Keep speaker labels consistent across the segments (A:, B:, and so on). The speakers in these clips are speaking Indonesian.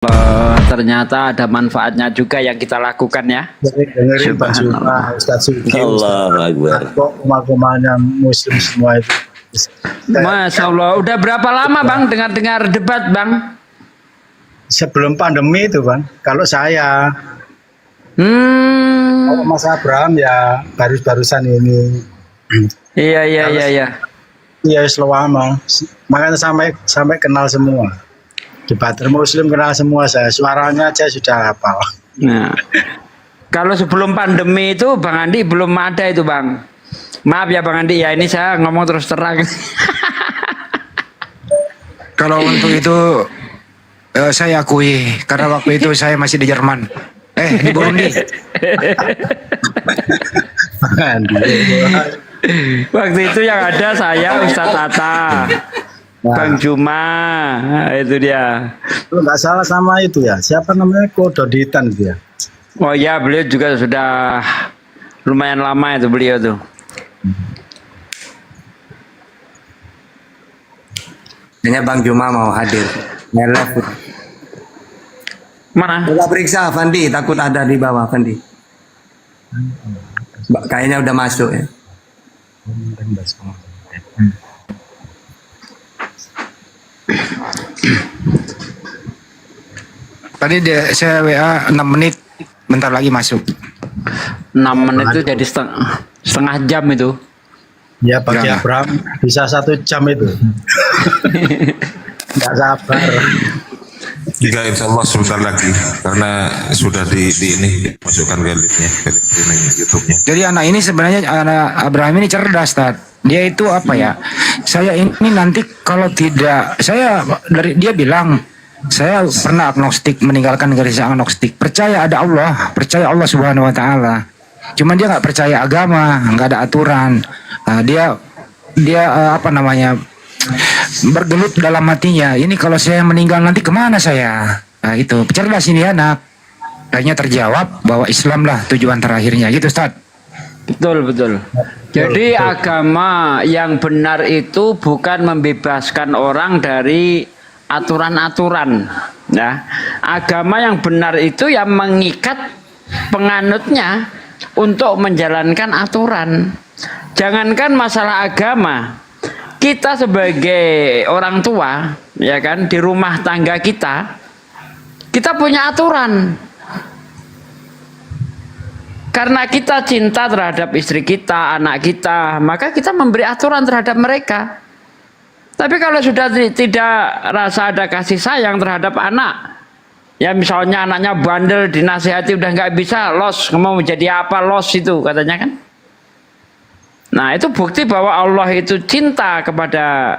A: Ternyata ada manfaatnya juga yang kita lakukan ya.
B: Dengerin Pak Juma, Ustaz Sugi,
C: Allahu Akbar.
B: Umat-umatnya Muslim semua itu.
A: Masya Allah. Udah berapa lama Bang dengar-dengar debat Bang?
B: Sebelum pandemi itu Bang. Kalau saya, kalau Mas Abraham ya barusan ini.
A: Iya.
B: Iya selama. Makanya sampai kenal semua. Debater Muslim kenal semua saya. Suaranya aja sudah hafal.
A: Nah, kalau sebelum pandemi itu Bang Andi belum ada itu Bang. Maaf ya Bang Andi ya, ini saya ngomong terus terang.
D: Kalau untuk itu saya akui karena waktu itu saya masih di Jerman. Di Burundi.
A: Waktu itu yang ada saya Ustadz Atta, Bang Juma, itu dia.
B: Kalau nggak salah sama itu ya, siapa namanya Kododitan itu ya?
A: Oh ya, beliau juga sudah lumayan lama itu beliau tuh.
E: Kayaknya Bang Juma mau hadir. Nelef.
A: Mana?
E: Coba periksa Fandi, takut ada di bawah Fandi. Kayaknya udah masuk ya.
D: Tadi saya WA 6 menit, bentar lagi masuk.
A: 6 menit itu jadi setengah jam itu.
B: Ya bagi
D: Enggak.
B: Abraham bisa 1 jam itu. Nggak sabar.
F: Jika insya Allah sebentar lagi karena sudah di ini masukkan ke linknya ke YouTube-nya.
D: Jadi anak ini sebenarnya anak Abraham ini cerdas, Tad. Dia itu apa ya? Saya ini nanti kalau tidak, dia bilang saya pernah agnostik, meninggalkan garis agnostik. Percaya ada Allah, percaya Allah Subhanahu Wa Taala. Cuman dia nggak percaya agama, nggak ada aturan. Nah, dia bergelut dalam hatinya. Ini kalau saya meninggal nanti kemana saya? Nah itu cerdas ini anak. Akhirnya terjawab bahwa Islam lah tujuan terakhirnya, gitu Ustaz.
A: Betul. Jadi agama yang benar itu bukan membebaskan orang dari aturan-aturan. Ya, agama yang benar itu yang mengikat penganutnya untuk menjalankan aturan. Jangankan masalah agama, kita sebagai orang tua, ya kan, di rumah tangga kita punya aturan. Karena kita cinta terhadap istri kita, anak kita, maka kita memberi aturan terhadap mereka. Tapi kalau sudah tidak rasa ada kasih sayang terhadap anak, ya misalnya anaknya bandel, dinasihati udah nggak bisa, los, mau jadi apa los itu katanya kan. Nah itu bukti bahwa Allah itu cinta kepada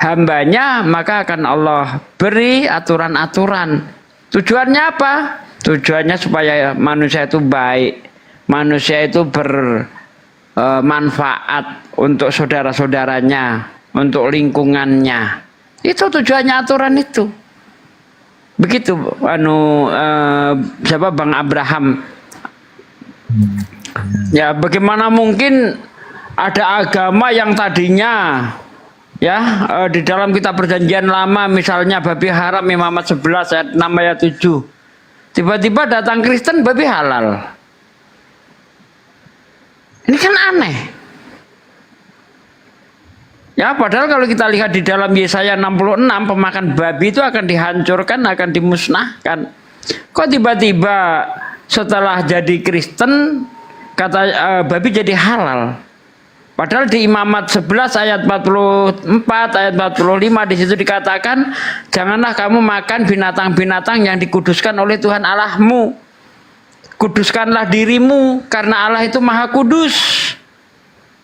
A: hambanya, maka akan Allah beri aturan-aturan. Tujuannya apa? Tujuannya supaya manusia itu baik, manusia itu bermanfaat untuk saudara-saudaranya, untuk lingkungannya. Itu tujuannya aturan itu. Begitu siapa Bang Abraham. Ya bagaimana mungkin ada agama yang tadinya ya di dalam kitab perjanjian lama misalnya babi haram Imamat 11 ayat 6 ayat 7. Tiba-tiba datang Kristen babi halal. Ini kan aneh. Ya padahal kalau kita lihat di dalam Yesaya 66 pemakan babi itu akan dihancurkan, akan dimusnahkan. Kok tiba-tiba setelah jadi Kristen kata babi jadi halal? Padahal di Imamat 11 ayat 44 ayat 45 di situ dikatakan janganlah kamu makan binatang-binatang yang dikuduskan oleh Tuhan Allahmu. Kuduskanlah dirimu karena Allah itu Maha Kudus.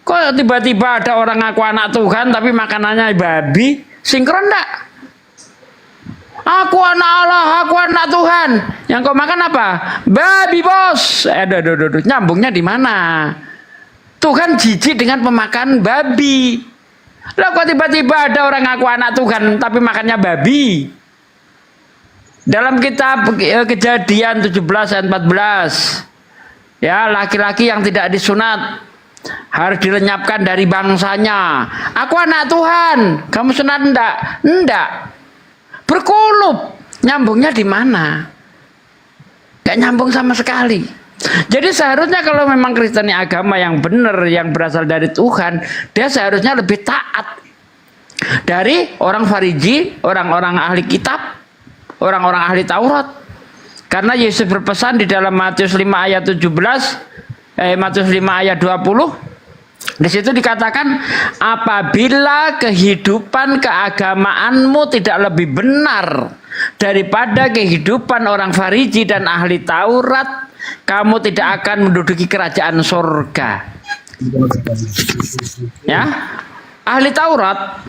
A: Kok tiba-tiba ada orang ngaku anak Tuhan tapi makanannya babi? Sinkron enggak? Aku anak Allah, aku anak Tuhan. Yang kau makan apa? Babi bos. Nyambungnya di mana? Tuhan jijik dengan pemakan babi. Lah kok tiba-tiba ada orang ngaku anak Tuhan tapi makannya babi? Dalam kitab Kejadian 17 ayat 14. Ya, laki-laki yang tidak disunat harus dilenyapkan dari bangsanya. Aku anak Tuhan, kamu sunat enggak? Enggak. Berkulup. Nyambungnya di mana? Gak nyambung sama sekali. Jadi seharusnya kalau memang Kristen ini agama yang benar, yang berasal dari Tuhan, dia seharusnya lebih taat dari orang Farisi, orang-orang ahli kitab, orang-orang ahli Taurat. Karena Yesus berpesan di dalam Matius 5 ayat 17, Matius 5 ayat 20, di situ dikatakan, apabila kehidupan keagamaanmu tidak lebih benar daripada kehidupan orang Farisi dan ahli Taurat, kamu tidak akan menduduki kerajaan surga. Ya, ahli Taurat.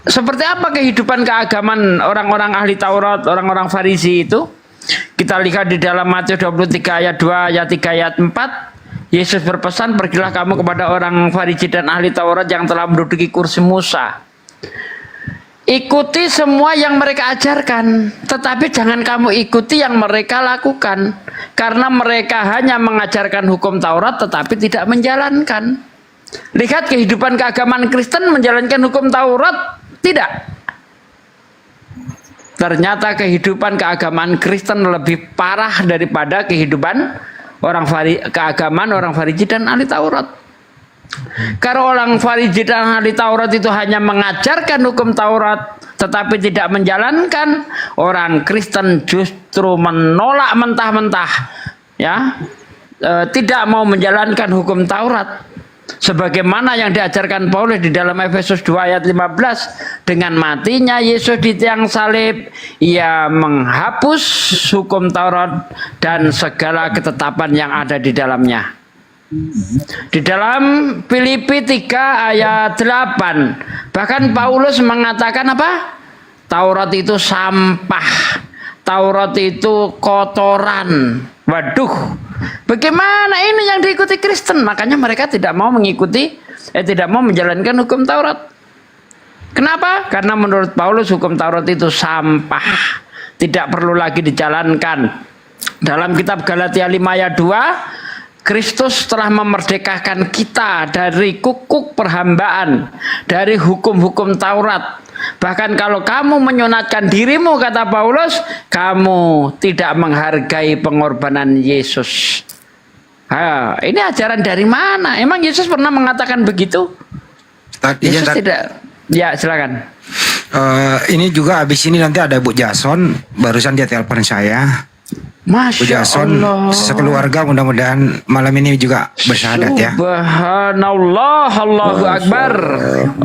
A: Seperti apa kehidupan keagamaan orang-orang ahli Taurat, orang-orang Farisi itu? Kita lihat di dalam Matius 23 ayat 2, ayat 3, ayat 4. Yesus berpesan, pergilah kamu kepada orang Farisi dan ahli Taurat yang telah menduduki kursi Musa. Ikuti semua yang mereka ajarkan, tetapi jangan kamu ikuti yang mereka lakukan, karena mereka hanya mengajarkan hukum Taurat tetapi tidak menjalankan. Lihat kehidupan keagamaan Kristen menjalankan hukum Taurat, tidak. Ternyata kehidupan keagamaan Kristen lebih parah daripada kehidupan keagamaan orang Farisi dan ahli Taurat. Karena orang Farisi dan ahli Taurat itu hanya mengajarkan hukum Taurat tetapi tidak menjalankan, orang Kristen justru menolak mentah-mentah, ya, tidak mau menjalankan hukum Taurat. Sebagaimana yang diajarkan Paulus di dalam Efesus 2 ayat 15, dengan matinya Yesus di tiang salib, ia menghapus hukum Taurat dan segala ketetapan yang ada di dalamnya. Di dalam Filipi 3 ayat 8, bahkan Paulus mengatakan apa? Taurat itu sampah, Taurat itu kotoran. Waduh, bagaimana ini yang diikuti Kristen? Makanya mereka tidak mau mengikuti, tidak mau menjalankan hukum Taurat. Kenapa? Karena menurut Paulus hukum Taurat itu sampah, tidak perlu lagi dijalankan. Dalam kitab Galatia 5 ayat 2, Kristus telah memerdekakan kita dari kukuk perhambaan, dari hukum-hukum Taurat. Bahkan kalau kamu menyunatkan dirimu, kata Paulus, kamu tidak menghargai pengorbanan Yesus. Ini ajaran dari mana? Emang Yesus pernah mengatakan begitu? Yesus tidak. Ya, silakan.
D: Ini juga habis ini nanti ada Bu Jason, barusan dia telepon saya. Bu
A: Masya
D: Jason
A: Allah.
D: sekeluarga mudah-mudahan malam ini juga bersyahadat ya.
A: Subhanallah, Allahu Akbar.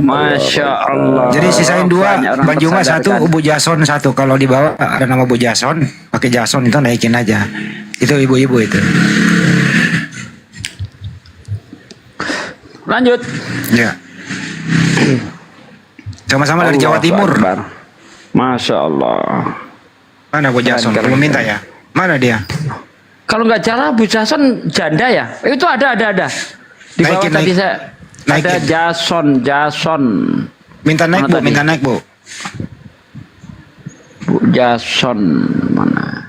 A: Masya Allah.
D: Jadi sisain dua,
A: Banyak orang
D: Bang Juma
A: tersadarkan.
D: satu, Bu Jason satu. Kalau di bawah ada nama Bu Jason, pakai Jason itu naikin aja. Itu ibu-ibu itu.
A: Lanjut.
D: Ya. Sama-sama dari Jawa
A: Allahu
D: Timur.
A: Akbar. Masya Allah.
D: Mana Bu Jason?
A: Keren,
D: Belum
A: keren.
D: minta ya? Mana dia?
A: Kalau nggak salah Bu Jason janda ya? Itu ada. Di bawah
D: Naikin,
A: tadi
D: naik.
A: saya ada
D: Naikin.
A: Jason.
D: Minta naik
A: Mana
D: Bu,
A: tadi?
D: minta naik Bu.
A: Bu Jason mana?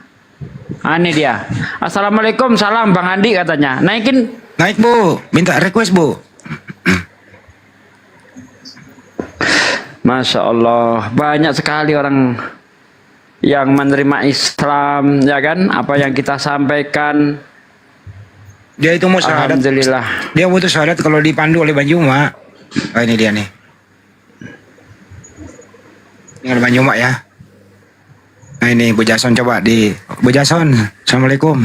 A: Ini dia. Assalamualaikum, salam Bang Andi katanya. Naikin.
D: Naik Bu, minta request Bu.
A: Masya Allah, banyak sekali orang yang menerima Islam, ya kan? Apa yang kita sampaikan.
D: Dia itu mau syahadat.
A: Alhamdulillah.
D: Dia butuh syahadat kalau dipandu oleh Bang Juma. Oh, ini dia nih. Ini ada Bang Juma ya. Nah ini Bu Jason, coba di Bu Jason. Assalamualaikum.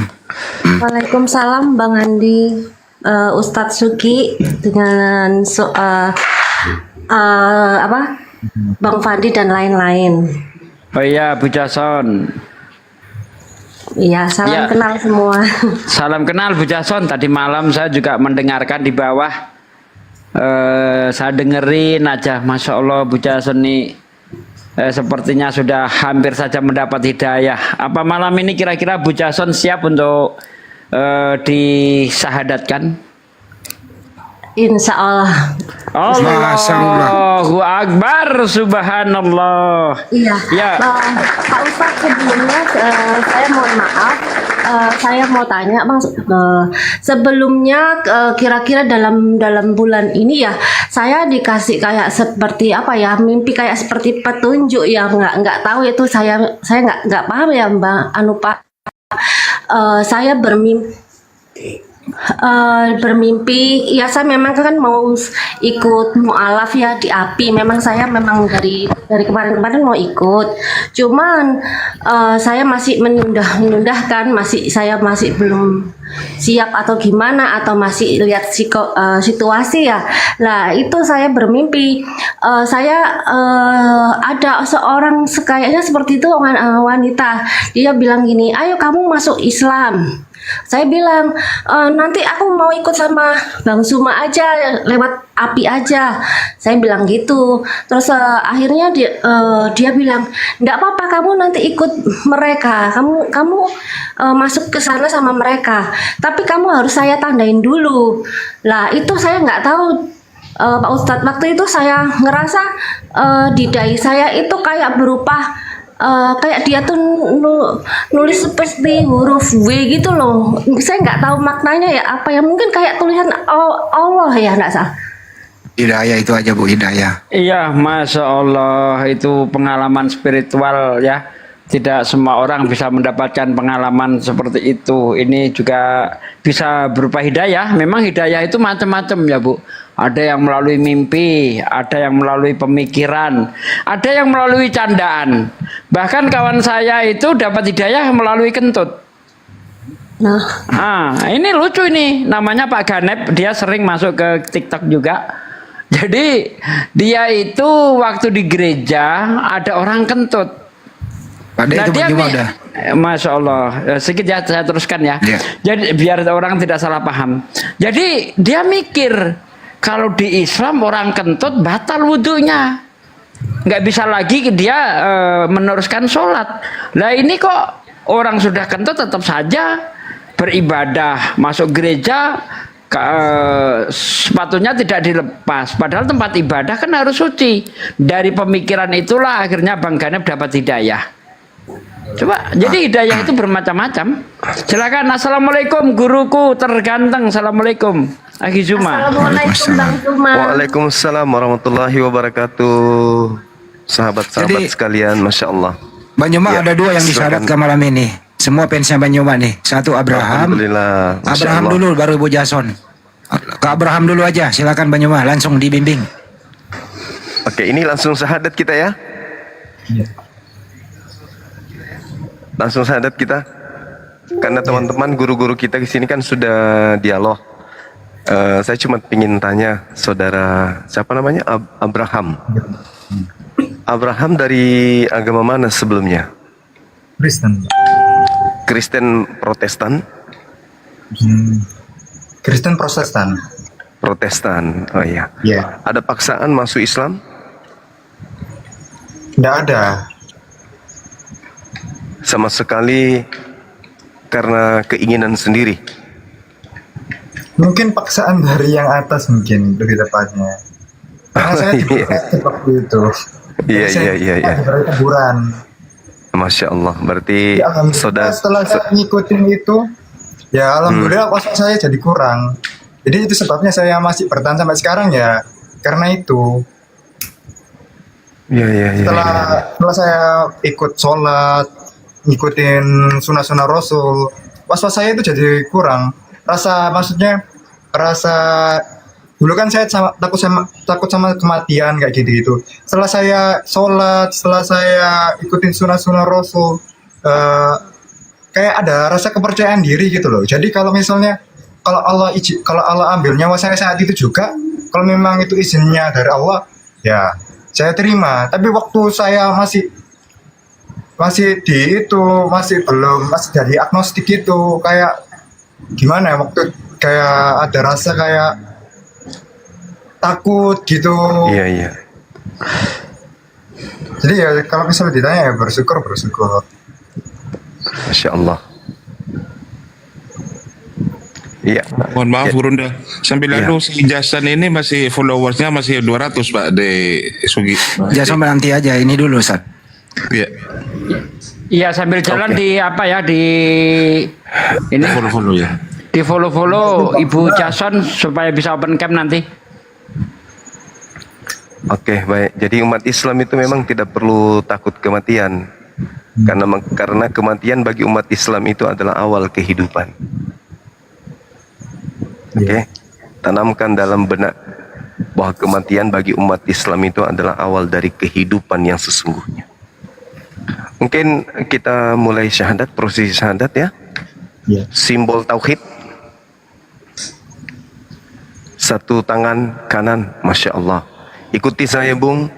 C: Waalaikumsalam Bang Andi, Ustadz Suki dengan Bang Fandi dan lain-lain.
A: Oh iya, Bu Jason.
C: Iya, salam
A: Ya.
C: kenal semua.
A: Salam kenal Bu Jason. Tadi malam saya juga mendengarkan di bawah. Saya dengerin aja, Masya Allah Bu Jason nih sepertinya sudah hampir saja mendapat hidayah. Apa malam ini kira-kira Bu Jason siap untuk disahadatkan?
C: Insya Allah.
D: Masya Allah.
A: Allahu Akbar, subhanallah.
C: Iya.
A: Ya.
C: Pak Ustadz, sebelumnya saya mohon maaf. Saya mau tanya, Mas. Sebelumnya kira-kira dalam bulan ini ya, saya dikasih kayak seperti apa ya, mimpi kayak seperti petunjuk ya, nggak tahu itu saya nggak paham ya, Mbak Anu Pak. Saya bermimpi ya, saya memang kan mau ikut mualaf ya di API. Memang saya memang dari kemarin-kemarin mau ikut, cuman saya masih menunda-menundahkan, saya masih belum siap atau gimana, atau masih lihat situasi ya. Nah itu saya bermimpi, saya ada seorang kayaknya seperti itu, wanita, dia bilang gini, ayo kamu masuk Islam. Saya bilang, nanti aku mau ikut sama Bang Zuma aja, lewat API aja. Saya bilang gitu. Terus akhirnya dia bilang, enggak apa-apa, kamu nanti ikut mereka. Kamu masuk ke sana sama mereka. Tapi kamu harus saya tandain dulu. Lah itu saya nggak tahu, Pak Ustadz. Waktu itu saya ngerasa di dai saya itu kayak berupa kayak dia tuh nulis seperti huruf W gitu loh. Saya nggak tahu maknanya ya apa ya, mungkin kayak tulisan Allah ya, nggak salah.
D: Hidayah itu aja Bu, hidayah.
A: Iya, Masya Allah, itu pengalaman spiritual ya. Tidak semua orang bisa mendapatkan pengalaman seperti itu. Ini juga bisa berupa hidayah. Memang hidayah itu macam-macam ya Bu. Ada yang melalui mimpi, ada yang melalui pemikiran, ada yang melalui candaan. Bahkan kawan saya itu dapat hidayah melalui kentut. Nah, ini lucu ini. Namanya Pak Ganep, dia sering masuk ke TikTok juga. Jadi dia itu waktu di gereja ada orang kentut.
D: Pada itu
A: dia
D: Juma udah.
A: Masya Allah, sedikit ya saya teruskan ya. Jadi biar orang tidak salah paham. Jadi dia mikir, kalau di Islam orang kentut batal wudhunya, nggak bisa lagi dia meneruskan sholat. Nah ini kok orang sudah kentut tetap saja beribadah, masuk gereja, sepatunya tidak dilepas. Padahal tempat ibadah kan harus suci. Dari pemikiran itulah akhirnya Bang Ganep dapat hidayah. Coba, jadi hidayah itu bermacam-macam. Silakan. Assalamualaikum guruku terganteng. Assalamualaikum Aki Zuma.
C: Assalamualaikum Bang Zuma.
G: Waalaikumsalam warahmatullahi wabarakatuh. Sahabat-sahabat sekalian, Masya Allah.
D: Bang Juma
G: Ya,
D: ada dua yang
G: silakan.
D: disyaratkan malam ini. Semua fansnya Bang Juma nih. Satu Abraham.
G: Alhamdulillah. Masya
D: Abraham
G: Allah.
D: dulu baru Ibu Jason. Ke Abraham dulu aja. Silakan Bang Juma, langsung dibimbing.
G: Oke, ini langsung syahadat kita ya. Langsung syahadat kita. Karena teman-teman guru-guru kita di sini kan sudah dialog. Saya cuma ingin tanya saudara siapa namanya, Abraham. Abraham dari agama mana sebelumnya?
H: Kristen.
G: Kristen Protestan?
H: Kristen Protestan.
G: Protestan. Oh iya.
H: Iya.
G: Ada paksaan masuk Islam?
H: Tidak ada.
G: Sama sekali karena keinginan sendiri.
H: Mungkin paksaan dari yang atas mungkin lebih tepatnya. Karena saya diproses waktu itu.
G: Iya,
H: Jadi saya
G: iya.
H: di kuburan.
G: Masya Allah. Berarti
H: Ya, alhamdulillah
G: saudara.
H: setelah saya ngikutin itu, ya alhamdulillah puasa saya jadi kurang. Jadi itu sebabnya saya masih bertahan sampai sekarang ya. Karena itu.
G: Iya.
H: Setelah saya ikut sholat, ngikutin sunnah-sunnah Rasul, was-was saya itu jadi kurang. Rasa dulu kan saya takut sama kematian kayak gitu. Setelah saya sholat, setelah saya ikutin sunnah-sunnah Rasul, kayak ada rasa kepercayaan diri gitu loh. Jadi kalau misalnya kalau Allah ambil nyawa saya saat itu juga, kalau memang itu izinnya dari Allah, ya saya terima. Tapi waktu saya masih jadi agnostik itu, kayak gimana ya, waktu kayak ada rasa kayak takut gitu.
G: Iya.
H: Jadi ya kalau misalnya ditanya ya bersyukur.
G: Masya Allah. Iya.
F: Mohon maaf Gurunda. Sambil lalu si Jason ini masih followersnya masih 200 Pak di Sugi.
D: Jason nanti aja ini dulu Ustaz.
F: Iya.
A: Iya sambil jalan di apa ya di ini
F: Follow ya.
A: di follow Ibu Jason supaya bisa open camp nanti.
G: Oke, baik. Jadi umat Islam itu memang tidak perlu takut kematian. Karena kematian bagi umat Islam itu adalah awal kehidupan. Oke. Tanamkan dalam benak bahwa kematian bagi umat Islam itu adalah awal dari kehidupan yang sesungguhnya. Mungkin kita mulai syahadat, prosesi syahadat ya.
B: Ya.
G: Simbol tauhid. Satu tangan kanan, Masya Allah. Ikuti saya, Bung.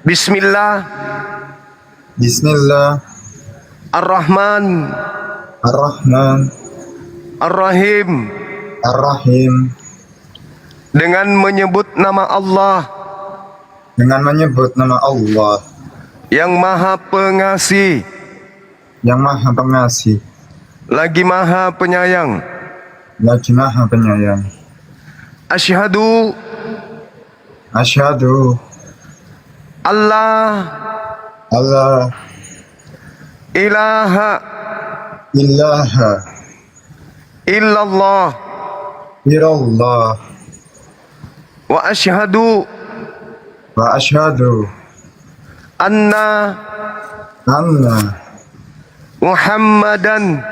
G: Bismillah.
H: Bismillah
G: Ar-Rahman.
H: Ar-Rahman
G: Ar-Rahim.
H: Ar-Rahim.
G: Dengan menyebut nama Allah
H: Dengan menyebut nama Allah
G: yang Maha Pengasih,
H: yang Maha Pengasih,
G: lagi Maha Penyayang.
H: lagi Maha Penyayang.
G: Asyhadu
H: Asyhadu
G: Allah
H: alla
G: ilaha
H: ilaha
G: illallah
H: illallah
G: wa asyhadu
H: wa asyhadu
G: anna
H: anna
G: Muhammadan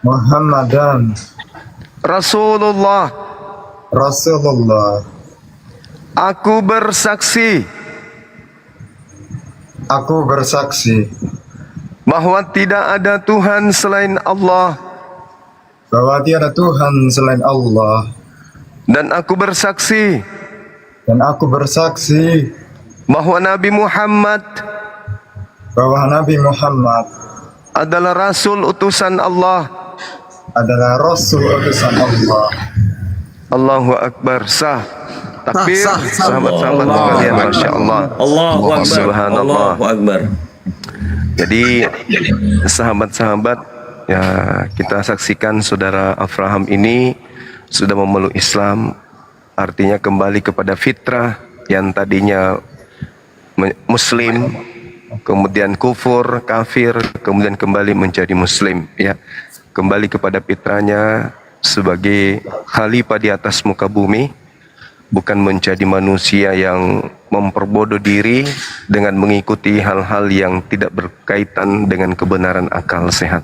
H: Muhammadan
G: Rasulullah.
H: Rasulullah.
G: Aku bersaksi bahwa tidak ada Tuhan selain Allah,
H: bahwa tiada Tuhan selain Allah,
G: dan aku bersaksi bahwa Nabi Muhammad adalah Rasul utusan Allah.
H: adalah Rasul utusan Allah.
G: Allahu Akbar. Sah. Takbir. Sahabat-sahabat sekalian, Masya Allah.
I: Allahu Akbar.
G: Subhanallah.
I: Allahu Akbar.
G: Jadi sahabat-sahabat, ya kita saksikan saudara Abraham ini sudah memeluk Islam, artinya kembali kepada fitrah yang tadinya Muslim, kemudian kufur, kafir, kemudian kembali menjadi Muslim, ya kembali kepada fitrahnya sebagai khalifah di atas muka bumi, bukan menjadi manusia yang memperbodoh diri dengan mengikuti hal-hal yang tidak berkaitan dengan kebenaran akal sehat.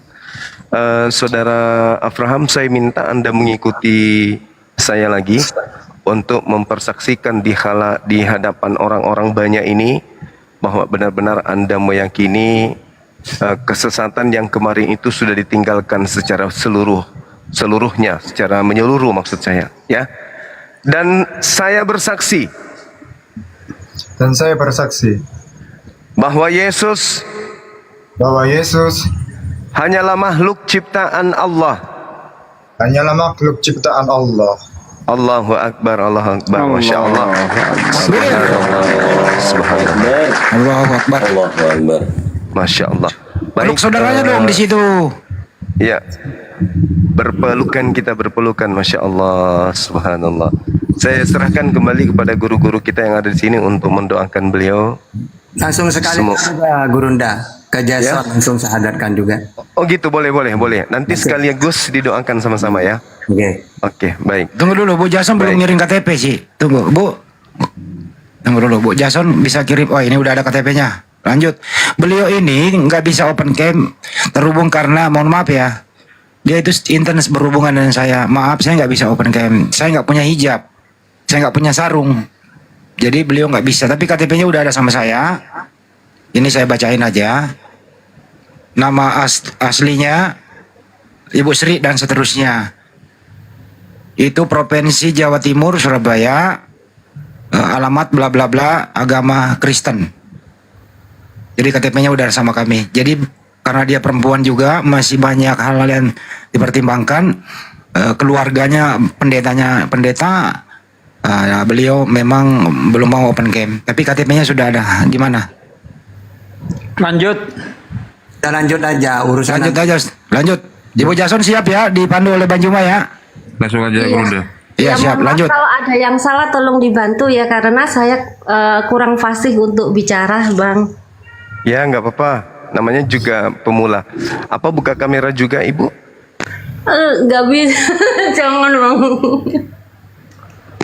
G: Saudara Abraham, saya minta Anda mengikuti saya lagi untuk mempersaksikan di hadapan orang-orang banyak ini bahwa benar-benar Anda meyakini kesesatan yang kemarin itu sudah ditinggalkan secara seluruhnya, secara menyeluruh maksud saya, ya. Dan saya bersaksi bahwa Yesus hanyalah makhluk ciptaan Allah. Allahu Akbar, Allahu Akbar, Masya Allah. Subhanallah.
D: Allahu Akbar.
I: Allahu Akbar.
G: Masya Allah.
D: Peluk saudaranya dong di situ.
G: Ya, kita berpelukan, Masya Allah, Subhanallah. Saya serahkan kembali kepada guru-guru kita yang ada di sini untuk mendoakan beliau.
E: Langsung sekali juga Gurunda ke Jason, langsung sahadatkan juga.
G: Oh gitu, boleh. Nanti sekaligus didoakan sama-sama ya. Oke, baik.
D: Tunggu dulu, Bu Jason belum ngirim KTP sih. Tunggu, Bu. Tunggu dulu, Bu Jason bisa kirim. Oh, ini udah ada KTP-nya. Lanjut. Beliau ini nggak bisa open cam terhubung karena, mohon maaf ya, dia itu intens berhubungan dengan saya. Maaf, saya nggak bisa open cam. Saya nggak punya hijab. Saya nggak punya sarung. Jadi beliau nggak bisa. Tapi KTP-nya udah ada sama saya. Ini saya bacain aja. Nama aslinya Ibu Sri dan seterusnya. Itu Provinsi Jawa Timur, Surabaya. Alamat bla bla bla, agama Kristen. Jadi KTP-nya udah sama kami. Jadi karena dia perempuan juga, masih banyak hal-hal yang dipertimbangkan. Keluarganya pendeta, beliau memang belum mau open cam. Tapi KTP-nya sudah ada. Gimana?
A: Lanjut.
E: Kita lanjut aja urusan.
D: Lanjut. Ibu Jason siap ya dipandu oleh Bang Juma ya.
F: Langsung aja
C: Iya.
F: Gurunda.
D: Iya, siap,
C: mohon maaf
D: lanjut.
C: kalau ada yang salah tolong dibantu ya karena saya kurang fasih untuk bicara, Bang.
G: Ya, nggak apa-apa. Namanya juga pemula. Apa buka kamera juga, Ibu?
C: Nggak bisa, jangan, Bang.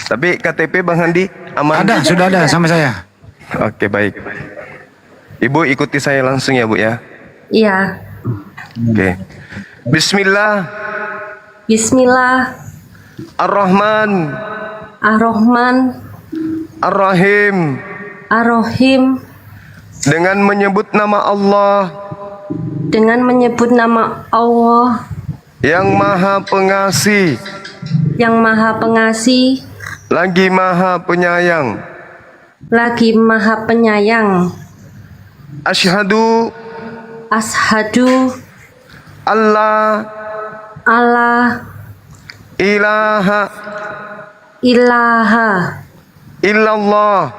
G: Tapi KTP Bang Handi aman?
D: Ada, sudah ada sama saya.
G: Oke, baik. Ibu ikuti saya langsung ya, Bu ya.
C: Iya.
G: Oke. Bismillah
C: Bismillah
G: ar-Rahman
C: ar-Rahman
G: ar-Rahim.
C: ar-Rahim.
G: Dengan menyebut nama Allah
C: Dengan menyebut nama Allah
G: yang Maha Pengasih
C: yang Maha Pengasih
G: lagi Maha Penyayang.
C: lagi Maha Penyayang.
G: Asyhadu
C: Ashadu
G: alla
C: alla
G: ilaha
C: ilaha
G: illallah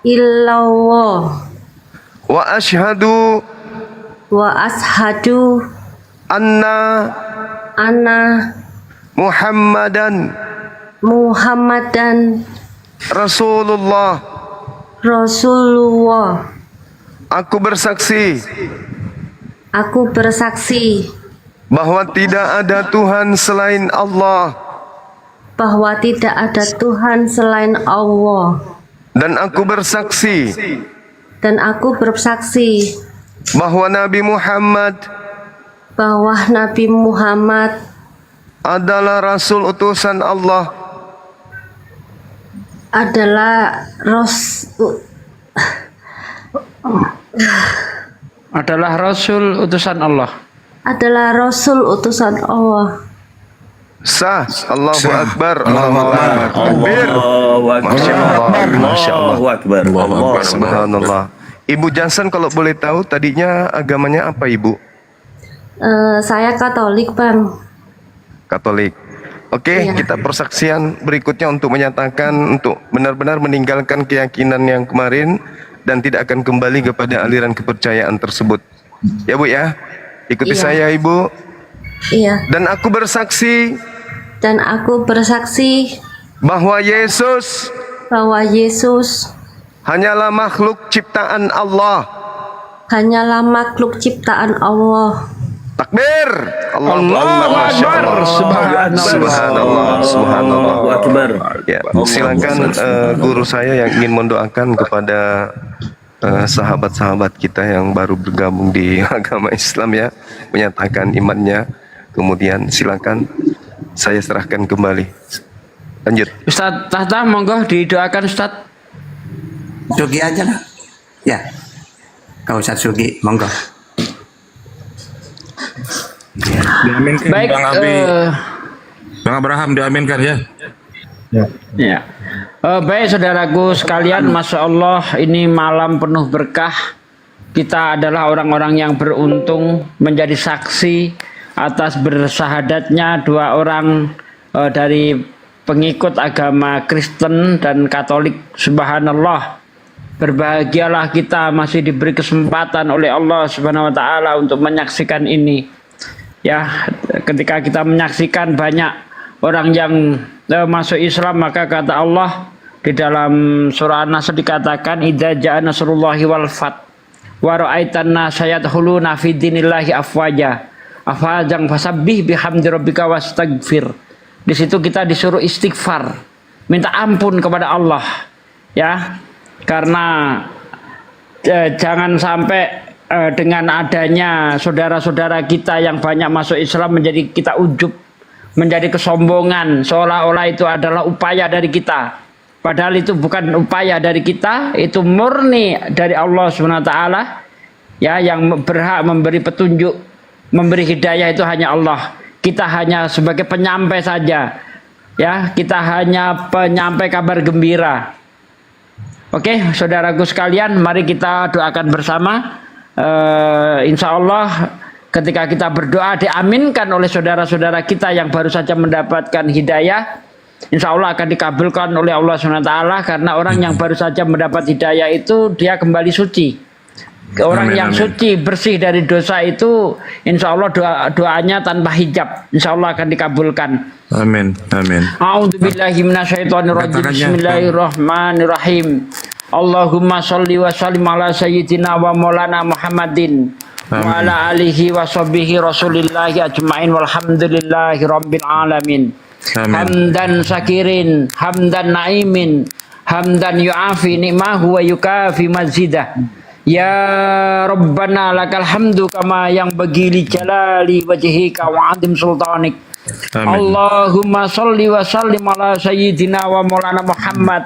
C: illallah
G: wa asyhadu
C: wa ashadu
G: anna
C: anna
G: Muhammadan
C: Muhammadan
G: Rasulullah.
C: Rasulullah.
G: Aku bersaksi
C: Aku bersaksi
G: bahwa tidak ada Tuhan selain Allah,
C: bahwa tidak ada Tuhan selain Allah,
G: dan aku bersaksi
C: dan aku bersaksi
G: bahwa Nabi Muhammad
C: bahwa Nabi Muhammad
G: adalah Rasul utusan Allah.
C: adalah
A: Adalah Rasul utusan Allah.
C: Rasul utusan Allah.
G: Sah. Allahu
D: Sah.
G: Akbar.
D: Allahu
G: Allahu
D: Akbar.
G: Akbar. Takbir. Masya Allah. Masya Allah.
I: Allahu Akbar.
G: Subhanallah. Ibu Jansen kalau boleh tahu tadinya agamanya apa, Ibu?
C: Saya Katolik, Bang.
G: Katolik. Oke,
C: Iya.
G: kita persaksian berikutnya untuk menyatakan untuk benar-benar meninggalkan keyakinan yang kemarin dan tidak akan kembali kepada aliran kepercayaan tersebut. Ya, Bu ya. Ikuti
C: Iya.
G: saya, Ibu.
C: Iya.
G: Dan aku bersaksi
C: Dan aku bersaksi
G: bahwa Yesus
C: bahwa Yesus
G: hanyalah makhluk ciptaan Allah.
C: hanyalah makhluk ciptaan Allah.
G: Takbir. Allahu Masya Allah. Subhanallah. Subhanallah.
I: Allahu Akbar.
G: Ya, silakan guru saya yang ingin mendoakan kepada sahabat-sahabat kita yang baru bergabung di agama Islam ya, menyatakan imannya. Kemudian silakan saya serahkan kembali. Lanjut.
A: Ustadz Tahta, monggo didoakan Ustadz.
E: Sugi aja lah. Ya. Kau Ustaz Sugi, monggo.
F: Diaminkan
A: Baik,
F: Bang Abi. Bang Abraham diaminkan ya.
B: Ya.
A: ya. Baik saudaraku sekalian, Masya Allah ini malam penuh berkah. Kita adalah orang-orang yang beruntung menjadi saksi atas bersahadatnya dua orang dari pengikut agama Kristen dan Katolik. Subhanallah. Berbahagialah kita masih diberi kesempatan oleh Allah Subhanahu wa taala untuk menyaksikan ini. Ya, ketika kita menyaksikan banyak orang yang masuk Islam, maka kata Allah di dalam surah An-Nasr dikatakan idza ja'a nasrullahi wal fath wa ra'aitan nasa yadkhuluna fi dinillahi afwaja afajang fasabbih bihamdi rabbika wastaghfir. Di situ kita disuruh istighfar, minta ampun kepada Allah. Ya. Karena jangan sampai dengan adanya saudara-saudara kita yang banyak masuk Islam menjadi kita ujub, menjadi kesombongan, seolah-olah itu adalah upaya dari kita. Padahal itu bukan upaya dari kita, itu murni dari Allah SWT. Ya, yang berhak memberi petunjuk, memberi hidayah itu hanya Allah. Kita hanya sebagai penyampai saja. Ya, kita hanya penyampai kabar gembira. Oke, saudaraku sekalian, mari kita doakan bersama. Insya Allah ketika kita berdoa diaminkan oleh saudara-saudara kita yang baru saja mendapatkan hidayah, insya Allah akan dikabulkan oleh Allah SWT. Karena orang yang baru saja mendapat hidayah itu dia kembali suci. Orang
F: Amin,
A: yang
F: amin.
A: suci, bersih dari dosa itu, insya Allah doanya tanpa hijab, insya Allah akan dikabulkan.
F: Amin. Amin.
A: A'udzubillahi minasyaitonirrajim.
F: Katakannya.
A: Bismillahirrahmanirrahim. Allahumma sholli wa sallim ala sayyidina wa maulana Muhammadin wa ala alihi wa sahbihi rasulillahi ajma'in walhamdulillahi rabbil alamin.
F: Amin.
A: Hamdan syakirin, hamdan naimin, hamdan yu'afi ni'mahu wa yukafi mazidah. Ya Rabbana lakal hamdu kama yang bagi li jalali wajhika wa adim sultanik.
F: Amin.
A: Allahumma sholli wa sallim ala sayyidina wa maulana Muhammad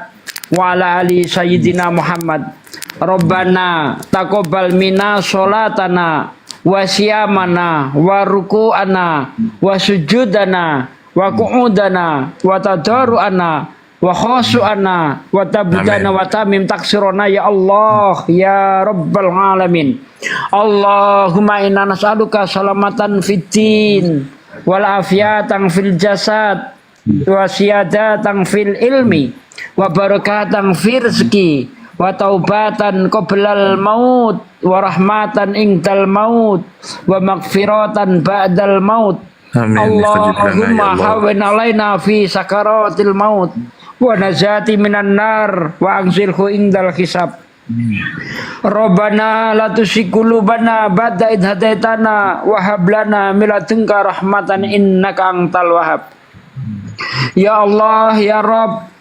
A: wa ala ali sayyidina Muhammad. Rabbana taqabbal minna sholatana wa siyamana wa ruku'ana wa sujudana wa qu'udana wa tadaru'ana wa khushu'ana wa tabudana
F: Amin.
A: wa tamim taksirona ya Allah ya Rabbal alamin. Allahumma inna nas'aluka salamatan fid din wal afiyatan fil jasad wa siyadatan fil ilmi wa barakatan fil rizqi wa taubatan qoblal maut wa rahmatan indal maut wa maghfiratan ba'dal maut.
F: Amin.
A: Allahumma
F: Istajib lana, ya Allah.
A: hawwin alaina fi sakaratil maut wa najati minan nar wa anzilhu indal hisab. Rabbana la tuzigh qulubana ba'da idh hadaitana wa hab lana min ladunka rahmatan innaka antal wahhab. Ya Allah ya Rabb,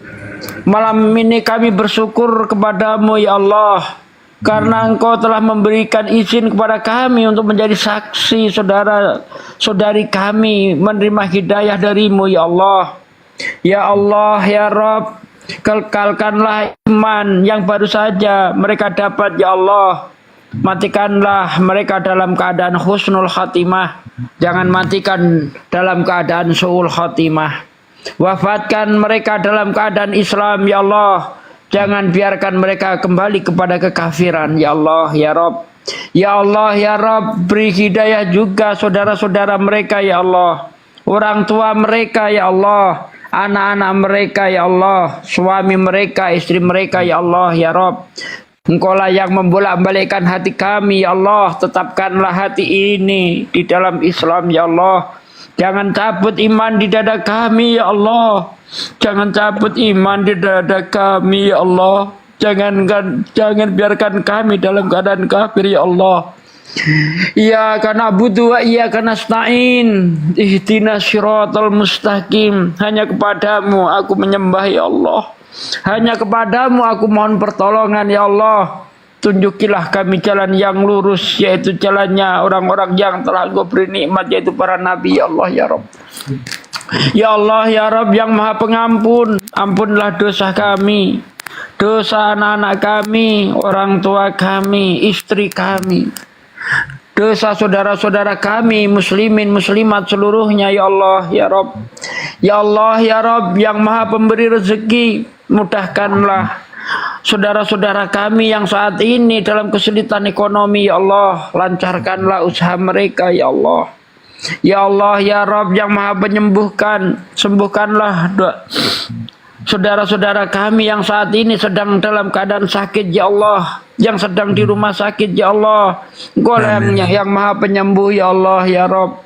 A: malam ini kami bersyukur kepadamu ya Allah, karena Engkau telah memberikan izin kepada kami untuk menjadi saksi saudara-saudari kami menerima hidayah darimu ya Allah. Ya Allah ya Rabb, kekalkanlah iman yang baru saja mereka dapat ya Allah. Matikanlah mereka dalam keadaan husnul khatimah, jangan matikan dalam keadaan su'ul khatimah. Wafatkan mereka dalam keadaan Islam ya Allah, jangan biarkan mereka kembali kepada kekafiran ya Allah ya Rabb. Ya Allah ya Rabb, beri hidayah juga saudara-saudara mereka ya Allah, orang tua mereka ya Allah, anak-anak mereka ya Allah, suami mereka, istri mereka ya Allah ya Rabb. Engkaulah yang membolak-balikkan hati kami ya Allah, tetapkanlah hati ini di dalam Islam ya Allah. Jangan cabut iman di dada kami ya Allah, jangan cabut iman di dada kami ya Allah. Jangan biarkan kami dalam keadaan kafir ya Allah. Iyyaka na'budu wa iyyaka nasta'in. Ihdinas siratal mustaqim. Hanya kepadamu aku menyembah ya Allah. Hanya kepadamu aku mohon pertolongan ya Allah. Tunjukilah kami jalan yang lurus, yaitu jalannya orang-orang yang telah Engkau beri nikmat, yaitu para nabi ya Allah ya Rabb. Ya Allah ya Rabb yang maha pengampun, ampunlah dosa kami, dosa anak-anak kami, orang tua kami, istri kami, dosa saudara-saudara kami, muslimin, muslimat seluruhnya ya Allah ya Rabb. Ya Allah ya Rabb yang maha pemberi rezeki, mudahkanlah saudara-saudara kami yang saat ini dalam kesulitan ekonomi ya Allah, lancarkanlah usaha mereka ya Allah. Ya Allah ya Rabb yang maha penyembuhkan, sembuhkanlah saudara-saudara kami yang saat ini sedang dalam keadaan sakit ya Allah, yang sedang di rumah sakit ya Allah. Engkau yang maha penyembuh ya Allah ya Rabb.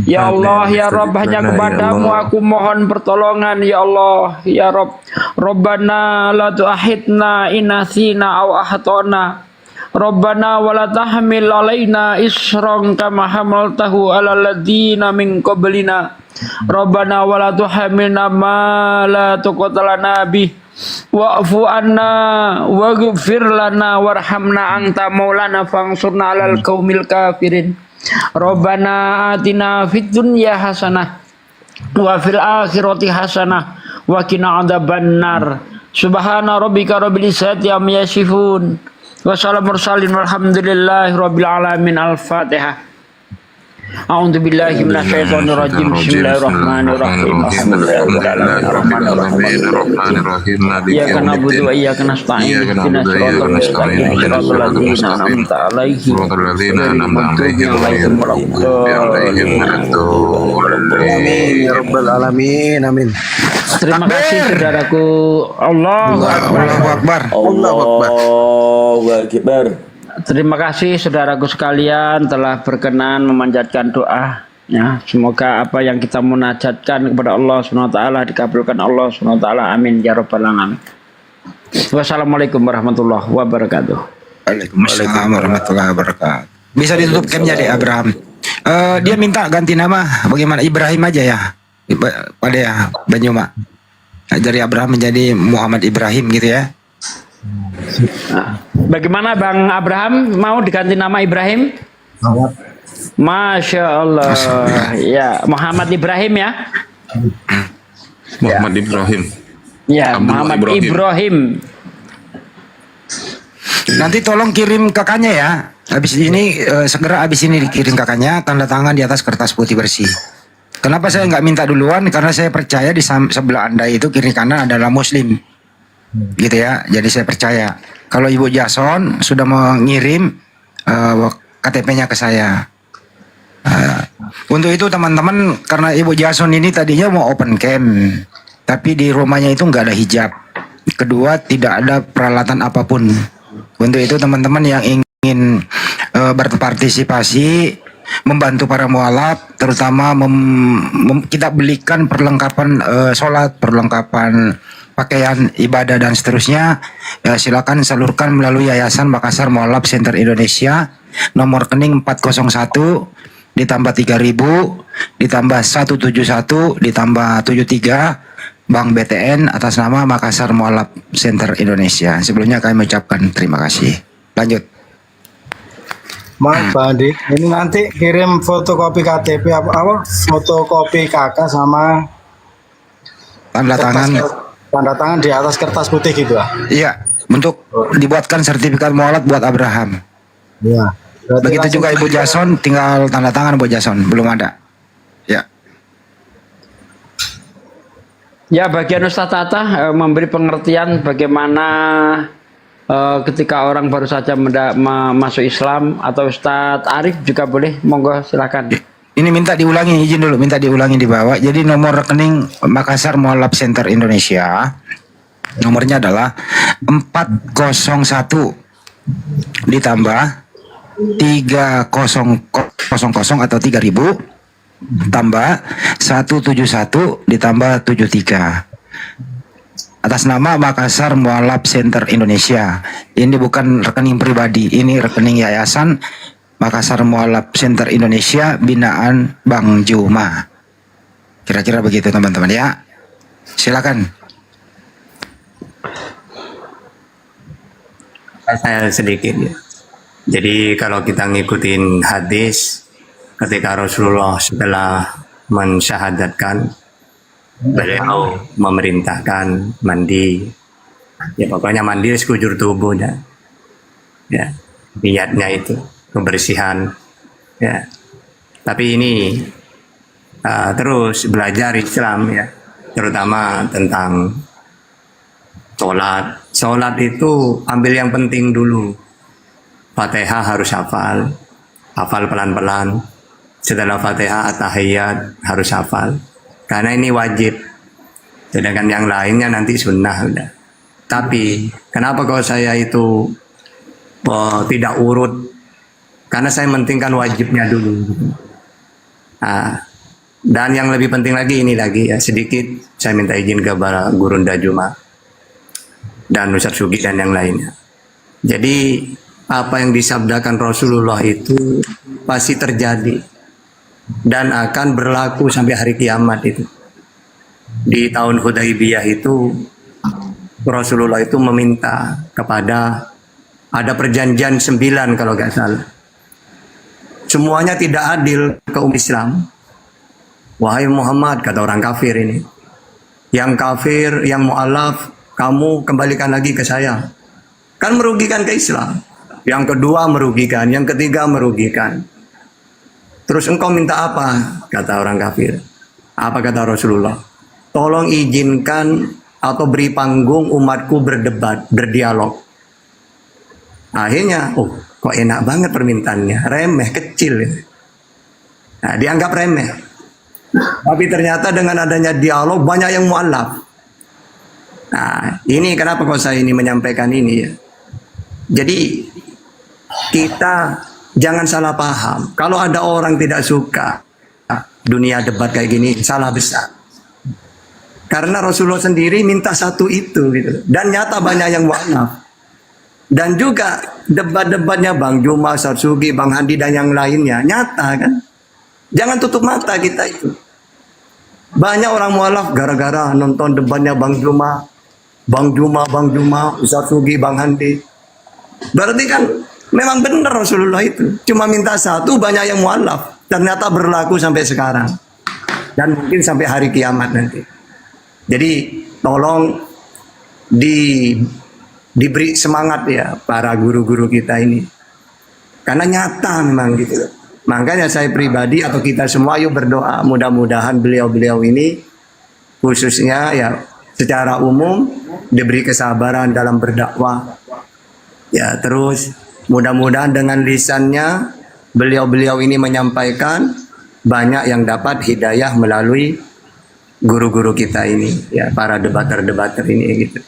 A: Ya Allah ya Rabb, hanya kepadamu aku mohon pertolongan ya Allah ya Rabb. Rabbana la tu'ahidna inasina aw ahtona. Rabbana wa la tahmil alaina isran kama hamaltahu alal ladzina min qablina. Rabbana wa la tuhamilna ma la taqata lana bih wa'fu anna waghfir lana warhamna anta maulana fansurna alal qaumil kafirin. Rabbana atina fid dunya hasanah wa fil akhirati hasanah wa qina adzabannar. Subhana rabbika rabbil izzati amma yasifun wa salamun mursalin walhamdulillahi rabbil alamin. Al-Fatihah. A'udzu billahi minasyaitonir rajim. Bismillahirrahmanirrahim.
F: Bismillahirrahmanirrahim.
A: Iyyaka na'budu wa iyyaka nasta'in. Ihdinas siratal mustaqim. Siratal ladzina an'amta 'alaihim.
F: Suratul ladzina an'amta 'alaihim ghairil maghdubi 'alaihim.
E: Ya Rabbal Alamin. Amin.
A: Terima kasih saudaraku. Allahu Akbar.
D: Allahu Akbar.
I: Allahu Akbar.
A: terima kasih saudaraku sekalian telah berkenan memanjatkan doa. Ya, semoga apa yang kita munajatkan kepada Allah SWT dikabulkan Allah SWT. Amin ya rabbal alamin. Wassalamualaikum warahmatullahi wabarakatuh.
D: Waalaikumsalam warahmatullahi wabarakatuh. Bisa ditutup camnya deh Abraham. Dia minta ganti nama, bagaimana Ibrahim aja ya, pada ya Banyuma. Dari Abraham menjadi Muhammad Ibrahim gitu ya.
A: Nah, bagaimana Bang Abraham, mau diganti nama Ibrahim? Masya Allah. Ya, Muhammad Ibrahim ya.
F: Muhammad Ibrahim.
A: Ya,
F: Abdullah
A: Muhammad Ibrahim.
D: Nanti tolong kirim kakaknya ya. Habis ini segera habis ini dikirim kakaknya, tanda tangan di atas kertas putih bersih. Kenapa saya nggak minta duluan? Karena saya percaya di sebelah Anda itu kiri kanan adalah Muslim, gitu ya. Jadi saya percaya. Kalau Ibu Jason sudah mengirim KTP-nya ke saya. Untuk itu teman-teman, karena Ibu Jason ini tadinya mau open camp, tapi di rumahnya itu nggak ada hijab. Kedua, tidak ada peralatan apapun. Untuk itu teman-teman yang ingin berpartisipasi membantu para mualaf, terutama kita belikan perlengkapan sholat, perlengkapan pakaian ibadah dan seterusnya, silakan salurkan melalui Yayasan Makassar Mualaf Center Indonesia, nomor rekening 401 ditambah 3000 ditambah 171 ditambah 73 Bank BTN atas nama Makassar Mualaf Center Indonesia. Sebelumnya kami mengucapkan terima kasih. Lanjut.
B: Maaf Pak Andi, ini nanti kirim fotokopi KTP apa fotokopi kakak sama
D: Tanda tangan.
B: tanda tangan di atas kertas putih gitu Pak.
D: Iya, untuk dibuatkan sertifikat mualaf buat Abraham.
B: Iya. Berarti
D: Begitu
B: langsung
D: juga Ibu Jason, tinggal tanda tangan Ibu Jason, belum ada. Ya.
A: Ya, bagian Ustadz Tata memberi pengertian bagaimana ketika orang baru saja masuk Islam, atau Ustadz Arif juga boleh, monggo silakan.
D: Ini minta diulangi, izin dulu, minta diulangi di bawah. Jadi nomor rekening Makassar Mualaf Center Indonesia, nomornya adalah 401 ditambah 3000 atau 3000 tambah 171 ditambah 73 atas nama Makassar Mualaf Center Indonesia. Ini bukan rekening pribadi, ini rekening Yayasan Makassar Mualaf Center Indonesia binaan Bang Juma. Kira-kira begitu teman-teman ya. Silakan.
E: Saya sedikit ya. Jadi kalau kita ngikutin hadis, ketika Rasulullah setelah mensyahadatkan, beliau memerintahkan mandi. Ya pokoknya mandi sekujur tubuh dan ya niatnya itu kebersihan. Ya. Tapi ini terus belajar Islam ya, terutama tentang sholat. Sholat itu ambil yang penting dulu. Fatihah harus hafal pelan-pelan. Setelah Fatihah at-tahiyat harus hafal. Karena ini wajib. Sedangkan yang lainnya nanti sunnah udah. Tapi kenapa kalau saya itu tidak urut? Karena saya mentingkan wajibnya dulu. Dan yang lebih penting lagi ini lagi ya, sedikit saya minta izin kepada Gurunda Juma dan Ustaz Sugi dan yang lainnya. Jadi apa yang disabdakan Rasulullah itu pasti terjadi dan akan berlaku sampai hari kiamat itu. Di tahun Hudaybiyah itu Rasulullah itu meminta kepada, ada perjanjian 9 kalau nggak salah. Semuanya tidak adil ke umat Islam. Wahai Muhammad, kata orang kafir ini, yang kafir, yang mu'alaf, kamu kembalikan lagi ke saya. Kan merugikan ke Islam. Yang kedua merugikan, yang ketiga merugikan. Terus engkau minta apa? Kata orang kafir. Apa kata Rasulullah? Tolong izinkan atau beri panggung umatku berdebat, berdialog. Akhirnya, kok enak banget permintaannya, remeh, kecil. Nah, dianggap remeh. Tapi ternyata dengan adanya dialog banyak yang mu'alaf. Nah, ini kenapa kok saya ini menyampaikan ini ya. Jadi kita jangan salah paham. Kalau ada orang tidak suka dunia debat kayak gini, salah besar. Karena Rasulullah sendiri minta satu itu gitu. Dan nyata banyak yang mu'alaf. Dan juga debat-debatnya Bang Juma, Sarsugi, Bang Handi dan yang lainnya nyata kan. Jangan tutup mata kita itu. Banyak orang mu'alaf gara-gara nonton debatnya Bang Juma, Ustaz Sugi, Bang Handi. Berarti kan memang benar Rasulullah itu. Cuma minta satu, banyak yang mu'alaf. Ternyata berlaku sampai sekarang. Dan mungkin sampai hari kiamat nanti. Jadi tolong diberi semangat ya para guru-guru kita ini. Karena nyata memang gitu. Makanya saya pribadi atau kita semua yuk berdoa mudah-mudahan beliau-beliau ini khususnya ya secara umum diberi kesabaran dalam berdakwah. Ya terus mudah-mudahan dengan lisannya beliau-beliau ini menyampaikan banyak yang dapat hidayah melalui guru-guru kita ini ya para debater-debater ini gitu.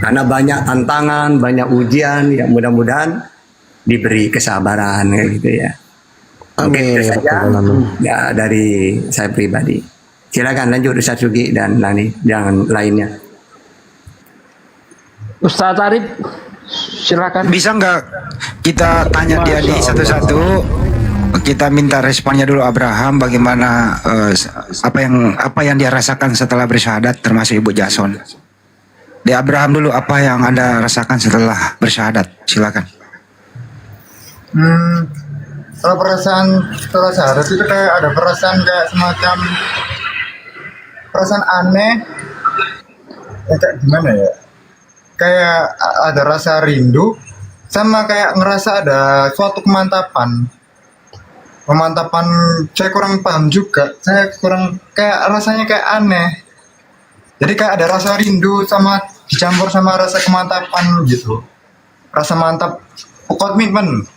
E: Karena banyak tantangan, banyak ujian ya mudah-mudahan diberi kesabaran kayak gitu ya. Oke, itu saja ya dari saya pribadi. Silakan lanjut Ustaz Sugi dan Lani yang lainnya.
A: Ustaz Arif, silakan.
D: Bisa nggak kita tanya dia di satu-satu? Kita minta responnya dulu Abraham, bagaimana apa yang dia rasakan setelah bersyahadat, termasuk Ibu Jason. Di Abraham dulu, apa yang Anda rasakan setelah bersyahadat? Silakan.
H: Kalau perasaan setelah syahadat itu kayak ada perasaan kayak semacam perasaan aneh. Kayak gimana ya? Kayak ada rasa rindu sama kayak ngerasa ada suatu kemantapan. Saya kurang paham juga. Saya kurang kayak rasanya kayak aneh. Jadi kayak ada rasa rindu sama dicampur sama rasa kemantapan gitu. Rasa mantap, komitmen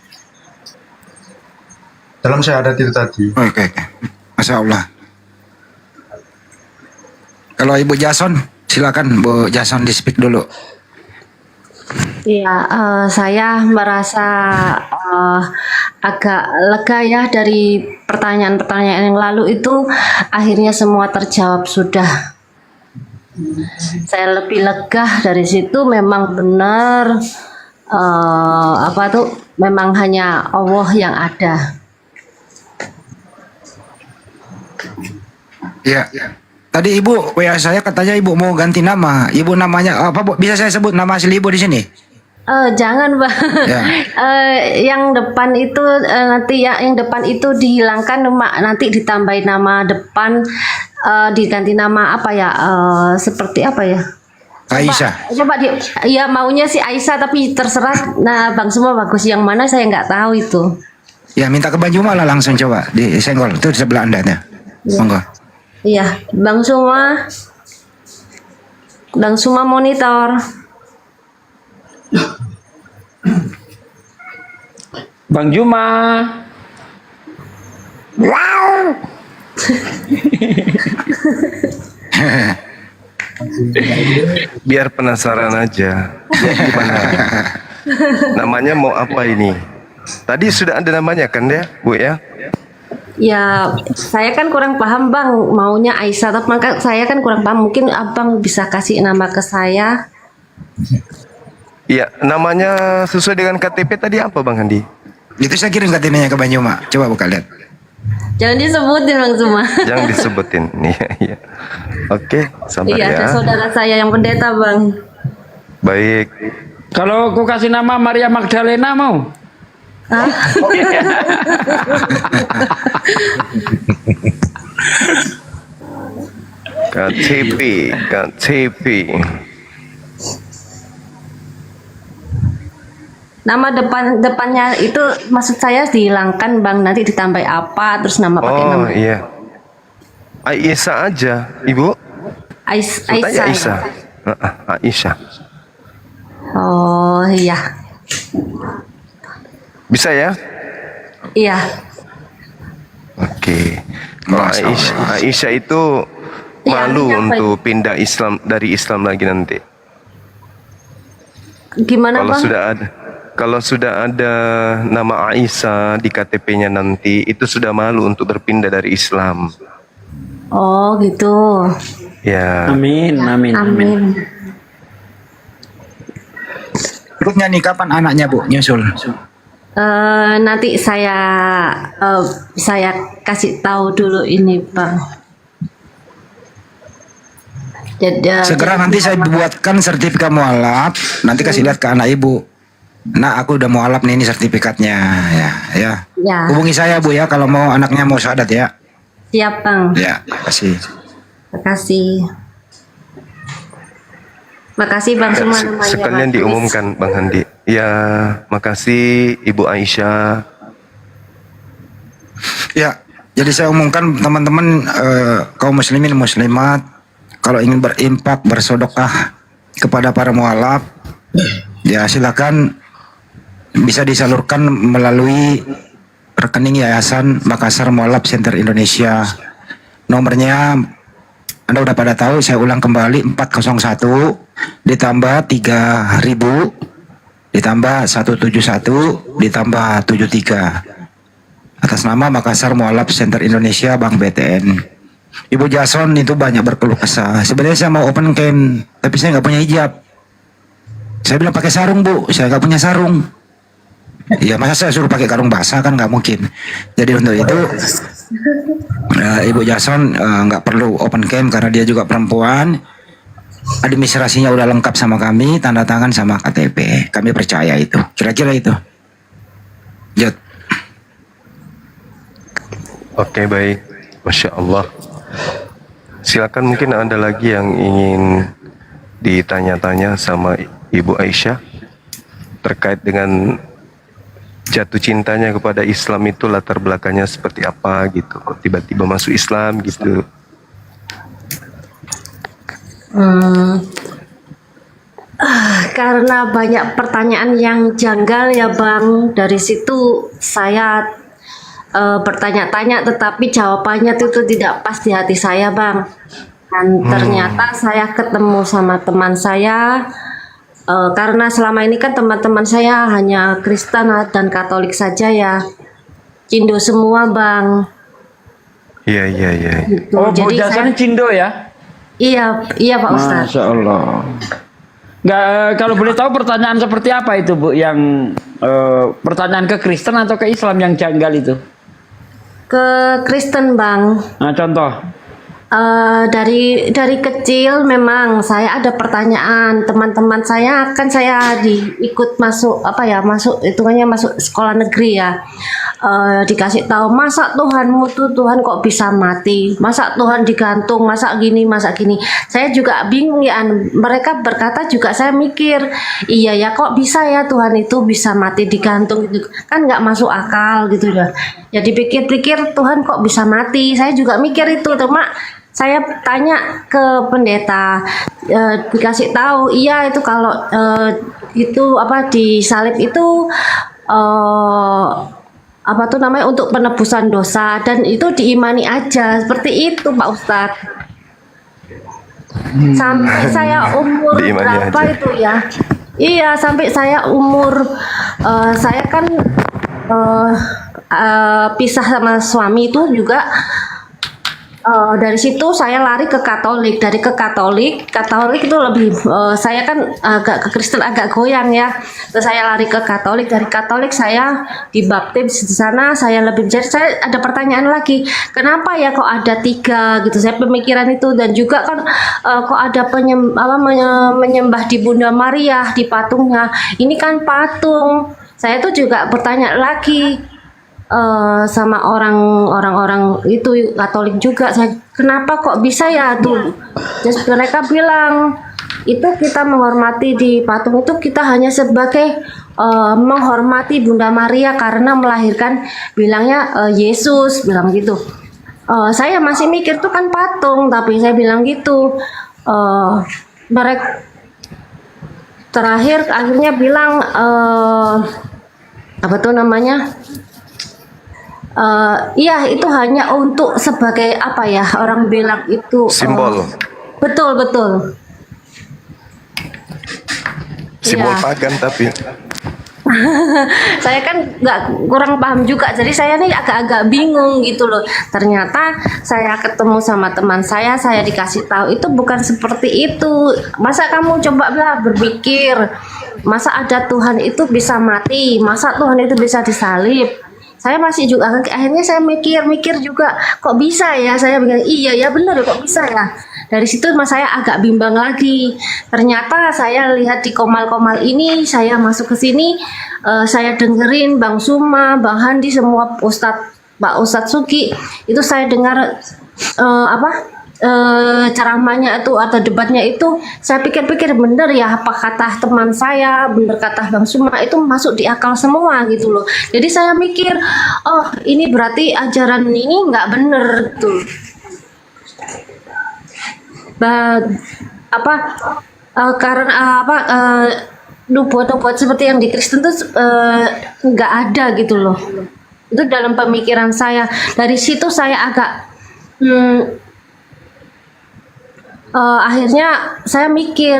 H: dalam syahadat itu tadi.
D: Oke. Masya Allah. Kalau Ibu Jason, silakan Bu Jason di speak dulu.
C: Iya, saya merasa agak lega ya dari pertanyaan-pertanyaan yang lalu itu akhirnya semua terjawab sudah. Saya lebih lega dari situ, memang benar memang hanya Allah yang ada.
D: Ya. Tadi Ibu WA saya katanya Ibu mau ganti nama. Ibu namanya apa Bu? Bisa saya sebut nama asli Ibu di sini?
C: Jangan Bang.
D: Ya.
C: Yang depan itu nanti ya, yang depan itu dihilangkan, nanti ditambahin nama depan, diganti nama apa ya? Seperti apa ya?
D: Aisyah.
C: Coba ya maunya si Aisyah, tapi terserah. Nah Bang semua bagus yang mana saya nggak tahu itu.
D: Ya minta ke Bang Juma lah langsung coba disenggol itu di sebelah Anda ya. Monggo.
C: Iya, Bang Suma monitor.
A: Bang Juma. Wow.
G: Biar penasaran aja. Ya, gimana? Namanya mau apa ini? Tadi sudah ada namanya kan ya, Bu ya?
C: Ya, saya kan kurang paham Bang, maunya Aisyah, tapi maka saya kan kurang paham. Mungkin Abang bisa kasih nama ke saya.
G: Iya, namanya sesuai dengan KTP tadi apa Bang Handi?
D: Itu saya kirim KTP-nya ke Bang Juma. Coba buka lihat.
C: Jangan disebutin Bang Suma.
G: Jangan disebutin. Iya. Oke, sabar
C: Iya, ada
G: ya.
C: saudara saya yang pendeta Bang.
G: Baik.
A: Kalau aku kasih nama Maria Magdalena mau?
G: KTP.
C: Nama depannya itu maksud saya dihilangkan Bang, nanti ditambah apa terus nama pakai nama.
G: Oh iya. Aisyah aja, Ibu. Sebut aja
C: Aisyah.
G: Aisyah.
C: Oh iya.
G: Bisa ya?
C: Iya.
G: Oke. Kalau Aisyah itu malu
C: Iya,
G: untuk pindah dari Islam lagi nanti.
C: Gimana
G: Kalau
C: Bang?
G: sudah ada kalau sudah ada nama Aisyah di KTP-nya nanti, itu sudah malu untuk berpindah dari Islam.
C: Oh gitu.
G: Ya.
A: Amin, amin, amin.
C: Amin.
D: Grupnya nih kapan anaknya Bu nyusul?
C: Nanti saya kasih tahu dulu ini Bang.
D: Segera nanti saya buatkan sertifikat mualaf, nanti kasih lihat ke anak ibu. Nah, aku udah mualaf nih, ini sertifikatnya ya.
C: Ya.
D: Hubungi saya Bu ya kalau mau anaknya mau syahadat ya.
C: Siap Bang.
D: Ya, kasih.
C: Makasih. Makasih Bang semua namanya.
G: Sekalian
C: Bang.
G: diumumkan Bang Handi. Ya, makasih Ibu Aisyah.
D: Ya, jadi saya umumkan teman-teman kaum muslimin muslimat, kalau ingin berimpak bersodokah kepada para mualaf, ya silakan bisa disalurkan melalui rekening Yayasan Makassar Mualaf Center Indonesia. Nomornya Anda udah pada tahu, saya ulang kembali 401 ditambah 3000 ditambah 171 ditambah 73 atas nama Makassar Mualaf Center Indonesia Bank BTN. Ibu Jason itu banyak berkeluh kesah. Sebenarnya saya mau open cam, tapi saya nggak punya hijab. Saya bilang pakai sarung Bu, saya nggak punya sarung. Ya masa saya suruh pakai karung basah kan nggak mungkin. Jadi untuk itu Ibu Jason nggak perlu open cam karena dia juga perempuan. Administrasinya udah lengkap sama kami, tanda tangan sama KTP. Kami percaya itu. Kira-kira itu. Jod.
G: Oke, baik. Masya Allah. Silakan, mungkin ada lagi yang ingin ditanya-tanya sama Ibu Aisyah terkait dengan jatuh cintanya kepada Islam itu latar belakangnya seperti apa gitu, kok tiba-tiba masuk Islam gitu.
C: Karena banyak pertanyaan yang janggal ya Bang, dari situ saya bertanya-tanya, tetapi jawabannya itu tidak pas di hati saya Bang. Dan ternyata saya ketemu sama teman saya, karena selama ini kan teman-teman saya hanya Kristen dan Katolik saja ya, Cindo semua Bang.
G: Iya, iya, iya.
C: Gitu.
A: Oh, Bu
C: Jadi
A: Jason Cindo ya?
C: iya Pak Ustadz.
A: Masya Allah. Nggak, kalau boleh tahu pertanyaan seperti apa itu Bu, yang pertanyaan ke Kristen atau ke Islam yang janggal itu?
C: Ke Kristen Bang.
A: Nah, contoh.
C: Dari kecil memang saya ada pertanyaan, teman-teman saya kan saya ikut masuk masuk hitungannya masuk sekolah negeri ya. Dikasih tahu, masa Tuhanmu tuh Tuhan kok bisa mati, masa Tuhan digantung, masa gini. Saya juga bingung ya, mereka berkata juga saya mikir, iya ya kok bisa ya Tuhan itu bisa mati digantung gitu kan, nggak masuk akal gitu ya. Jadi pikir-pikir Tuhan kok bisa mati, saya juga mikir itu, cuma saya tanya ke pendeta, dikasih tahu iya itu kalau itu disalib itu untuk penebusan dosa, dan itu diimani aja, seperti itu Pak Ustadz. Sampai saya umur
G: Diimani
C: berapa
G: aja.
C: itu ya? Iya, sampai saya umur saya kan pisah sama suami itu juga. Dari situ saya lari ke Katolik, dari ke Katolik itu lebih saya kan agak ke Kristen agak goyang ya. Terus saya lari ke Katolik, dari Katolik saya dibaptis di sana, saya lebih jadi saya ada pertanyaan lagi, kenapa ya kok ada 3 gitu, saya pemikiran itu. Dan juga kan kok ada menyembah di Bunda Maria, di patungnya, ini kan patung. Saya tuh juga bertanya lagi sama orang-orang itu Katolik juga, saya kenapa kok bisa ya tuh. Terus mereka bilang itu kita menghormati di patung itu, kita hanya sebagai menghormati Bunda Maria karena melahirkan, bilangnya Yesus bilang gitu. Saya masih mikir tuh kan patung, tapi saya bilang gitu. Mereka terakhir akhirnya bilang iya itu hanya untuk sebagai orang bilang itu
G: Simbol.
C: Betul.
G: Simbol
C: Iya.
G: pagan tapi.
C: Saya kan nggak kurang paham juga, jadi saya nih agak-agak bingung gitu loh. Ternyata saya ketemu sama teman saya dikasih tahu itu bukan seperti itu. Masa kamu coba lah berpikir, masa ada Tuhan itu bisa mati, masa Tuhan itu bisa disalib. Saya masih juga akhirnya saya mikir juga, kok bisa ya, saya bilang iya ya benar kok bisa ya. Dari situ mas saya agak bimbang lagi. Ternyata saya lihat di Komal-Komal ini, saya masuk ke sini, saya dengerin Bang Suma, Bang Handi, semua Pak Ustadz Sugi, itu saya dengar ceramahnya itu atau debatnya itu, saya pikir-pikir bener ya apa kata teman saya, bener kata Bang Suma, itu masuk di akal semua gitu loh. Jadi saya mikir, oh ini berarti ajaran ini nggak bener gitu. Nubuat-nubuat seperti yang di Kristen tuh nggak ada gitu loh. Itu dalam pemikiran saya. Dari situ saya agak akhirnya saya mikir,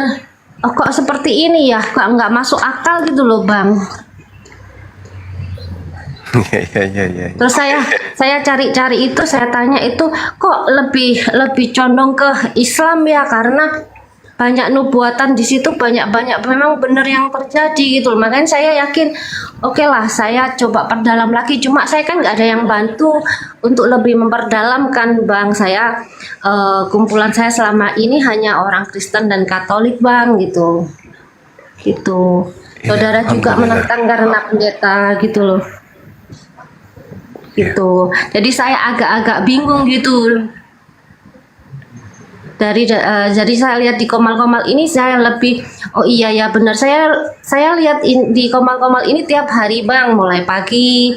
C: oh kok seperti ini ya, kok nggak masuk akal gitu loh Bang.
G: Ya.
C: Terus saya cari-cari itu, saya tanya itu kok lebih condong ke Islam ya, karena banyak nubuatan di situ, banyak memang benar yang terjadi gitu loh. Makanya saya yakin, oke lah saya coba perdalam lagi. Cuma saya kan nggak ada yang bantu untuk lebih memperdalamkan Bang. Saya kumpulan saya selama ini hanya orang Kristen dan Katolik Bang gitu. Saudara juga menentang karena pendeta gitu loh. Gitu. Jadi saya agak-agak bingung gitu. Jadi saya lihat di Komal-Komal ini saya lebih, oh iya ya benar, saya lihat di Komal-Komal ini tiap hari Bang, mulai pagi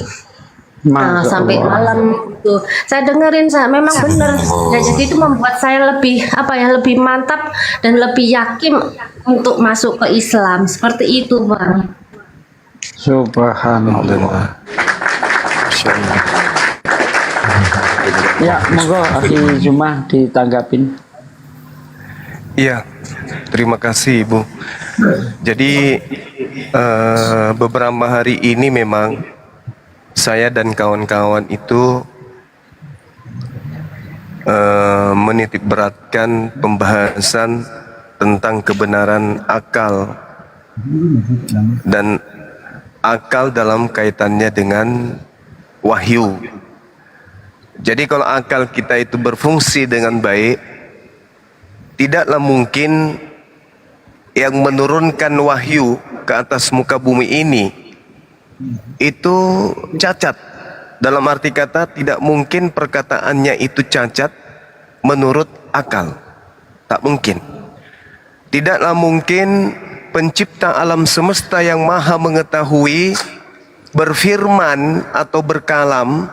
C: sampai malam gitu. Saya dengerin, memang benar. Ya, jadi itu membuat saya lebih lebih mantap dan lebih yakin untuk masuk ke Islam. Seperti itu Bang.
A: Subhanallah. Ya, monggo Aki Zuma ditanggapin.
G: Iya, terima kasih Ibu. Jadi beberapa hari ini memang saya dan kawan-kawan itu menitik beratkan pembahasan tentang kebenaran akal dan akal dalam kaitannya dengan wahyu. Jadi kalau akal kita itu berfungsi dengan baik, tidaklah mungkin yang menurunkan wahyu ke atas muka bumi ini itu cacat. Dalam arti kata tidak mungkin perkataannya itu cacat menurut akal. Tak mungkin. Tidaklah mungkin pencipta alam semesta yang maha mengetahui berfirman atau berkalam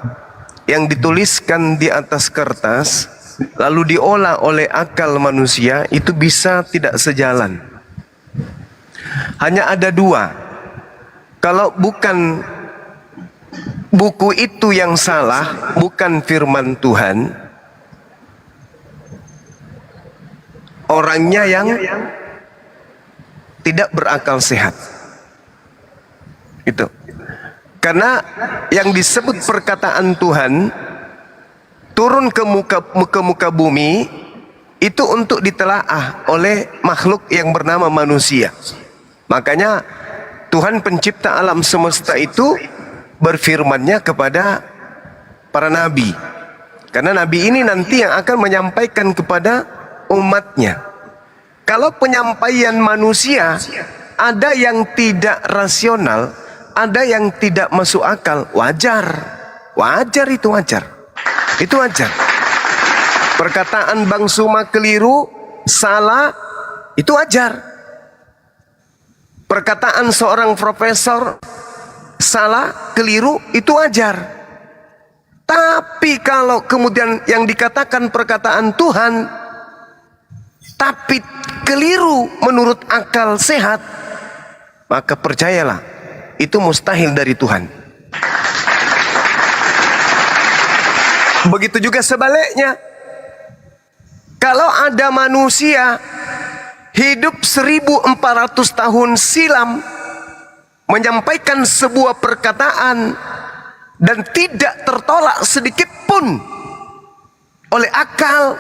G: yang dituliskan di atas kertas lalu diolah oleh akal manusia itu bisa tidak sejalan. Hanya ada dua. Kalau bukan buku itu yang salah, bukan firman Tuhan, orangnya yang tidak berakal sehat. Itu. Karena yang disebut perkataan Tuhan turun ke muka bumi itu untuk ditelaah oleh makhluk yang bernama manusia. Makanya Tuhan pencipta alam semesta itu berfirmannya kepada para nabi. Karena nabi ini nanti yang akan menyampaikan kepada umatnya. Kalau penyampaian manusia ada yang tidak rasional, ada yang tidak masuk akal, wajar. Wajar itu wajar. Itu aja. Perkataan Bang Suma keliru, salah, itu wajar. Perkataan seorang profesor salah, keliru, itu wajar. Tapi kalau kemudian yang dikatakan perkataan Tuhan, tapi keliru menurut akal sehat, maka percayalah, itu mustahil dari Tuhan. Begitu juga sebaliknya. Kalau ada manusia hidup 1400 tahun silam menyampaikan sebuah perkataan dan tidak tertolak sedikit pun oleh akal,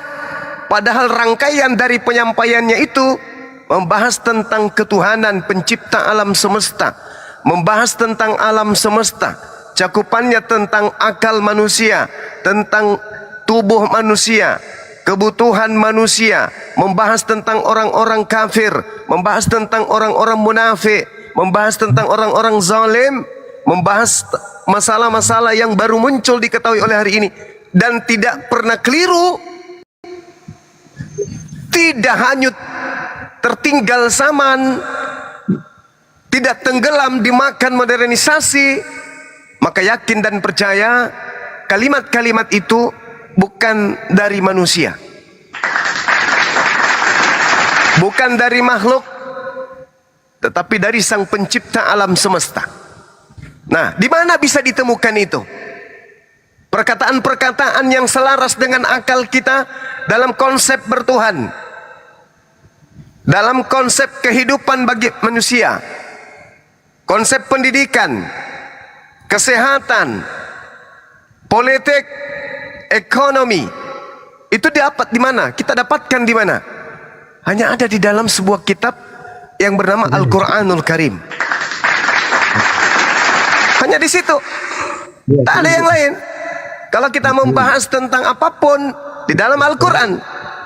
G: padahal rangkaian dari penyampaiannya itu membahas tentang ketuhanan pencipta alam semesta, membahas tentang alam semesta, cakupannya tentang akal manusia, tentang tubuh manusia, kebutuhan manusia, membahas tentang orang-orang kafir, membahas tentang orang-orang munafik, membahas tentang orang-orang zalim, membahas masalah-masalah yang baru muncul diketahui oleh hari ini, dan tidak pernah keliru, tidak hanyut tertinggal zaman, tidak tenggelam dimakan modernisasi. Maka yakin dan percaya kalimat-kalimat itu bukan dari manusia, bukan dari makhluk, tetapi dari Sang Pencipta alam semesta. Nah, di mana bisa ditemukan itu? Perkataan-perkataan yang selaras dengan akal kita dalam konsep bertuhan, dalam konsep kehidupan bagi manusia, konsep pendidikan, kesehatan, politik, ekonomi. Itu dapat di mana? Kita dapatkan di mana? Hanya ada di dalam sebuah kitab yang bernama Al-Quranul Karim. Hanya di situ, tak ada yang lain. Kalau kita membahas tentang apapun di dalam Al-Quran,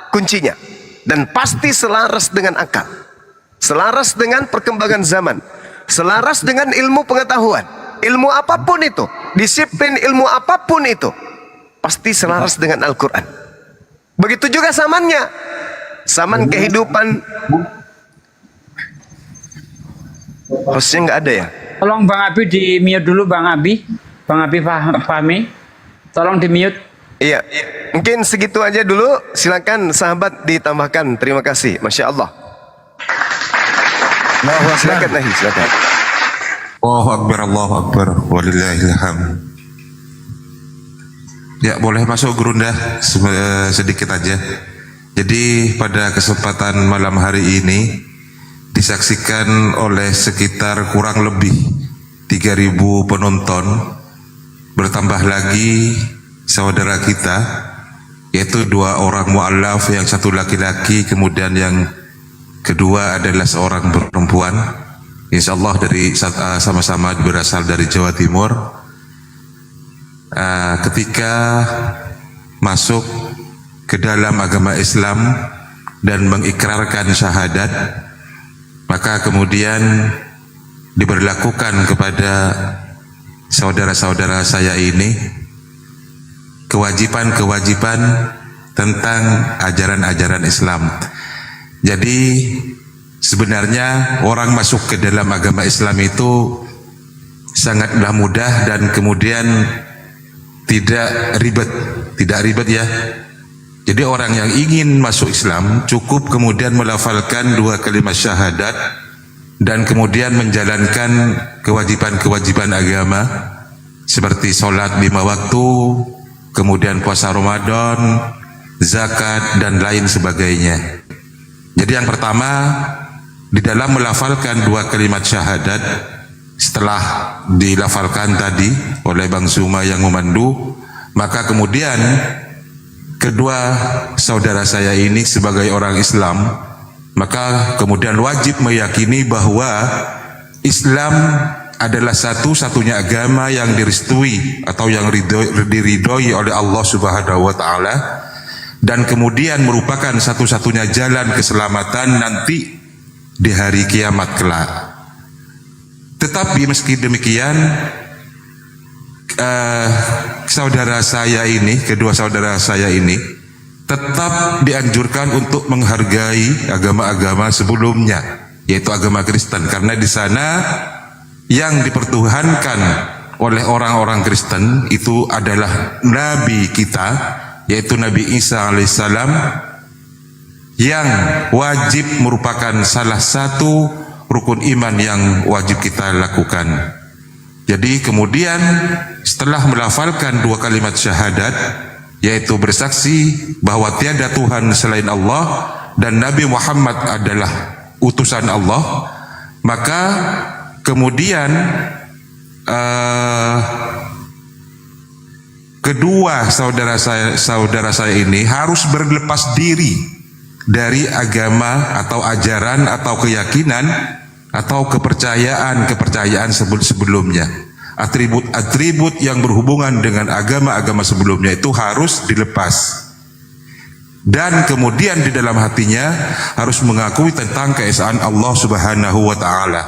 G: kuncinya, dan pasti selaras dengan akal, selaras dengan perkembangan zaman, selaras dengan ilmu pengetahuan, ilmu apapun itu, disiplin ilmu apapun itu, pasti selaras dengan Al-Quran. Begitu juga zamannya, zaman kehidupan. Hostnya nggak ada ya?
A: Tolong Bang Abi di mute dulu, Bang Abi. Bang Abi Fahmi, tolong di mute.
G: Iya, mungkin segitu aja dulu. Silakan sahabat ditambahkan. Terima kasih, masya Allah. Silakan Nahi, silakan.
F: Allahu Akbar, walillahilham. Ya, boleh masuk Gurunda sedikit aja. Jadi pada kesempatan malam hari ini disaksikan oleh sekitar kurang lebih 3.000 penonton, bertambah lagi saudara kita, yaitu 2 orang mu'allaf, yang satu laki-laki, kemudian yang kedua adalah seorang perempuan, insyaallah dari sama-sama berasal dari Jawa Timur. Ketika masuk ke dalam agama Islam dan mengikrarkan syahadat, maka kemudian diberlakukan kepada saudara-saudara saya ini kewajiban-kewajiban tentang ajaran-ajaran Islam. Jadi sebenarnya orang masuk ke dalam agama Islam itu sangatlah mudah dan kemudian tidak ribet ya. Jadi orang yang ingin masuk Islam cukup kemudian melafalkan 2 kalimat syahadat dan kemudian menjalankan kewajiban-kewajiban agama seperti sholat 5 waktu, kemudian puasa Ramadan, zakat, dan lain sebagainya. Jadi yang pertama, di dalam melafalkan 2 kalimat syahadat, setelah dilafalkan tadi oleh Bang Zuma yang memandu, maka kemudian kedua saudara saya ini sebagai orang Islam, maka kemudian wajib meyakini bahwa Islam adalah satu-satunya agama yang direstui atau yang diridhoi oleh Allah Subhanahu wa taala, dan kemudian merupakan satu-satunya jalan keselamatan nanti di hari kiamat kelak. Tetapi meski demikian, saudara saya ini, kedua saudara saya ini tetap dianjurkan untuk menghargai agama-agama sebelumnya, yaitu agama Kristen, karena di sana yang dipertuhankan oleh orang-orang Kristen itu adalah Nabi kita, yaitu Nabi Isa alaihissalam, yang wajib merupakan salah satu rukun iman yang wajib kita lakukan. Jadi kemudian setelah melafalkan 2 kalimat syahadat, yaitu bersaksi bahwa tiada Tuhan selain Allah dan Nabi Muhammad adalah utusan Allah, maka kemudian kedua saudara saya ini harus berlepas diri dari agama atau ajaran atau keyakinan atau kepercayaan sebelumnya. Atribut yang berhubungan dengan agama sebelumnya itu harus dilepas. Dan kemudian di dalam hatinya harus mengakui tentang keesaan Allah Subhanahu wa taala.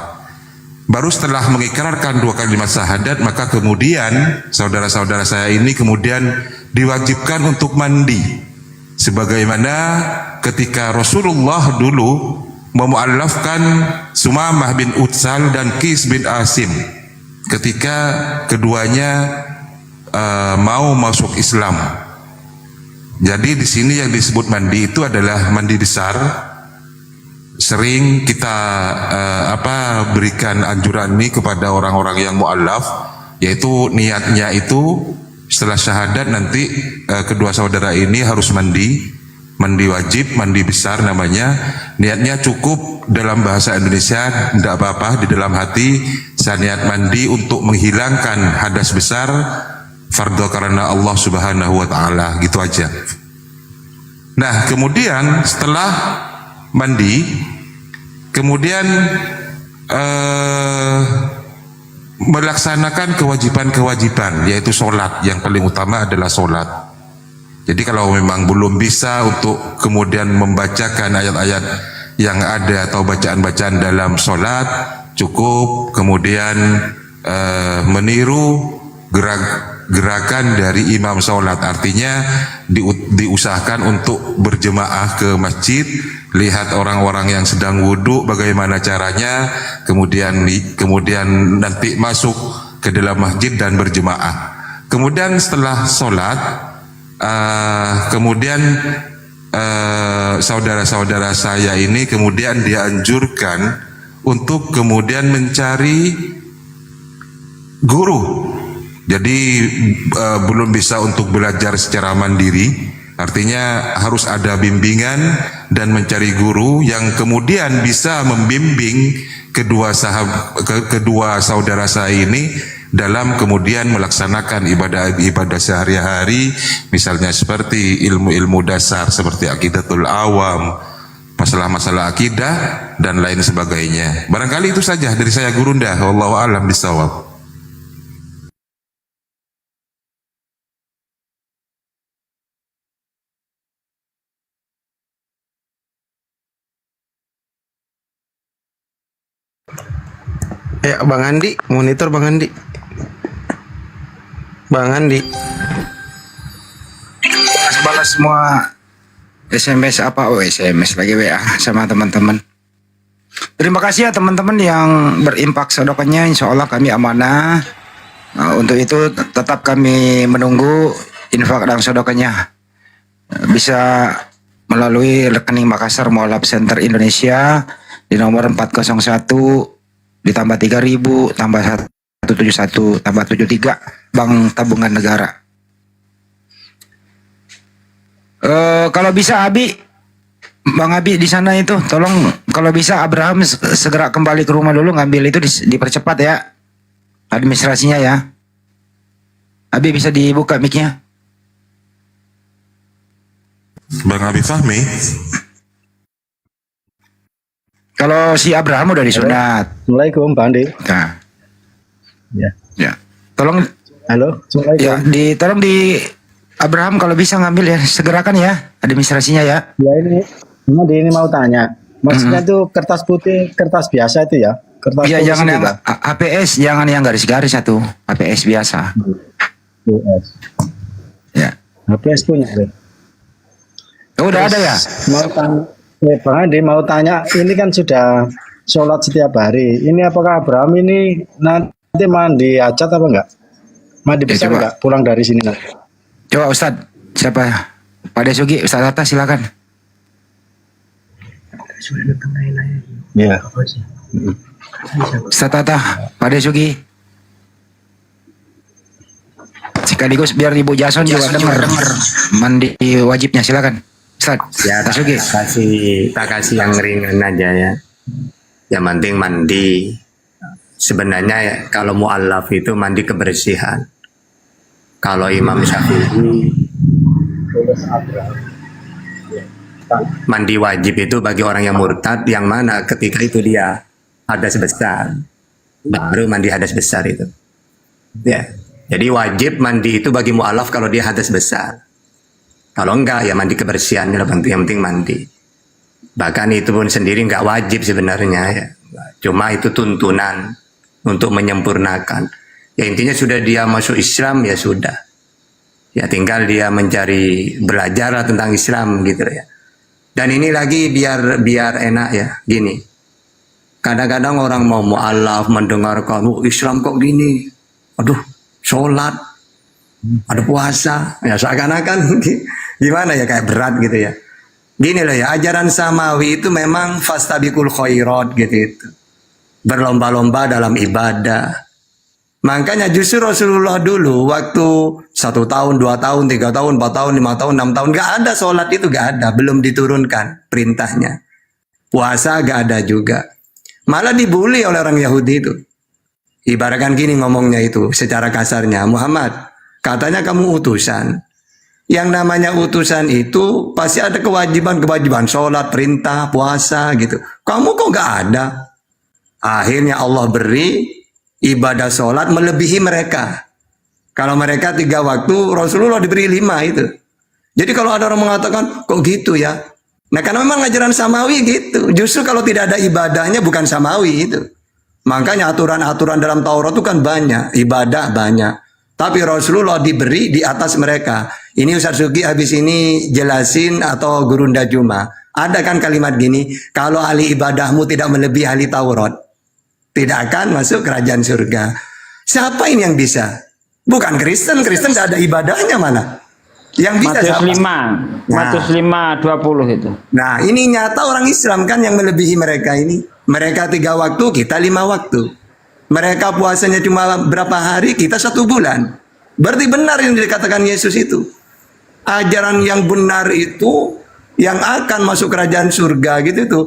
F: Baru setelah mengikrarkan 2 kalimat syahadat, maka kemudian saudara-saudara saya ini kemudian diwajibkan untuk mandi. Sebagaimana ketika Rasulullah dulu memu'allafkan Sumamah bin Utsal dan Qis bin Asim ketika keduanya mau masuk Islam. Jadi di sini yang disebut mandi itu adalah mandi besar. Sering kita berikan anjuran ini kepada orang-orang yang mu'allaf, yaitu niatnya itu setelah syahadat nanti kedua saudara ini harus mandi wajib, mandi besar namanya. Niatnya cukup dalam bahasa Indonesia tidak apa-apa, di dalam hati saya niat mandi untuk menghilangkan hadas besar fardhu karena Allah Subhanahu wa taala, gitu aja. Nah, kemudian setelah mandi, kemudian melaksanakan kewajiban-kewajiban, yaitu sholat. Yang paling utama adalah sholat. Jadi kalau memang belum bisa untuk kemudian membacakan ayat-ayat yang ada atau bacaan-bacaan dalam sholat, cukup kemudian meniru gerakan dari imam sholat. Artinya diusahakan untuk berjemaah ke masjid, lihat orang-orang yang sedang wudhu bagaimana caranya, kemudian nanti masuk ke dalam masjid dan berjemaah. Kemudian setelah sholat, kemudian saudara-saudara saya ini kemudian dianjurkan untuk kemudian mencari guru. Jadi belum bisa untuk belajar secara mandiri, artinya harus ada bimbingan dan mencari guru yang kemudian bisa membimbing kedua saudara saya ini dalam kemudian melaksanakan ibadah sehari-hari, misalnya seperti ilmu-ilmu dasar seperti akidatul awam, masalah-masalah akidah dan lain sebagainya. Barangkali itu saja dari saya, Gurunda. Wallahu a'lam bishawab.
I: Ya, Bang Andi, monitor Bang Andi. Bang Andi.
D: Balas semua SMS SMS lagi WA sama teman-teman. Terima kasih ya teman-teman yang berimpak sedekahnya, insya Allah kami amanah. Untuk itu tetap kami menunggu infak dan sedekahnya. Bisa melalui rekening Makassar Mualaf Center Indonesia di nomor 401 ditambah 3.000 tambah 171 tambah 73 Bank Tabungan Negara. Kalau bisa Bang Abi di sana itu tolong kalau bisa Abraham segera kembali ke rumah dulu, ngambil itu dipercepat ya administrasinya ya. Abi bisa dibuka mic-nya.
F: Bang Abi Fahmi.
D: Kalau si Abraham udah disunat.
B: Assalamualaikum Pak Andi.
D: Nah. Ya. Tolong.
B: Halo.
D: Ya, tolong di Abraham kalau bisa ngambil ya, segerakan ya administrasinya ya.
B: Ya ini mau tanya. Maksudnya tuh kertas putih, kertas biasa itu ya? Kertas
D: ya, jangan yang
B: juga.
D: HPS, jangan yang garis-garis satu. HPS biasa.
B: HPS.
D: Ya.
B: HPS punya.
D: Udah ada ya?
B: Mau tanya. Bang Andi mau tanya, ini kan sudah sholat setiap hari. Ini apakah Abraham ini nanti mandi hajat apa enggak? Mandi besar enggak pulang dari sini nanti?
D: Coba Ustadz, siapa? Pak Desugi, Ustadz Atta silakan.
B: Ya.
D: Ustadz Atta, Pak Desugi. Sekaligus biar Ibu Jason juga dengar mandi wajibnya, silakan.
E: Ya, tak kasih yang ringan aja ya. Yang penting mandi. sebenarnya ya, kalau mu'allaf itu mandi kebersihan. Kalau Imam Syafi'i mandi wajib itu bagi orang yang murtad, yang mana ketika itu dia hadas besar, baru mandi hadas besar itu. Ya, jadi wajib mandi itu bagi mu'alaf kalau dia hadas besar. Kalau enggak ya mandi kebersihannya lah, yang penting mandi. Bahkan itu pun sendiri enggak wajib sebenarnya ya. Cuma itu tuntunan untuk menyempurnakan. Ya intinya sudah dia masuk Islam ya sudah. Ya tinggal dia mencari belajar lah tentang Islam gitu ya. Dan ini lagi biar enak ya, gini. Kadang-kadang orang mau mu'alaf mendengarkan, oh, Islam kok gini. Aduh, sholat, ada puasa. Ya seakan-akan gimana ya, kayak berat gitu ya. Gini loh ya, ajaran samawi itu memang fastabiqul khairat gitu. Berlomba-lomba dalam ibadah. Makanya justru Rasulullah dulu waktu 1 tahun, 2 tahun, 3 tahun, 4 tahun, 5 tahun, 6 tahun gak ada sholat itu, gak ada, belum diturunkan perintahnya. Puasa gak ada juga. Malah dibully oleh orang Yahudi itu. Ibaratkan gini ngomongnya itu secara kasarnya, Muhammad, katanya kamu utusan. Yang namanya utusan itu pasti ada kewajiban-kewajiban, sholat, perintah, puasa gitu. Kamu kok gak ada? Akhirnya Allah beri ibadah sholat melebihi mereka. Kalau mereka 3 waktu, Rasulullah diberi 5 itu. Jadi kalau ada orang mengatakan, kok gitu ya? Nah karena memang ajaran samawi gitu. Justru kalau tidak ada ibadahnya bukan samawi itu. Makanya aturan-aturan dalam Taurat itu kan banyak, ibadah banyak. Tapi Rasulullah diberi di atas mereka. Ini Ustaz Sugi habis ini jelasin atau Gurunda Juma. Ada kan kalimat gini, kalau ahli ibadahmu tidak melebihi ahli Taurat, tidak akan masuk kerajaan surga. Siapa ini yang bisa? Bukan Kristen, Kristen tidak ada ibadahnya mana? Yang bisa
A: Matius
E: siapa?
A: 5, Matius 5:20 itu.
E: Nah ini nyata orang Islam kan yang melebihi mereka ini. Mereka 3 waktu, kita 5 waktu. Mereka puasanya cuma berapa hari, kita 1 bulan. Berarti benar yang dikatakan Yesus itu. Ajaran yang benar itu, yang akan masuk kerajaan surga gitu tuh,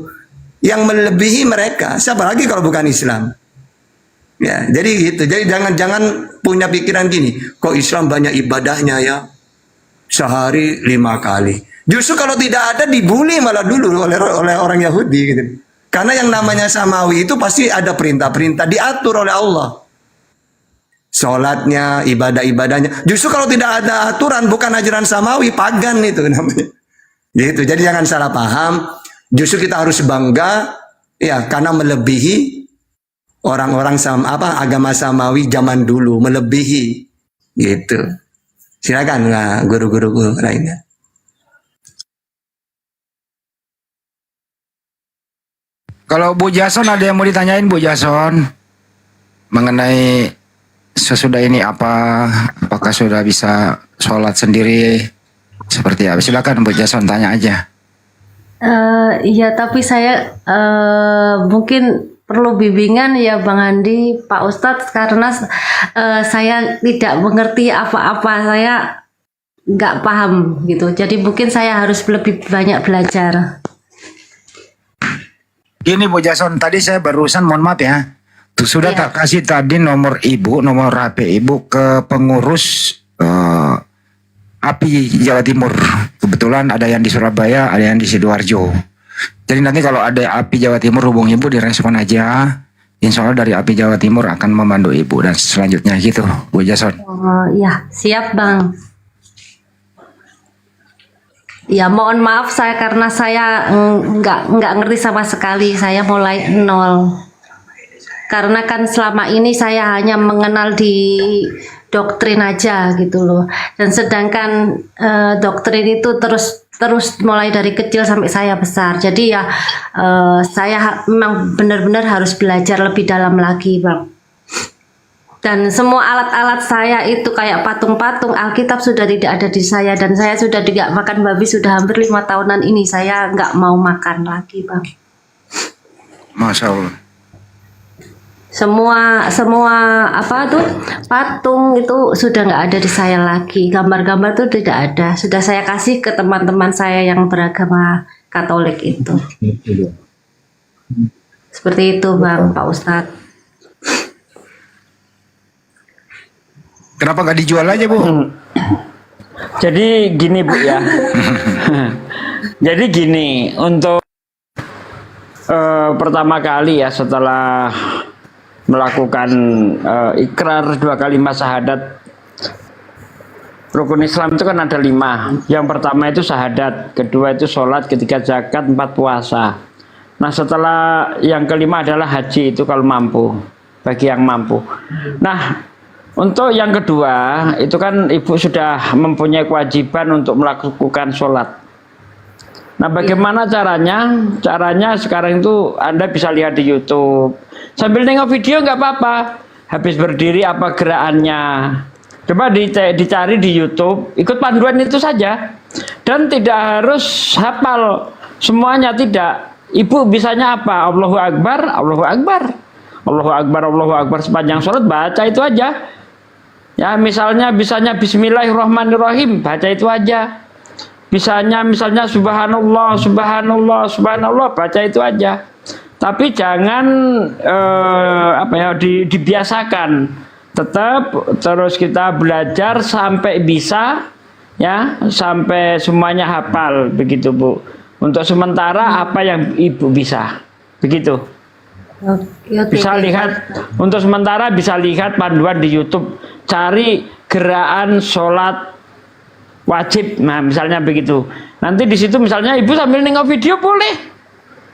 E: yang melebihi mereka. Siapa lagi kalau bukan Islam? Ya, jadi gitu. Jadi jangan punya pikiran gini, kok Islam banyak ibadahnya ya, sehari 5 kali. Justru kalau tidak ada dibully malah dulu oleh orang Yahudi gitu. Karena yang namanya samawi itu pasti ada perintah-perintah diatur oleh Allah. Sholatnya, ibadah-ibadahnya. Justru kalau tidak ada aturan, bukan ajaran samawi, pagan itu namanya. Gitu. Jadi jangan salah paham. Justru kita harus bangga ya karena melebihi orang-orang agama samawi zaman dulu, melebihi gitu. Silakan guru-guru lainnya.
D: Kalau Bu Jason ada yang mau ditanyain Bu Jason mengenai sesudah ini apakah sudah bisa sholat sendiri seperti apa? Silakan Bu Jason tanya aja.
C: Iya, tapi saya mungkin perlu bimbingan ya Bang Andi, Pak Ustadz, karena saya tidak mengerti apa-apa, saya nggak paham gitu. Jadi mungkin saya harus lebih banyak belajar.
D: Gini Bu Jason, tadi saya barusan mohon maaf ya, sudah
C: Iya.
D: tak kasih tadi nomor HP ibu ke pengurus API Jawa Timur. Kebetulan ada yang di Surabaya, ada yang di Sidoarjo. Jadi nanti kalau ada API Jawa Timur hubungi ibu, direspon aja. Insya Allah dari API Jawa Timur akan membantu ibu dan selanjutnya gitu Bu Jason.
C: Oh ya, siap Bang. Ya mohon maaf saya karena saya nggak ngerti sama sekali, saya mulai nol. Karena kan selama ini saya hanya mengenal di doktrin aja gitu loh. Dan sedangkan doktrin itu terus mulai dari kecil sampai saya besar. Jadi ya saya memang benar-benar harus belajar lebih dalam lagi Bang. Dan semua alat-alat saya itu kayak patung-patung Alkitab sudah tidak ada di saya, dan saya sudah tidak makan babi sudah hampir 5 tahunan ini. Saya nggak mau makan lagi Bang.
D: Masya Allah.
C: Semua apa tuh patung itu sudah nggak ada di saya lagi. Gambar-gambar tuh tidak ada. Sudah saya kasih ke teman-teman saya yang beragama Katolik itu. Seperti itu Bang, Pak Ustadz.
D: Kenapa nggak dijual aja, Bu?
A: Jadi gini Bu ya. Jadi gini, untuk pertama kali ya setelah melakukan ikrar 2 kalimat syahadat, rukun Islam itu kan ada 5. Yang pertama itu syahadat, kedua itu sholat, ketiga zakat, 4 puasa. Nah setelah yang kelima adalah haji, itu kalau mampu, bagi yang mampu. Nah untuk yang kedua itu kan ibu sudah mempunyai kewajiban untuk melakukan sholat. Nah bagaimana caranya? Caranya sekarang itu Anda bisa lihat di YouTube. Sambil nengok video nggak apa-apa. Habis berdiri apa gerakannya. Coba dicari di YouTube. Ikut panduan itu saja. Dan tidak harus hafal semuanya, tidak. Ibu bisanya apa? Allahu Akbar, Allahu Akbar. Allahu Akbar, Allahu Akbar. Sepanjang sholat baca itu aja. Ya misalnya bisanya Bismillahirrahmanirrahim. Baca itu aja. Misalnya subhanallah, subhanallah, subhanallah, baca itu aja. Tapi jangan dibiasakan. Tetap terus kita belajar sampai bisa, ya, sampai semuanya hafal, begitu Bu. Untuk sementara apa yang Ibu bisa, begitu. Bisa lihat, untuk sementara bisa lihat panduan di YouTube. Cari gerakan sholat wajib, nah misalnya begitu. Nanti di situ misalnya ibu sambil nengok video boleh,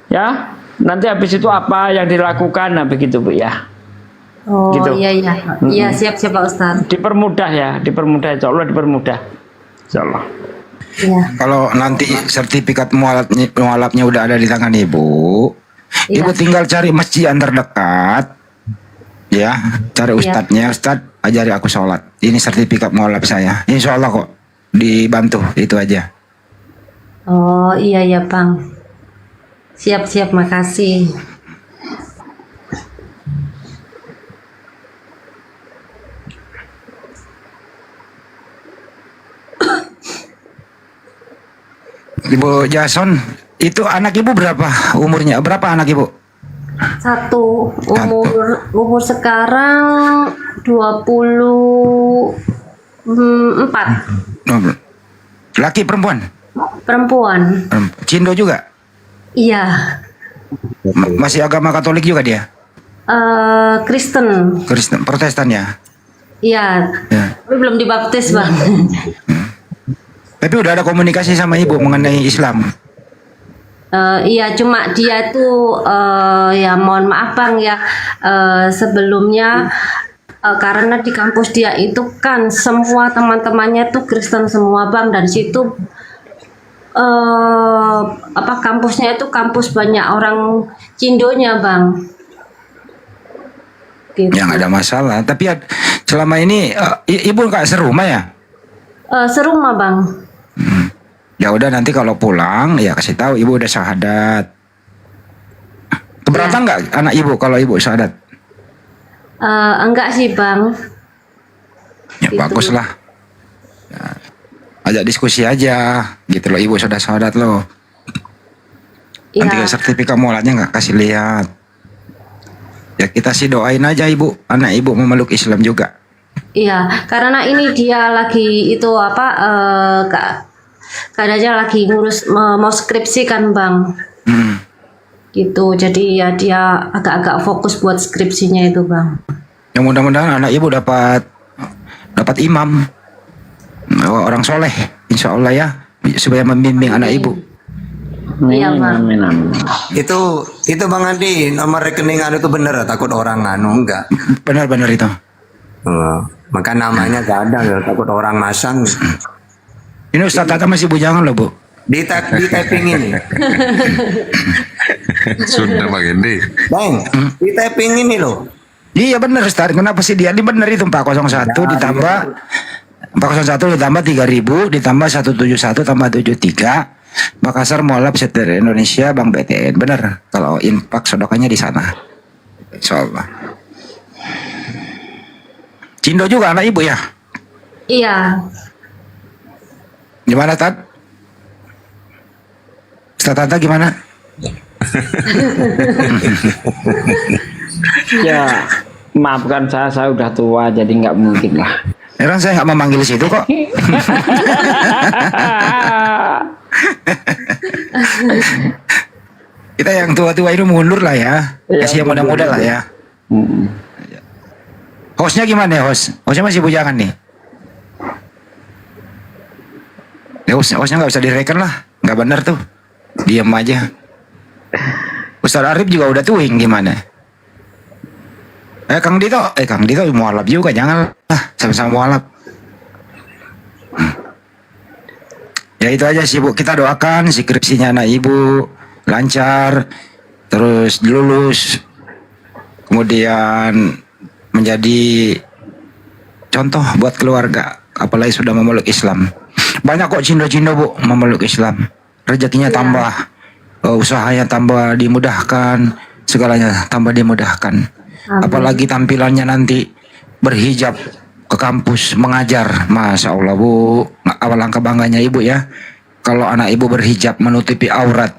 A: ya. Nanti habis itu apa yang dilakukan, nah begitu Bu ya.
C: Oh
A: gitu.
C: Iya siap Pak Ustaz.
A: Dipermudah ya, dipermudah, insya Allah dipermudah, insya Allah.
C: Iya.
D: Kalau nanti sertifikat mualafnya udah ada di tangan ibu,
C: Iya.
D: ibu tinggal cari masjid yang terdekat, ya, cari ustadznya, Ustadz ajari aku sholat. Ini sertifikat mualaf saya, insya Allah kok dibantu, itu aja.
C: Oh iya Bang. Siap makasih.
D: Ibu Jason, itu anak ibu berapa umurnya? Berapa anak ibu?
C: 1 umur sekarang 24.
D: Laki perempuan?
C: Perempuan.
D: Cindo juga?
C: Iya.
D: Masih agama Katolik juga dia?
C: Kristen.
D: Kristen, Protestan ya?
C: Iya.
D: Ya.
C: Tapi belum dibaptis Bang.
D: Tapi udah ada komunikasi sama ibu mengenai Islam?
C: Iya, cuma dia tuh ya mohon maaf Bang ya, sebelumnya karena di kampus dia itu kan semua teman-temannya tuh Kristen semua Bang. Dari situ kampusnya itu kampus banyak orang Cindonya Bang. Gitu.
D: Ya nggak ada masalah. Tapi selama ini ibu nggak serumah ya?
C: Serumah Bang.
D: Ya udah, nanti kalau pulang ya kasih tahu ibu udah syahadat. Keberatan nggak anak ibu kalau ibu syahadat?
C: Enggak sih Bang.
D: Ya
C: Gitu.
D: bagus lah. Ya, ajak diskusi aja gitu loh, ibu sudah syahadat loh. Nanti
C: Iya.
D: sertifikat mualafnya nggak kasih lihat. Ya kita sih doain aja ibu, anak ibu memeluk Islam juga.
C: Iya, karena ini dia lagi itu keadaannya lagi ngurus mau skripsi kan Bang. Gitu, jadi ya dia agak-agak fokus buat skripsinya itu Bang.
D: Ya mudah-mudahan anak ibu dapat imam, orang soleh, insya Allah ya, supaya membimbing anak ibu.
C: Iya Bang.
A: Amin.
E: Itu Bang Andi, nomor rekening anu itu bener, takut orang anu enggak.
D: Benar-benar itu.
E: Maka namanya gak ada ya, takut orang masang.
D: Ini Ustadz Tata masih bujangan loh bu.
E: Di typing ini.
F: Sudah Bang Endi.
E: Bang, di typing ini loh.
D: Iya benar Ustadz, kenapa sih dia? Ini benar itu 401 ditambah 401 ditambah 3000 ditambah 171 tambah 73. Makassar Mualaf Setir Indonesia Bank BTN. Benar, kalau infak sedekahnya di sana. Insyaallah. Cindo juga anak ibu ya?
C: Iya.
D: Gimana Tat? Ustaz Tata gimana?
A: Ya maafkan saya udah tua jadi nggak mungkin lah.
D: Orang saya nggak memanggil situ kok. Kita yang tua-tua itu mundur lah ya. Kasih yang muda-muda lah ya. Hostnya gimana ya host? Hostnya masih bujangan nih. Ya hostnya nggak bisa direken lah. Nggak benar tuh. Diam aja. Ustaz Arif juga udah tuing gimana? Kang Dito mualaf juga, jangan lah, sama-sama mualaf. Ya itu aja sih Bu, kita doakan skripsinya anak ibu lancar, terus lulus, kemudian menjadi contoh buat keluarga, apalagi sudah memeluk Islam. Banyak kok cindo-cindo Bu memeluk Islam, rezekinya tambah, usahanya tambah dimudahkan, segalanya tambah dimudahkan. Apalagi tampilannya nanti berhijab ke kampus mengajar, Masya Allah Bu, alangkah bangganya ibu ya. Kalau anak ibu berhijab menutupi aurat,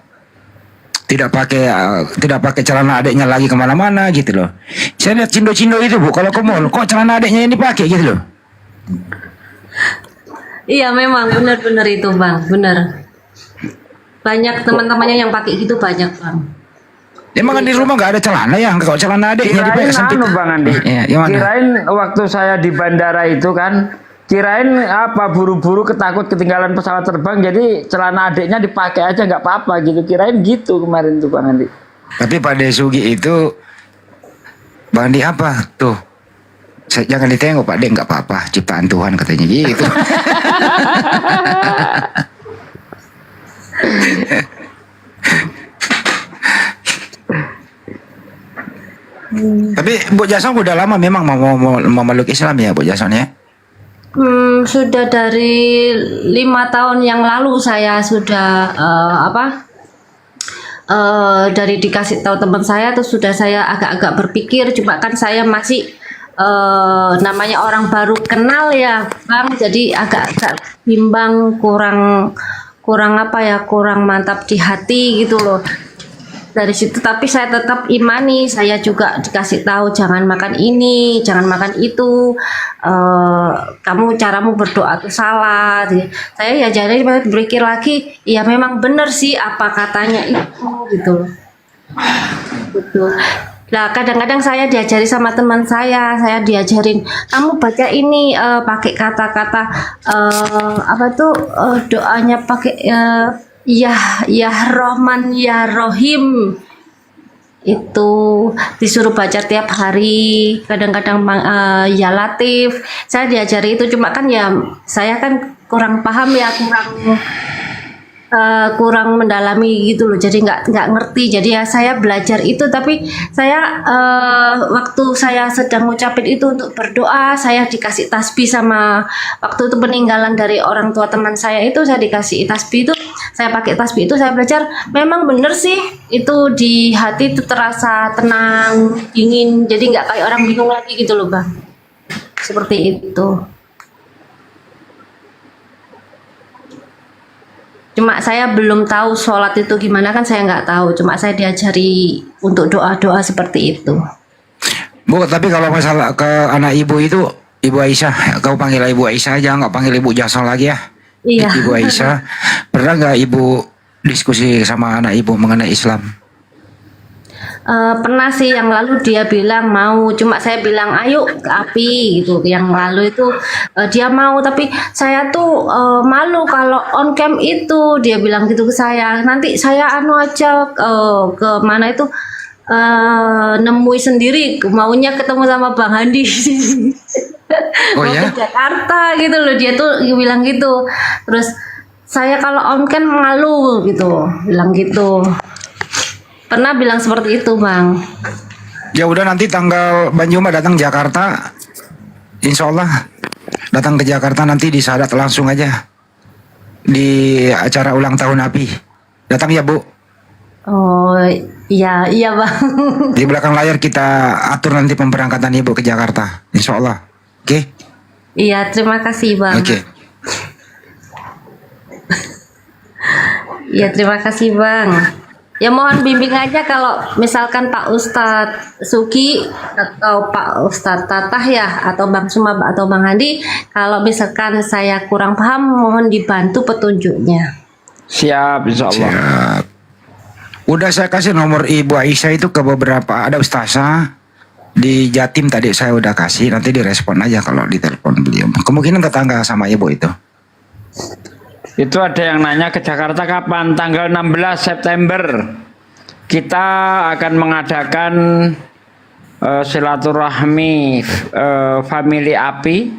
D: tidak pakai celana adiknya lagi kemana-mana gitu loh. Saya lihat cindo-cindo itu Bu, kalau ke mall kok celana adiknya yang dipakai gitu loh.
C: Iya memang benar-benar itu Bang, benar. Banyak teman-temannya yang pakai gitu banyak Bang.
D: Emang kan di rumah nggak ada celana ya? Kalau celana adiknya dipakai sempit.
A: Bang Andi.
D: Ya,
A: Kirain waktu saya di bandara itu kan, kirain apa buru-buru ketakut ketinggalan pesawat terbang, jadi celana adiknya dipakai aja nggak apa-apa gitu. Kirain gitu kemarin tuh Bang Andi.
D: Tapi pada Sugi itu, Bang Andi apa tuh? Jangan ditengok Pak Dek, nggak apa-apa, ciptaan Tuhan katanya gitu. Tapi Bu Jason udah lama memang mau memeluk Islam ya Bu Jason ya?
C: Sudah dari 5 tahun yang lalu saya sudah dari dikasih tahu teman saya, terus sudah saya agak-agak berpikir, cuma kan saya masih namanya orang baru kenal ya Bang, jadi agak-agak bimbang, kurang apa ya, kurang mantap di hati gitu loh. Dari situ tapi saya tetap imani, saya juga dikasih tahu jangan makan ini, jangan makan itu, kamu caramu berdoa itu salah. Jadi, saya ya jadi berpikir lagi, ya memang benar sih apa katanya itu gitu. Gitu. Nah kadang-kadang saya diajari sama teman saya diajarin kamu baca ini pakai kata-kata apa tuh doanya pakai ya Rahman ya Rohim, itu disuruh baca tiap hari, kadang-kadang ya Latif, saya diajari itu, cuma kan ya saya kan kurang paham ya, kurang mendalami gitu loh, jadi nggak ngerti, jadi ya saya belajar itu, tapi saya waktu saya sedang ngucapin itu untuk berdoa, saya dikasih tasbih sama, waktu itu peninggalan dari orang tua teman saya itu, saya dikasih tasbih itu, saya pakai tasbih itu, saya belajar, memang bener sih itu di hati itu terasa tenang, dingin, jadi nggak kayak orang bingung lagi gitu loh Bang, seperti itu. Cuma saya belum tahu sholat itu gimana, kan saya nggak tahu. Cuma saya diajari untuk doa-doa seperti itu.
D: Bu, tapi kalau masalah ke anak ibu itu, Ibu Aisyah, kau panggil Ibu Aisyah aja, nggak panggil Ibu Jason lagi ya.
C: Iya.
D: Ibu Aisyah, pernah nggak Ibu diskusi sama anak Ibu mengenai Islam?
C: Pernah sih, yang lalu dia bilang mau, cuma saya bilang ayo ke API gitu. Yang lalu itu dia mau, tapi saya tuh malu kalau on cam itu, dia bilang gitu ke saya. Nanti saya anu aja ke mana itu nemui sendiri, maunya ketemu sama Bang Handi.
D: Oh
C: Mau
D: ya?
C: ke Jakarta gitu loh, dia tuh bilang gitu. Terus saya kalau on cam malu gitu, bilang gitu. Pernah bilang seperti itu Bang.
D: Ya udah, nanti tanggal Banjuma datang Jakarta, Insya Allah datang ke Jakarta, nanti disadat langsung aja di acara ulang tahun API. Datang ya Bu.
C: Oh iya Bang.
D: Di belakang layar kita atur nanti pemberangkatan Ibu ke Jakarta, Insya Allah. Oke?
C: Iya, terima kasih Bang.
D: Oke.
C: Iya, terima kasih Bang. Ya mohon bimbingannya kalau misalkan Pak Ustadz Suki atau Pak Ustadz Tatah ya atau Bang Sumab atau Bang Handi, kalau misalkan saya kurang paham mohon dibantu petunjuknya.
A: Siap, insya Allah.
D: Siap. Udah saya kasih nomor Ibu Aisyah itu ke beberapa, ada ustazah di Jatim tadi saya udah kasih, nanti direspon aja kalau ditelepon beliau. Kemungkinan tetangga sama Ibu itu.
A: Itu ada yang nanya ke Jakarta kapan? Tanggal 16 September kita akan mengadakan silaturahmi family API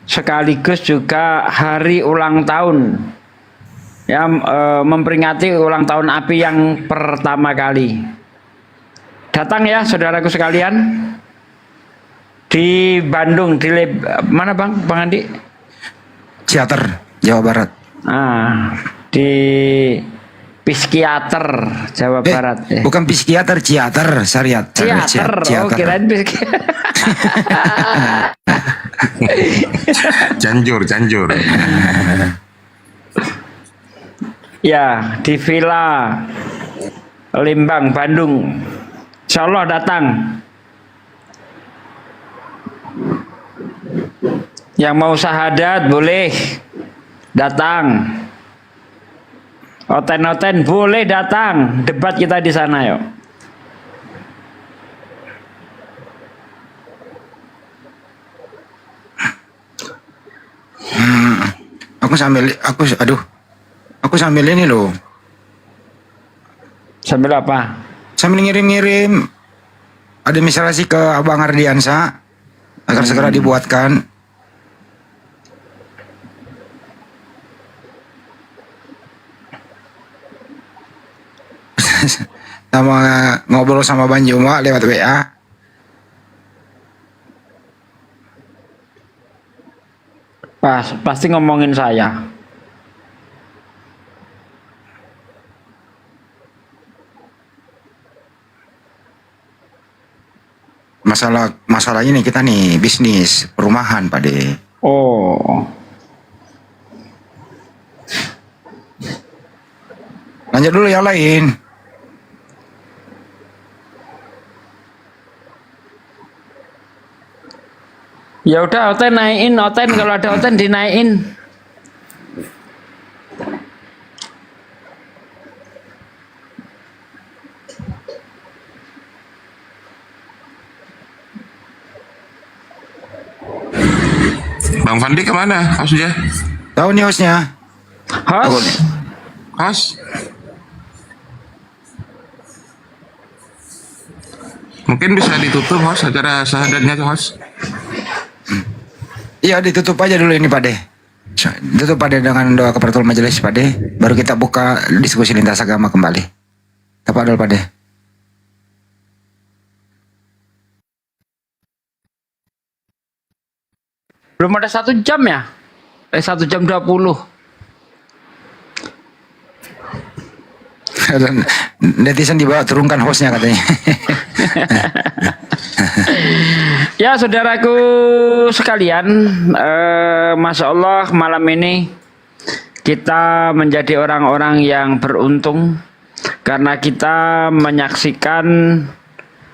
A: sekaligus juga hari ulang tahun ya, memperingati ulang tahun API yang pertama kali. Datang ya saudaraku sekalian di Bandung, di mana Bang Andi?
D: Ciater, Jawa Barat.
A: Di psikiater Jawa Barat ya.
D: Bukan psikiater, ciater, syariat.
A: Ciater. Oh, kirain psikiater.
F: Cianjur.
A: Ya, di Villa Limbang, Bandung. Insya Allah datang. Yang mau syahadat boleh datang. Oten-oten boleh datang. Debat kita di sana yuk.
D: Aku sambil ini loh.
A: Sambil apa?
D: Sambil ngirim-ngirim administrasi ke Abang Ardiansa agar segera dibuatkan. Sama ngobrol sama Bang Juma lewat WA.
A: Pasti ngomongin saya.
D: Masalahnya nih kita nih bisnis perumahan Pak De.
A: Oh.
D: Lanjut dulu yang lain.
A: Ya udah Oten naikin, Oten kalau ada Oten dinaikin.
F: Bang Fandi kemana hostnya?
D: Tahu nih hostnya?
F: Host? Mungkin bisa ditutup host acara syahadatnya host.
D: Iya ditutup aja dulu ini Pak De. Tutup Pak De dengan doa keparatul majelis Pak De. Baru kita buka diskusi lintas agama kembali. Tafadhol Pak De.
A: Belum ada 1 jam ya? 1 jam 20.
D: Netizen dibawa turunkan hostnya katanya.
A: Ya saudaraku sekalian, Masya Allah malam ini kita menjadi orang-orang yang beruntung karena kita menyaksikan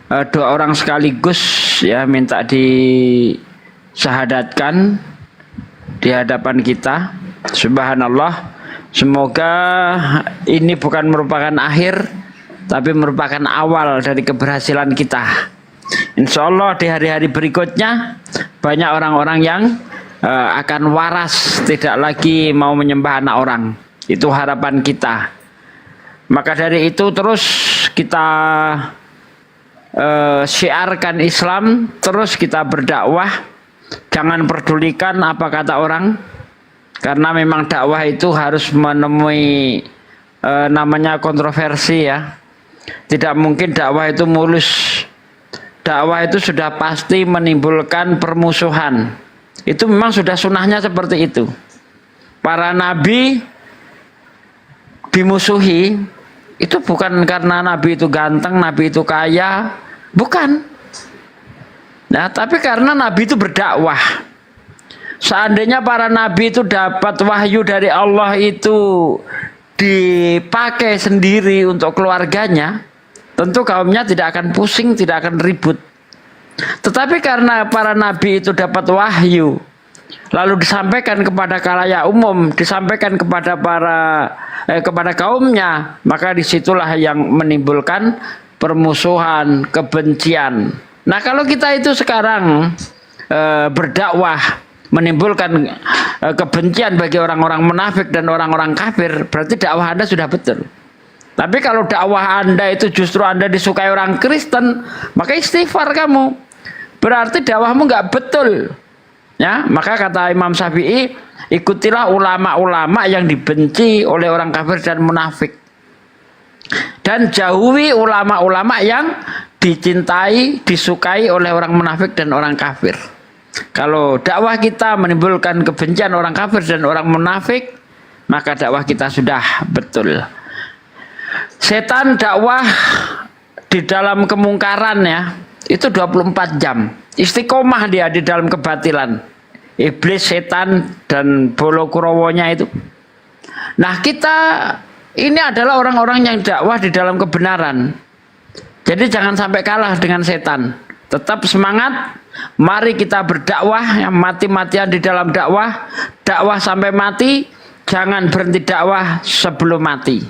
A: 2 orang sekaligus ya minta disyahadatkan di hadapan kita. Subhanallah. Semoga ini bukan merupakan akhir, tapi merupakan awal dari keberhasilan kita. Insya Allah di hari-hari berikutnya banyak orang-orang yang akan waras, tidak lagi mau menyembah anak orang. Itu harapan kita. Maka dari itu terus kita syiarkan Islam, terus kita berdakwah. Jangan pedulikan apa kata orang. Karena memang dakwah itu harus menemui namanya kontroversi ya. Tidak mungkin dakwah itu mulus. Dakwah itu sudah pasti menimbulkan permusuhan. Itu memang sudah sunnahnya seperti itu. Para nabi dimusuhi itu bukan karena nabi itu ganteng, nabi itu kaya, bukan. Nah, tapi karena nabi itu berdakwah. Seandainya para nabi itu dapat wahyu dari Allah itu dipakai sendiri untuk keluarganya, tentu kaumnya tidak akan pusing, tidak akan ribut. Tetapi karena para nabi itu dapat wahyu, lalu disampaikan kepada khalayak umum, disampaikan kepada kepada kaumnya, maka disitulah yang menimbulkan permusuhan, kebencian. Nah, kalau kita itu sekarang berdakwah menimbulkan kebencian bagi orang-orang munafik dan orang-orang kafir, berarti dakwah Anda sudah betul. Tapi kalau dakwah Anda itu justru Anda disukai orang Kristen, maka istighfar kamu. Berarti dakwahmu nggak betul. Ya, maka kata Imam Syafi'i, ikutilah ulama-ulama yang dibenci oleh orang kafir dan munafik. Dan jauhi ulama-ulama yang dicintai, disukai oleh orang munafik dan orang kafir. Kalau dakwah kita menimbulkan kebencian orang kafir dan orang munafik, maka dakwah kita sudah betul. Setan dakwah di dalam kemungkaran ya, itu 24 jam. Istiqomah dia di dalam kebatilan. Iblis, setan, dan bolo kurowonya itu. Nah, kita ini adalah orang-orang yang dakwah di dalam kebenaran. Jadi jangan sampai kalah dengan setan. Tetap semangat. Mari kita berdakwah, yang mati-matian di dalam dakwah. Dakwah sampai mati. Jangan berhenti dakwah sebelum mati.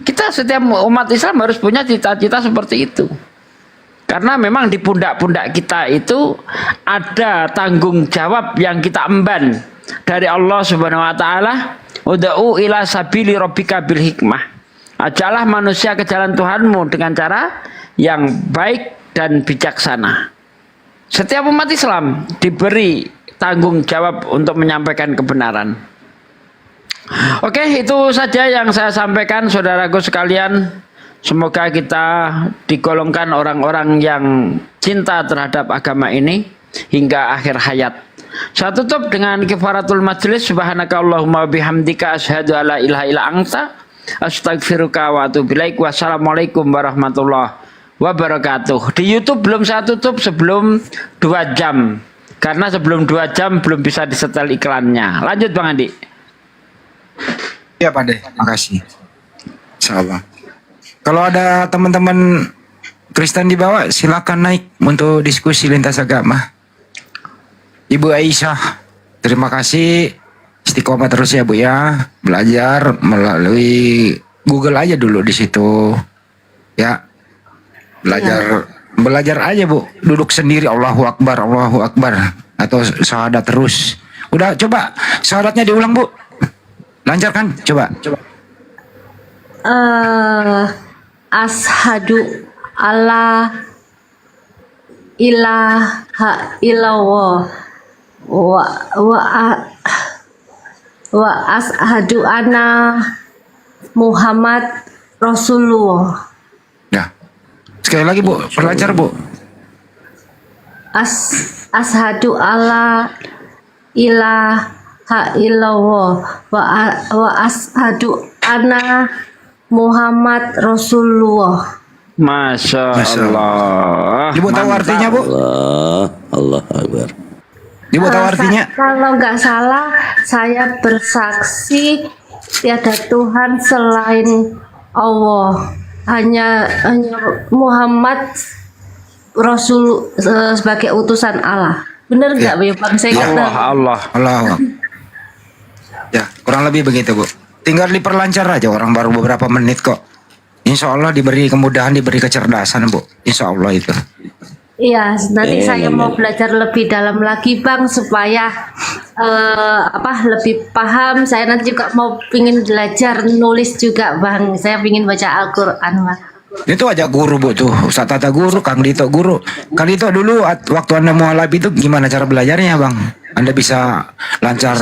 A: Kita setiap umat Islam harus punya cita-cita seperti itu. Karena memang di pundak-pundak kita itu ada tanggung jawab yang kita emban dari Allah Subhanahu wa taala, "Ud'u ila sabili rabbika bil hikmah." Ajaklah manusia ke jalan Tuhanmu dengan cara yang baik dan bijaksana. Setiap umat Islam diberi tanggung jawab untuk menyampaikan kebenaran. Oke, itu saja yang saya sampaikan, saudaraku sekalian. Semoga kita digolongkan orang-orang yang cinta terhadap agama ini hingga akhir hayat. Saya tutup dengan kifaratul majlis. Subhanakallahumma bihamdika asyhadu alla ilaha illa anta astaghfiruka wa atubu ilaik. Wassalamualaikum warahmatullahi wabarakatuh. Di YouTube belum saya tutup sebelum 2 jam. Karena sebelum 2 jam belum bisa disetel iklannya. Lanjut Bang Andi.
D: Ya Pak De, makasih. Insyaallah. Kalau ada teman-teman Kristen di bawah, silakan naik untuk diskusi lintas agama. Ibu Aisyah, terima kasih. Istiqomah terus ya Bu ya. Belajar melalui Google aja dulu di situ. Ya. Belajar aja Bu. Duduk sendiri Allahu Akbar, Allahu Akbar. Atau syahadat terus. Udah coba syahadatnya diulang Bu. Lancar kan? Coba.
C: Ashadu alla ilaha illallah wa ashadu anna Muhammad Rasulullah.
D: Ya. Sekali lagi Bu, perlancar Bu.
C: Ashadu alla ilaha illallah wa ashadu anna Muhammad Rasulullah.
A: Masya Allah.
D: Ibu tahu artinya Bu?
J: Allah Akbar.
D: Ibu tahu artinya?
C: Kalau nggak salah, saya bersaksi tiada Tuhan selain Allah. Hanya Muhammad Rasul sebagai utusan Allah. Benar nggak ya Bang? Saya nggak tahu.
D: Allah. Ya, kurang lebih begitu Bu. Tinggal diperlancar aja, orang baru beberapa menit kok. Insya Allah diberi kemudahan, diberi kecerdasan Bu. Insya Allah itu.
C: Iya, nanti saya mau belajar lebih dalam lagi Bang supaya lebih paham. Saya nanti juga mau pingin belajar nulis juga Bang. Saya pingin baca Al-Quran Bang.
D: Itu aja guru Bu tuh, Ustaz Tata guru, Kang Dito guru. Kang Dito dulu waktu Anda mualaf itu gimana cara belajarnya Bang? Anda bisa lancar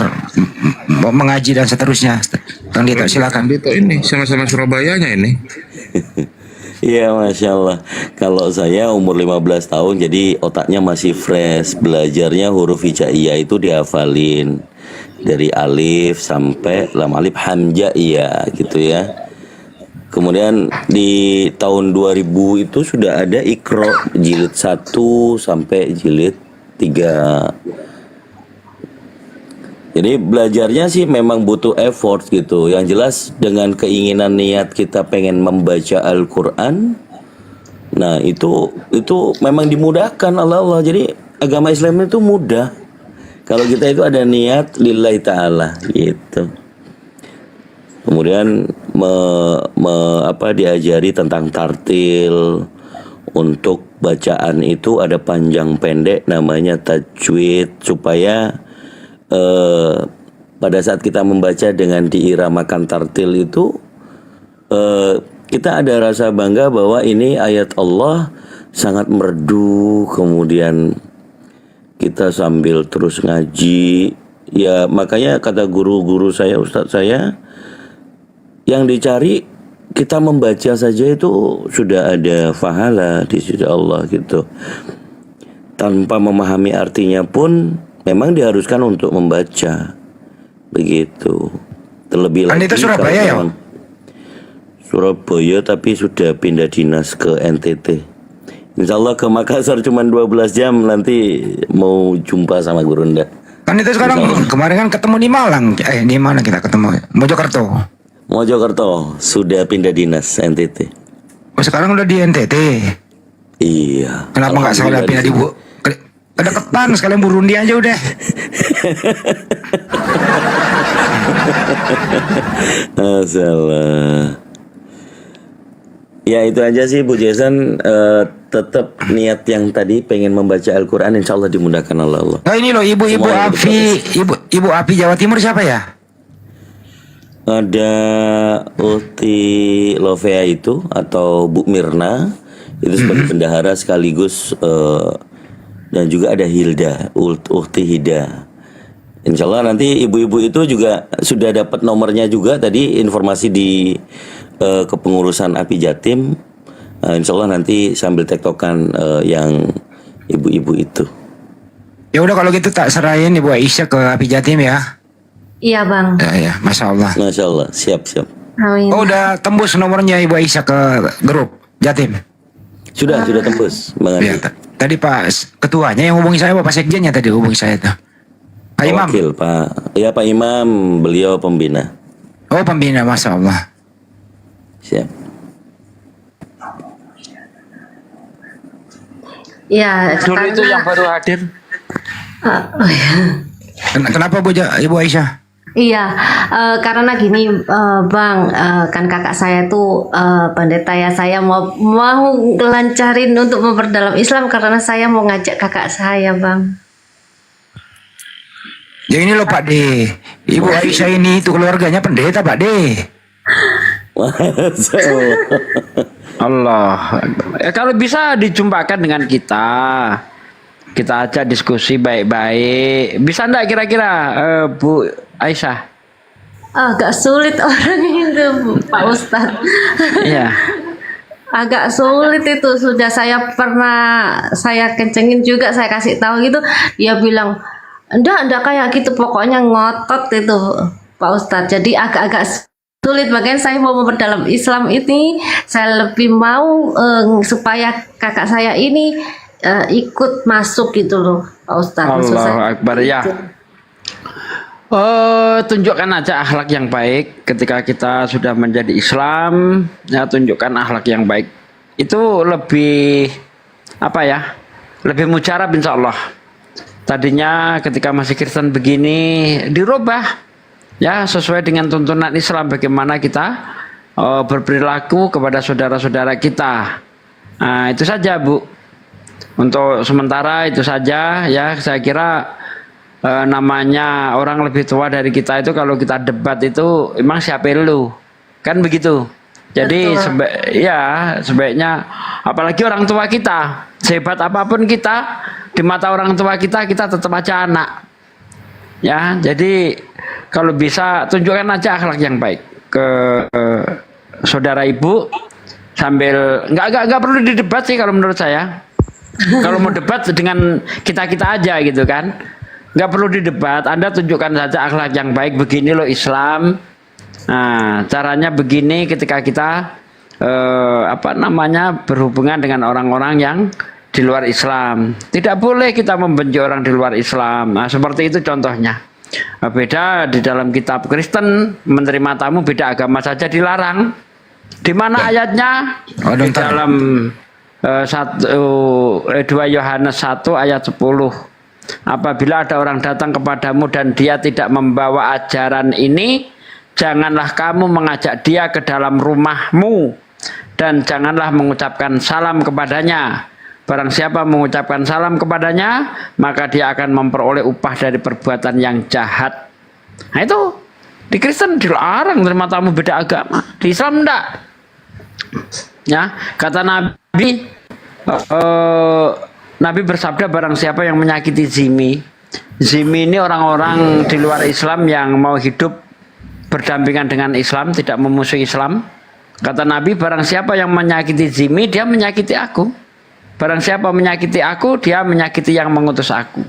D: mengaji dan seterusnya. Kang Dito silakan.
F: Dito ini sama-sama Surabayanya ini.
J: Iya, Masya Allah. Kalau saya umur 15 tahun, jadi otaknya masih fresh. Belajarnya huruf hijaiyah itu dihafalin. Dari alif sampai lam alif hamjaiyah gitu ya. Kemudian di tahun 2000 itu sudah ada Iqra jilid 1 sampai jilid 3. Jadi belajarnya sih memang butuh effort gitu. Yang jelas dengan keinginan niat kita pengen membaca Al-Quran, nah itu memang dimudahkan Allah. Jadi agama Islam itu mudah. Kalau kita itu ada niat lillahi ta'ala gitu. Kemudian diajari tentang tartil. Untuk bacaan itu ada panjang pendek namanya tajwid, supaya pada saat kita membaca dengan diiramakan tartil itu kita ada rasa bangga bahwa ini ayat Allah sangat merdu. Kemudian kita sambil terus ngaji, ya makanya kata guru-guru saya, ustadz saya, yang dicari kita membaca saja itu sudah ada pahala di sisi Allah gitu. Tanpa memahami artinya pun memang diharuskan untuk membaca begitu. Terlebih lagi
D: itu Surabaya ya?
J: Surabaya, tapi sudah pindah dinas ke NTT. Insya Allah ke Makassar cuma 12 jam, nanti mau jumpa sama Gurunda.
D: Kan itu sekarang kemarin kan ketemu di Malang. Di mana kita ketemu? Mojokerto.
J: Mojokerto sudah pindah dinas NTT.
D: Oh, sekarang udah di NTT.
J: Iya.
D: Kenapa nggak sekalian pindah di kedekatan, sekalian Burundi aja udah.
J: Salah. Ya itu aja sih Bu Jason. Tetap niat yang tadi pengen membaca Al-Quran, insya Allah dimudahkan Allah.
D: Nah ini loh ibu Ibu Api Jawa Timur siapa ya?
J: Ada Uhti Lovea itu atau Bu Mirna itu sebagai bendahara sekaligus, dan juga ada Hilda, Uhti Hida. Insya Allah nanti ibu-ibu itu juga sudah dapat nomornya juga tadi, informasi di kepengurusan API Jatim. Insya Allah nanti sambil tektokan yang ibu-ibu itu.
D: Ya udah kalau gitu tak serahin Ibu Aisyah ke API Jatim ya.
C: Iya bang.
D: Ya, Masya Allah.
J: Masya Allah, siap.
C: Amin.
D: Oh udah tembus nomornya Ibu Aisyah ke grup Jatim.
J: Sudah tembus, Bang Andi.
D: Ya, tadi Pak Ketuanya yang hubungi saya, Pak Sekjennya tadi hubungi saya tuh. Pak Imam.
J: Wakil Pak, ya Pak Imam, beliau pembina.
D: Oh pembina, Masya Allah.
J: Siap.
C: Ya.
A: Dulu itu yang baru hadir.
D: Kenapa Ibu Aisyah?
C: Iya, karena gini Bang, kan kakak saya tuh pendeta ya, saya mau lancarin untuk memperdalam Islam karena saya mau ngajak kakak saya Bang.
D: Ya ini loh Pak D, Ibu Aisyah ini itu keluarganya pendeta Pak D.
A: Allah. Kalau bisa dijumpakan dengan kita ajak diskusi baik-baik. Bisa enggak kira-kira Bu Aisyah?
C: Agak sulit orang itu Pak Ustadz.
A: Iya.
C: Agak sulit itu, sudah saya kencengin juga, saya kasih tahu gitu, dia bilang enggak kayak gitu, pokoknya ngotot itu Pak Ustadz. Jadi agak-agak sulit, makanya saya mau memperdalam Islam ini, saya lebih mau supaya kakak saya ini ikut masuk gitu loh Pak Ustadz.
A: Allah Akbar ya. Tunjukkan aja akhlak yang baik ketika kita sudah menjadi Islam, ya tunjukkan akhlak yang baik. Itu lebih lebih mujarab insya Allah. Tadinya ketika masih Kristen begini dirubah ya sesuai dengan tuntunan Islam, bagaimana kita berperilaku kepada saudara-saudara kita. Nah, itu saja Bu. Untuk sementara itu saja ya, saya kira namanya orang lebih tua dari kita itu kalau kita debat itu emang siapa lu, kan begitu. Jadi sebaiknya apalagi orang tua kita, sehebat apapun kita di mata orang tua kita tetap aja anak ya. Jadi kalau bisa tunjukkan aja akhlak yang baik ke saudara ibu, sambil nggak perlu didebat sih kalau menurut saya. Kalau mau debat dengan kita aja gitu kan, nggak perlu didebat. Anda tunjukkan saja akhlak yang baik. Begini loh Islam. Nah, caranya begini ketika kita berhubungan dengan orang-orang yang di luar Islam. Tidak boleh kita membenci orang di luar Islam. Nah, seperti itu contohnya. Beda di dalam kitab Kristen, menerima tamu beda agama saja dilarang. Di mana ayatnya?
D: Oh,
A: Di
D: bentar.
A: dalam 2 Yohanes 1 ayat 10. Apabila ada orang datang kepadamu dan dia tidak membawa ajaran ini, janganlah kamu mengajak dia ke dalam rumahmu dan janganlah mengucapkan salam kepadanya. Barang siapa mengucapkan salam kepadanya, maka dia akan memperoleh upah dari perbuatan yang jahat. Nah itu, di Kristen dilarang terima tamu beda agama. Di Islam enggak. Ya, kata Nabi, Nabi bersabda barang siapa yang menyakiti zimi. Zimi ini orang-orang di luar Islam yang mau hidup berdampingan dengan Islam, tidak memusuhi Islam. Kata Nabi, barang siapa yang menyakiti zimi, dia menyakiti aku. Barang siapa menyakiti aku, dia menyakiti yang mengutus aku.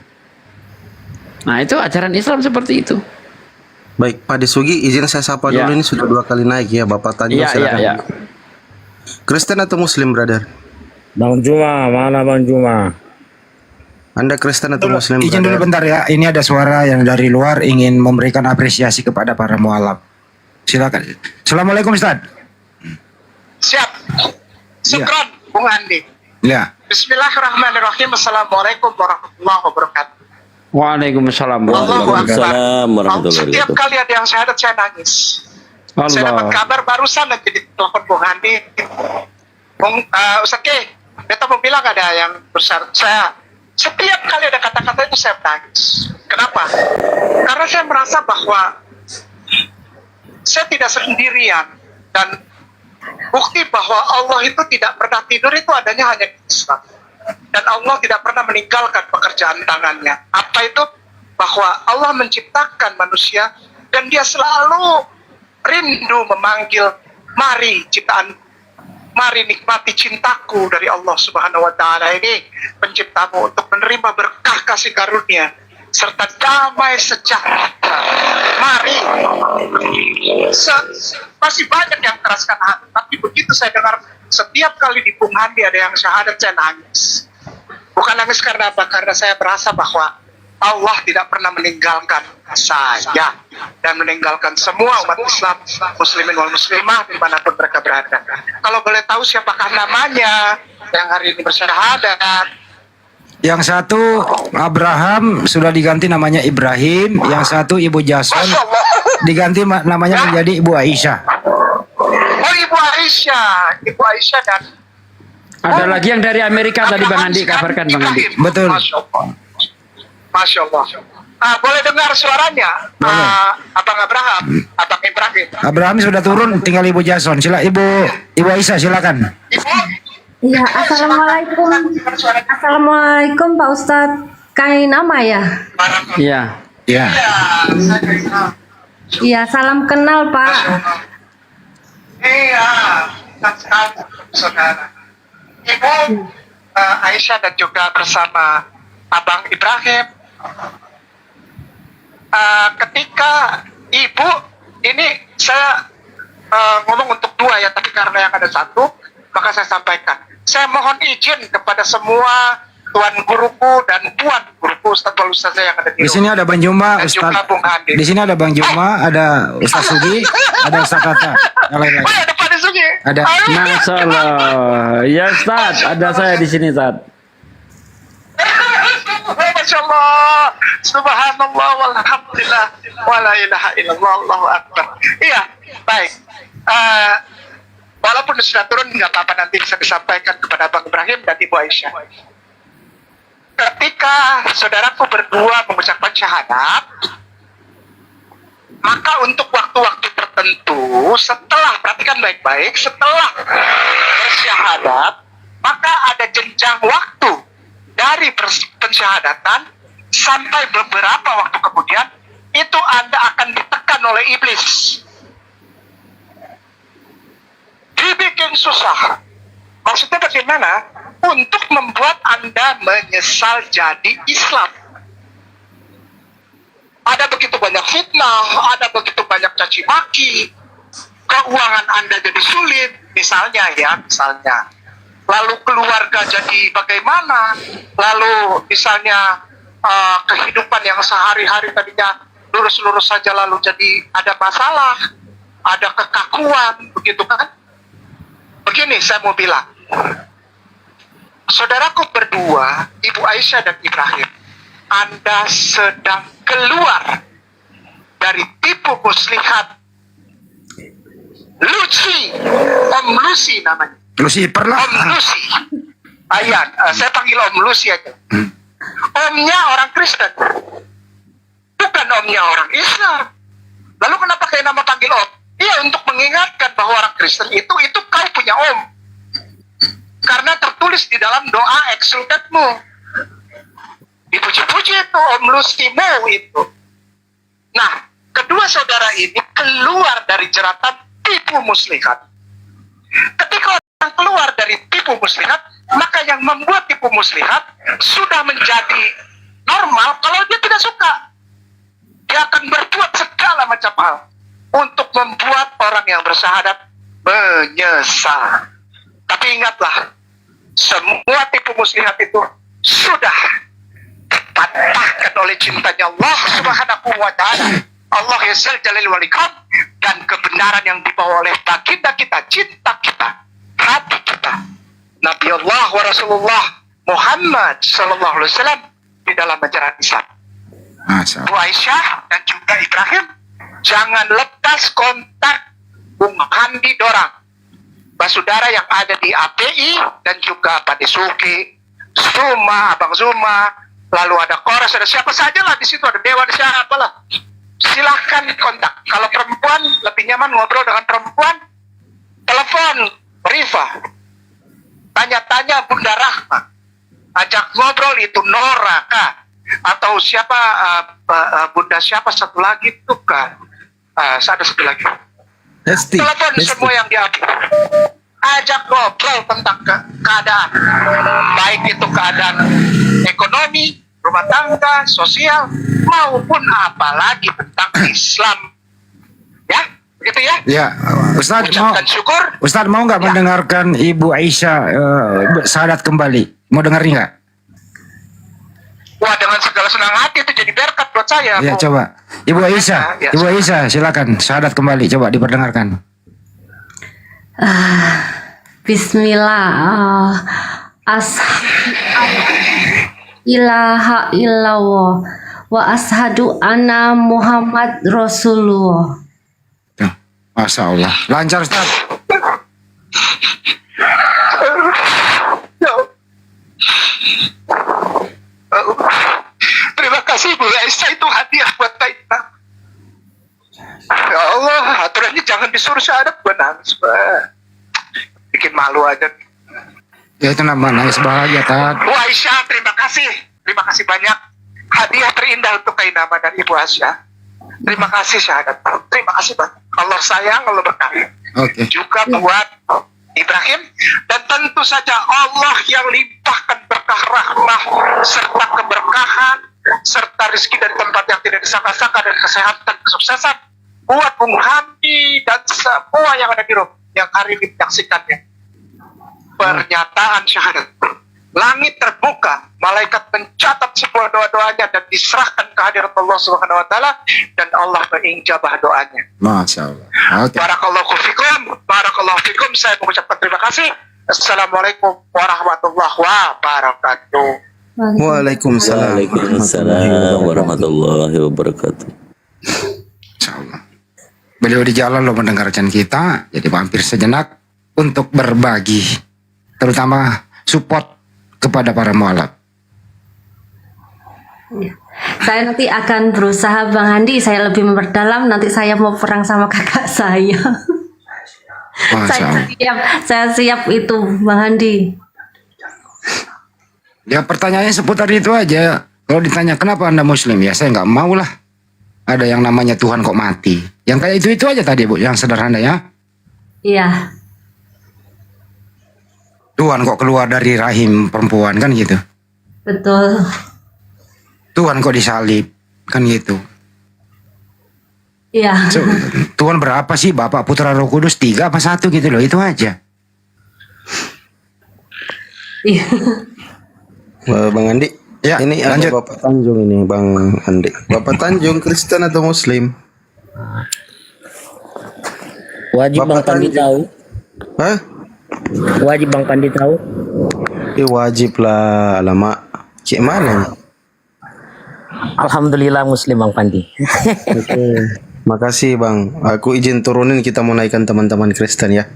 A: Nah itu ajaran Islam seperti itu.
I: Baik, Pak Desugi, izin saya sapa
A: Ya.
I: dulu, ini sudah 2 kali naik ya, Bapak Tanjung,
A: Iya,
I: silakan.
A: iya.
I: Kristen atau Muslim, brother?
K: Bang Juma, mana Bang Juma?
I: Anda Kristen atau Muslim,
D: Izin dulu
I: brother?
D: bentar ya. Ini ada suara yang dari luar ingin memberikan apresiasi kepada para mualaf. Silakan. Assalamualaikum Ustaz.
L: Siap. Syukran, Bung Andi.
D: Ya.
L: Bismillahirrahmanirrahim. Assalamualaikum warahmatullahi wabarakatuh.
A: Waalaikumsalam
J: Waalaikumsalam warahmatullahi
L: Setiap
J: wabarakatuh.
L: kali ada yang syahadat saya nangis. Saya dapat
A: Allah.
L: kabar barusan aja di telepon Bung Andi. Bung Ustaz K, beta mau bilang ada yang besar. Saya setiap kali ada kata-kata itu saya nangis. Kenapa? Karena saya merasa bahwa saya tidak sendirian dan bukti bahwa Allah itu tidak pernah tidur itu adanya hanya di Islam. Dan Allah tidak pernah meninggalkan pekerjaan tangannya. Apa itu? Bahwa Allah menciptakan manusia dan dia selalu rindu memanggil, mari ciptaan, mari nikmati cintaku dari Allah Subhanahu wa taala ini penciptamu untuk menerima berkah kasih karunia serta damai sejahtera. Mari. Masih banyak yang keraskan hati, tapi begitu saya dengar setiap kali di Bung Andi ada yang syahadat, saya nangis. Bukan nangis karena apa? Karena saya merasa bahwa Allah tidak pernah meninggalkan saya dan meninggalkan semua umat Islam, muslimin wal muslimah dimanapun mereka berada. Kalau boleh tahu siapakah namanya yang hari ini bersyahadat?
D: Yang satu Abraham sudah diganti namanya Ibrahim, yang satu Ibu Jason diganti namanya menjadi Ibu Aisyah.
L: Oh, Ibu Aisyah, Ibu Aisyah dan
A: Ada lagi yang dari Amerika tadi Bang Andi, kabarkan Bang Andi.
L: Ibrahim.
D: Betul.
L: Masya Allah. Masya Allah. Boleh dengar suaranya? Abang Abraham, Abang Ibrahim.
D: Abraham sudah turun, tinggal Ibu Jason. Ibu Aisyah silakan.
L: Ibu,
C: Iya, assalamualaikum. Assalamualaikum Pak Ustadz. Kain nama ya?
A: Iya.
D: Ya.
L: saya kenal.
C: Iya, salam kenal Pak.
L: Iya, sekali, saudara. Ibu Aisyah dan juga bersama Abang Ibrahim. Ketika Ibu, ini saya ngomong untuk 2 ya, tapi karena yang ada 1, maka saya sampaikan. Saya mohon izin kepada semua tuan guruku dan tuan guruku Ustaz yang ada di
D: Di sini ada Bang Juma,
L: dan
D: Ustaz.
L: juga Bung Andi.
D: Di sini ada Bang Juma, ada Ustaz Sugi, ada Ustaz Tata. Yang lain lagi.
L: ada Pak Desugi.
D: Ada.
A: Masya Allah. Ya Ustaz, ada saya di sini Ustaz.
L: Masya Allah, subhanallah, walhamdulillah, wala ilaha illallah, Allahu akbar. Iya, baik. Walaupun sudah turun, nggak apa-apa, nanti bisa disampaikan kepada Bang Ibrahim dan Ibu Aisyah. Ketika saudaraku berdua mengucapkan syahadat, maka untuk waktu-waktu tertentu, setelah, perhatikan baik-baik, setelah bersyahadat, maka ada jenjang waktu dari pensyahadatan sampai beberapa waktu kemudian, itu Anda akan ditekan oleh iblis. Dibikin susah. Maksudnya bagaimana? Untuk membuat Anda menyesal jadi Islam. Ada begitu banyak fitnah, ada begitu banyak caci maki, keuangan Anda jadi sulit, misalnya. Lalu keluarga jadi bagaimana? Lalu misalnya kehidupan yang sehari-hari tadinya lurus-lurus saja lalu jadi ada masalah, ada kekakuan, begitu kan? Begini saya mau bilang, saudaraku berdua, Ibu Aisyah dan Ibrahim, Anda sedang keluar dari tipu muslihat Lucy, Om Lucy namanya.
D: Lucifer lah.
L: Om Lucy. Saya panggil Om Lucy aja. Omnya orang Kristen, bukan omnya orang Islam. Lalu kenapa kayak nama panggil om? Iya, untuk mengingatkan bahwa orang Kristen itu kau punya om. Karena tertulis di dalam doa exultatmu. Dipuji-puji itu Om Lucymu itu. Nah, kedua saudara ini keluar dari jeratan tipu muslihat. Ketika orang keluar dari tipu muslihat, maka yang membuat tipu muslihat sudah menjadi normal. Kalau dia tidak suka, dia akan berbuat segala macam hal untuk membuat orang yang bersyahadat menyesal. Tapi ingatlah, semua tipu muslihat itu sudah dipatahkan oleh cintanya Allah Subhanahu wa Ta'ala. Allah Yasal Jalil wal Ikram, dan kebenaran yang dibawa oleh baginda kita, cinta kita, hati kita, Nabi Allah wa Rasulullah Muhammad sallallahu alaihi wasallam di dalam ajaran Islam. Bu Aisyah dan juga Ibrahim, jangan lepas kontak Bung Handi Dorang, basudara yang ada di API dan juga Pak Desuki, Zuma, Abang Zuma, lalu ada Koras, ada siapa saja lah di situ, ada Dewa, ada siapa lah. Silahkan kontak. Kalau perempuan lebih nyaman ngobrol dengan perempuan, telepon Rifa, tanya-tanya Bunda Rahma, ajak ngobrol itu Nora kah? Atau siapa Bunda siapa satu lagi tuh kan? Ada satu lagi. Telepon semua yang diambil. Ajak ngobrol tentang keadaan, baik itu keadaan ekonomi, rumah tangga, sosial, maupun apalagi tentang Islam. Ya, begitu ya?
D: Ya, Ustaz mau.
L: Syukur.
D: Ustaz mau nggak mendengarkan Ibu Aisyah syahadat kembali? Mau dengerin nggak?
L: Wah, dengan segala senang hati itu jadi berkat buat saya.
D: Ya, coba. Ibu Aisyah, Ibu Aisyah, silakan syahadat kembali, coba diperdengarkan.
C: Bismillah. Ilaha illallah wa ashadu anna Muhammad Rasulullah.
D: Masya Allah, lancar Ustaz.
L: Terima kasih Bu Aisyah, itu hadiah buat kita. Ya Allah, aturannya jangan disuruh syahadat, gue nangis. Bikin malu aja.
D: Ya itu nama nangis bahagia Tat.
L: Bu Aisyah, terima kasih banyak. Hadiah terindah untuk Kainama dan Ibu Aisyah. Terima kasih syahadat. Terima kasih banyak. Allah sayang, Allah berkahi.
D: Oke.
L: Juga buat Ibrahim, dan tentu saja Allah yang limpahkan berkah rahmah serta keberkahan serta rezeki dari tempat yang tidak disangka-sangka dan kesehatan kesuksesan buat Bung Handi dan semua yang ada di rumah yang hari ini menyaksikannya. Pernyataan syahadat, langit terbuka, malaikat mencatat semua doa-doanya dan diserahkan ke hadirat Allah Subhanahu wa Ta'ala, dan Allah mengijabah doanya.
D: Masya Allah. Okay.
L: Barakallahu fikum. Saya mengucapkan terima kasih. Assalamualaikum warahmatullahi wabarakatuh.
J: Waalaikumsalam warahmatullahi wabarakatuh.
D: Insyaallah. Beliau di jalan loh mendengarkan kita, jadi mampir sejenak untuk berbagi, terutama support kepada para mualaf.
C: Saya nanti akan berusaha Bang Handi, saya lebih memperdalam, nanti saya mau perang sama kakak saya. Saya siap itu Bang Handi.
D: Ya pertanyaannya seputar itu aja. Kalau ditanya kenapa Anda Muslim, ya saya nggak mau lah. Ada yang namanya Tuhan kok mati. Yang kayak itu aja tadi Bu, yang sederhana ya.
C: Iya.
D: Tuhan kok keluar dari rahim perempuan, kan gitu.
C: Betul.
D: Tuhan kok disalib, kan gitu.
C: Iya.
D: So, Tuhan berapa sih, Bapak, Putra, Roh Kudus, 3 apa 1 gitu loh, itu aja.
C: Iya.
I: Bang Andi,
D: Ya,
I: Ini
D: lanjut.
I: ada Bapak Tanjung ini, Bang Andi. Bapak Tanjung Kristen atau Muslim?
K: Wajib Bang
I: Bapak
K: Pandi
I: Tanjung.
K: tahu.
I: Hah?
K: Wajib Bang Pandi tahu.
I: Wajib lah, alamak. Cik mana?
K: Alhamdulillah Muslim Bang Pandi.
I: Oke. Makasih Bang. Aku izin turunin, kita mau naikkan teman-teman Kristen ya.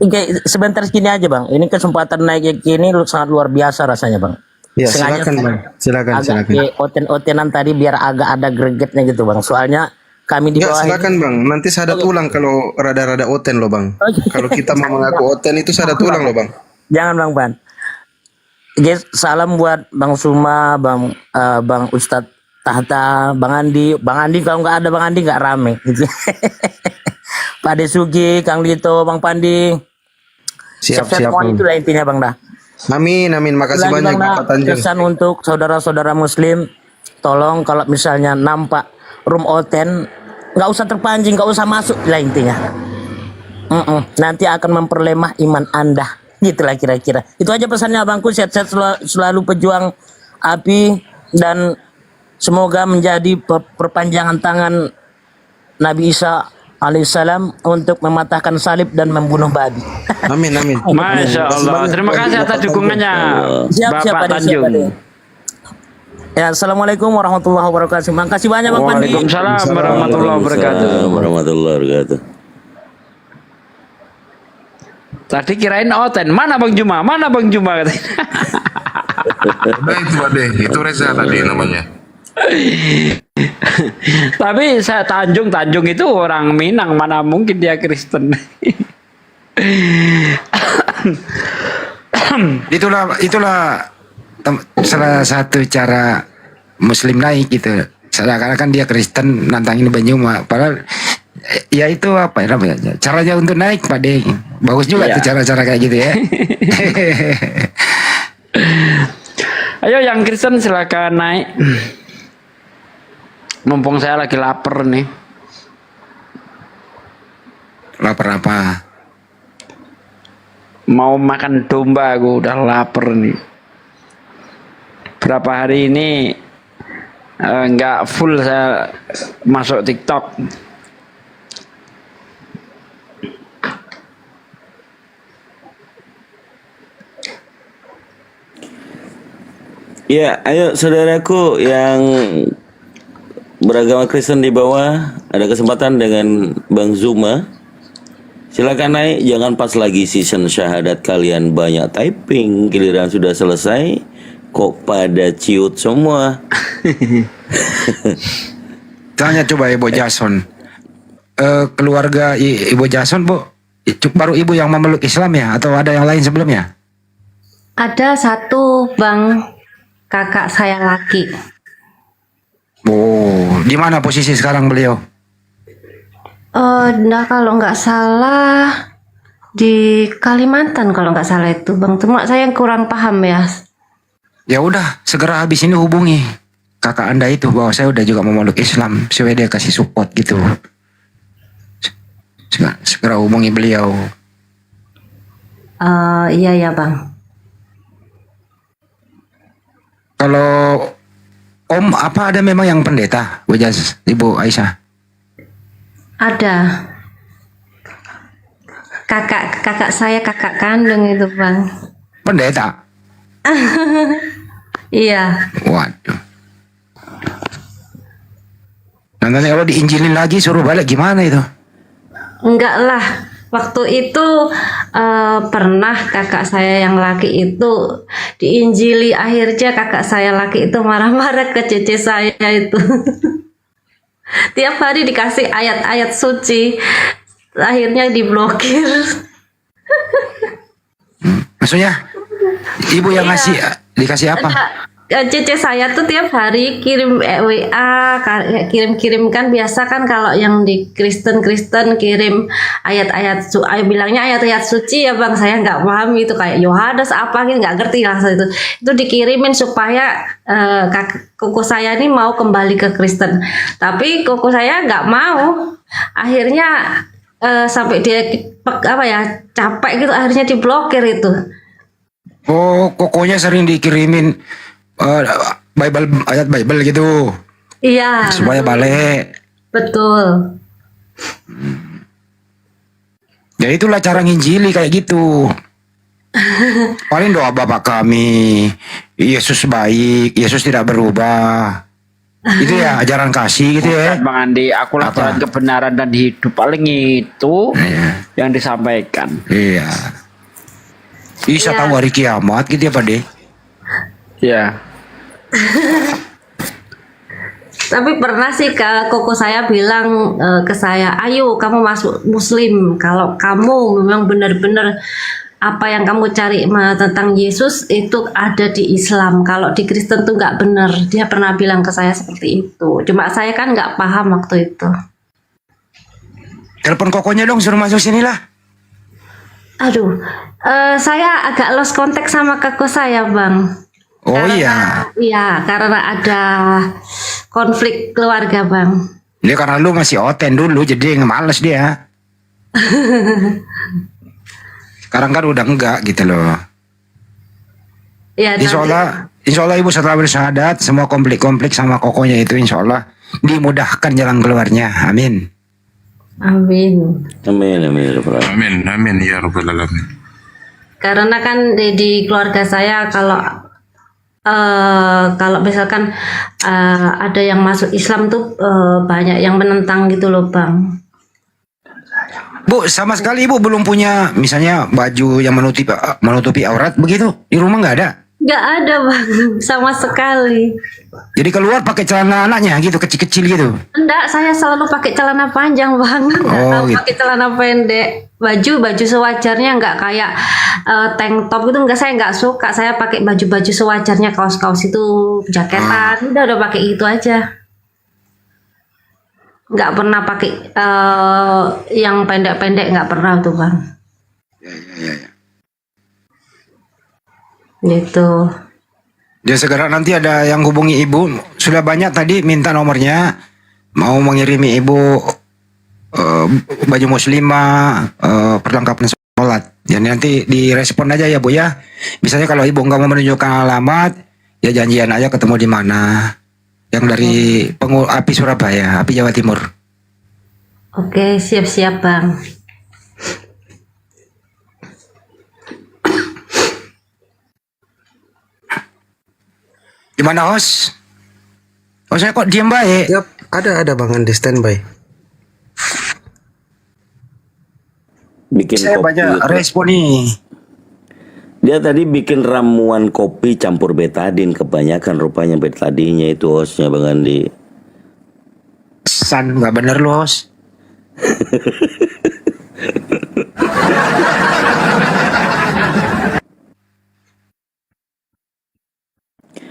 K: Oke, sebentar segini aja Bang. Ini kesempatan naik ini sangat luar biasa rasanya Bang.
I: Ya,
K: Sengaja
I: silakan Bang. Silakan,
K: agak
I: silakan.
K: di oten-otenan tadi biar agak ada gregetnya gitu Bang. Soalnya kami di
I: Enggak,
K: bawah
I: silakan Bang. Nanti sadat ulang kalau rada-rada oten loh Bang. Kalau kita mau mengaku oten itu sadat ulang loh Bang.
K: Jangan Bang Pan. Guys, salam buat Bang Suma, Bang Ustadz Tahta, Bang Andi. Bang Andi kalau nggak ada Bang Andi nggak rame. Gitu. Pak Desugi, Kang Lito, Bang Pandi.
I: Siap,
K: Sukses
I: siap.
K: semuanya,
I: Bang.
K: itulah intinya Bang dah.
I: Amin, amin. Makasih
K: Lagi,
I: banyak
K: Bang,
I: Bapak Tanjung.
K: pesan untuk saudara-saudara Muslim, tolong kalau misalnya nampak room oten, nggak usah terpancing, nggak usah masuk lah intinya. Nanti akan memperlemah iman Anda. Gitulah kira-kira. Itu aja pesannya abangku. Sehat-sehat selalu pejuang api dan semoga menjadi perpanjangan tangan Nabi Isa alaihissalam untuk mematahkan salib dan membunuh babi.
I: Amin, amin.
A: Masya Allah. Terima kasih atas dukungannya
K: Siap,
A: Bapak
K: Pak
A: Tanjung.
K: Ya, assalamualaikum warahmatullahi wabarakatuh. Makasih banyak Bang Pandi.
A: Waalaikumsalam warahmatullahi wabarakatuh.
J: Waalaikumsalam warahmatullahi wabarakatuh.
A: Tadi kirain oten. Mana Bang Juma? Mana Bang Juma? Katanya.
F: Udah itu Ade, itu Reza tadi namanya.
A: Tapi saya Tanjung itu orang Minang, mana mungkin dia Kristen.
D: Itulah salah satu cara Muslim naik gitu. Seakan-akan dia Kristen nantangin Bang Juma. Padahal ya itu apa ya namanya? Caranya untuk naik Pak De. Bagus juga
A: Iya.
D: tuh cara-cara kayak gitu ya.
A: Ayo yang Kristen silakan naik. Mumpung saya lagi lapar nih.
D: Lapar apa?
A: Mau makan domba, aku udah lapar nih. Berapa hari ini nggak full saya masuk TikTok.
J: Ya, ayo saudaraku yang beragama Kristen di bawah, ada kesempatan dengan Bang Zuma. Silakan naik, jangan pas lagi season syahadat kalian banyak typing, giliran sudah selesai kok pada ciut semua.
D: Tanya coba Ibu Jason. Keluarga Ibu Jason, Bu, baru Ibu yang memeluk Islam ya atau ada yang lain sebelumnya?
C: Ada satu Bang, kakak saya laki.
D: Oh, di mana posisi sekarang beliau?
C: Nah kalau nggak salah di Kalimantan kalau nggak salah itu Bang. Cuma saya yang kurang paham ya.
D: Ya udah, segera habis ini hubungi kakak Anda itu bahwa saya udah juga memeluk Islam supaya dia kasih support gitu. Segera hubungi beliau.
C: Iya ya Bang.
D: Kalau Om apa ada memang yang pendeta, Bu Jas, Ibu Aisyah?
C: Ada. Kakak saya kakak kandung itu Bang.
D: Pendeta?
C: Iya.
D: Waduh. Nah, nanti kalau diinjilin lagi suruh balik gimana itu?
C: Enggak lah. Waktu itu pernah kakak saya yang laki itu diinjili, akhirnya kakak saya laki itu marah-marah ke cece saya itu. Tiap hari dikasih ayat-ayat suci, akhirnya diblokir.
D: Maksudnya ibu yang ngasih dikasih apa?
C: Cece saya tuh tiap hari kirim WA, kirim-kirim kan biasa kan kalau yang di Kristen kirim ayat-ayat, bilangnya ayat-ayat suci ya Bang, saya nggak paham itu kayak Yohanes apa gitu, nggak ngerti lah itu dikirimin supaya koko saya ini mau kembali ke Kristen, tapi koko saya nggak mau, akhirnya sampai dia capek gitu, akhirnya diblokir itu.
D: Oh, kokonya sering dikirimin Bible, ayat Bible gitu
C: Iya,
D: supaya balik.
C: betul.
D: Ya itulah cara nginjili kayak gitu. Paling doa Bapak kami, Yesus baik, Yesus tidak berubah. Itu ya ajaran kasih gitu ya.
A: Bukan, Bang Andi, akulah
D: Apa?
A: jalan kebenaran dan hidup. Paling itu yang disampaikan.
D: Iya. Bisa
C: Iya.
D: tahu hari kiamat gitu ya Pak De.
A: Ya.
C: Tapi pernah sih koko saya bilang ke saya, ayo kamu masuk Muslim. Kalau kamu memang benar-benar apa yang kamu cari tentang Yesus itu ada di Islam. Kalau di Kristen tuh nggak benar. Dia pernah bilang ke saya seperti itu. Cuma saya kan nggak paham waktu itu.
D: Telepon kokonya dong, suruh masuk sini lah.
C: Aduh, saya agak lost kontak sama koko saya, Bang.
D: Oh iya.
C: Iya, karena ada konflik keluarga, Bang.
D: Dia karena lu masih oten dulu, jadi males dia. Sekarang kan udah enggak gitu loh.
C: Ya,
D: Insya Allah ibu setelah bersyahadat, semua konflik-konflik sama kokonya itu insya Allah dimudahkan jalan keluarnya. Amin.
C: Amin.
J: Amin, amin.
F: Amin, amin ya rabbal alamin.
C: Karena kan di keluarga saya kalau misalkan ada yang masuk Islam tuh banyak yang menentang gitu loh, Bang.
D: Bu, sama sekali ibu belum punya misalnya baju yang menutupi aurat begitu? Di rumah nggak ada?
C: Nggak ada, Bang, sama sekali.
D: Jadi keluar pakai celana anaknya gitu, kecil-kecil gitu.
C: Enggak, saya selalu pakai celana panjang, Bang. Nggak tahu
D: gitu.
C: pakai celana pendek. Baju sewajarnya, nggak kayak tank top gitu. Enggak, saya nggak suka. Saya pakai baju sewajarnya, kaos-kaos itu, jaketan. Udah pakai itu aja. Nggak pernah pakai yang pendek-pendek, nggak pernah tuh, Bang.
D: Ya.
C: Gitu.
D: Dia segera nanti ada yang hubungi ibu. Sudah banyak tadi minta nomornya. Mau mengirimi ibu baju muslimah, perlengkapan sholat. Ya nanti direspon aja ya Bu ya. Misalnya kalau ibu nggak mau menunjukkan alamat, ya janjian aja ketemu di mana. Yang dari API Surabaya, API Jawa Timur.
C: Oke, siap-siap, Bang.
D: Gimana host? Hostnya kok diem baik?
I: Yap, ada Bang Andi standby.
J: Bikin
D: Saya
J: kopi.
D: banyak respon nih.
J: Dia tadi bikin ramuan kopi campur betadin, kebanyakan rupanya betadinnya itu hostnya Bang Andi.
D: San nggak bener lu host.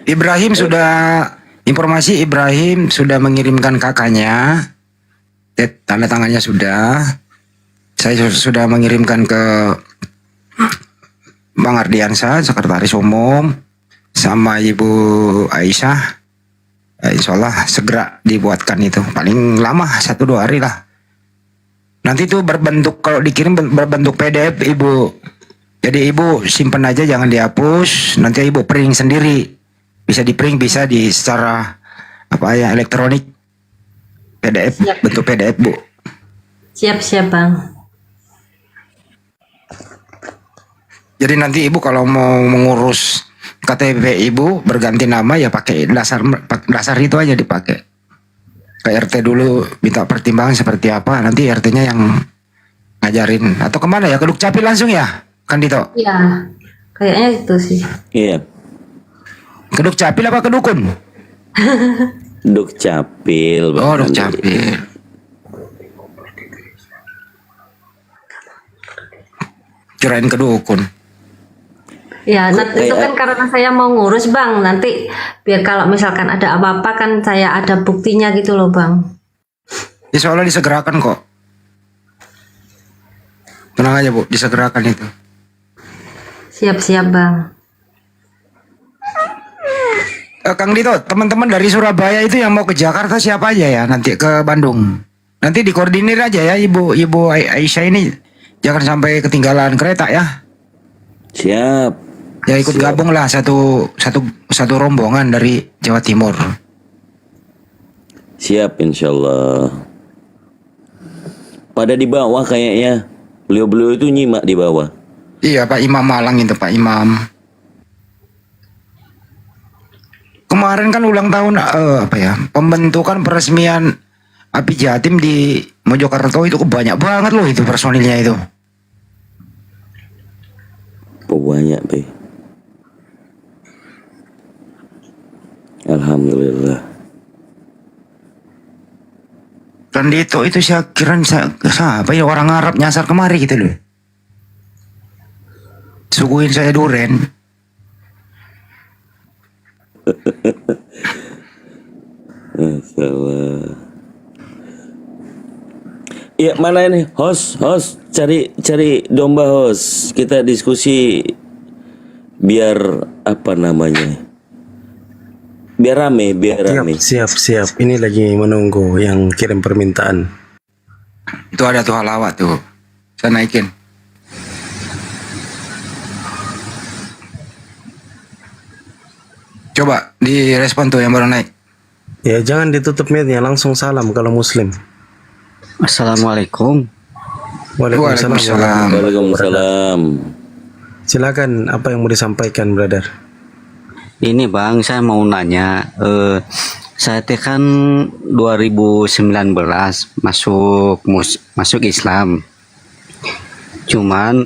D: Ibrahim sudah informasi Ibrahim sudah mengirimkan kakaknya. Tanda tangannya sudah. Saya sudah mengirimkan ke Bang Ardiansa, sekretaris umum, sama Ibu Aisyah. Insya Allah segera dibuatkan itu. Paling lama 1-2 hari lah. Nanti itu berbentuk, kalau dikirim berbentuk PDF Ibu. Jadi Ibu simpan aja, jangan dihapus. Nanti Ibu print sendiri. Bisa di print, bisa di secara apa ya, elektronik. PDF,
C: Siap.
D: bentuk PDF Bu.
C: Siap-siap, Bang.
D: Jadi nanti Ibu kalau mau mengurus KTP Ibu berganti nama ya pakai dasar itu aja dipakai. Ke RT dulu minta pertimbangan seperti apa, nanti RT-nya yang ngajarin. Atau kemana ya, ke Dukcapil langsung ya kan Dito?
C: Iya, kayaknya itu sih.
J: Iya,
D: Ke Dukcapil apa ke Dukun?
J: Dukcapil. Bang
D: Oh
J: Andi.
D: Dukcapil. Kirain ke Dukun.
C: Ya, nanti itu kan karena saya mau ngurus, Bang. Nanti biar kalau misalkan ada apa-apa kan saya ada buktinya gitu loh, Bang.
D: Ya soalnya disegerakan kok. Tenang aja Bu, disegerakan itu.
C: Siap-siap, Bang.
D: Kang Dito, teman-teman dari Surabaya itu yang mau ke Jakarta siapa aja ya, nanti ke Bandung. Nanti dikoordinir aja ya Ibu Aisyah ini. Jangan sampai ketinggalan kereta ya.
J: Siap.
D: Ya ikut gabung lah satu rombongan dari Jawa Timur.
J: Siap, insyaallah. Pada di bawah kayaknya. Beliau-beliau itu nyimak di bawah.
D: Iya, Pak Imam Malang itu, Pak Imam. Kemarin kan ulang tahun pembentukan peresmian API Jatim di Mojokerto itu banyak banget loh itu personilnya itu.
J: Banyak, Be. Alhamdulillah.
D: Dan itu saya kira siapa ya orang Arab nyasar kemari gitu loh. Suguhin saya duren.
J: Masalah. Ya mana ini host cari domba host. Kita diskusi biar apa namanya? Biar rame.
I: Siap. Ini lagi menunggu yang kirim permintaan.
D: Itu ada tuh halawat tuh. Saya naikin. Coba direspon tuh yang baru naik.
I: Ya jangan ditutup mic-nya, langsung salam kalau muslim.
M: Assalamualaikum.
I: Waalaikumsalam.
J: Waalaikumsalam.
I: Silakan, apa yang mau disampaikan, brother?
M: Ini Bang, saya mau nanya. Saya teh kan 2019 masuk Islam. Cuman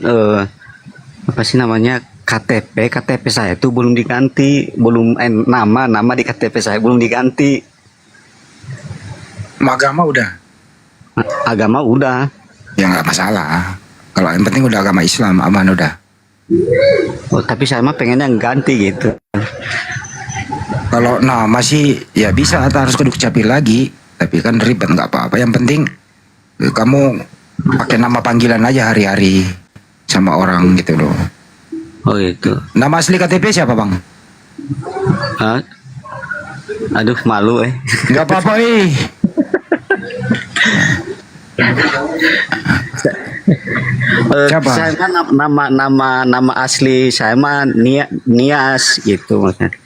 M: apa sih namanya KTP saya itu belum diganti, nama di KTP saya belum diganti.
D: Agama udah.
M: Agama udah.
D: Ya nggak masalah. Kalau yang penting udah agama Islam, aman udah.
M: Oh, tapi saya mah pengennya ganti gitu.
D: Kalau nama sih ya bisa, harus ke Dukcapil lagi. Tapi kan ribet, nggak apa-apa. Yang penting kamu pakai nama panggilan aja hari-hari sama orang gitu loh.
M: Oh gitu.
D: Nama asli KTP siapa Bang?
M: Hah? Aduh malu
D: Nggak apa-apa Siapa?
M: Saya kan nama asli saya mah Nias gitu makanya.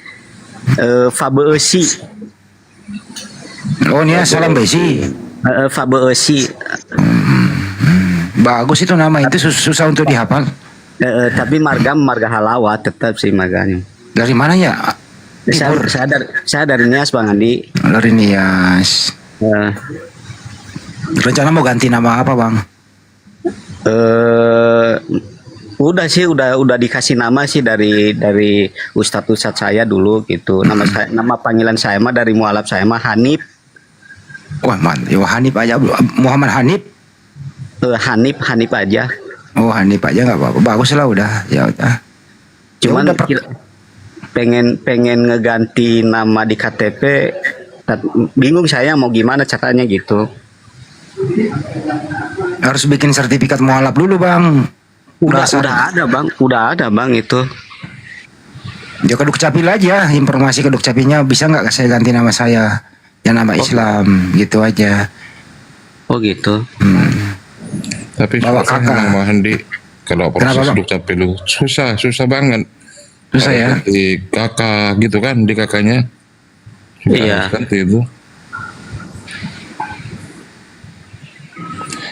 M: Fabe Esi.
D: Oh Nias Salam Besi.
M: Fabe Esi.
D: Bagus itu nama itu, susah untuk dihafal.
M: Tapi marga halawat tetap sih marganya.
D: Dari mana ya?
M: Saya dari Nias Bang Andi.
D: Dari Nias. Rencana mau ganti nama apa Bang?
M: Udah sih udah dikasih nama sih dari ustadz saya dulu gitu. Nama panggilan saya mah dari mualaf saya mah Hanif.
D: Wah mantap. Hanif aja. Muhammad Hanif.
M: Hanif aja.
D: Oh Hanif aja nggak apa-apa. Bagus lah udah. Ya udah.
M: Cuman pengen ngeganti nama di KTP. Bingung saya mau gimana caranya gitu.
D: Harus bikin sertifikat mualaf dulu Bang.
M: Udah ada bang itu.
D: Ya ke Dukcapil aja, informasi ke Dukcapilnya, bisa nggak saya ganti nama saya, ya nama Islam gitu aja.
M: Oh gitu.
F: Tapi
D: bawa kakak
F: Bang Handi, kalau proses Dukcapil susah banget.
D: Susah ya.
F: Di kakak gitu kan, di kakaknya.
M: Iya.
F: Ganti itu.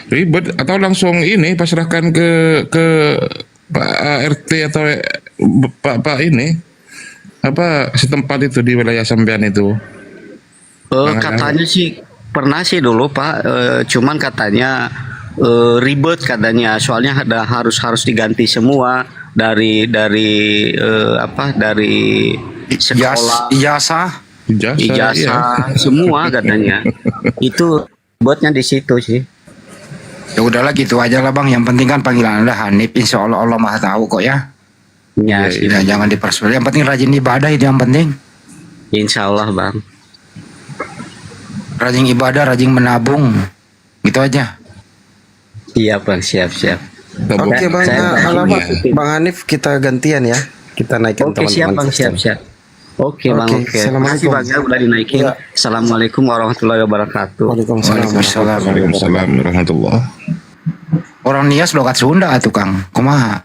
F: Ribet atau langsung ini pasrahkan ke Pak RT atau Pak ini apa setempat itu di wilayah sampean itu.
M: Katanya sih pernah sih dulu Pak, cuman katanya ribet katanya, soalnya harus diganti semua dari sekolah, ijazah semua katanya. Itu buatnya di situ sih.
D: Ya udahlah gitu aja lah Bang, yang penting kan panggilan Anda Hanif, insya Allah Maha tahu kok ya.
M: Ya,
D: jangan dipersulit, yang penting rajin ibadah itu yang penting.
M: Insya Allah Bang.
D: Rajin ibadah, rajin menabung, gitu aja.
M: Iya Bang, siap.
I: Oke Bang, Bang Hanif kita gantian ya, kita naikin teman-teman.
M: Oke siap. Oke Bang, oke. Terima kasih Bang ya udah dinaikin. Assalamualaikum warahmatullahi wabarakatuh.
D: Waalaikumsalam
F: warahmatullahi.
D: Orang Nias logat Sunda atuh Kang, kumaha?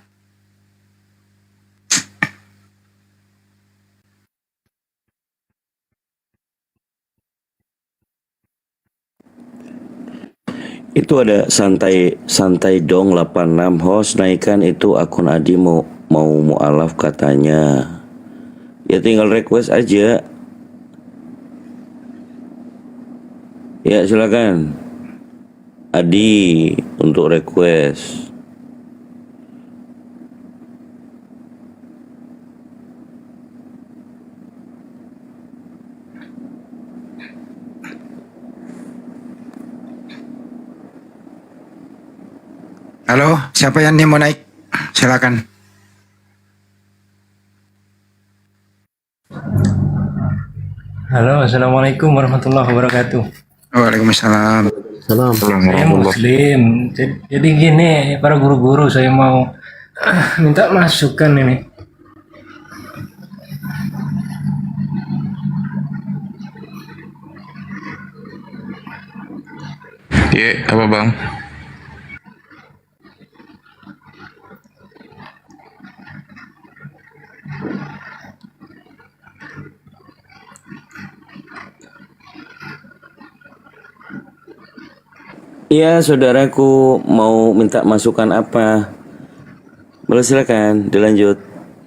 J: Itu ada santai dong 86 host naikkan itu akun Adi mau mualaf katanya. Ya tinggal request aja. Ya silakan. Adi untuk request.
D: Halo, siapa yang mau naik? Silakan.
N: Halo, assalamualaikum warahmatullahi wabarakatuh.
D: Waalaikumsalam.
N: Saya Muslim. Jadi gini, para guru-guru saya mau minta masukan ini.
F: Iya, apa bang?
J: Iya, saudaraku mau minta masukan apa? Boleh silakan, dilanjut.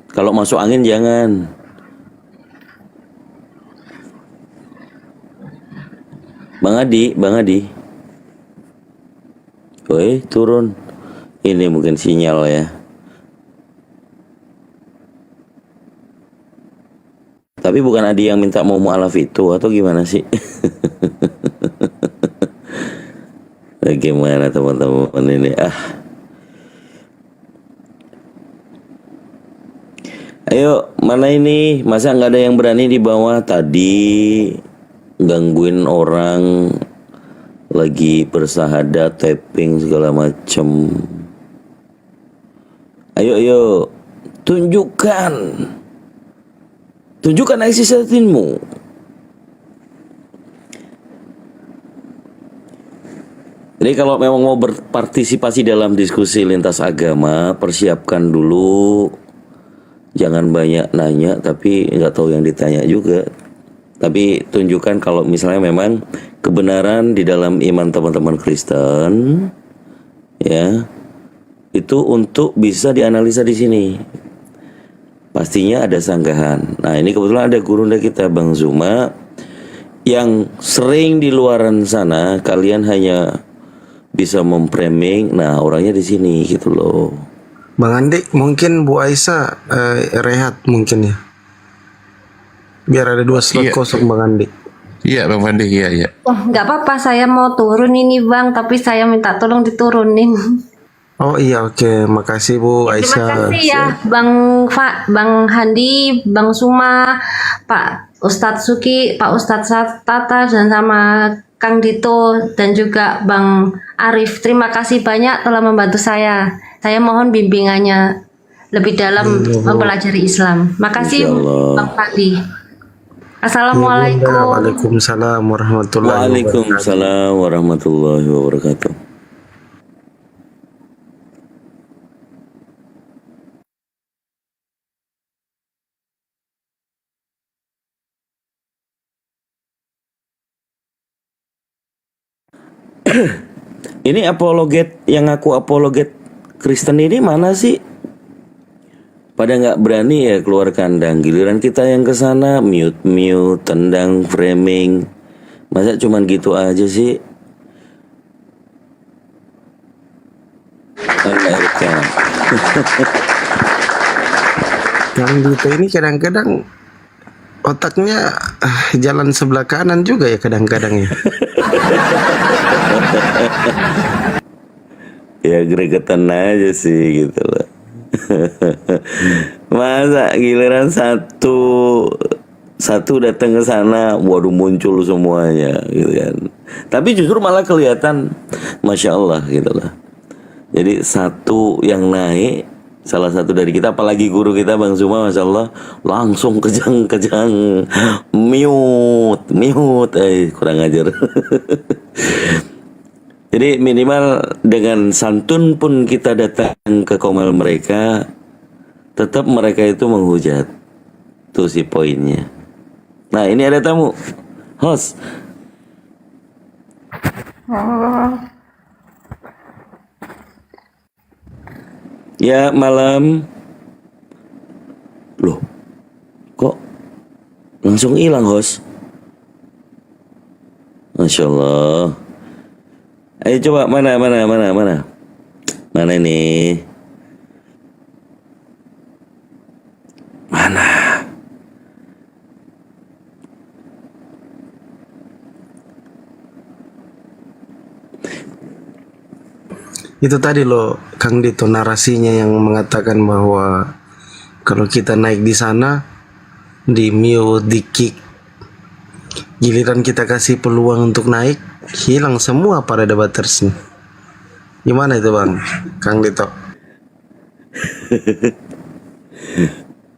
J: Kalau masuk angin jangan. Bang Adi. Woi, turun. Ini mungkin sinyal ya. Tapi bukan Adi yang minta mau mualaf itu atau gimana sih? Bagaimana teman-teman ini? Ayo, mana ini? Masa nggak ada yang berani di bawah? Tadi gangguin orang lagi bersahadat, tapping segala macem. Ayo, tunjukkan aksi satinmu. Jadi kalau memang mau berpartisipasi dalam diskusi lintas agama, persiapkan dulu. Jangan banyak nanya, tapi nggak tahu yang ditanya juga. Tapi tunjukkan kalau misalnya memang kebenaran di dalam iman teman-teman Kristen, ya, itu untuk bisa dianalisa di sini. Pastinya ada sanggahan. Nah ini kebetulan ada gurunda kita Bang Zuma yang sering di luaran sana kalian hanya bisa memframing, nah orangnya di sini gitu loh.
I: Bang Andi, mungkin Bu Aisyah rehat mungkin ya. Biar ada 2 slot kosong Bang Andi.
F: Iya Bang Fandi, iya.
C: Oh, nggak apa-apa, saya mau turun ini Bang, tapi saya minta tolong diturunin.
I: Oh iya, oke. Makasih Bu Aisyah.
C: Terima kasih ya Bang Handi, Bang Suma, Pak Ustadz Suki, Pak Ustadz Tata, dan sama Kang Dito, dan juga Bang Arif. Terima kasih banyak telah membantu saya. Saya mohon bimbingannya lebih dalam mempelajari Islam. Makasih Bang Handi. Assalamualaikum.
I: Waalaikumsalam warahmatullahi wabarakatuh.
J: Waalaikumsalam warahmatullahi wabarakatuh. Ini apologet yang aku apologet Kristen ini mana sih? Pada nggak berani ya keluar kandang. Giliran kita yang kesana mute, tendang, framing. Masa cuman gitu aja sih?
I: Kang Dito ini kadang-kadang otaknya jalan sebelah kanan juga ya kadang-kadang ya.
J: Ya gregetan aja sih gitu loh. Masa giliran satu datang ke sana, waduh muncul semuanya gitu kan. Tapi justru malah kelihatan Masya Allah gitu loh. Jadi satu yang naik, salah satu dari kita, apalagi guru kita Bang Zuma, Masya Allah, langsung kejang mute, kurang ajar. Jadi minimal dengan santun pun kita datang ke komal mereka, tetap mereka itu menghujat. Tuh si poinnya. Nah ini ada tamu, host. Ya, malam. Loh, kok langsung hilang, host? Masya Allah. Ayo coba, mana? Mana ini? Mana?
I: Itu tadi loh, Kang Dito, narasinya yang mengatakan bahwa kalau kita naik di sana, di mute, di kick, giliran kita kasih peluang untuk naik, hilang semua para debatersnya. Gimana itu Bang, Kang Dito?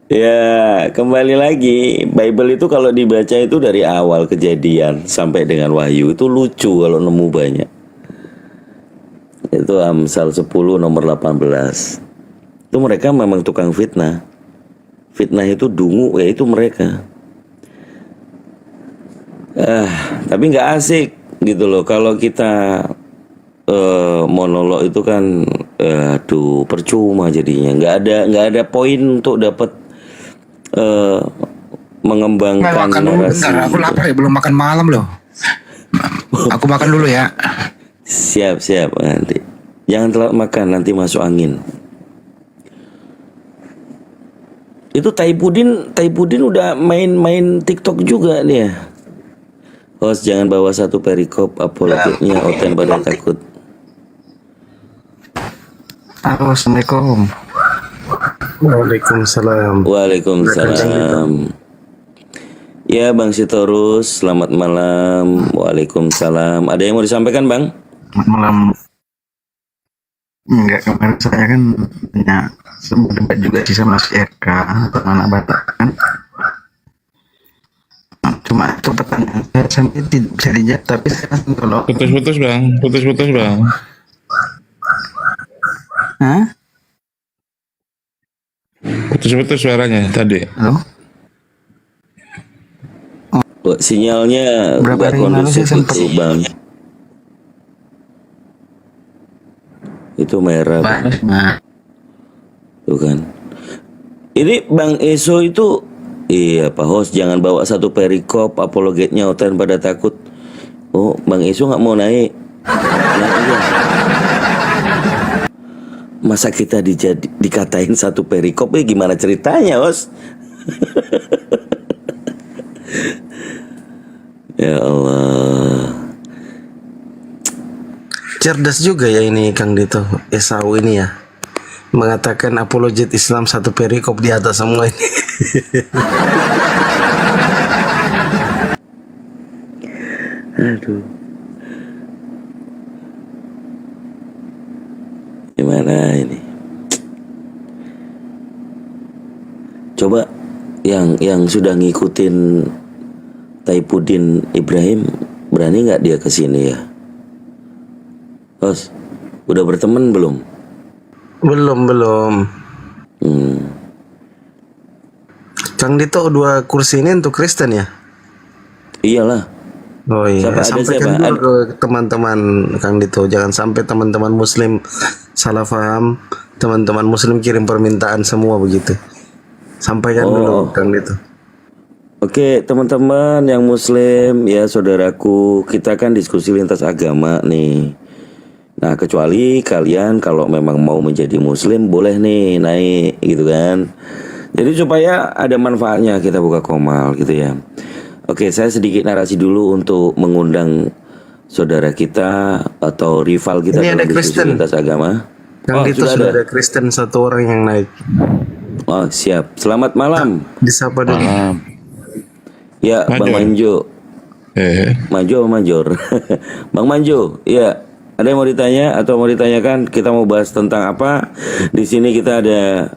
J: Ya, kembali lagi, Bible itu kalau dibaca itu dari awal kejadian sampai dengan Wahyu itu lucu kalau nemu banyak. Itu Amsal 10 nomor 18. Itu mereka memang tukang fitnah. Fitnah itu dungu, ya itu mereka. Tapi nggak asik gitu loh. Kalau kita monolog itu kan, aduh percuma jadinya. Nggak ada poin untuk dapat mengembangkan narasi.
D: Bentar, aku lapar ya, belum makan malam loh. Aku makan dulu ya.
J: Siap nanti. Jangan telat makan, nanti masuk angin. Itu Taipudin udah main TikTok juga nih ya. Host, jangan bawa satu perikop apologetnya Oten pada takut.
M: Assalamualaikum.
I: Waalaikumsalam.
J: Waalaikumsalam. Ya Bang Sitorus, selamat malam. Waalaikumsalam. Ada yang mau disampaikan Bang?
M: Selamat malam. Enggak, kemarin saya kan punya sebuah debat juga sih sama si Eka atau anak Batak kan. Cuma itu pertanyaan saya sampai tidak bisa dijawab, tapi saya kan kalau
F: Putus-putus bang.
M: Hah?
F: Putus-putus suaranya tadi.
M: Halo?
J: Sinyalnya
M: Berapa
J: nggak
M: hari lalu
J: kondusif
M: saya sempat
J: itu Bang. Itu merah Bang. Tuh kan. Ini Bang Eso itu, iya Pak Host, jangan bawa satu perikop apologetnya Oten pada takut. Oh Bang Eso nggak mau naik. Nah, iya. Masa kita dikatain satu perikop, gimana ceritanya Host? Ya Allah.
I: Cerdas juga ya ini Kang Dito, Esau ini ya, mengatakan apologet Islam satu perikop di atas semua ini.
J: Aduh. Gimana ini? Coba yang sudah ngikutin Taipudin Ibrahim, berani nggak dia ke sini ya? Bos, udah berteman belum?
I: Belum. Kang Dito, 2 kursi ini untuk Kristen ya?
J: Iyalah.
I: Oh iya,
J: Siapa,
I: sampaikan dulu ke teman-teman Kang Dito, jangan sampai teman-teman Muslim salah paham. Teman-teman Muslim kirim permintaan semua begitu. Sampaikan dulu Kang Dito.
J: Oke, teman-teman yang Muslim ya, saudaraku, kita kan diskusi lintas agama nih. Nah, kecuali kalian kalau memang mau menjadi Muslim boleh nih naik gitu kan. Jadi supaya ada manfaatnya kita buka komal gitu ya. Oke, saya sedikit narasi dulu untuk mengundang saudara kita atau rival kita
I: Ini
J: dalam
I: ada
J: diskusi
I: Kristen.
J: lintas agama.
I: Kang Dito sudah ada Kristen 1 orang yang naik.
J: Oh siap, selamat malam.
I: Disapa dulu.
J: Ya Bang Manjo. Manjo apa Manjor? Bang Manjo, ya. Ada yang mau ditanya atau mau ditanyakan? Kita mau bahas tentang apa? Di sini kita ada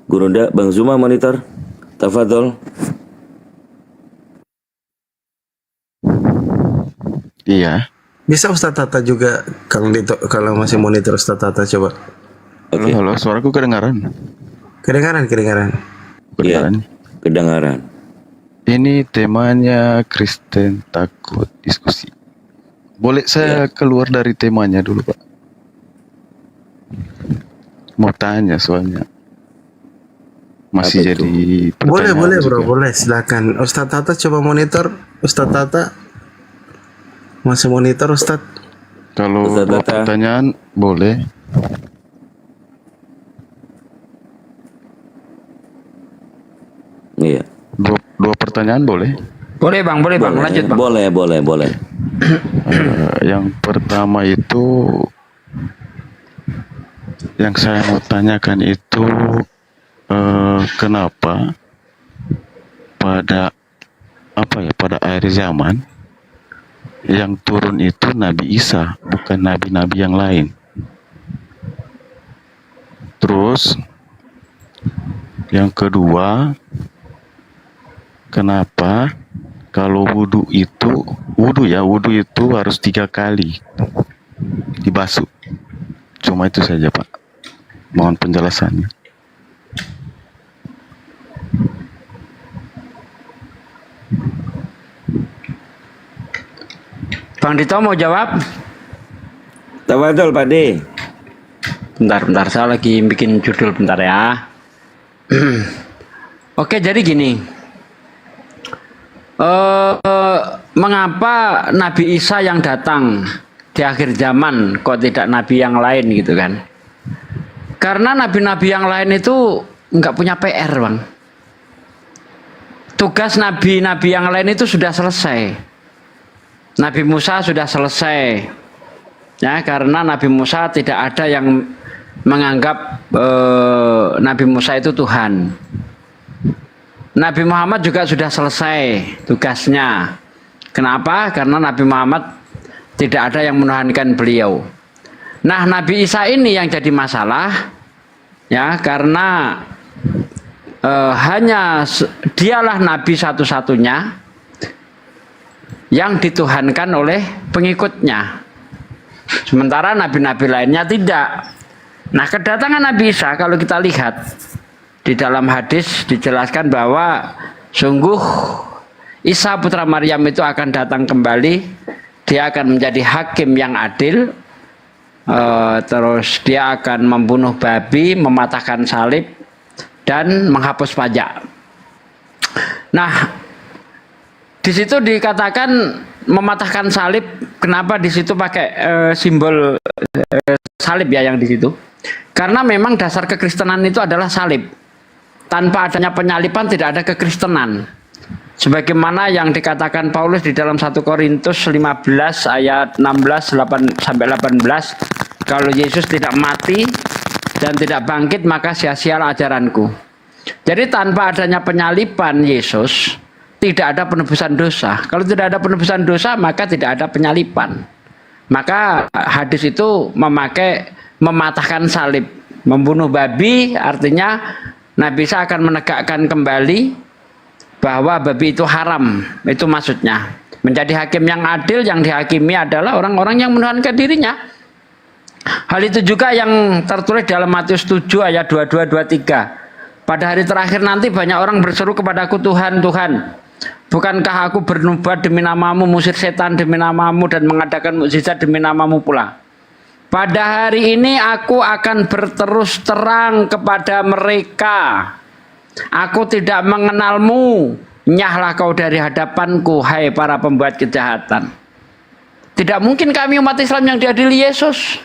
J: Gurunda, Bang Zuma monitor. Tafadhol.
M: Iya.
I: Bisa Ustaz Tata juga Kang Dito, kalau masih monitor Ustaz Tata coba.
J: Oke.
M: Halo, suaraku kedengaran?
I: Kedengaran.
J: Iya, kedengaran.
M: Ini temanya Kristen takut diskusi. Boleh saya keluar dari temanya dulu, Pak?
O: mau tanya soalnya masih
J: Apa
O: jadi
I: Boleh,
O: pertanyaan
I: boleh bro,
O: juga.
I: boleh. Silakan. Ustadz Tata coba monitor. Ustadz Tata masih monitor Ustadz.
O: Kalau
J: Ustaz
O: dua
J: Tata.
O: pertanyaan boleh.
J: Iya.
O: Dua pertanyaan boleh.
A: Boleh bang, boleh bang, lanjut bang.
J: Boleh.
O: Yang pertama itu yang saya mau tanyakan itu kenapa pada pada akhir zaman yang turun itu Nabi Isa, bukan nabi-nabi yang lain. Terus yang kedua, kenapa kalau wudhu itu harus 3 kali dibasuh? Cuma itu saja Pak, mohon penjelasannya.
A: Bang Dito mau jawab?
J: Tafadhol Pak D.
A: Bentar, saya lagi bikin judul bentar ya. Oke, jadi gini. Mengapa Nabi Isa yang datang di akhir zaman kok tidak nabi yang lain gitu kan? Karena nabi-nabi yang lain itu nggak punya PR bang. Tugas nabi-nabi yang lain itu sudah selesai. Nabi Musa sudah selesai, ya karena Nabi Musa tidak ada yang menganggap Nabi Musa itu Tuhan. Nabi Muhammad juga sudah selesai tugasnya. Kenapa? Karena Nabi Muhammad tidak ada yang menuhankan beliau. Nah, Nabi Isa ini yang jadi masalah, ya karena hanya dialah Nabi satu-satunya yang dituhankan oleh pengikutnya. Sementara nabi-nabi lainnya tidak. Nah, kedatangan Nabi Isa kalau kita lihat di dalam hadis dijelaskan bahwa sungguh Isa putra Maryam itu akan datang kembali. Dia akan menjadi hakim yang adil. Terus dia akan membunuh babi, mematahkan salib, dan menghapus pajak. Nah, di situ dikatakan mematahkan salib. Kenapa di situ pakai simbol salib ya yang di situ? Karena memang dasar kekristenan itu adalah salib. Tanpa adanya penyalipan tidak ada kekristenan. Sebagaimana yang dikatakan Paulus di dalam 1 Korintus 15 ayat 16 sampai 18, kalau Yesus tidak mati dan tidak bangkit maka sia-sialah ajaranku. Jadi tanpa adanya penyalipan Yesus tidak ada penebusan dosa. Kalau tidak ada penebusan dosa maka tidak ada penyalipan. Maka hadis itu memakai mematahkan salib, membunuh babi, artinya Nabi Isa akan menegakkan kembali bahwa babi itu haram. Itu maksudnya. Menjadi hakim yang adil, yang dihakimi adalah orang-orang yang menuhankan dirinya. Hal itu juga yang tertulis dalam Matius 7 ayat 22-23. Pada hari terakhir nanti banyak orang berseru kepadaku, Tuhan, Tuhan, bukankah aku bernubuat demi namamu, musir setan demi namamu, dan mengadakan mukjizat demi namamu pula? Pada hari ini aku akan berterus terang kepada mereka. Aku tidak mengenalmu. Nyahlah kau dari hadapanku, hai para pembuat kejahatan. Tidak mungkin kami umat Islam yang diadili Yesus.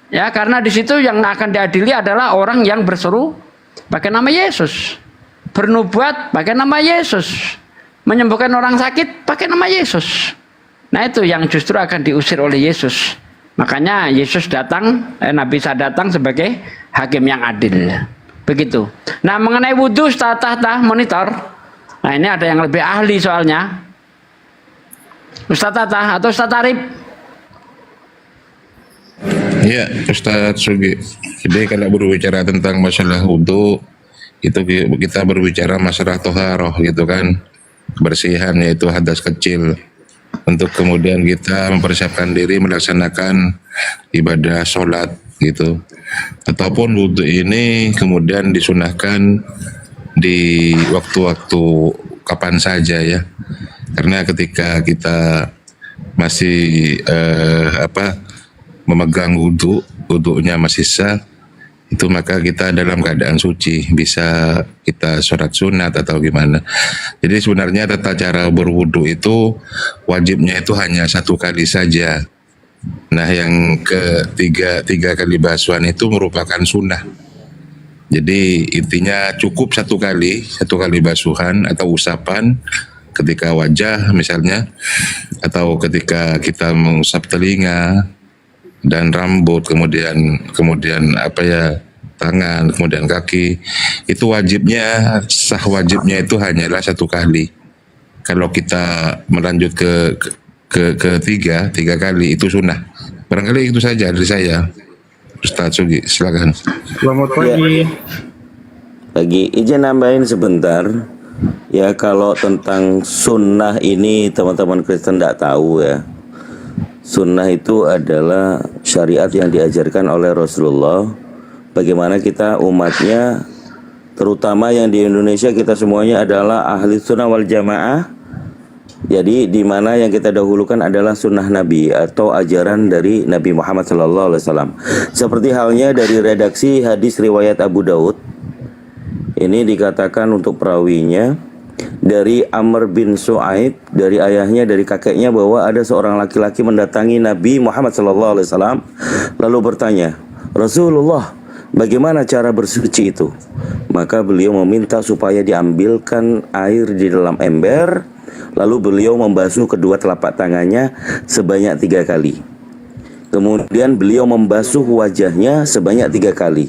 A: Ya, karena di situ yang akan diadili adalah orang yang berseru pakai nama Yesus. Bernubuat pakai nama Yesus, menyembuhkan orang sakit pakai nama Yesus. Nah, itu yang justru akan diusir oleh Yesus. Makanya Yesus datang, Nabi Isa datang sebagai hakim yang adil. Begitu. Nah, mengenai wudhu, Ustaz Tata monitor. Nah, ini ada yang lebih ahli soalnya. Ustaz Tata atau Ustaz Arif?
F: Ya, Ustaz Sugi. Jadi kalau berbicara tentang masalah wudhu, itu kita berbicara masalah toharoh gitu kan, kebersihan, yaitu hadas kecil, untuk kemudian kita mempersiapkan diri melaksanakan ibadah sholat gitu. Ataupun wudhu ini kemudian disunahkan di waktu-waktu kapan saja ya, karena ketika kita masih memegang wudhunya masih sah, itu maka kita dalam keadaan suci, bisa kita sholat sunat atau gimana. Jadi sebenarnya tata cara berwudu itu wajibnya itu hanya 1 kali saja. Nah yang tiga kali basuhan itu merupakan sunnah. Jadi intinya cukup 1 kali basuhan atau usapan ketika wajah misalnya, atau ketika kita mengusap telinga dan rambut, kemudian apa ya, tangan, kemudian kaki, itu wajibnya, sah wajibnya itu hanyalah 1 kali. Kalau kita melanjut ke tiga kali itu sunnah. Barangkali itu saja dari saya. Ustaz Sugi, silakan.
B: Selamat pagi.
J: Lagi izin nambahin sebentar. Ya, kalau tentang sunnah ini teman-teman Kristen tidak tahu ya. Sunnah itu adalah syariat yang diajarkan oleh Rasulullah. Bagaimana kita umatnya, terutama yang di Indonesia, kita semuanya adalah ahli sunnah wal jamaah. Jadi di mana yang kita dahulukan adalah sunnah Nabi atau ajaran dari Nabi Muhammad SAW. Seperti halnya dari redaksi hadis riwayat Abu Daud. Ini dikatakan untuk perawinya dari Amr bin Su'aib, dari ayahnya, dari kakeknya, bahwa ada seorang laki-laki mendatangi Nabi Muhammad SAW lalu bertanya, Rasulullah, bagaimana cara bersuci itu? Maka beliau meminta supaya diambilkan air di dalam ember, lalu beliau membasuh kedua telapak tangannya sebanyak 3 kali. Kemudian beliau membasuh wajahnya sebanyak 3 kali,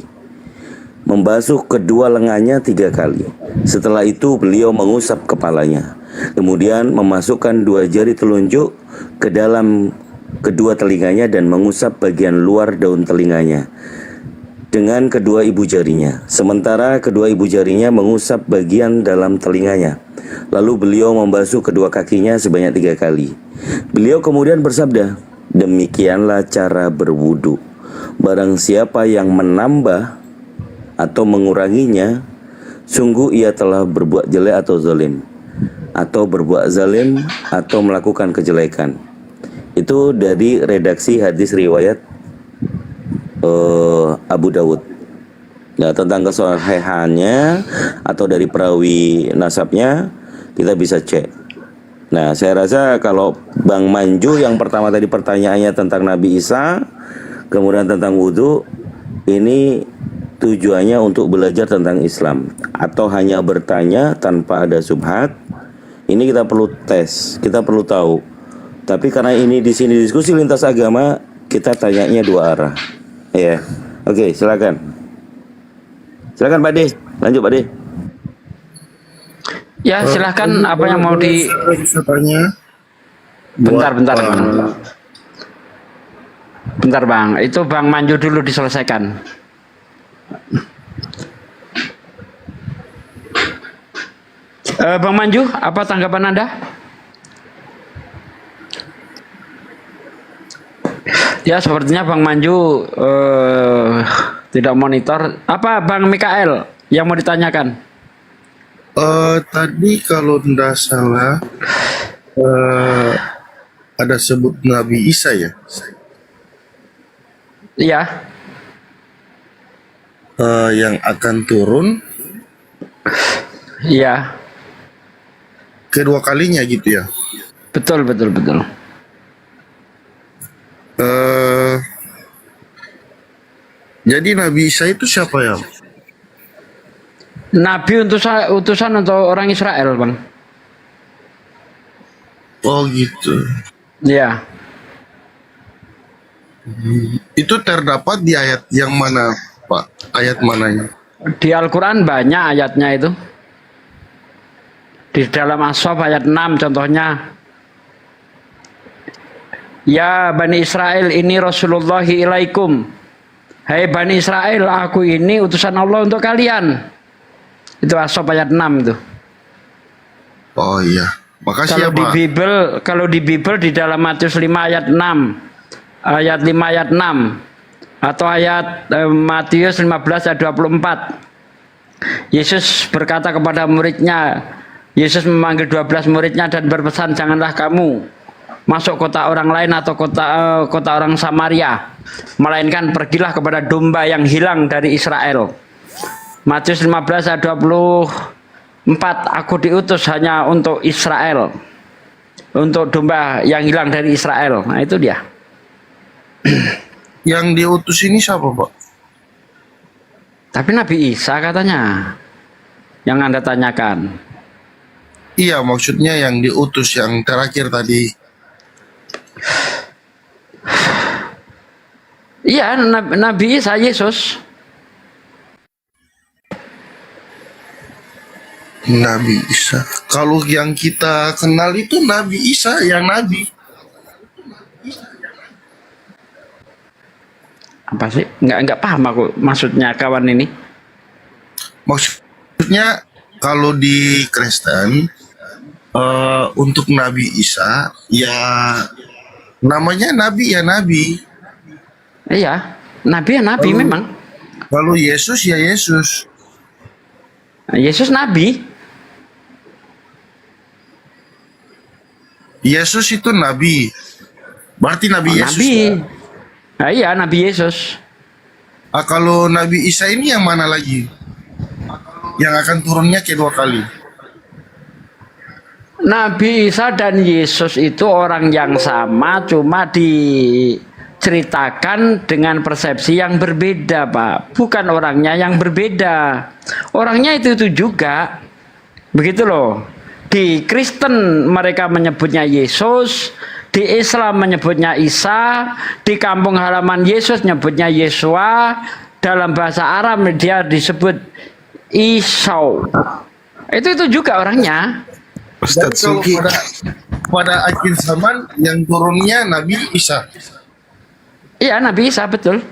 J: membasuh kedua lengannya 3 kali. Setelah itu beliau mengusap kepalanya, kemudian memasukkan 2 jari telunjuk ke dalam kedua telinganya dan mengusap bagian luar daun telinganya dengan kedua ibu jarinya, sementara kedua ibu jarinya mengusap bagian dalam telinganya. Lalu beliau membasuh kedua kakinya sebanyak 3 kali. Beliau kemudian bersabda, demikianlah cara berwudu. Barang siapa yang menambah atau menguranginya, sungguh ia telah berbuat jelek atau zalim, atau berbuat zalim atau melakukan kejelekan. Itu dari redaksi hadis riwayat Abu Dawud. Nah, tentang kesahihannya atau dari perawi nasabnya kita bisa cek. Nah, saya rasa kalau Bang Manju yang pertama tadi pertanyaannya tentang Nabi Isa, kemudian tentang wudhu, ini tujuannya untuk belajar tentang Islam atau hanya bertanya tanpa ada subhat. Ini kita perlu tes, kita perlu tahu. Tapi karena ini di sini diskusi lintas agama, kita tanyanya 2 arah. Ya, oke, silakan. Silakan Pak De, lanjut Pak De.
A: Ya, silakan apa yang mau di. Bentar, bentar Bang. Itu Bang Manju dulu diselesaikan. Bang Manju, apa tanggapan Anda? Ya, sepertinya Bang Manju tidak monitor. Apa Bang Mikael yang mau ditanyakan?
I: Tadi kalau tidak salah ada sebut Nabi Isa ya?
A: Iya.
I: Yang akan turun?
A: Iya.
I: Kedua kalinya gitu ya?
A: Betul.
I: Jadi Nabi Isa itu siapa ya?
A: Nabi utusan untuk orang Israel, Bang.
I: Oh gitu.
A: Iya.
I: Itu terdapat di ayat yang mana, Pak? Ayat mananya?
A: Di Al-Quran banyak ayatnya itu. Di dalam As-Saff ayat 6 contohnya. Ya Bani Israel, ini Rasulullahi ilaikum. Hai Bani Israel, aku ini utusan Allah untuk kalian. Itu As-Saff ayat 6 itu.
I: Oh iya. Makasih
A: Kalau di Bible di dalam Matius 5 ayat 6. Ayat 5 ayat 6 atau ayat Matius 15 ayat 24. Yesus berkata kepada muridnya, Yesus memanggil 12 muridnya dan berpesan, janganlah kamu masuk kota orang lain atau kota orang Samaria. melainkan pergilah kepada domba yang hilang dari Israel. Matius 15 ayat 24, aku diutus hanya untuk Israel, untuk domba yang hilang dari Israel. Nah itu dia.
P: Yang diutus ini siapa, Pak?
A: Tapi Nabi Isa katanya yang Anda tanyakan.
P: Iya, maksudnya yang diutus yang terakhir tadi.
A: Iya, Nabi Isa, Yesus.
P: Nabi Isa. Kalau yang kita kenal itu Nabi Isa yang Nabi.
A: Apa sih? Nggak paham aku maksudnya kawan ini.
P: Maksudnya kalau di Kristen untuk Nabi Isa ya namanya Nabi ya Nabi.
A: Iya, Nabi ya Nabi memang.
P: Kalau Yesus ya Yesus.
A: Yesus Nabi.
P: Yesus itu Nabi. Berarti Nabi Yesus.
A: Nabi.
P: Ya?
A: Nah, iya, Nabi Yesus.
P: Kalau Nabi Isa ini yang mana lagi? Yang akan turunnya kedua kali.
A: Nabi Isa dan Yesus itu orang yang sama, cuma diceritakan dengan persepsi yang berbeda, Pak. Bukan orangnya yang berbeda. Orangnya itu juga. Begitu loh. Di Kristen mereka menyebutnya Yesus, di Islam menyebutnya Isa, di kampung halaman Yesus nyebutnya Yesua, dalam bahasa Arab dia disebut Isau. Itu juga orangnya.
P: Ustaz Suki. Pada akhir zaman yang turunnya Nabi Isa.
A: Iya, Nabi Isa, betul.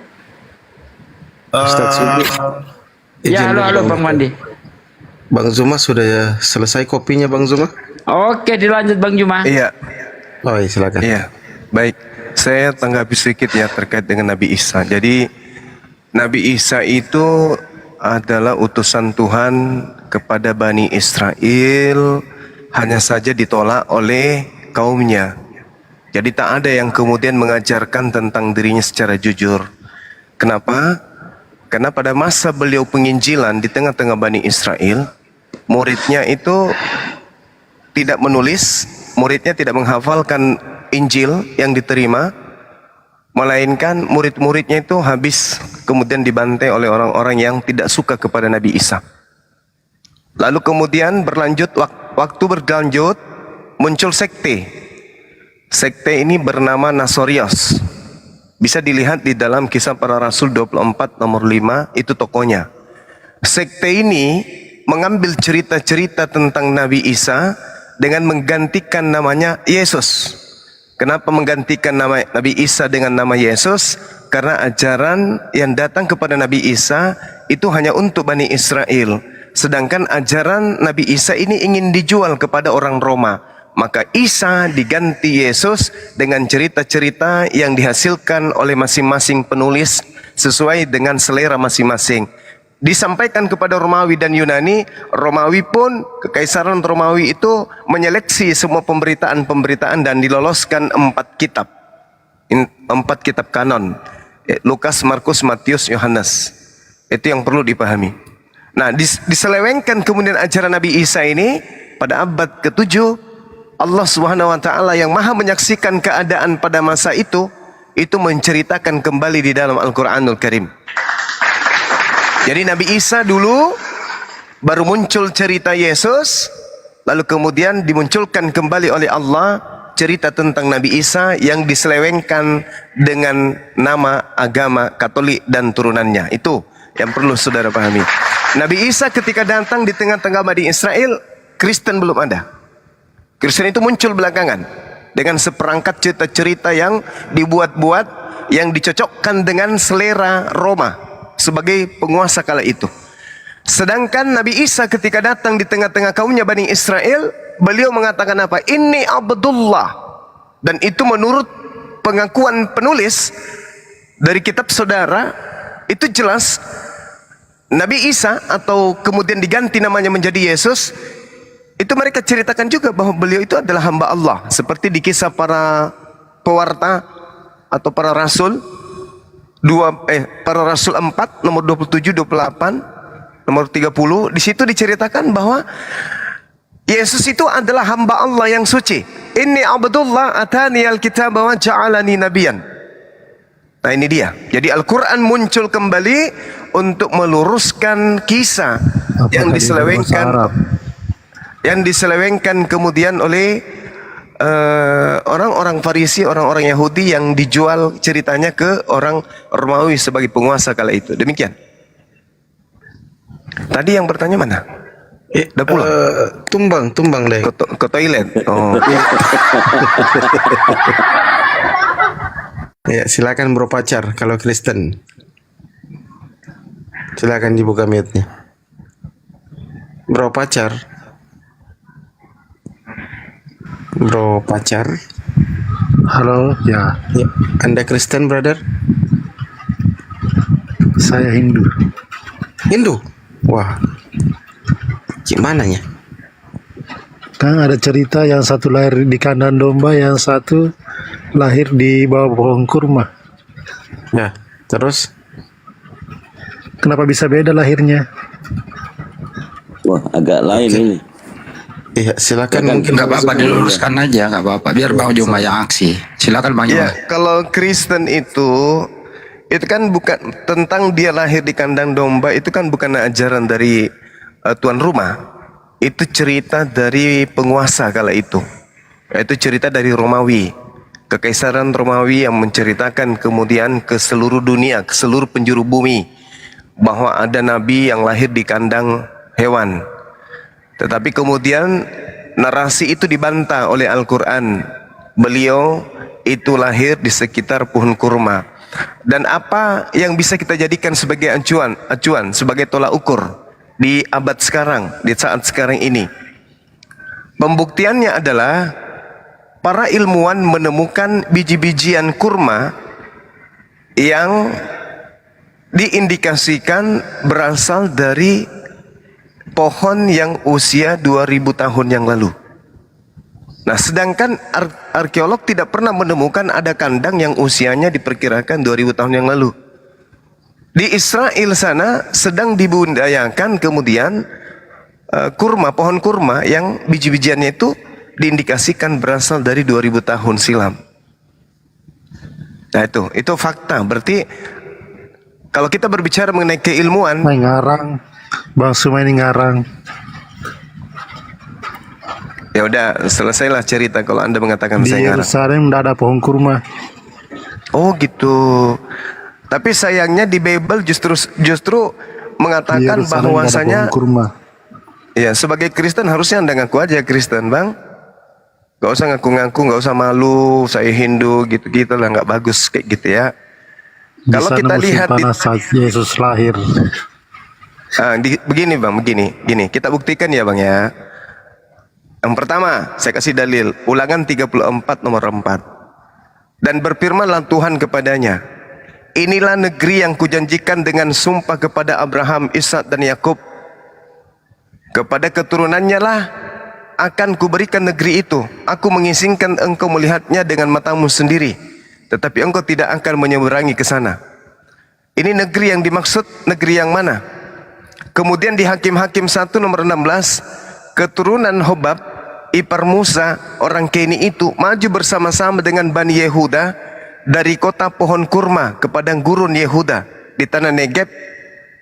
I: Ustaz Suki.
A: Ya, halo Bang Mandi.
I: Bang Zuma sudah selesai kopinya Bang Zuma?
A: Oke, dilanjut Bang Juma.
G: Iya.
I: Oh, iya, silakan.
G: Iya. Baik, saya tanggapi sedikit ya terkait dengan Nabi Isa. Jadi Nabi Isa itu adalah utusan Tuhan kepada Bani Israel, hanya saja ditolak oleh kaumnya. Jadi tak ada yang kemudian mengajarkan tentang dirinya secara jujur. Kenapa? Karena pada masa beliau penginjilan di tengah-tengah Bani Israel, muridnya itu tidak menulis, muridnya tidak menghafalkan Injil yang diterima, melainkan murid-muridnya itu habis kemudian dibantai oleh orang-orang yang tidak suka kepada Nabi Isa. Lalu kemudian berlanjut, waktu berlanjut muncul sekte. Sekte ini bernama Nasorios. Bisa dilihat di dalam Kisah Para Rasul 24 nomor 5, itu tokonya. Sekte ini mengambil cerita-cerita tentang Nabi Isa dengan menggantikan namanya Yesus. Kenapa menggantikan nama Nabi Isa dengan nama Yesus? Karena ajaran yang datang kepada Nabi Isa itu hanya untuk Bani Israel. Sedangkan ajaran Nabi Isa ini ingin dijual kepada orang Roma. Maka Isa diganti Yesus dengan cerita-cerita yang dihasilkan oleh masing-masing penulis sesuai dengan selera masing-masing. Disampaikan kepada Romawi dan Yunani. Romawi pun, Kekaisaran Romawi itu menyeleksi semua pemberitaan-pemberitaan dan diloloskan 4 kitab. 4 kitab kanon. Lukas, Markus, Matius, Yohanes. Itu yang perlu dipahami. Nah, diselewengkan kemudian ajaran Nabi Isa ini pada abad ke-7. Allah Subhanahu wa taala yang Maha menyaksikan keadaan pada masa itu menceritakan kembali di dalam Al-Qur'anul Karim. Jadi Nabi Isa dulu baru muncul cerita Yesus, lalu kemudian dimunculkan kembali oleh Allah cerita tentang Nabi Isa yang diselewengkan dengan nama agama Katolik dan turunannya. Itu yang perlu saudara pahami. Nabi Isa ketika datang di tengah-tengah Bani Israel, Kristen belum ada. Kristen itu muncul belakangan dengan seperangkat cerita-cerita yang dibuat-buat, yang dicocokkan dengan selera Roma sebagai penguasa kala itu. Sedangkan Nabi Isa ketika datang di tengah-tengah kaumnya Bani Israel, beliau mengatakan apa? Inni Abdullah. Dan itu menurut pengakuan penulis dari kitab saudara, itu jelas Nabi Isa atau kemudian diganti namanya menjadi Yesus, itu mereka ceritakan juga bahwa beliau itu adalah hamba Allah. Seperti di kisah para pewarta atau para rasul, Para Rasul 4 nomor 27, 28, nomor 30, di situ diceritakan bahwa Yesus itu adalah hamba Allah yang suci. Inni abdullah atani alkitab wa ja'alani nabiyan. Nah ini dia. Jadi Al-Quran muncul kembali untuk meluruskan kisah yang diselewengkan kemudian oleh orang-orang Farisi, orang-orang Yahudi yang dijual ceritanya ke orang Romawi sebagai penguasa kala itu. Demikian. Tadi yang bertanya mana? Udah pulang?
I: Tumbang deh.
G: Ke toilet. Oh.
I: Ya, silakan bro pacar kalau Kristen. Silakan dibuka mute-nya. Bro pacar. Bro pacar.
B: Halo, ya.
I: Anda Kristen, brother?
B: Saya Hindu.
I: Hindu? Wah. Gimana ya?
B: Kan ada cerita yang satu lahir di kandang domba, yang satu lahir di bawah pohon kurma.
I: Nah, terus?
B: Kenapa bisa beda lahirnya?
J: Wah, agak lain ini.
I: Iya, silakan.
D: Nggak apa-apa, diluruskan aja, nggak apa-apa. Biar Bang Juma yang aksi. Silakan Bang Juma.
G: Ya, kalau Kristen itu kan bukan tentang dia lahir di kandang domba, itu kan bukan ajaran dari tuan rumah. Itu cerita dari penguasa kala itu. Itu cerita dari Romawi. Kekaisaran Romawi yang menceritakan kemudian ke seluruh dunia, ke seluruh penjuru bumi, bahwa ada nabi yang lahir di kandang hewan. Tetapi kemudian narasi itu dibantah oleh Al-Quran. Beliau itu lahir di sekitar pohon kurma. Dan apa yang bisa kita jadikan sebagai acuan, sebagai tolak ukur di abad sekarang, di saat sekarang ini? Pembuktiannya adalah para ilmuwan menemukan biji-bijian kurma yang diindikasikan berasal dari pohon yang usia 2000 tahun yang lalu. Nah, sedangkan arkeolog tidak pernah menemukan ada kandang yang usianya diperkirakan 2000 tahun yang lalu. Di Israel sana sedang dibudidayakan kemudian pohon kurma yang biji-bijiannya itu diindikasikan berasal dari 2000 tahun silam. Nah itu fakta. Berarti kalau kita berbicara mengenai keilmuan,
B: ngarang, Bang Suma ini ngarang.
G: Ya udah, selesailah cerita kalau Anda mengatakan
B: Di
G: saya ngarang.
B: Yerusalem tidak ada pohon kurma.
G: Oh gitu. Tapi sayangnya di Bible justru mengatakan bahwasanya ya sebagai Kristen harusnya Anda ngaku aja Kristen, Bang. Gak usah ngaku-ngaku, gak usah malu, saya Hindu gitu-gitu lah, nggak bagus kayak gitu ya. Kalau kita lihat di
B: saat Yesus lahir.
G: Begini Bang, begini, kita buktikan ya Bang ya. Yang pertama, saya kasih dalil, Ulangan 34 nomor 4. Dan berfirmanlah Tuhan kepadanya, inilah negeri yang kujanjikan dengan sumpah kepada Abraham, Ishak dan Yakub. Kepada keturunannya lah akan kuberikan negeri itu. Aku mengizinkan engkau melihatnya dengan matamu sendiri, tetapi engkau tidak akan menyeberangi ke sana. Ini negeri yang dimaksud, negeri yang mana? Kemudian di Hakim-Hakim 1 nomor 16, keturunan Hobab, ipar Musa, orang Keni itu maju bersama-sama dengan Bani Yehuda dari kota pohon kurma ke padang gurun Yehuda di tanah Negeb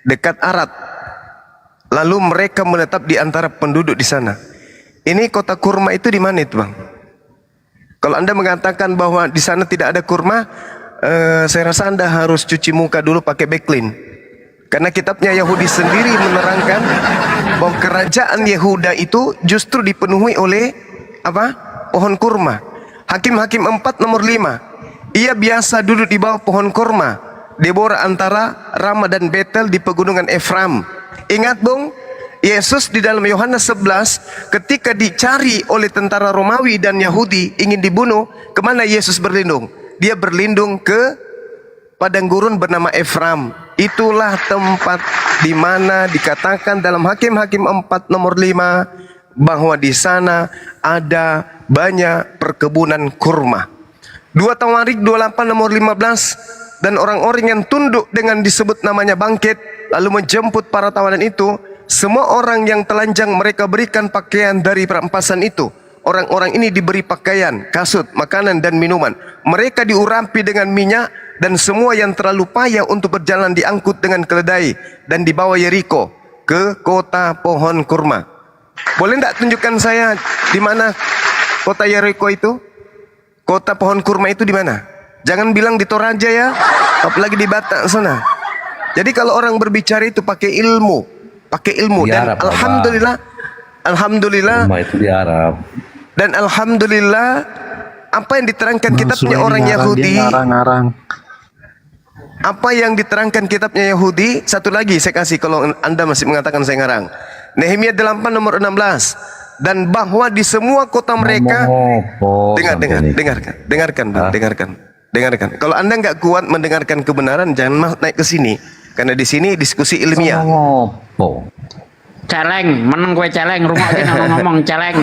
G: dekat Arad. Lalu mereka menetap di antara penduduk di sana. Ini kota kurma itu di mana itu Bang? Kalau Anda mengatakan bahwa di sana tidak ada kurma, saya rasa Anda harus cuci muka dulu pakai backlin. Karena kitabnya Yahudi sendiri menerangkan bahwa kerajaan Yehuda itu justru dipenuhi oleh apa? Pohon kurma. Hakim-Hakim 4 nomor 5. Ia biasa duduk di bawah pohon kurma, Deborah antara Rama dan Betel di pegunungan Efraim. Ingat Bung, Yesus di dalam Yohanes 11 ketika dicari oleh tentara Romawi dan Yahudi ingin dibunuh, kemana Yesus berlindung? Dia berlindung ke padang gurun bernama Efraim. Itulah tempat di mana dikatakan dalam Hakim-Hakim 4 nomor 5 bahwa di sana ada banyak perkebunan kurma. 2 Tawarik 28 nomor 15 dan orang-orang yang tunduk dengan disebut namanya bangkit, lalu menjemput para tawanan itu, semua orang yang telanjang mereka berikan pakaian dari perampasan itu. Orang-orang ini diberi pakaian, kasut, makanan dan minuman. Mereka diurapi dengan minyak, dan semua yang terlalu payah untuk berjalan diangkut dengan keledai dan dibawa Yeriko ke kota pohon kurma. Boleh tidak tunjukkan saya di mana kota Yeriko itu? Kota pohon kurma itu di mana? Jangan bilang di Toraja ya, apalagi di Batak sana. Jadi kalau orang berbicara itu pakai ilmu,
Q: Di
G: dan
Q: Arab,
G: alhamdulillah,
Q: Kurma itu di Arab.
G: dan alhamdulillah apa yang diterangkan kitabnya orang Yahudi, apa yang diterangkan kitabnya Yahudi, satu lagi saya kasih kalau Anda masih mengatakan saya ngarang. Nehemia 8 nomor 16. Dan bahwa di semua kota mereka, dengarkan. Kalau Anda nggak kuat mendengarkan kebenaran, jangan naik ke sini, karena di sini diskusi ilmiah.
A: Celeng, meneng gue celeng, rumah kita ngomong celeng.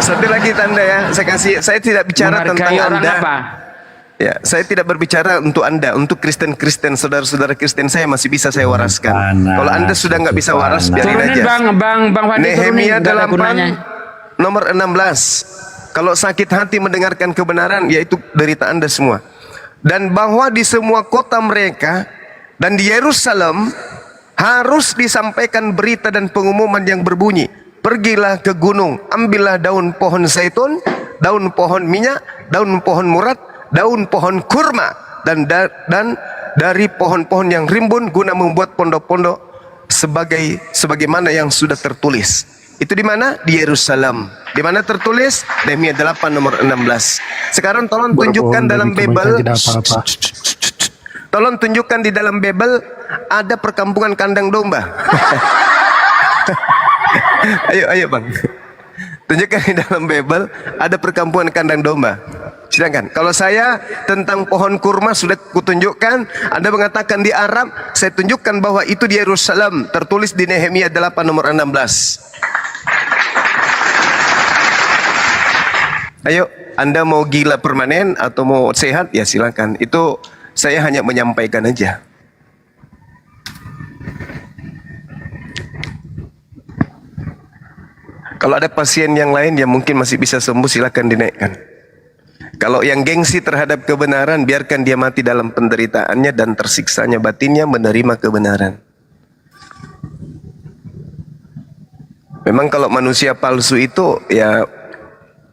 G: Satu lagi tanda ya, saya tidak bicara tentang
A: orang
G: Anda.
A: apa?
G: Ya, saya tidak berbicara untuk Anda, untuk Kristen-Kristen, saudara-saudara Kristen saya masih bisa saya waraskan. Kalau Anda sudah nggak bisa waras, biarin
A: Turunin
G: aja.
A: Bang Fadli,
G: Nehemia
A: turunin, gak ada gunanya.
G: 8 nomor 16. Kalau sakit hati mendengarkan kebenaran, yaitu derita Anda semua. Dan bahwa di semua kota mereka dan di Yerusalem harus disampaikan berita dan pengumuman yang berbunyi, pergilah ke gunung, ambillah daun pohon zaitun, daun pohon minyak, daun pohon murad, daun pohon kurma, dan dari pohon-pohon yang rimbun guna membuat pondok-pondok sebagaimana yang sudah tertulis. Itu di mana? Di Yerusalem. Di mana tertulis? Nehemia 8 nomor 16. Sekarang tolong tunjukkan dalam Bible. Tolong tunjukkan di dalam Bible ada perkampungan kandang domba. ayo Bang. Tunjukkan di dalam Bible ada perkampungan kandang domba. Silakan. Kalau saya tentang pohon kurma sudah kutunjukkan, Anda mengatakan di Arab, saya tunjukkan bahwa itu di Yerusalem, tertulis di Nehemia 8 nomor 16. Ayo, Anda mau gila permanen atau mau sehat, ya silakan. Itu saya hanya menyampaikan aja. Kalau ada pasien yang lain yang mungkin masih bisa sembuh, silakan dinaikkan. Kalau yang gengsi terhadap kebenaran, biarkan dia mati dalam penderitaannya dan tersiksanya batinnya menerima kebenaran. Memang kalau manusia palsu itu ya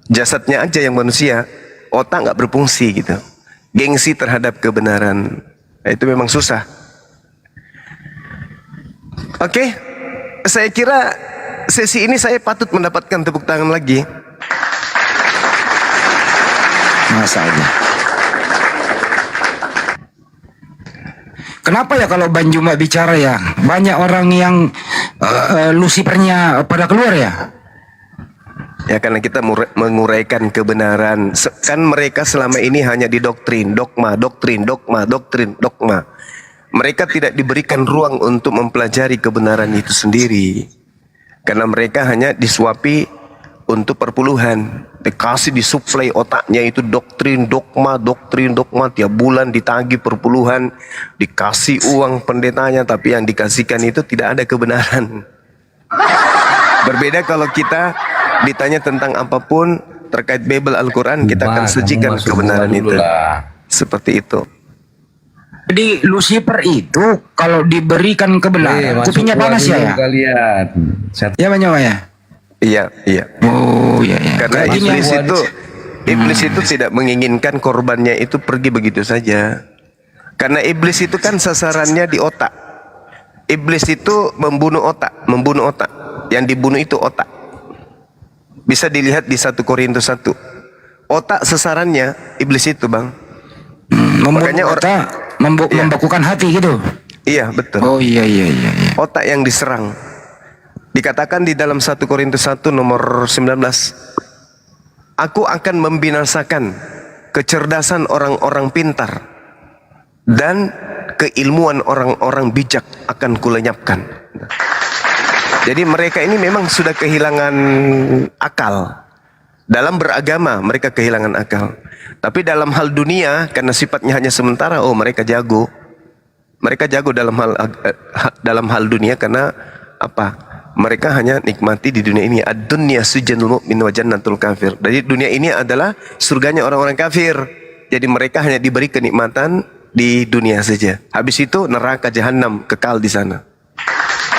G: jasadnya aja yang manusia, otak nggak berfungsi gitu. Gengsi terhadap kebenaran, itu memang susah. Oke, saya kira sesi ini saya patut mendapatkan tepuk tangan lagi.
D: Masa aja. Kenapa ya kalau Ban Juma bicara ya banyak orang yang Lucifernya pada keluar ya?
G: Ya karena kita menguraikan kebenaran. Kan mereka selama ini hanya didoktrin, dogma. Mereka tidak diberikan ruang untuk mempelajari kebenaran itu sendiri. Karena mereka hanya disuapi untuk perpuluhan. Dikasih disuplai otaknya itu doktrin, dogma. Tiap bulan ditagih perpuluhan. Dikasih uang pendetanya, tapi yang dikasihkan itu tidak ada kebenaran. Berbeda kalau kita ditanya tentang apapun terkait Bible Al-Quran, kita akan sajikan kebenaran itu. Seperti itu.
D: Jadi Lucifer itu kalau diberikan kebenaran, kupingnya panas ya?
Q: Kalian.
D: Ya banyak ya?
G: Iya.
D: Oh iya.
G: Karena iblis itu tidak menginginkan korbannya itu pergi begitu saja. Karena iblis itu kan sasarannya di otak. Iblis itu membunuh otak. Yang dibunuh itu otak. Bisa dilihat di 1 Korintus 1. Otak sasarannya iblis itu, Bang. Makanya
D: membakukan hati gitu.
G: Iya, betul.
D: Oh iya.
G: Otak yang diserang. Dikatakan di dalam 1 Korintus 1 nomor 19. Aku akan membinasakan kecerdasan orang-orang pintar dan keilmuan orang-orang bijak akan kulenyapkan. Jadi mereka ini memang sudah kehilangan akal. Dalam beragama mereka kehilangan akal. Tapi dalam hal dunia, karena sifatnya hanya sementara, oh mereka jago. Mereka jago dalam hal dunia karena apa? Mereka hanya nikmati di dunia ini. Ad-dunya sijnul mu'min wa jannatul kafir. Jadi dunia ini adalah surganya orang-orang kafir. Jadi mereka hanya diberi kenikmatan di dunia saja. Habis itu neraka jahanam kekal di sana.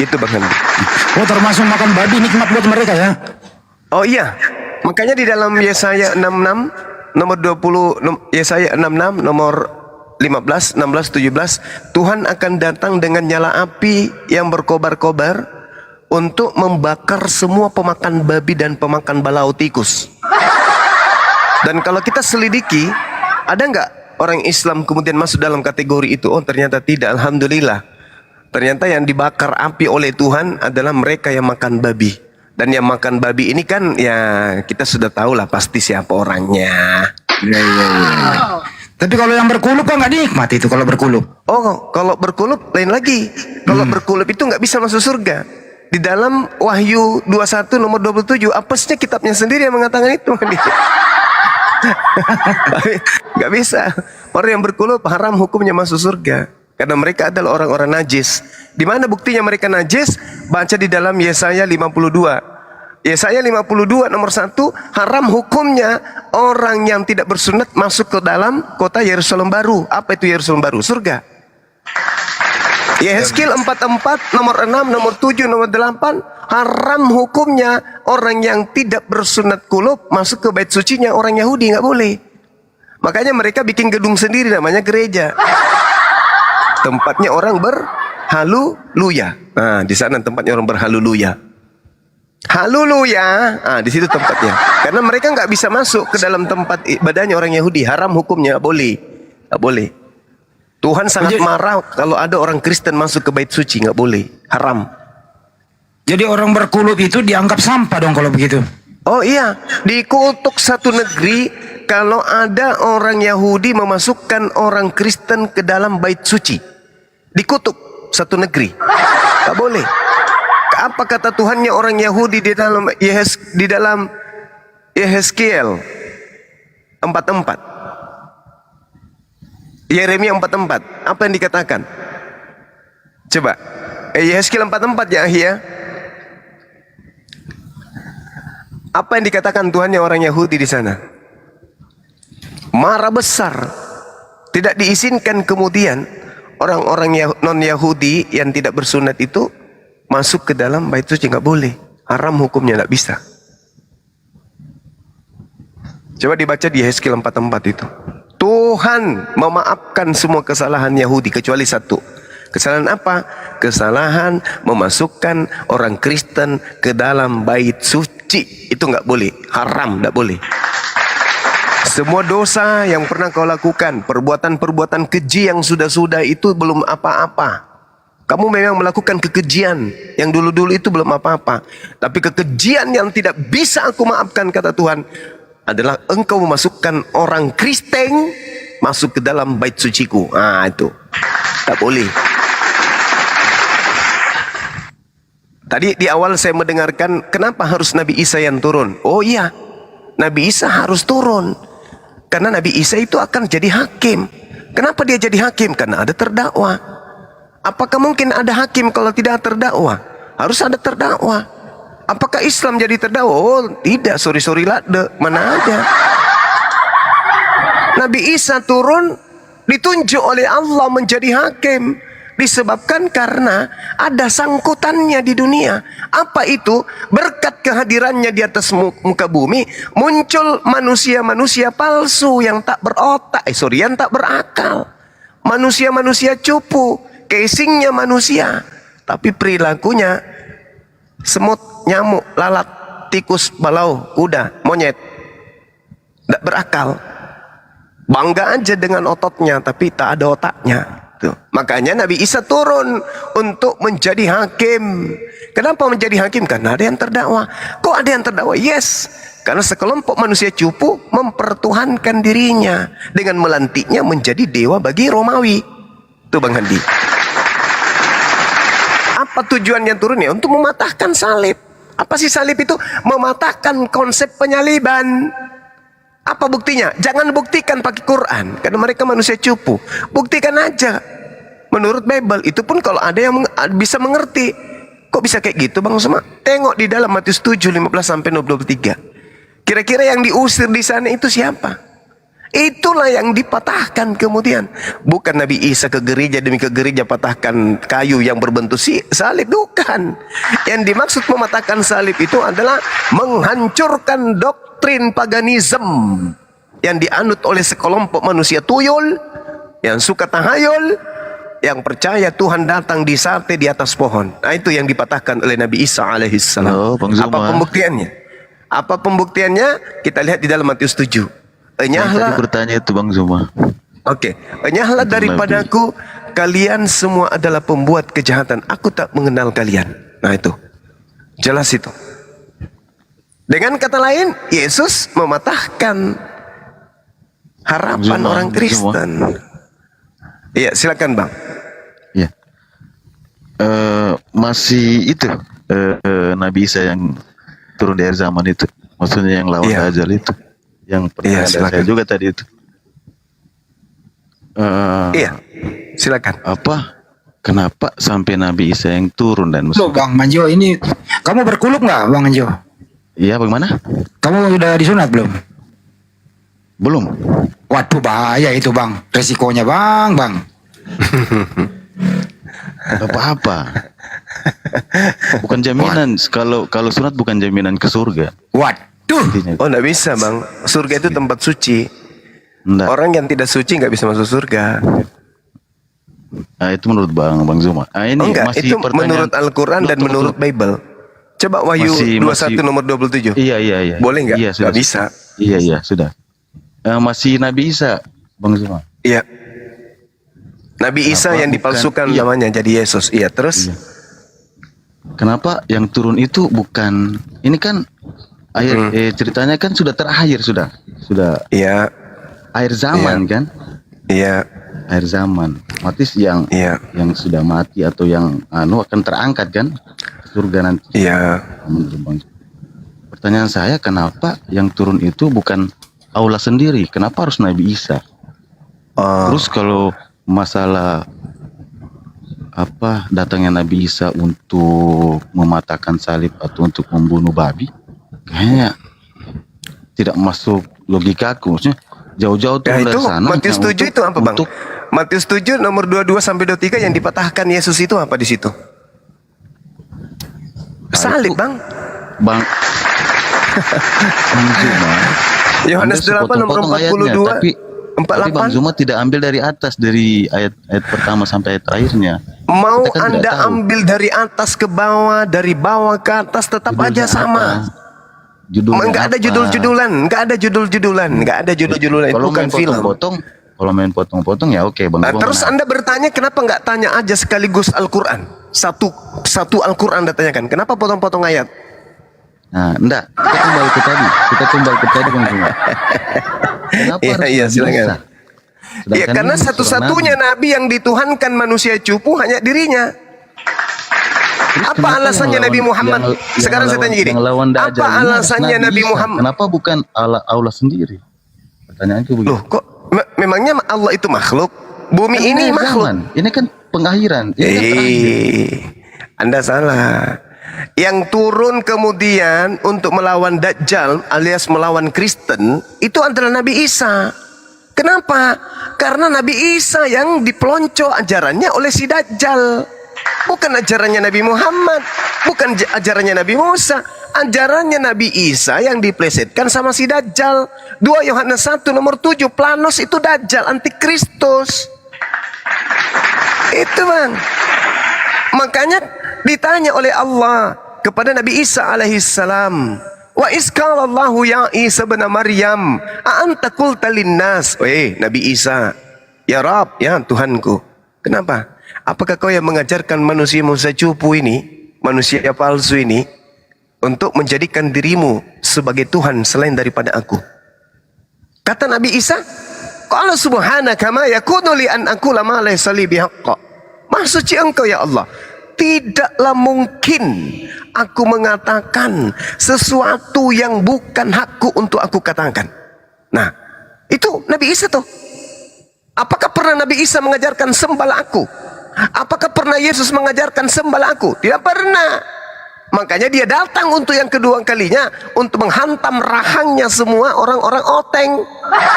G: Itu Bang Handi.
D: Oh, termasuk makan babi nikmat buat mereka ya?
G: Oh iya. Makanya di dalam Yesaya 66 nomor 20, Yesaya 66 nomor 15, 16, 17, Tuhan akan datang dengan nyala api yang berkobar-kobar untuk membakar semua pemakan babi dan pemakan balau tikus. Dan kalau kita selidiki, ada nggak orang Islam kemudian masuk dalam kategori itu? Oh ternyata tidak, alhamdulillah. Ternyata yang dibakar api oleh Tuhan adalah mereka yang makan babi. Dan yang makan babi ini kan ya kita sudah tahu lah pasti siapa orangnya.
D: Iya. Tapi kalau yang berkulup kan nggak dinikmati itu kalau berkulup.
G: Oh, kalau berkulup lain lagi. Kalau berkulup itu nggak bisa masuk surga. Di dalam Wahyu 21 nomor 27, apesnya kitabnya sendiri yang mengatakan itu. Nggak bisa. Orang yang berkulup haram hukumnya masuk surga. Karena mereka adalah orang-orang najis. Di mana buktinya mereka najis? Baca di dalam Yesaya 52. Yesaya 52 nomor 1, haram hukumnya orang yang tidak bersunat masuk ke dalam kota Yerusalem baru. Apa itu Yerusalem baru? Surga. Yehezkiel 44 nomor 6, nomor 7, nomor 8, haram hukumnya orang yang tidak bersunat kulub masuk ke bait sucinya orang Yahudi, nggak boleh. Makanya mereka bikin gedung sendiri namanya gereja. Tempatnya orang berhaluluya. Nah, di sana tempatnya orang berhaluluya. Haleluya. Ah, di situ tempatnya. Karena mereka nggak bisa masuk ke dalam tempat ibadahnya orang Yahudi. Haram hukumnya, nggak boleh. Nggak boleh. Tuhan sangat marah kalau ada orang Kristen masuk ke bait suci, nggak boleh. Haram.
D: Jadi orang berkulup itu dianggap sampah dong kalau begitu.
G: Oh iya, dikutuk satu negeri kalau ada orang Yahudi memasukkan orang Kristen ke dalam bait suci. Dikutuk satu negeri. Tak boleh. Apa kata Tuhannya orang Yahudi di dalam Yehezkiel 44? Yeremia 44. Apa yang dikatakan? Coba. Yehezkiel 44 ya, ya. Apa yang dikatakan Tuhannya orang Yahudi di sana? Marah besar. Tidak diizinkan kemudian orang-orang non-Yahudi yang tidak bersunat itu masuk ke dalam bait suci, nggak boleh. Haram hukumnya, nggak bisa. Coba dibaca di Yehezkiel 44 itu. Tuhan memaafkan semua kesalahan Yahudi kecuali satu. Kesalahan apa? Kesalahan memasukkan orang Kristen ke dalam bait suci. Itu nggak boleh. Haram, nggak boleh. Semua dosa yang pernah kau lakukan, perbuatan-perbuatan keji yang sudah-sudah itu belum apa-apa. Kamu memang melakukan kekejian yang dulu-dulu itu belum apa-apa. Tapi kekejian yang tidak bisa aku maafkan, kata Tuhan, adalah engkau memasukkan orang Kristen masuk ke dalam bait suciku. Ah, itu tak boleh. Tadi di awal saya mendengarkan kenapa harus Nabi Isa yang turun. Oh iya, Nabi Isa harus turun. Karena Nabi Isa itu akan jadi hakim. Kenapa dia jadi hakim? Karena ada terdakwa. Apakah mungkin ada hakim kalau tidak terdakwa? Harus ada terdakwa. Apakah Islam jadi terdakwa? Oh tidak, sorry lade. Mana ada. Nabi Isa turun ditunjuk oleh Allah menjadi hakim. Disebabkan karena ada sangkutannya di dunia. Apa itu? Berkat kehadirannya di atas muka bumi, muncul manusia-manusia palsu yang tak berotak, yang tak berakal. Manusia-manusia cupu, casingnya manusia, tapi perilakunya semut, nyamuk, lalat, tikus, balau, kuda, monyet. Tak berakal. Bangga aja dengan ototnya, tapi tak ada otaknya. Makanya Nabi Isa turun untuk menjadi hakim. Kenapa menjadi hakim? Karena ada yang terdakwa. Kok ada yang terdakwa? Yes, karena sekelompok manusia cupu mempertuhankan dirinya dengan melantiknya menjadi dewa bagi Romawi. Itu Bang Handi. Apa tujuannya turun ya? Untuk mematahkan salib. Apa sih salib itu? Mematahkan konsep penyaliban. Apa buktinya? Jangan buktikan pakai Quran, karena mereka manusia cupu. Buktikan aja menurut Bible. Itu pun kalau ada yang bisa mengerti. Kok bisa kayak gitu Bang Usma? Tengok di dalam Matius 7, 15-23. Kira-kira yang diusir di sana itu siapa? Itulah yang dipatahkan kemudian. Bukan Nabi Isa ke gereja demi ke gereja patahkan kayu yang berbentuk salib. Bukan. Yang dimaksud mematahkan salib itu adalah menghancurkan doktrin paganism yang dianut oleh sekelompok manusia tuyul, yang suka tahayul, yang percaya Tuhan datang di sate di atas pohon. Nah, itu yang dipatahkan oleh Nabi Isa alaihissalam. Apa pembuktiannya? Apa pembuktiannya? Kita lihat di dalam Matius 7. Enyahlah,
O: bertanya itu Bang Zuma.
G: Oke, enyahlah daripadaku, kalian semua adalah pembuat kejahatan. Aku tak mengenal kalian. Nah itu, jelas itu. Dengan kata lain, Yesus mematahkan harapan orang Kristen. Iya, silakan Bang.
O: Ya, masih itu Nabi Isa yang turun di akhir zaman itu, maksudnya yang lawan Dajjal itu. Yang pernah saya juga tadi itu.
G: Iya, silakan.
O: Apa? Kenapa sampai Nabi Isa yang turun dan
D: Loh Bang Manjo, ini kamu berkuluk nggak Bang Manjo?
O: Iya, bagaimana?
D: Kamu udah disunat belum?
O: Belum.
D: Waduh, bahaya itu Bang. Resikonya Bang.
O: Apa-apa. Bukan jaminan. Kalau sunat bukan jaminan ke surga.
D: Waduh.
G: Oh, enggak bisa Bang. Surga itu tempat suci.
O: Enggak.
G: Orang yang tidak suci nggak bisa masuk surga.
O: Nah, itu menurut Bang Zuma. Nah, ini
G: enggak,
O: masih
G: itu menurut Al-Quran dan menurut Bible. Coba Wahyu 21 nomor 27.
O: Iya.
G: Boleh nggak?
O: Iya, sudah.
G: Nggak bisa.
O: Iya, sudah. Masih Nabi Isa, Bang Zuma.
G: Iya. Nabi Isa yang dipalsukan namanya jadi Yesus. Iya, terus?
O: Iya. Kenapa yang turun itu bukan, ini kan ceritanya kan sudah terakhir, sudah.
G: Iya.
O: Akhir zaman kan?
G: Iya.
O: Akhir zaman. Otomatis yang sudah mati atau yang akan terangkat kan? Surga nanti.
G: Iya.
O: Pertanyaan saya, kenapa yang turun itu bukan Allah sendiri? Kenapa harus Nabi Isa? Terus kalau masalah datangnya Nabi Isa untuk mematahkan salib atau untuk membunuh babi, kayaknya tidak masuk logikaku. Maksudnya jauh-jauh turun dari sana.
G: Matius 7 itu apa Bang? Matius 7 nomor 22-23 yang dipatahkan Yesus itu apa di situ? Salib Bang. Yohanes 8 nomor 42.
O: Tapi Bang Zuma tidak ambil dari atas, dari ayat pertama sampai ayat terakhirnya.
G: Mau Anda ambil dari atas ke bawah, dari bawah ke atas, tetap aja sama. Enggak ada judul-judulan, enggak ada judul-judulan. Itu bukan film.
O: Kalau main potong-potong ya oke Bang.
G: Terus Anda bertanya kenapa enggak tanya aja sekaligus Al-Quran? Satu Al-Quran Anda tanyakan. Kenapa potong-potong ayat?
O: Nah, enggak. Kita kembali ke tadi Bang Zuma.
G: Iya, silakan. Ya, karena satu-satunya nabi yang dituhankan manusia cupu hanya dirinya. Apa alasannya Nabi Muhammad? Sekarang saya tanya gini. Apa alasannya Nabi Muhammad?
O: Kenapa bukan Allah sendiri? Pertanyaanku begitu.
G: Loh, kok memangnya Allah itu makhluk? Bumi ini makhluk.
O: Ini kan pengakhiran.
G: Anda salah. Yang turun kemudian untuk melawan Dajjal alias melawan Kristen itu adalah Nabi Isa. Kenapa? Karena Nabi Isa yang dipelonco ajarannya oleh si Dajjal. Bukan ajarannya Nabi Muhammad, bukan ajarannya Nabi Musa, ajarannya Nabi Isa yang diplesetkan sama si Dajjal. 2 Yohanes 1 nomor 7, Planos itu Dajjal, antikristus. Itu Bang. Makanya ditanya oleh Allah kepada Nabi Isa alaihissalam, wa isqalallahu ya Isa bin Maryam a anta qulta linnas, Nabi Isa, ya Rab, ya Tuhanku, kenapa? Apakah kau yang mengajarkan manusia cupu ini, manusia palsu ini, untuk menjadikan dirimu sebagai Tuhan selain daripada aku? Kata Nabi Isa, qala subhanaka ma yakunu li an aqula ma laysa li bihaqq. Maha suci engkau ya Allah, tidaklah mungkin aku mengatakan sesuatu yang bukan hakku untuk aku katakan. Nah, itu Nabi Isa tuh. Apakah pernah Nabi Isa mengajarkan sembahlah aku? Apakah pernah Yesus mengajarkan sembahlah aku? Tidak pernah. Makanya dia datang untuk yang kedua kalinya untuk menghantam rahangnya semua orang-orang oteng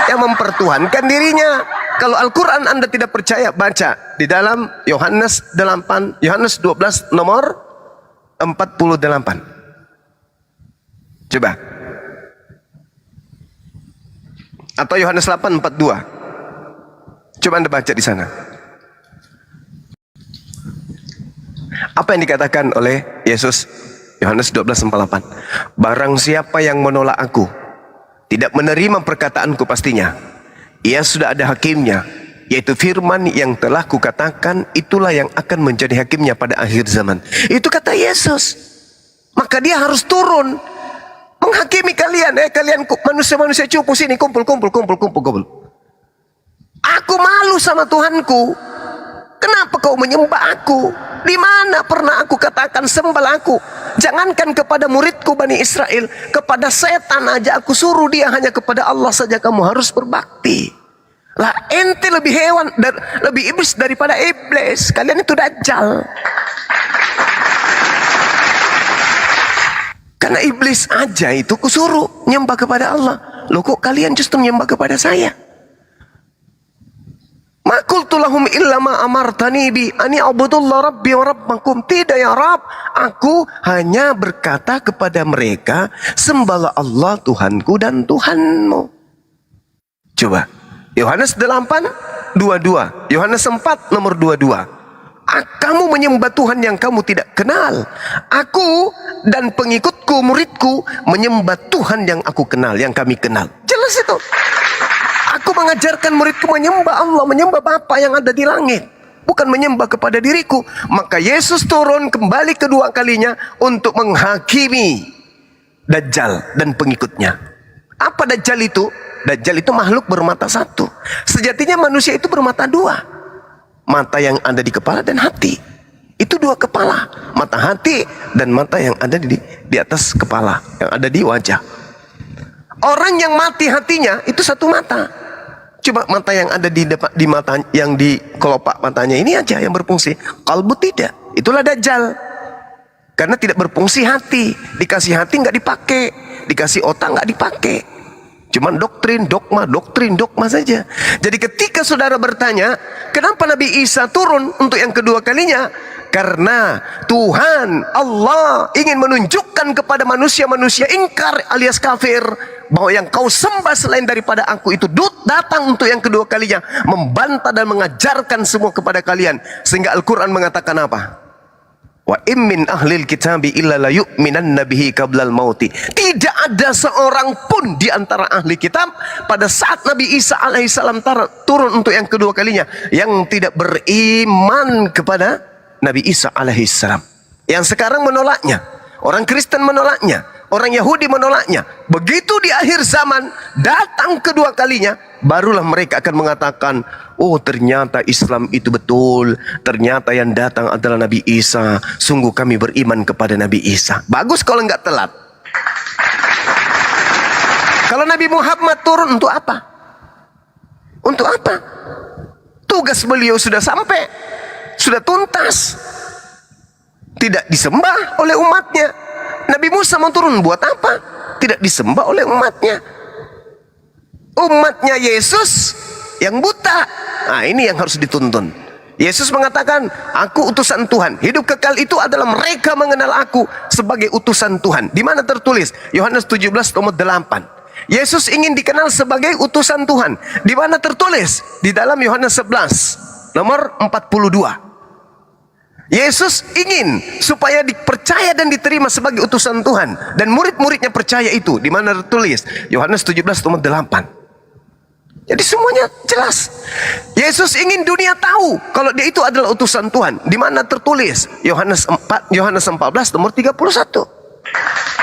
G: yang mempertuhankan dirinya. Kalau Al-Quran Anda tidak percaya, baca di dalam Yohanes 12 nomor 48. Coba. Atau Yohanes 8:42. Coba Anda baca di sana. Apa yang dikatakan oleh Yesus? Yohanes 12:48. Barang siapa yang menolak aku, tidak menerima perkataanku pastinya, ia sudah ada hakimnya, yaitu firman yang telah kukatakan, itulah yang akan menjadi hakimnya pada akhir zaman. Itu kata Yesus. Maka dia harus turun menghakimi kalian. Kalian manusia-manusia cupu sini, kumpul. Aku malu sama Tuhanku. Kenapa kau menyembah aku? Di mana pernah aku katakan sembahlah aku? Jangankan kepada muridku Bani Israel, kepada setan aja aku suruh dia hanya kepada Allah saja kamu harus berbakti. Lah ente lebih hewan, lebih iblis daripada iblis. Kalian itu dajjal. Karena iblis aja itu kusuruh nyembah kepada Allah. Loh kok kalian justru nyembah kepada saya? Ma qultu lahum illa ma amartani bi ani abudullah rabbi wa rabbakum. Tidak ya Rabb, aku hanya berkata kepada mereka, sembahlah Allah Tuhanku dan Tuhanmu. Coba Yohanes 8:22, Yohanes 4 nomor 22. Kamu menyembah Tuhan yang kamu tidak kenal. Aku dan pengikutku, muridku menyembah Tuhan yang aku kenal, yang kami kenal. Jelas itu. Aku mengajarkan muridku menyembah Allah, menyembah Bapa yang ada di langit, bukan menyembah kepada diriku. Maka Yesus turun kembali kedua kalinya untuk menghakimi Dajjal dan pengikutnya. Apa Dajjal itu? Dajjal itu makhluk bermata satu. Sejatinya manusia itu bermata dua. Mata yang ada di kepala dan hati. Itu dua kepala. Mata hati dan mata yang ada di atas kepala, yang ada di wajah. Orang yang mati hatinya itu satu mata. Coba mata yang ada di mata, yang di kelopak matanya ini aja yang berfungsi. Kalbu tidak. Itulah Dajjal. Karena tidak berfungsi hati. Dikasih hati nggak dipakai, dikasih otak nggak dipakai. Cuman doktrin, dogma saja. Jadi ketika saudara bertanya, kenapa Nabi Isa turun untuk yang kedua kalinya? Karena Tuhan Allah ingin menunjukkan kepada manusia-manusia ingkar alias kafir bahwa yang kau sembah selain daripada aku itu datang untuk yang kedua kalinya membantah dan mengajarkan semua kepada kalian. Sehingga Al-Quran mengatakan apa? Wa immin ahlil kitabi illa la yu'minanna bihi qablal mauti. Tidak ada seorang pun di antara ahli kitab pada saat Nabi Isa alaihissalam turun untuk yang kedua kalinya yang tidak beriman kepada Nabi Isa alaihissalam. Yang sekarang menolaknya, orang Kristen menolaknya, orang Yahudi menolaknya. Begitu di akhir zaman datang kedua kalinya, barulah mereka akan mengatakan, oh ternyata Islam itu betul, ternyata yang datang adalah Nabi Isa. Sungguh kami beriman kepada Nabi Isa. Bagus kalau nggak telat. Kalau Nabi Muhammad turun untuk apa? Untuk apa? Tugas beliau sudah sampai, sudah tuntas, tidak disembah oleh umatnya. Nabi Musa mau turun buat apa? Tidak disembah oleh umatnya. Umatnya Yesus yang buta. Nah ini yang harus dituntun. Yesus mengatakan, aku utusan Tuhan. Hidup kekal itu adalah mereka mengenal aku sebagai utusan Tuhan. Di mana tertulis? Yohanes 17 nomor 8. Yesus ingin dikenal sebagai utusan Tuhan. Di mana tertulis? Di dalam Yohanes 11 nomor 42. Yesus ingin supaya dipercaya dan diterima sebagai utusan Tuhan, dan murid-muridnya percaya itu. Di mana tertulis? Yohanes 17 nomor 8. Jadi semuanya jelas. Yesus ingin dunia tahu kalau dia itu adalah utusan Tuhan. Di mana tertulis? Yohanes 14 nomor 31.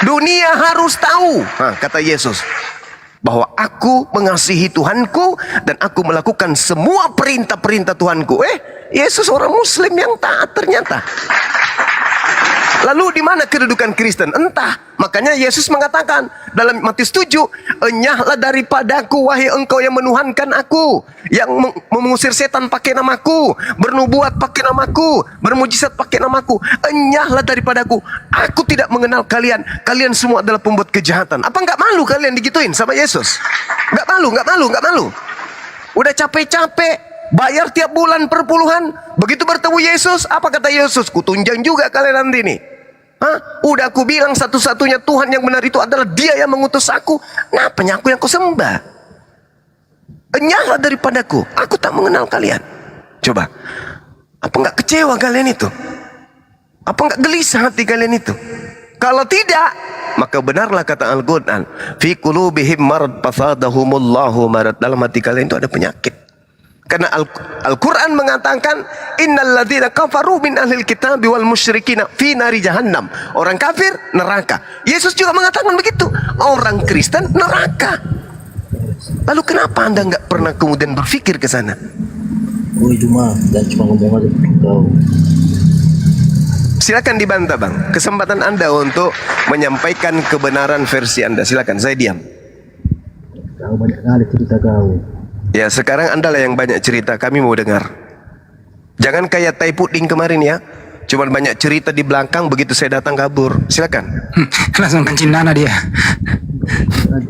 G: Dunia harus tahu, kata Yesus, bahwa aku mengasihi Tuhanku dan aku melakukan semua perintah-perintah Tuhanku. Yesus orang Muslim yang taat ternyata. Lalu di mana kedudukan Kristen? Entah. Makanya Yesus mengatakan dalam Matius 7, enyahlah daripadaku wahai engkau yang menuhankan aku, yang mengusir setan pakai namaku, bernubuat pakai namaku, bermujizat pakai namaku. Enyahlah daripadaku, aku tidak mengenal kalian. Kalian semua adalah pembuat kejahatan. Apa nggak malu kalian digituin sama Yesus? Nggak malu, nggak malu, nggak malu. Udah capek-capek bayar tiap bulan perpuluhan, begitu bertemu Yesus, apa kata Yesus? Kutunjang juga kalian nanti nih. Hah? Udah aku bilang satu-satunya Tuhan yang benar itu adalah Dia yang mengutus aku. Kenapa aku yang kau sembah? Enyahlah daripadaku, aku tak mengenal kalian. Coba, apa nggak kecewa kalian itu? Apa nggak gelisah hati kalian itu? Kalau tidak, maka benarlah kata Al-Quran, fi qulubihim marad fasadahumullahu marad. Dalam hati kalian itu ada penyakit. Karena Al-Quran mengatakan innalladzina kafaru min ahlil kitabi wal musyrikina fi nari jahannam. Orang kafir neraka. Yesus juga mengatakan begitu. Orang Kristen neraka. Lalu kenapa Anda nggak pernah kemudian berpikir ke sana?
Q: Oh cuma dan cuma ngomong aja kau.
G: Silakan dibantah Bang. Kesempatan Anda untuk menyampaikan kebenaran versi Anda. Silakan, saya diam.
Q: Kau banyak kali cerita kau.
G: Ya, sekarang Anda lah yang banyak cerita, kami mau dengar. Jangan kayak Tai Puding kemarin ya. Cuman banyak cerita di belakang, begitu saya datang kabur. Silakan.
D: Langsung kencing nana dia.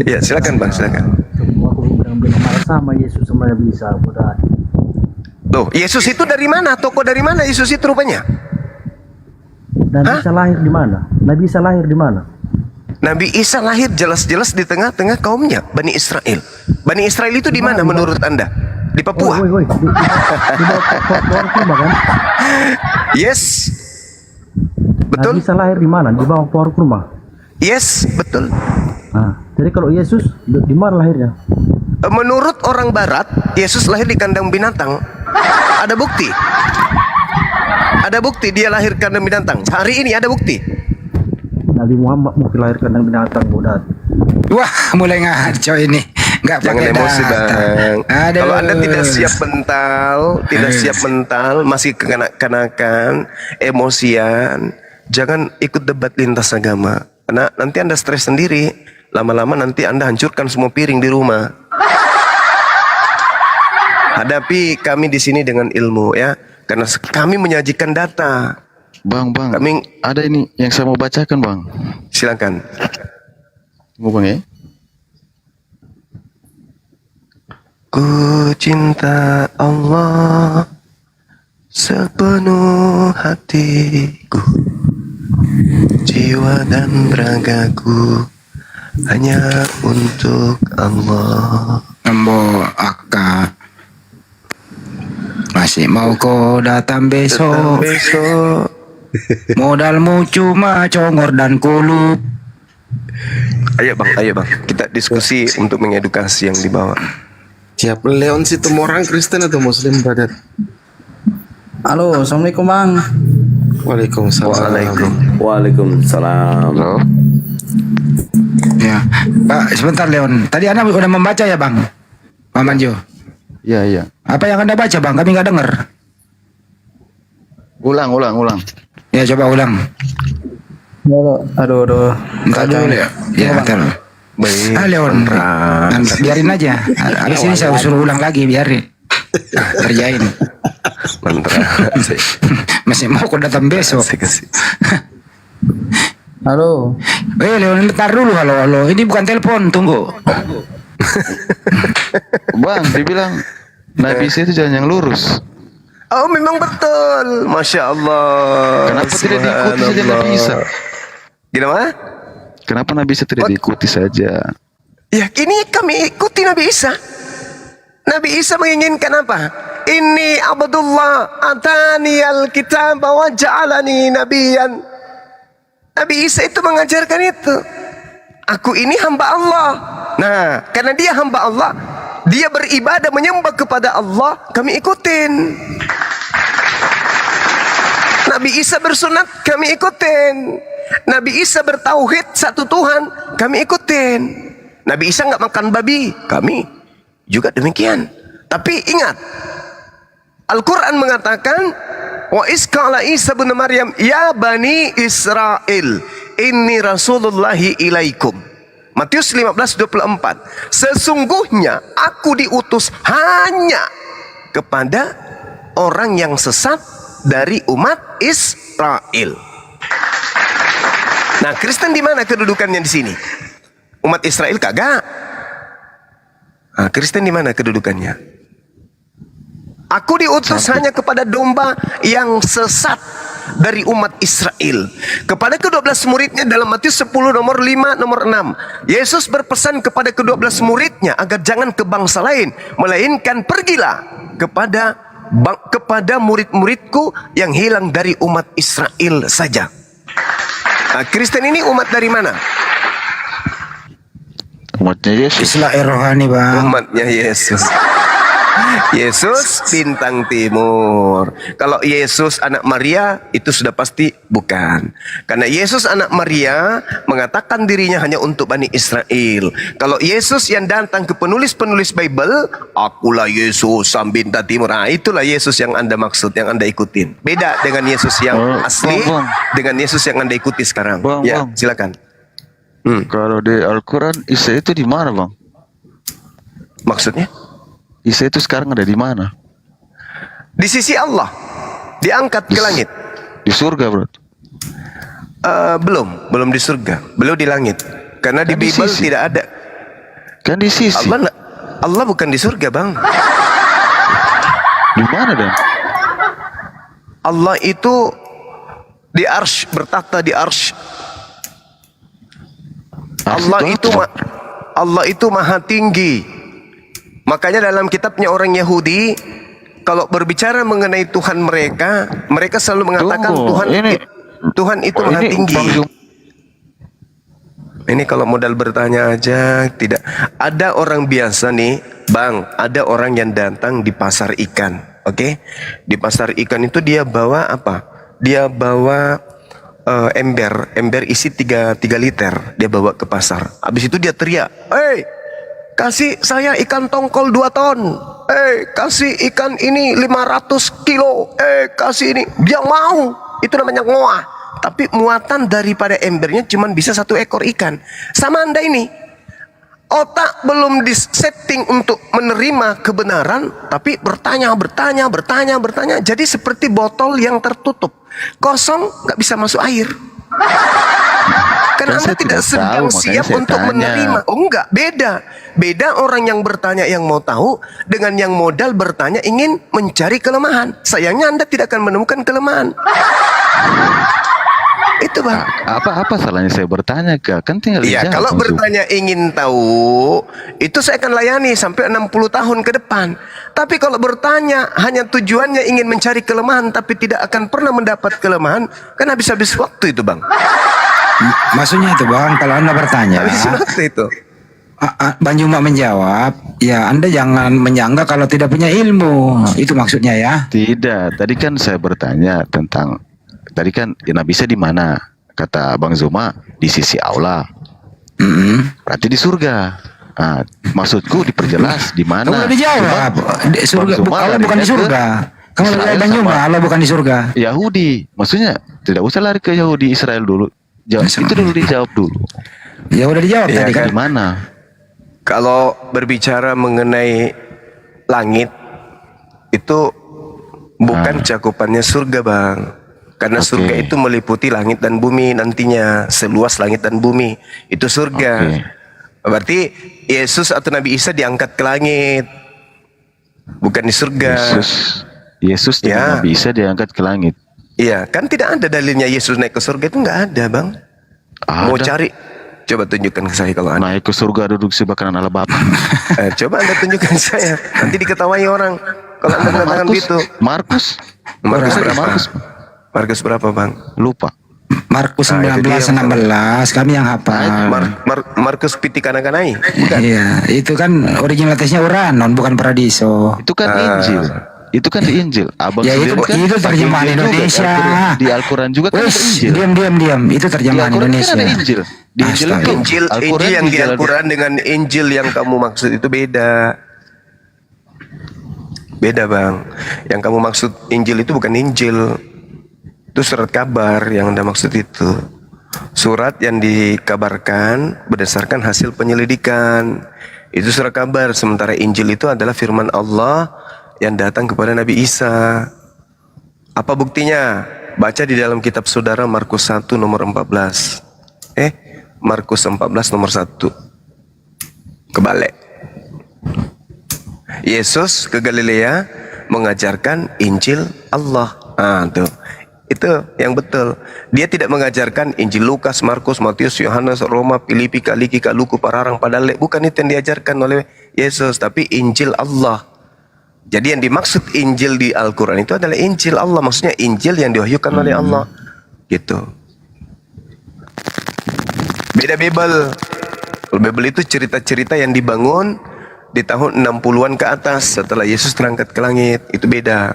G: Ya, silakan Bang, silakan.
Q: Aku bilang sama Yesus sama Nabi Isa.
G: Loh, Yesus itu dari mana? Tokoh dari mana Yesus itu rupanya?
Q: Nabi Isa lahir di mana? Nabi Isa lahir di mana?
G: Nabi Isa lahir jelas-jelas di tengah-tengah kaumnya, Bani Israel. Bani Israel itu di mana menurut Anda? Di Papua?
Q: Di bawah kurma kan?
G: Yes. Betul.
Q: Nabi Isa lahir di mana? Di bawah pohon kurma.
G: Yes, betul.
Q: Nah, jadi kalau Yesus di mana lahirnya?
G: Menurut orang Barat, Yesus lahir di kandang binatang. Ada bukti. Ada bukti dia lahir kandang binatang. Hari ini ada bukti.
Q: Nabi Muhammad mau dilahirkan dengan binatang bodat.
D: Wah, mulai ngaco ini. Nggak
G: Jangan
D: pakai
G: emosi
D: data.
G: Bang.
D: Aduh.
G: Kalau Anda tidak siap mental, masih kekanak-kanakan, emosian, jangan ikut debat lintas agama. Karena nanti Anda stres sendiri. Lama-lama nanti Anda hancurkan semua piring di rumah. Hadapi kami di sini dengan ilmu ya. Karena kami menyajikan data.
O: Bang,
G: kami
O: ada ini yang saya mau bacakan Bang.
G: Silakan.
O: Mau Bang ya?
G: Ku cinta Allah sepenuh hatiku, jiwa dan ragaku hanya untuk Allah.
D: Embo Aka masih mau kau datang besok. Modalmu cuma congor dan kulup.
G: Ayo bang, kita diskusi untuk mengedukasi yang dibawa.
I: Siap. Leon situ orang Kristen atau Muslim, brother?
Q: Halo, assalamualaikum bang.
I: Waalaikumsalam.
J: Waalaikumsalam.
D: Ya, Pak, sebentar Leon. Tadi Anda udah membaca ya Bang? Pak Manjo.
O: Iya.
D: Apa yang Anda baca Bang? Kami nggak dengar.
O: Ulang.
D: Ya, coba ulang.
Q: Aduh.
D: Entar dulu ya. Ya, entar. Leon. Biarin aja. Habis ini saya suruh ulang lagi, biarin. Kerjain. Masih mau kau datang besok.
Q: Halo.
D: Leon, bentar dulu. Halo. Ini bukan telepon, tunggu.
O: Bang, dibilang Nabi Isa itu jalan yang lurus.
G: Oh, memang betul. Masya Allah.
O: Kenapa tidak diikuti saja Nabi Isa?
G: Gimana?
O: Kenapa Nabi Isa tidak diikuti saja?
G: Ya, ini kami ikuti Nabi Isa. Nabi Isa menginginkan apa? Inni abdullah atani alkitab wa ja'alani nabiyan. Nabi Isa itu mengajarkan itu. Aku ini hamba Allah. Nah, karena dia hamba Allah, dia beribadah menyembah kepada Allah, kami ikutin. Nabi Isa bersunat, kami ikutin. Nabi Isa bertauhid satu Tuhan, kami ikutin. Nabi Isa nggak makan babi, kami juga demikian. Tapi ingat, Al-Quran mengatakan Wa isqala Isa bin Maryam ya bani Israel inni rasulullahi ilaikum. Matius 15:24. Sesungguhnya aku diutus hanya kepada orang yang sesat dari umat Israel. Nah, Kristen di mana kedudukannya di sini? Umat Israel kagak. Nah, Kristen di mana kedudukannya? Aku diutus hanya kepada domba yang sesat dari umat Israel. Kepada ke-12 muridnya dalam Matius 10 nomor 5 nomor 6. Yesus berpesan kepada ke-12 muridnya agar jangan ke bangsa lain, melainkan pergilah kepada murid-muridku yang hilang dari umat Israel saja. Nah, Kristen ini umat dari mana?
O: Umatnya Yesus.
D: Islam rohani, Bang.
G: Umatnya Yesus. Yesus bintang timur. Kalau Yesus anak Maria itu sudah pasti bukan. Karena Yesus anak Maria mengatakan dirinya hanya untuk Bani Israel. Kalau Yesus yang datang ke penulis-penulis Bible, akulah Yesus sang bintang timur. Nah, itulah Yesus yang Anda maksud, yang Anda ikutin. Beda dengan Yesus yang asli, dengan Yesus yang Anda ikuti sekarang. Ya, silakan.
O: Kalau di Al-Quran Isa itu di mana, Bang?
G: Maksudnya?
O: Isa itu sekarang ada di mana?
G: Di sisi Allah, diangkat ke langit.
O: Di surga, bro?
G: Belum di surga, belum di langit. Karena
O: Kan
G: di Bible
O: sisi.
G: tidak ada.
O: Kan di sisi.
G: Allah bukan di surga, Bang.
O: Di mana dan?
G: Allah itu di arsy, bertata di arsy. Allah itu maha tinggi. Makanya dalam kitabnya orang Yahudi, kalau berbicara mengenai Tuhan mereka, mereka selalu mengatakan Tuhan itu maha tinggi. Ini kalau modal bertanya aja tidak. Ada orang biasa nih, Bang, ada orang yang datang di pasar ikan, oke? Di pasar ikan itu dia bawa apa? Dia bawa ember isi 3 liter, dia bawa ke pasar. Habis itu dia teriak, "Hei, kasih saya ikan tongkol 2 ton. Kasih ikan ini 500 kilo. Kasih ini." Dia mau. Itu namanya ngoah. Tapi muatan daripada embernya cuma bisa 1 ekor ikan. Sama Anda ini. Otak belum disetting untuk menerima kebenaran, tapi bertanya. Jadi seperti botol yang tertutup. Kosong, nggak bisa masuk air. Karena Anda tidak sedang siap untuk menerima. Oh enggak, beda orang yang bertanya yang mau tahu dengan yang modal bertanya ingin mencari kelemahan. Sayangnya Anda tidak akan menemukan kelemahan. Itu, Bang.
O: Apa salahnya saya bertanya, kan tinggal
G: Iya,
O: dijawab
G: kalau
O: langsung.
G: bertanya ingin tahu, itu saya akan layani sampai 60 tahun ke depan. Tapi kalau bertanya hanya tujuannya ingin mencari kelemahan tapi tidak akan pernah mendapat kelemahan, kan habis-habis waktu itu, Bang.
D: Maksudnya itu, Bang, kalau Anda bertanya,
G: Habis waktu itu.
D: Bang Juma menjawab, ya Anda jangan menyangka kalau tidak punya ilmu. Itu maksudnya ya?
O: Tidak, tadi kan saya bertanya tentang tadi kan ya Nabi Isa di mana? Kata Bang Zuma di sisi Allah. Berarti di surga. Nah, maksudku diperjelas di mana?
D: Udah dijawab. Surga, Allah bukan di surga. Kamu lihat Bang Juma, Allah bukan di surga.
O: Yahudi. Maksudnya tidak usah lari ke Yahudi Israel dulu. Itu dulu dijawab dulu.
D: Ya udah dijawab
G: Ya,
D: tadi kan.
O: Di mana?
G: Kalau berbicara mengenai langit itu bukan cakupannya surga, Bang. Karena surga itu meliputi langit dan bumi nantinya, seluas langit dan bumi. Itu surga. Berarti Yesus atau Nabi Isa diangkat ke langit. Bukan di surga.
O: Yesus dengan Nabi Isa diangkat ke langit.
G: Iya, kan tidak ada dalilnya Yesus naik ke surga, itu nggak ada, Bang. Mau cari, coba tunjukkan ke saya kalau ada.
O: Naik ke surga duduk sebelah kanan Allah Bapa.
G: Coba Anda tunjukkan ke saya. Nanti diketahui orang kalau Anda mengatakan gitu.
O: Markus
G: berapa, Bang?
O: Lupa.
D: Markus 19:16, kami yang hafal.
G: Markus Pitikanakanai. Bukan.
D: Iya, itu kan original tesnya Uranon, bukan Paradiso.
O: Itu kan Injil. Itu kan di Injil. Abang
D: Ya itu,
O: kan
D: itu terjemahan Indonesia.
O: Di Al-Quran juga kan ada Injil.
D: Diam. Itu terjemahan
O: Di Al-Quran
D: Indonesia.
O: kan ada Injil. Di Injil itu
G: Injil yang di Al-Quran dengan Injil yang kamu maksud itu beda. Beda bang. Yang kamu maksud Injil itu bukan Injil. Itu surat kabar yang Anda maksud itu. Surat yang dikabarkan berdasarkan hasil penyelidikan. Itu surat kabar. Sementara Injil itu adalah firman Allah yang datang kepada Nabi Isa. Apa buktinya? Baca di dalam kitab saudara Markus 1 nomor 14. Markus 14 nomor 1. Kebalik. Yesus ke Galilea mengajarkan Injil Allah. Tuh. Itu yang betul. Dia tidak mengajarkan Injil Lukas, Markus, Matius, Yohanes, Roma, Filipi, Kaliki, Kaluku, Pararang, Padale. Bukan itu yang diajarkan oleh Yesus, tapi Injil Allah. Jadi yang dimaksud Injil di Al-Quran itu adalah Injil Allah. Maksudnya Injil yang diwahyukan oleh Allah. Gitu. Beda Bible. Bible itu cerita-cerita yang dibangun di tahun 60-an ke atas setelah Yesus terangkat ke langit. Itu beda.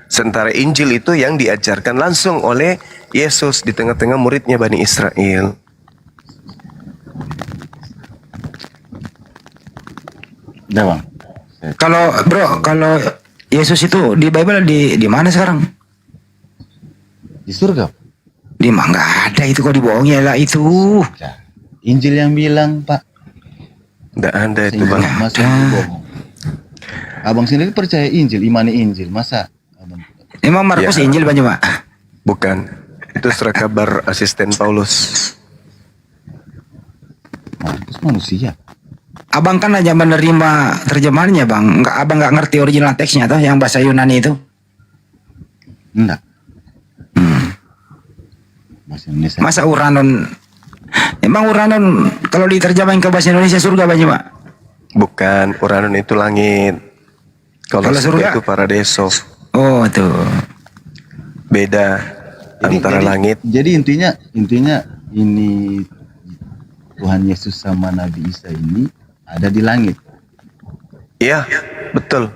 G: Sementara Injil itu yang diajarkan langsung oleh Yesus di tengah-tengah muridnya Bani Israel.
O: Udah bang.
D: Kalau Yesus itu di Bible di mana sekarang?
O: Di surga.
D: Di mana? Nggak ada itu, kok dibohongnya lah itu.
O: Injil yang bilang Pak.
G: Nggak ada itu bang.
O: Masa bohong. Abang sendiri percaya Injil, imani Injil, masa?
D: Emang Markus
G: Ya.
D: Injil banyak Pak?
G: Bukan. Itu surat kabar asisten Paulus.
O: Markus manusia.
D: Abang kan hanya menerima terjemahannya bang. Abang nggak ngerti original teksnya tuh yang bahasa Yunani itu.
O: Enggak. Bahasa Indonesia.
D: Masa Uranon? Emang Uranon kalau diterjemahin ke bahasa Indonesia surga banyak Pak?
G: Bukan, Uranon itu langit. Kalau surga itu Paradiso.
D: Oh tuh.
G: Beda antara langit.
O: Jadi intinya ini Tuhan Yesus sama Nabi Isa ini ada di langit.
G: Iya, betul.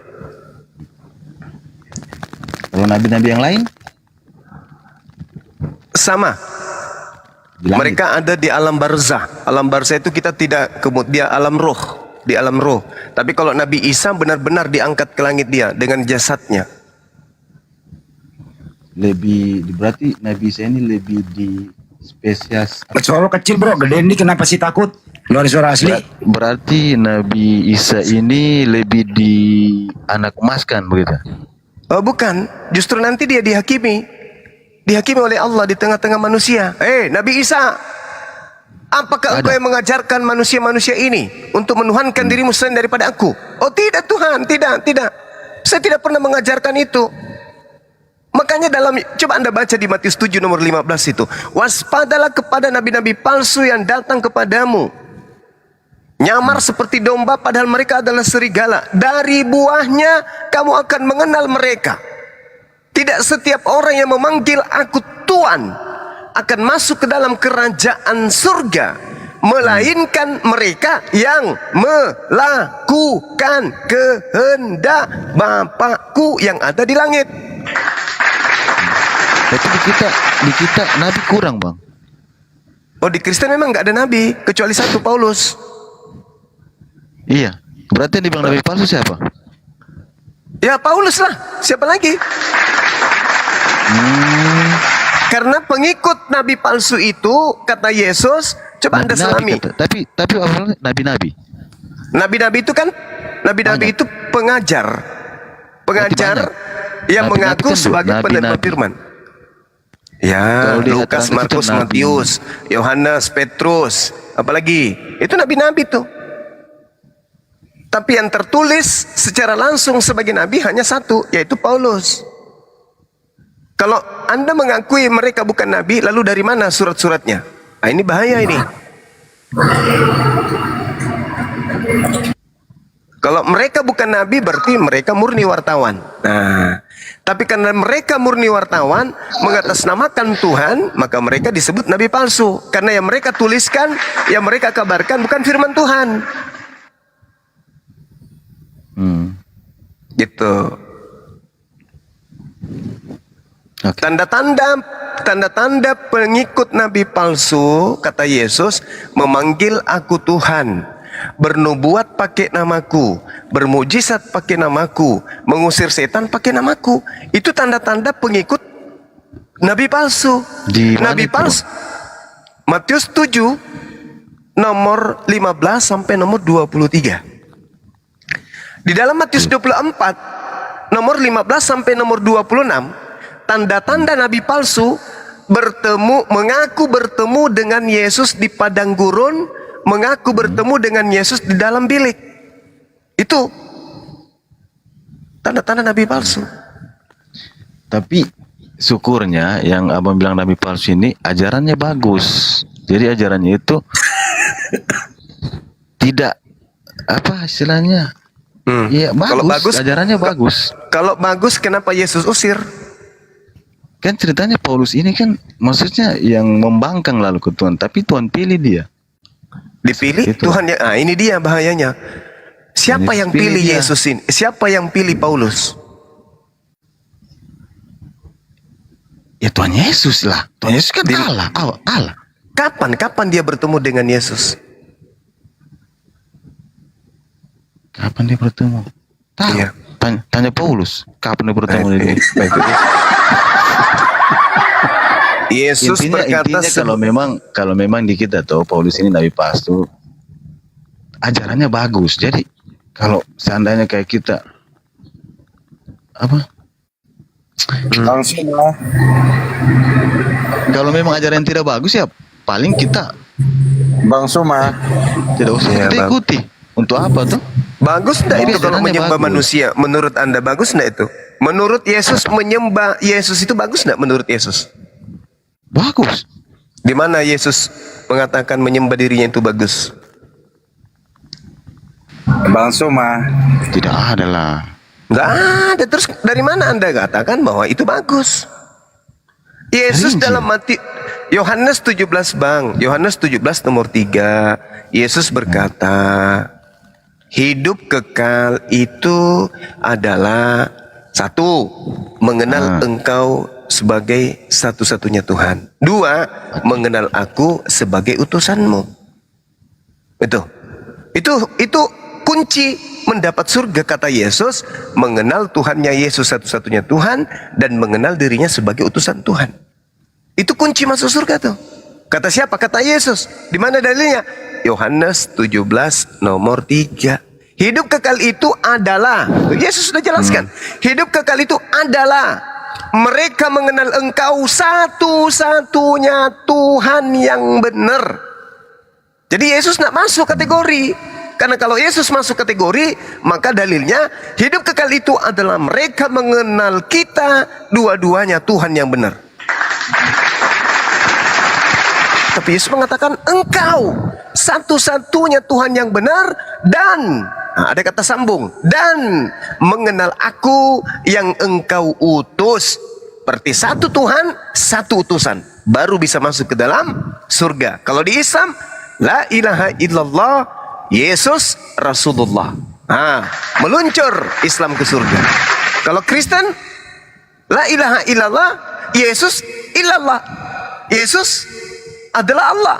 O: Kalau nabi-nabi yang lain
G: sama. Mereka ada di alam barzah. Alam barzah itu kita tidak kemudian alam roh, di alam roh. Tapi kalau Nabi Isa benar-benar diangkat ke langit dia dengan jasadnya.
O: Berarti Nabi Isa ini lebih di spesies.
D: Soal kecil bro, gede ini kenapa sih takut? Luar suara asli.
O: Berarti Nabi Isa ini lebih di anak emaskan begitu?
G: Oh bukan, justru nanti dia dihakimi oleh Allah di tengah-tengah manusia. Nabi Isa, apakah engkau yang mengajarkan manusia-manusia ini untuk menuhankan dirimu selain daripada aku? Oh tidak Tuhan, tidak. Saya tidak pernah mengajarkan itu. Makanya coba Anda baca di Matius 7 nomor 15 itu. Waspadalah kepada nabi-nabi palsu yang datang kepadamu. Nyamar seperti domba padahal mereka adalah serigala. Dari buahnya kamu akan mengenal mereka. Tidak setiap orang yang memanggil aku Tuhan akan masuk ke dalam kerajaan surga, melainkan mereka yang melakukan kehendak Bapakku yang ada di langit.
O: Tapi di kita nabi kurang bang.
G: Oh di Kristen memang nggak ada nabi kecuali satu Paulus.
O: Iya. Berarti yang dibilang nabi palsu siapa?
G: Ya Paulus lah. Siapa lagi? Karena pengikut nabi palsu itu kata Yesus. Coba Anda selami.
O: Tapi apa nabi-nabi?
G: Nabi-nabi itu kan nabi-nabi itu pengajar yang mengaku sebagai penerima firman. Ya, Lukas, Markus, Matius, Yohanes, Petrus, apalagi itu nabi-nabi tuh. Tapi yang tertulis secara langsung sebagai nabi hanya satu, yaitu Paulus. Kalau Anda mengakui mereka bukan nabi, lalu dari mana surat-suratnya? Nah, ini bahaya ini. Kalau mereka bukan nabi, berarti mereka murni wartawan. Nah, tapi karena mereka murni wartawan, mengatasnamakan Tuhan, maka mereka disebut nabi palsu. Karena yang mereka tuliskan, yang mereka kabarkan bukan firman Tuhan. Gitu. Tanda-tanda pengikut nabi palsu, kata Yesus, memanggil aku Tuhan. bernubuat pakai namaku, bermujizat pakai namaku, mengusir setan pakai namaku. Itu tanda-tanda pengikut nabi palsu.
O: Di mana
G: Nabi
O: itu,
G: palsu. Matius 7 nomor 15 sampai nomor 23. Di dalam Matius 24 nomor 15 sampai nomor 26, tanda-tanda nabi palsu mengaku bertemu dengan Yesus di padang gurun, mengaku bertemu dengan Yesus di dalam bilik. Itu tanda-tanda nabi palsu.
O: Tapi syukurnya yang abang bilang nabi palsu ini ajarannya bagus. Jadi ajarannya itu tidak apa istilahnya? Iya bagus.
G: Kalau bagus,
O: ajarannya bagus.
G: Kalau bagus, kenapa Yesus usir?
O: Kan ceritanya Paulus ini kan maksudnya yang membangkang lalu ke Tuhan, tapi Tuhan pilih dia.
G: Dipilih Tuhan ya. Ini dia bahayanya. Siapa yang pilih Yesus ini? Siapa yang pilih Paulus?
O: Ya Tuhan Yesus lah. Tuhan Yesus kan Allah.
G: Kapan dia bertemu dengan Yesus?
O: Kapan dia bertemu? Tahu.
G: Iya.
O: Tanya Paulus. Kapan dia bertemu dengan dia?
G: Yesus
O: intinya kalau memang di kita tahu Paulus ini nabi palsu, ajarannya bagus. Jadi kalau seandainya kayak kita apa?
P: Langsung lah.
O: Kalau memang ajaran yang tidak bagus ya paling kita
P: Bang Suma
O: tidak usah kita ikuti. Untuk apa tuh?
G: Bagus enggak itu kalau menyembah
O: bagus.
G: manusia? Menurut Anda bagus enggak itu? Menurut Yesus menyembah Yesus itu bagus enggak menurut Yesus?
O: Bagus.
G: Di mana Yesus mengatakan menyembah dirinya itu bagus?
P: Bang Suma.
O: Tidak ada lah.
G: Enggak ada. Terus dari mana Anda katakan bahwa itu bagus? Yesus dalam Yohanes 17 Bang, Yohanes 17 nomor 3, Yesus berkata, hidup kekal itu adalah satu, mengenal engkau sebagai satu-satunya Tuhan. Dua, mengenal aku sebagai utusanmu. Itu kunci mendapat surga, kata Yesus, mengenal Tuhannya Yesus satu-satunya Tuhan dan mengenal dirinya sebagai utusan Tuhan. Itu kunci masuk surga tuh. Kata siapa? Kata Yesus. Di mana dalilnya? Yohanes 17 nomor 3. Hidup kekal itu adalah, Yesus sudah jelaskan, hidup kekal itu adalah mereka mengenal engkau satu-satunya Tuhan yang benar. Jadi Yesus tidak masuk kategori. Karena kalau Yesus masuk kategori, maka dalilnya hidup kekal itu adalah mereka mengenal kita dua-duanya Tuhan yang benar. Tapi Yesus mengatakan engkau satu-satunya Tuhan yang benar dan ada kata sambung, dan mengenal aku yang engkau utus. Berarti satu Tuhan, satu utusan, baru bisa masuk ke dalam surga. Kalau di Islam, la ilaha illallah, Yesus Rasulullah. Meluncur Islam ke surga. Kalau Kristen, la ilaha illallah, Yesus illallah. Yesus adalah Allah.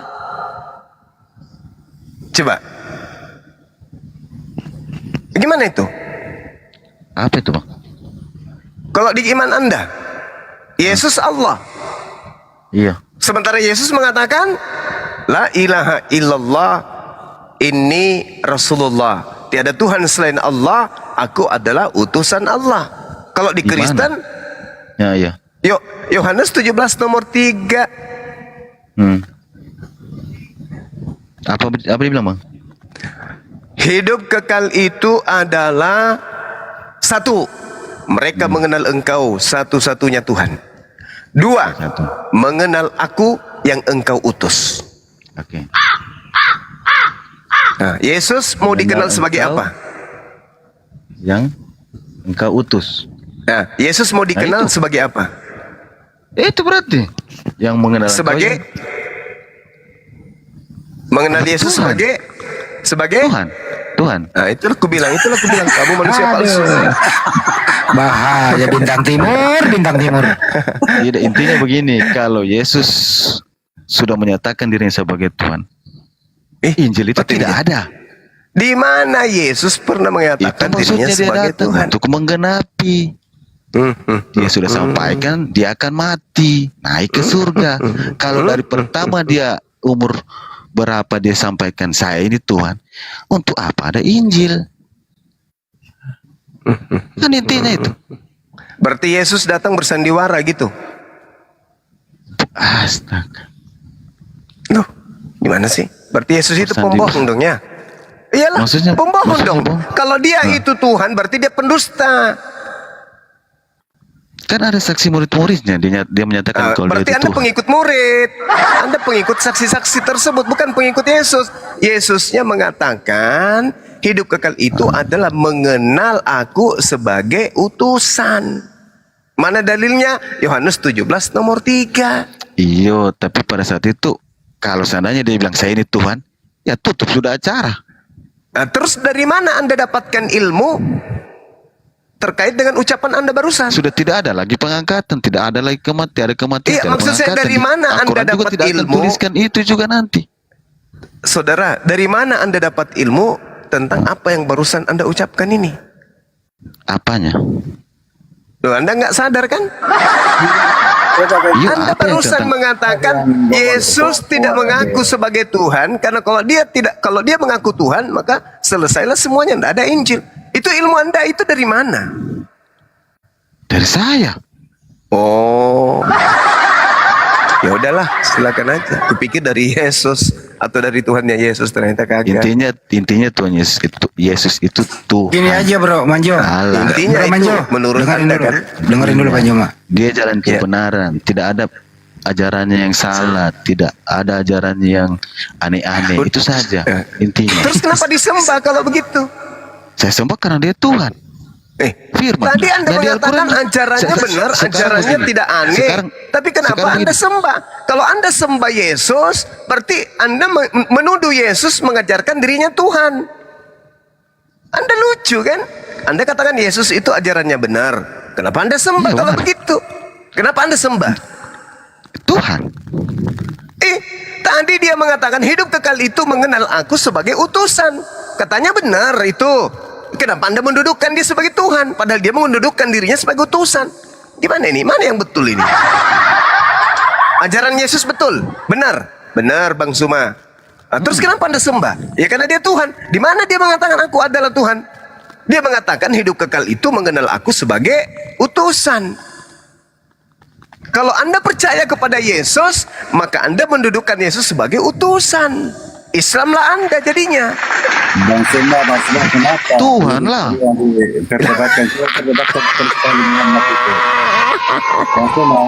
G: Coba. Gimana itu?
O: Apa itu Bang?
G: Kalau di iman Anda, Yesus Allah.
O: Iya.
G: Sementara Yesus mengatakan, la ilaha illallah, inni Rasulullah. Tiada Tuhan selain Allah, aku adalah utusan Allah. Kalau di Kristen,
O: ya.
G: Yohanes 17 nomor 3.
O: Apa dia bilang Bang?
G: Hidup kekal itu adalah satu, mereka mengenal engkau satu-satunya Tuhan. Dua, mengenal aku yang engkau utus.
O: Oke.
G: Nah, Yesus mau dikenal sebagai apa?
O: Yang engkau utus.
G: Nah, Yesus mau dikenal sebagai apa?
O: Itu berarti yang mengenal
G: sebagai mengenal Yesus
O: Tuhan.
G: sebagai Tuhan. Nah, itulah aku bilang kamu manusia palsu.
D: Bahaya bintang timur.
O: Jadi intinya begini, kalau Yesus sudah menyatakan dirinya sebagai Tuhan, Injil itu tidak ada.
G: Di mana Yesus pernah mengatakan dirinya
O: Maksudnya dia
G: sebagai
O: datang
G: Tuhan?
O: untuk menggenapi. Dia sudah sampaikan dia akan mati, naik ke surga. Kalau dari pertama dia umur berapa dia sampaikan saya ini Tuhan, untuk apa ada Injil? Kan intinya itu.
G: Berarti Yesus datang bersandiwara gitu.
O: Astaga.
G: Loh, gimana sih? Berarti Yesus itu
O: Bersandiwara.
G: pembohong dong ya? Iyalah,
O: Maksudnya
G: pembohong dong.
O: bohong.
G: Kalau dia itu Tuhan, berarti dia pendusta.
O: Kan ada saksi murid-muridnya, dia menyatakan kalau
G: Berarti
O: dia itu
G: Anda
O: Tuhan.
G: pengikut murid. Anda pengikut saksi-saksi tersebut, bukan pengikut Yesus. Yesusnya mengatakan hidup kekal itu adalah mengenal aku sebagai utusan. Mana dalilnya? Yohanes 17 nomor 3.
O: Iya, tapi pada saat itu kalau seandainya dia bilang saya ini Tuhan, ya tutup sudah acara.
G: Nah, terus dari mana Anda dapatkan ilmu terkait dengan ucapan Anda barusan?
O: Sudah tidak ada lagi pengangkatan, tidak ada lagi kematian, ada kematian.
G: Iya,
O: tidak ada
G: maksud saya
O: pengangkatan.
G: dari
O: Di
G: mana Anda
O: Al-Quran juga
G: dapat
O: tidak akan
G: ilmu?
O: tuliskan itu juga nanti.
G: Saudara, dari mana Anda dapat ilmu tentang apa yang barusan Anda ucapkan ini?
O: Apanya?
G: Loh, Anda nggak sadar kan?
O: Iya,
G: Anda
O: apa yang
G: barusan
O: tentang-
G: mengatakan Yesus tidak mengaku sebagai Tuhan karena kalau dia mengaku Tuhan maka selesailah semuanya, tidak ada Injil. Itu ilmu Anda itu dari mana?
O: Dari saya.
G: Oh. Ya udahlah, silakan aja. Kupikir dari Yesus atau dari Tuhannya Yesus, ternyata kagak.
O: Intinya Tuhan Yesus itu Tuhan.
D: Gini aja bro, Manjo.
O: Allah.
G: Intinya
D: Bro,
G: itu
D: Manjo,
G: menurut
D: dengerin
G: Anda
D: dulu,
G: kan?
D: dengerin dulu Pak Joma.
O: Dia jalan kebenaran, tidak ada ajarannya yang salah, tidak ada ajarannya yang aneh-aneh. Itu saja intinya.
G: Terus kenapa disembah kalau begitu?
O: Saya sembah karena dia Tuhan. Firman.
G: Tadi Anda
O: Dan di
G: mengatakan
O: Al-Quran,
G: ajarannya benar, ajarannya
O: begini.
G: tidak aneh. Tapi kenapa
O: sekarang
G: Anda
O: begini.
G: sembah? Kalau Anda sembah Yesus, berarti Anda menuduh Yesus mengajarkan dirinya Tuhan. Anda lucu kan? Anda katakan Yesus itu ajarannya benar. Kenapa Anda sembah
O: Iya,
G: kalau
O: benar.
G: begitu? Kenapa Anda sembah?
O: Tuhan.
G: Tadi dia mengatakan hidup kekal itu mengenal aku sebagai utusan. Katanya benar itu. Kenapa Anda mendudukkan dia sebagai Tuhan? Padahal dia mendudukkan dirinya sebagai utusan. Gimana ini? Mana yang betul ini? Ajaran Yesus betul? Benar? Benar Bang Suma. Nah, terus kenapa Anda sembah? Ya karena dia Tuhan. Di mana dia mengatakan aku adalah Tuhan? Dia mengatakan hidup kekal itu mengenal aku sebagai utusan. Kalau Anda percaya kepada Yesus, maka Anda mendudukkan Yesus sebagai utusan. Islamlah Anda jadinya.
R: Bang Suma, kenapa?
O: Tuhan lah.
R: Yang diperdebatkan sekali Muhammad itu. Bang Suma.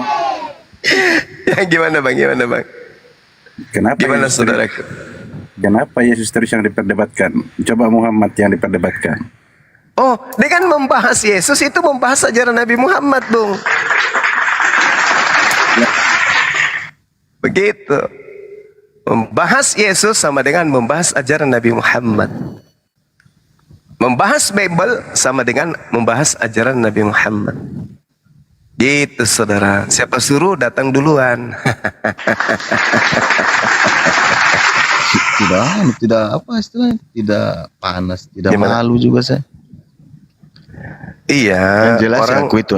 G: Gimana Bang?
R: Kenapa?
G: Gimana
R: Yesus
G: saudaraku?
R: Kenapa Yesus terus yang diperdebatkan? Coba Muhammad yang diperdebatkan.
G: Oh, dengan membahas Yesus itu membahas ajaran Nabi Muhammad, Bung. Begitu. Membahas Yesus sama dengan membahas ajaran Nabi Muhammad. Membahas Bible sama dengan membahas ajaran Nabi Muhammad. Gitu saudara. Siapa suruh datang duluan.
O: Tidak apa istilahnya, tidak panas, tidak
G: Gimana?
O: malu juga saya.
G: Iya.
O: Yang jelas
G: orang-
O: aku itu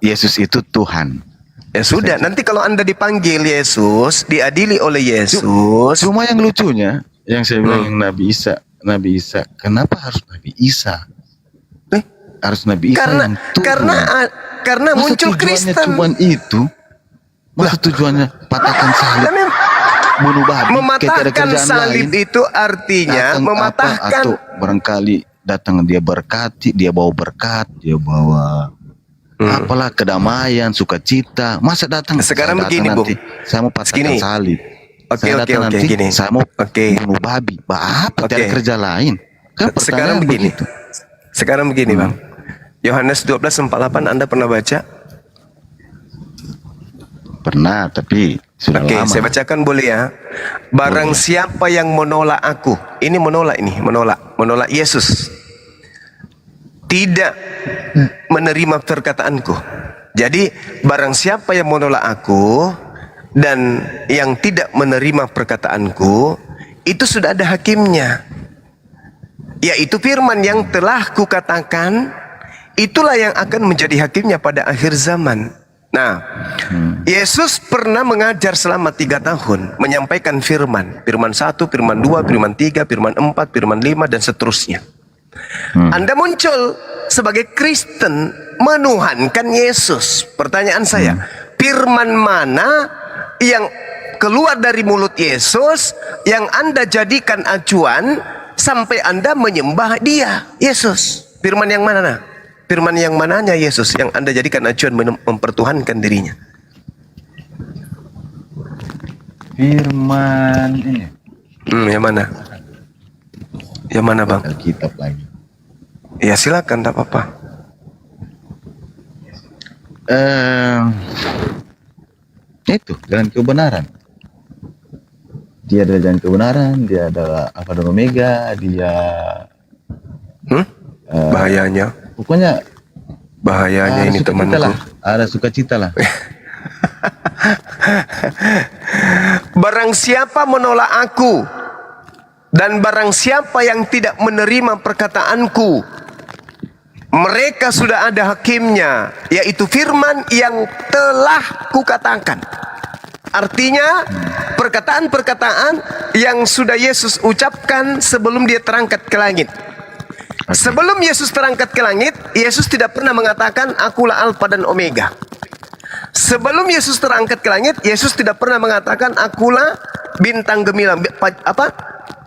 O: Yesus itu Tuhan.
G: Ya sudah, nanti kalau Anda dipanggil Yesus, diadili oleh Yesus.
O: Cuma yang lucunya, yang saya bilang yang Nabi Isa, kenapa harus Nabi Isa? Harus Nabi Isa
G: Karena
O: yang Tuhan.
G: karena
O: Masa
G: muncul
O: tujuannya
G: Kristen.
O: cuman itu? Masa tujuannya patahkan salib, bunuh babi, kayak
G: Mematahkan
O: ada kerjaan
G: salib
O: lain?
G: itu artinya
O: Datang
G: mematahkan.
O: atau barangkali datang dia berkati, dia bawa berkat, dia bawa apalah kedamaian, sukacita. Masa datang
G: Sekarang
O: saya datang
G: begini,
O: nanti,
G: Bung.
O: saya mau patahkan
G: Segini.
O: salib.
G: Oke,
O: Saya
G: oke,
O: datang
G: oke,
O: nanti,
G: gini.
O: saya mau bunuh babi. Apa?
G: Oke.
O: Tidak ada kerja lain. Kan
G: Sekarang
O: pertanyaan
G: begini.
O: begitu.
G: Sekarang begini, Bang. Yohanes 12:48 Anda pernah baca?
O: Pernah, tapi sudah
G: Oke,
O: lama.
G: saya bacakan boleh ya. Barang siapa yang menolak aku, ini menolak Yesus. Tidak menerima perkataanku. Jadi, barang siapa yang menolak aku dan yang tidak menerima perkataanku, itu sudah ada hakimnya. yaitu firman yang telah kukatakan, itulah yang akan menjadi hakimnya pada akhir zaman. Nah, Yesus pernah mengajar selama 3 tahun, menyampaikan firman. Firman 1, firman 2, firman 3, firman 4, firman 5, dan seterusnya. Anda muncul sebagai Kristen menuhankan Yesus. Pertanyaan saya, firman mana yang keluar dari mulut Yesus yang Anda jadikan acuan sampai Anda menyembah dia, Yesus? Firman yang mana? Nah? Firman yang mananya Yesus yang Anda jadikan acuan mempertuhankan dirinya?
O: Firman ini.
G: Yang mana? Yang mana, Bang?
O: Alkitab lagi.
G: Ya silakan, tak apa-apa.
O: Itu jalan kebenaran. Dia adalah jalan kebenaran, dia adalah Alfa dan Omega, dia
G: bahayanya.
O: Pokoknya
G: bahayanya ini temanku.
O: Ada sukacita lah.
G: Barang siapa menolak aku dan barang siapa yang tidak menerima perkataanku, mereka sudah ada hakimnya, yaitu firman yang telah kukatakan. Artinya perkataan-perkataan yang sudah Yesus ucapkan sebelum dia terangkat ke langit. Sebelum Yesus terangkat ke langit, Yesus tidak pernah mengatakan akulah Alfa dan Omega. Sebelum Yesus terangkat ke langit, Yesus tidak pernah mengatakan akulah bintang gemilang,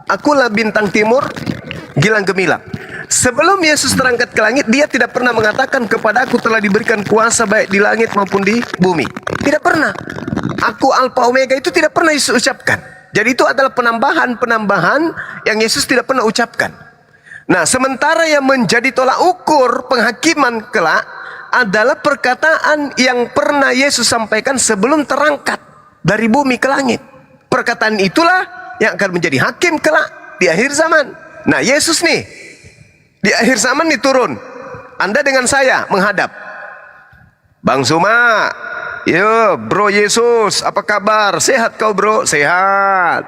G: akulah bintang timur gilang gemilang. Sebelum Yesus terangkat ke langit, dia tidak pernah mengatakan kepada aku telah diberikan kuasa baik di langit maupun di bumi. Tidak pernah. Aku Alfa Omega itu tidak pernah Yesus ucapkan. Jadi itu adalah penambahan-penambahan yang Yesus tidak pernah ucapkan. Nah, sementara yang menjadi tolak ukur penghakiman kelak adalah perkataan yang pernah Yesus sampaikan sebelum terangkat dari bumi ke langit. Perkataan itulah yang akan menjadi hakim kelak di akhir zaman. Nah, Yesus nih di akhir zaman nih turun. Anda dengan saya menghadap. Bang Suma, yo bro Yesus, apa kabar? Sehat kau bro? Sehat.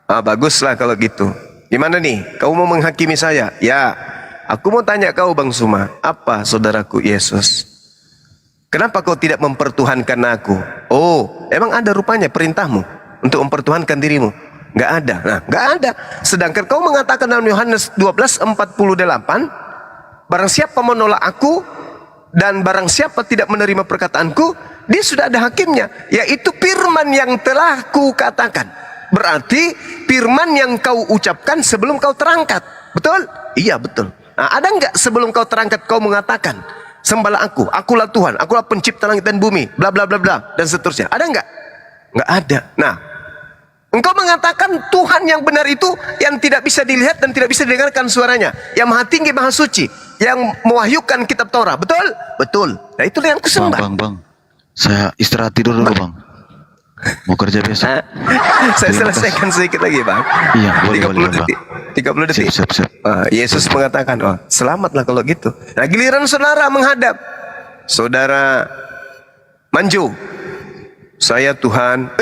G: Baguslah kalau gitu. Gimana nih? Kau mau menghakimi saya? Ya. Aku mau tanya kau Bang Suma, apa saudaraku Yesus? Kenapa kau tidak mempertuhankan aku? Oh, emang ada rupanya perintahmu untuk mempertuhankan dirimu? Nggak ada. Nah, nggak ada. Sedangkan kau mengatakan dalam Yohanes 12:48, barang siapa menolak aku dan barang siapa tidak menerima perkataanku, dia sudah ada hakimnya, yaitu firman yang telah kukatakan. Berarti firman yang kau ucapkan sebelum kau terangkat. Betul? Iya betul. Nah, ada nggak sebelum kau terangkat kau mengatakan sembahlah aku, akulah Tuhan, akulah pencipta langit dan bumi, bla bla bla bla dan seterusnya. Ada nggak? Nggak ada. Nah, engkau mengatakan Tuhan yang benar itu yang tidak bisa dilihat dan tidak bisa didengarkan suaranya, yang maha tinggi, maha suci, yang mewahyukan kitab Torah. Betul? Betul. Nah, itulah yang kusembah.
O: Bang. Saya istirahat tidur dulu, Bang. Mau kerja besok.
G: Saya selesaikan sedikit lagi, Bang.
O: Iya, boleh,
G: 30 detik. 30 detik.
O: Siap.
G: Yesus mengatakan, oh, selamatlah kalau gitu. Nah, giliran saudara menghadap. Saudara manju. Saya Tuhan.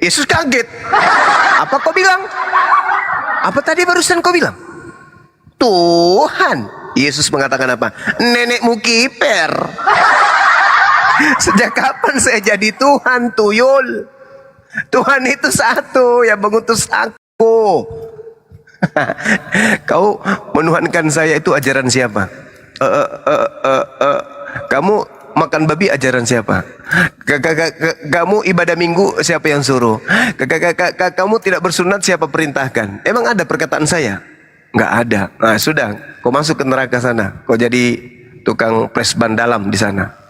G: Yesus kaget. Apa kau bilang? Apa tadi barusan kau bilang? Tuhan. Yesus mengatakan apa? Nenekmu kiper. Sejak kapan saya jadi Tuhan, tuyul? Tuhan itu satu yang mengutus aku. Kau menuhankan saya itu ajaran siapa? Kamu makan babi ajaran siapa? Kamu ibadah minggu siapa yang suruh? Kamu tidak bersunat siapa perintahkan? Emang ada perkataan saya? Nggak ada. Nah, sudah, kau masuk ke neraka sana. Kau jadi tukang pres ban dalam di sana.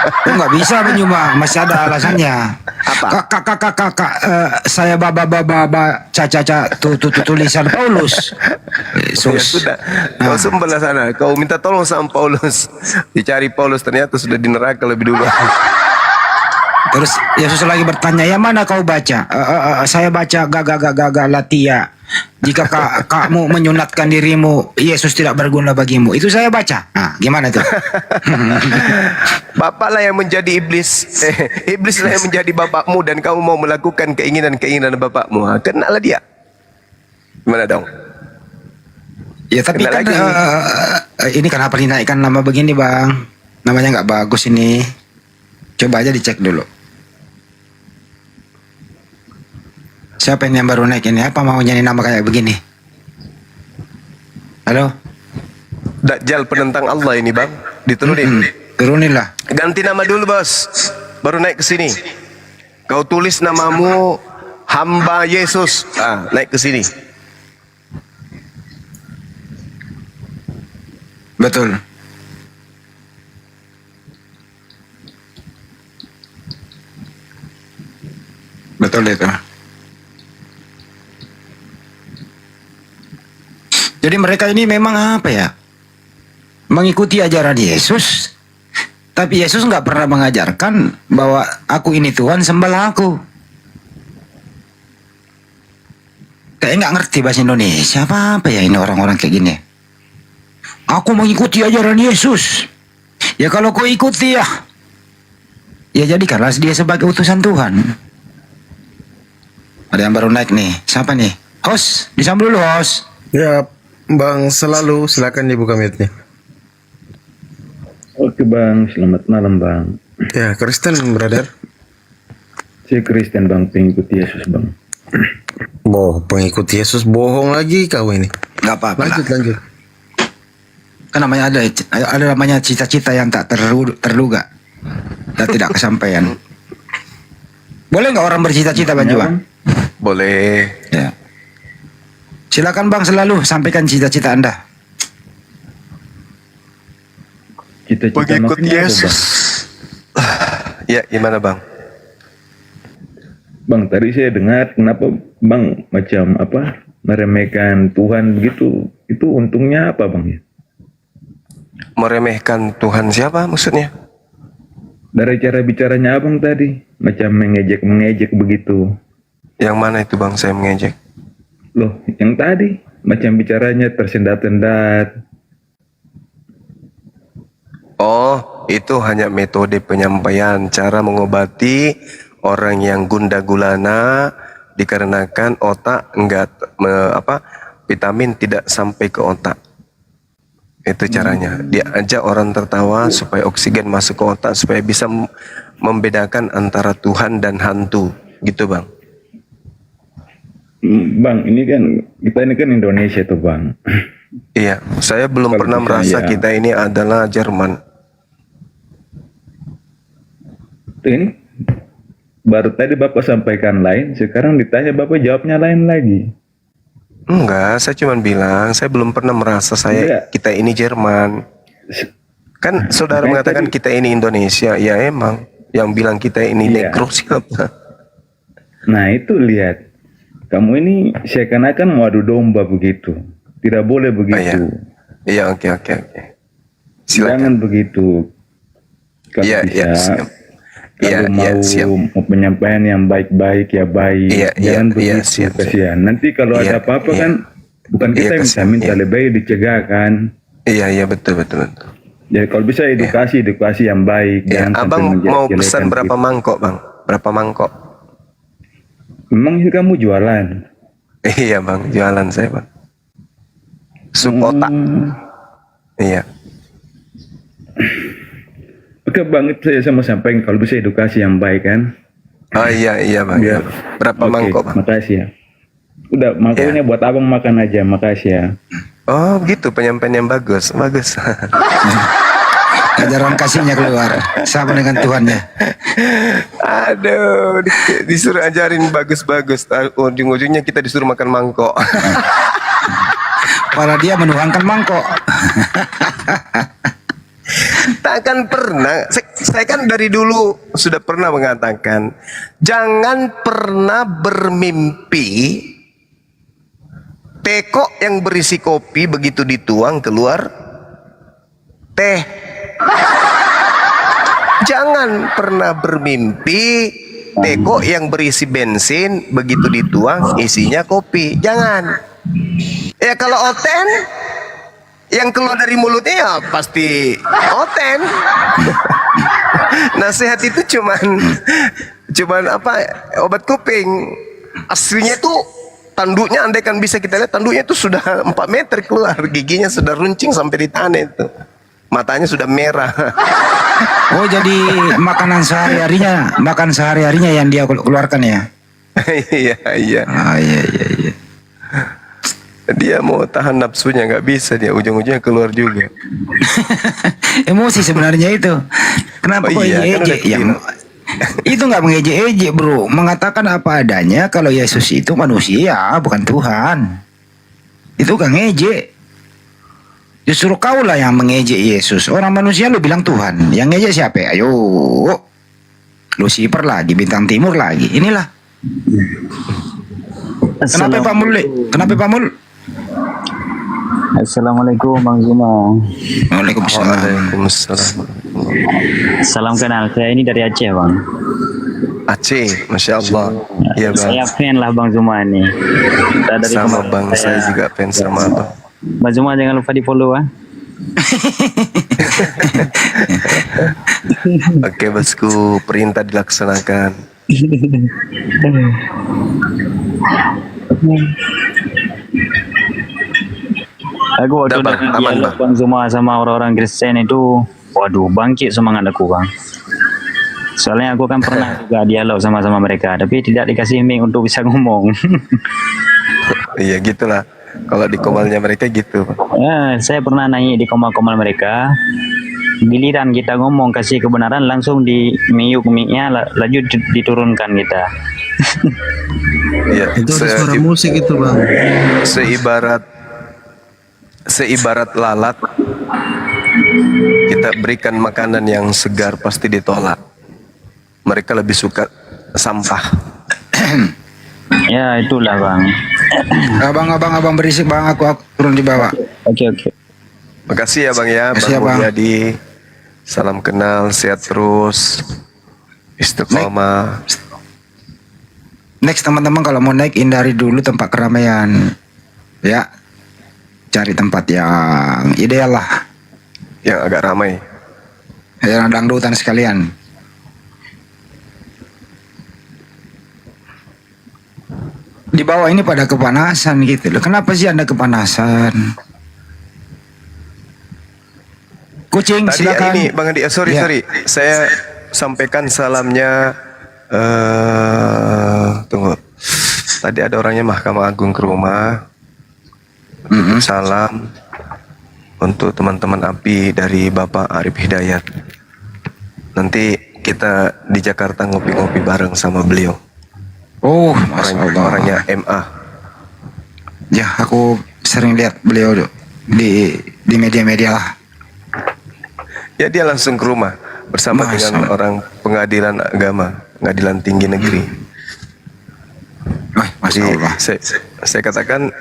D: Nggak bisa Cuma masih ada alasannya.
G: Apa?
D: Kakak, saya baba caca tulisan Paulus.
G: Ya sudah, kau sembahlah sana. Kau minta tolong sama Paulus. Dicari Paulus, ternyata sudah di neraka lebih dulu.
D: Terus Yesus lagi bertanya, yang mana kau baca? Saya baca Galatia. Jika kamu menyunatkan dirimu, Yesus tidak berguna bagimu. Itu saya baca. Nah, gimana tuh?
G: Bapaklah yang menjadi iblis. Iblislah yang menjadi bapakmu dan kamu mau melakukan keinginan-keinginan bapakmu. Kenalah dia. Gimana dong?
D: Ya tapi
G: Kena
D: kan
G: lagi.
D: ini kenapa dinaikkan nama begini bang? Namanya nggak bagus ini. Coba aja dicek dulu. Siapa ini yang baru naik ini? Apa maunya ini nama kayak begini? Halo?
G: Dajjal penentang Allah ini bang, diturunin.
D: Turunin lah.
G: Ganti nama dulu bos, baru naik ke sini. Kau tulis namamu hamba Yesus, naik ke sini.
D: Betul. Betul itu. Jadi mereka ini memang apa ya? Mengikuti ajaran Yesus. Tapi Yesus nggak pernah mengajarkan bahwa aku ini Tuhan, sembahlah aku. Kayak nggak ngerti bahasa Indonesia apa ya ini orang-orang kayak gini. Aku mengikuti ajaran Yesus. Ya kalau kau ikuti ya jadikanlah dia sebagai utusan Tuhan. Ada yang baru naik nih. Siapa nih? Host, disambut dulu host.
P: Ya, Bang Selalu, silakan dibuka mic-nya.
S: Oke Bang, selamat malam Bang.
P: Ya, Kristen brother.
S: Saya Kristen Bang, pengikut Yesus Bang.
P: Pengikut Yesus bohong lagi kau ini.
D: Gak apa-apa.
P: Lanjut.
D: Kan namanya ada namanya cita-cita yang tak terduga dan tidak kesampaian. Boleh nggak orang bercita-cita Bang Juan?
G: Boleh.
D: Ya. Silakan Bang Selalu sampaikan cita-cita Anda.
S: Cita-cita
G: Pengikut
S: maksudnya apa,
G: Yesus. Ya, gimana bang?
S: Bang, tadi saya dengar kenapa Bang macam apa meremehkan Tuhan begitu. Itu untungnya apa Bang ya?
G: Meremehkan Tuhan siapa maksudnya?
S: Dari cara bicaranya Abang tadi, macam mengejek begitu.
G: Yang mana itu bang saya mengejek?
S: Loh, yang tadi macam bicaranya tersendat-sendat.
G: Oh, itu hanya metode penyampaian, cara mengobati orang yang gundah gulana dikarenakan otak enggak vitamin tidak sampai ke otak. Itu caranya. Dia ajak orang tertawa supaya oksigen masuk ke otak supaya bisa membedakan antara Tuhan dan hantu, gitu bang.
S: Bang, kita ini kan Indonesia tuh Bang.
G: Iya, saya belum pernah merasa kita ini adalah Jerman.
S: Ini baru tadi Bapak sampaikan lain, sekarang ditanya Bapak jawabnya lain lagi.
G: Enggak, saya cuma bilang saya belum pernah merasa kita ini Jerman. Kan saudara mengatakan kita ini Indonesia, ya emang. Yang bilang kita ini negro siapa?
S: Nah itu lihat, kamu ini seakan-akan mau adu domba begitu. Tidak boleh begitu.
G: Iya, oke.
S: Jangan begitu. Kalau bisa, kalau mau penyampaian yang baik-baik ya baik. Jangan begitu, kasihan. Nanti kalau ada apa-apa kan, bukan kita yang minta lebih baik dicegah kan.
G: Iya, betul.
S: Jadi kalau bisa edukasi yang baik.
G: Ya, abang mau pesan berapa mangkok bang? Berapa mangkok?
S: Memang ini kamu jualan?
G: Iya bang, jualan saya bang. Sup otak. Iya.
S: Oke bang, itu saya mau sampaikan kalau bisa edukasi yang baik kan.
G: Oh iya bang.
S: Biar,
G: berapa mangkok bang?
S: Makasih ya. Udah, mangkoknya buat abang makan aja, makasih ya.
G: Oh gitu, penyampaian yang bagus.
D: Ajaran kasihnya keluar sama dengan Tuhannya.
G: Aduh, disuruh ajarin bagus-bagus. Ujung-ujungnya kita disuruh makan mangkok.
D: Malah dia menuhankan mangkok.
G: Takkan pernah. Saya kan dari dulu sudah pernah mengatakan, jangan pernah bermimpi teko yang berisi kopi begitu dituang keluar teh. Jangan pernah bermimpi teko yang berisi bensin begitu dituang isinya kopi. Jangan. Ya kalau oten yang keluar dari mulutnya ya pasti oten. Nasihat itu cuman apa? Obat kuping. Aslinya tuh tanduknya, andai kan bisa kita lihat, tanduknya itu sudah 4 meter keluar, giginya sudah runcing sampai di tanah itu, matanya sudah merah.
D: Oh, jadi makanan sehari-harinya yang dia keluarkan ya?
G: Iya, iya.
D: Ah, iya.
G: Dia mau tahan nafsunya, nggak bisa, dia ujung-ujungnya keluar juga.
D: Emosi sebenarnya itu. Kenapa kok ejek-ejek? Itu nggak mengejek-ejek, bro. Mengatakan apa adanya kalau Yesus itu manusia, bukan Tuhan. Itu kan ngejek. Justru kaulah yang mengejek Yesus. Orang manusia lu bilang Tuhan. Yang ngejek siapa? Ayo. Lucifer lagi, bintang timur lagi. Inilah. Kenapa Pak Mul?
T: Assalamualaikum Bang Zuma.
G: Waalaikumsalam.
T: Salam kenal, saya ini dari Aceh Bang.
G: Aceh, Masya Allah. Iya Bang.
T: Saya fan lah Bang Zuma ini.
G: Sama Bang, saya juga fans sama Bang.
T: Bang Zuma jangan lupa di follow ah.
G: Oke bosku, perintah dilaksanakan.
T: Aku waktu dialog Bang Zuma sama orang-orang Kristen itu, waduh bangkit semangat aku Bang. Soalnya aku kan pernah juga dialog sama mereka, tapi tidak dikasih mic untuk bisa ngomong.
G: Iya gitulah, kalau di komalnya mereka gitu.
T: Saya pernah naik di komal-komal mereka. Giliran kita ngomong kasih kebenaran langsung di mute mic-nya, lanjut diturunkan kita.
G: Iya,
I: Itu ada suara musik itu Bang.
G: Seibarat lalat, kita berikan makanan yang segar pasti ditolak. Mereka lebih suka sampah.
T: Ya itulah Bang.
D: Abang berisik Bang, aku turun di bawah.
T: Oke.
G: Makasih ya Bang ya,
D: Makasih ya,
G: Bang
D: Bang.
G: Mulyadi. Salam kenal, sehat terus. Istiqomah.
D: Next teman-teman kalau mau naik hindari dulu tempat keramaian. Ya. Cari tempat yang ideal lah.
G: Yang agak ramai.
D: Yang dangdutan sekalian. Di bawah ini pada kepanasan gitu loh. Kenapa sih Anda kepanasan? Kucing,
G: Tadi
D: silakan.
G: ini Bang Andi, sorry. Saya sampaikan salamnya. Tunggu. Tadi ada orangnya Mahkamah Agung ke rumah. Salam untuk teman-teman API dari Bapak Arif Hidayat. Nanti kita di Jakarta ngopi-ngopi bareng sama beliau.
D: Oh, Masya Allah.
G: Orangnya MA.
D: Ya, aku sering lihat beliau di media-media lah.
G: Ya dia langsung ke rumah bersama dengan orang pengadilan agama, pengadilan tinggi negeri. Jadi saya katakan,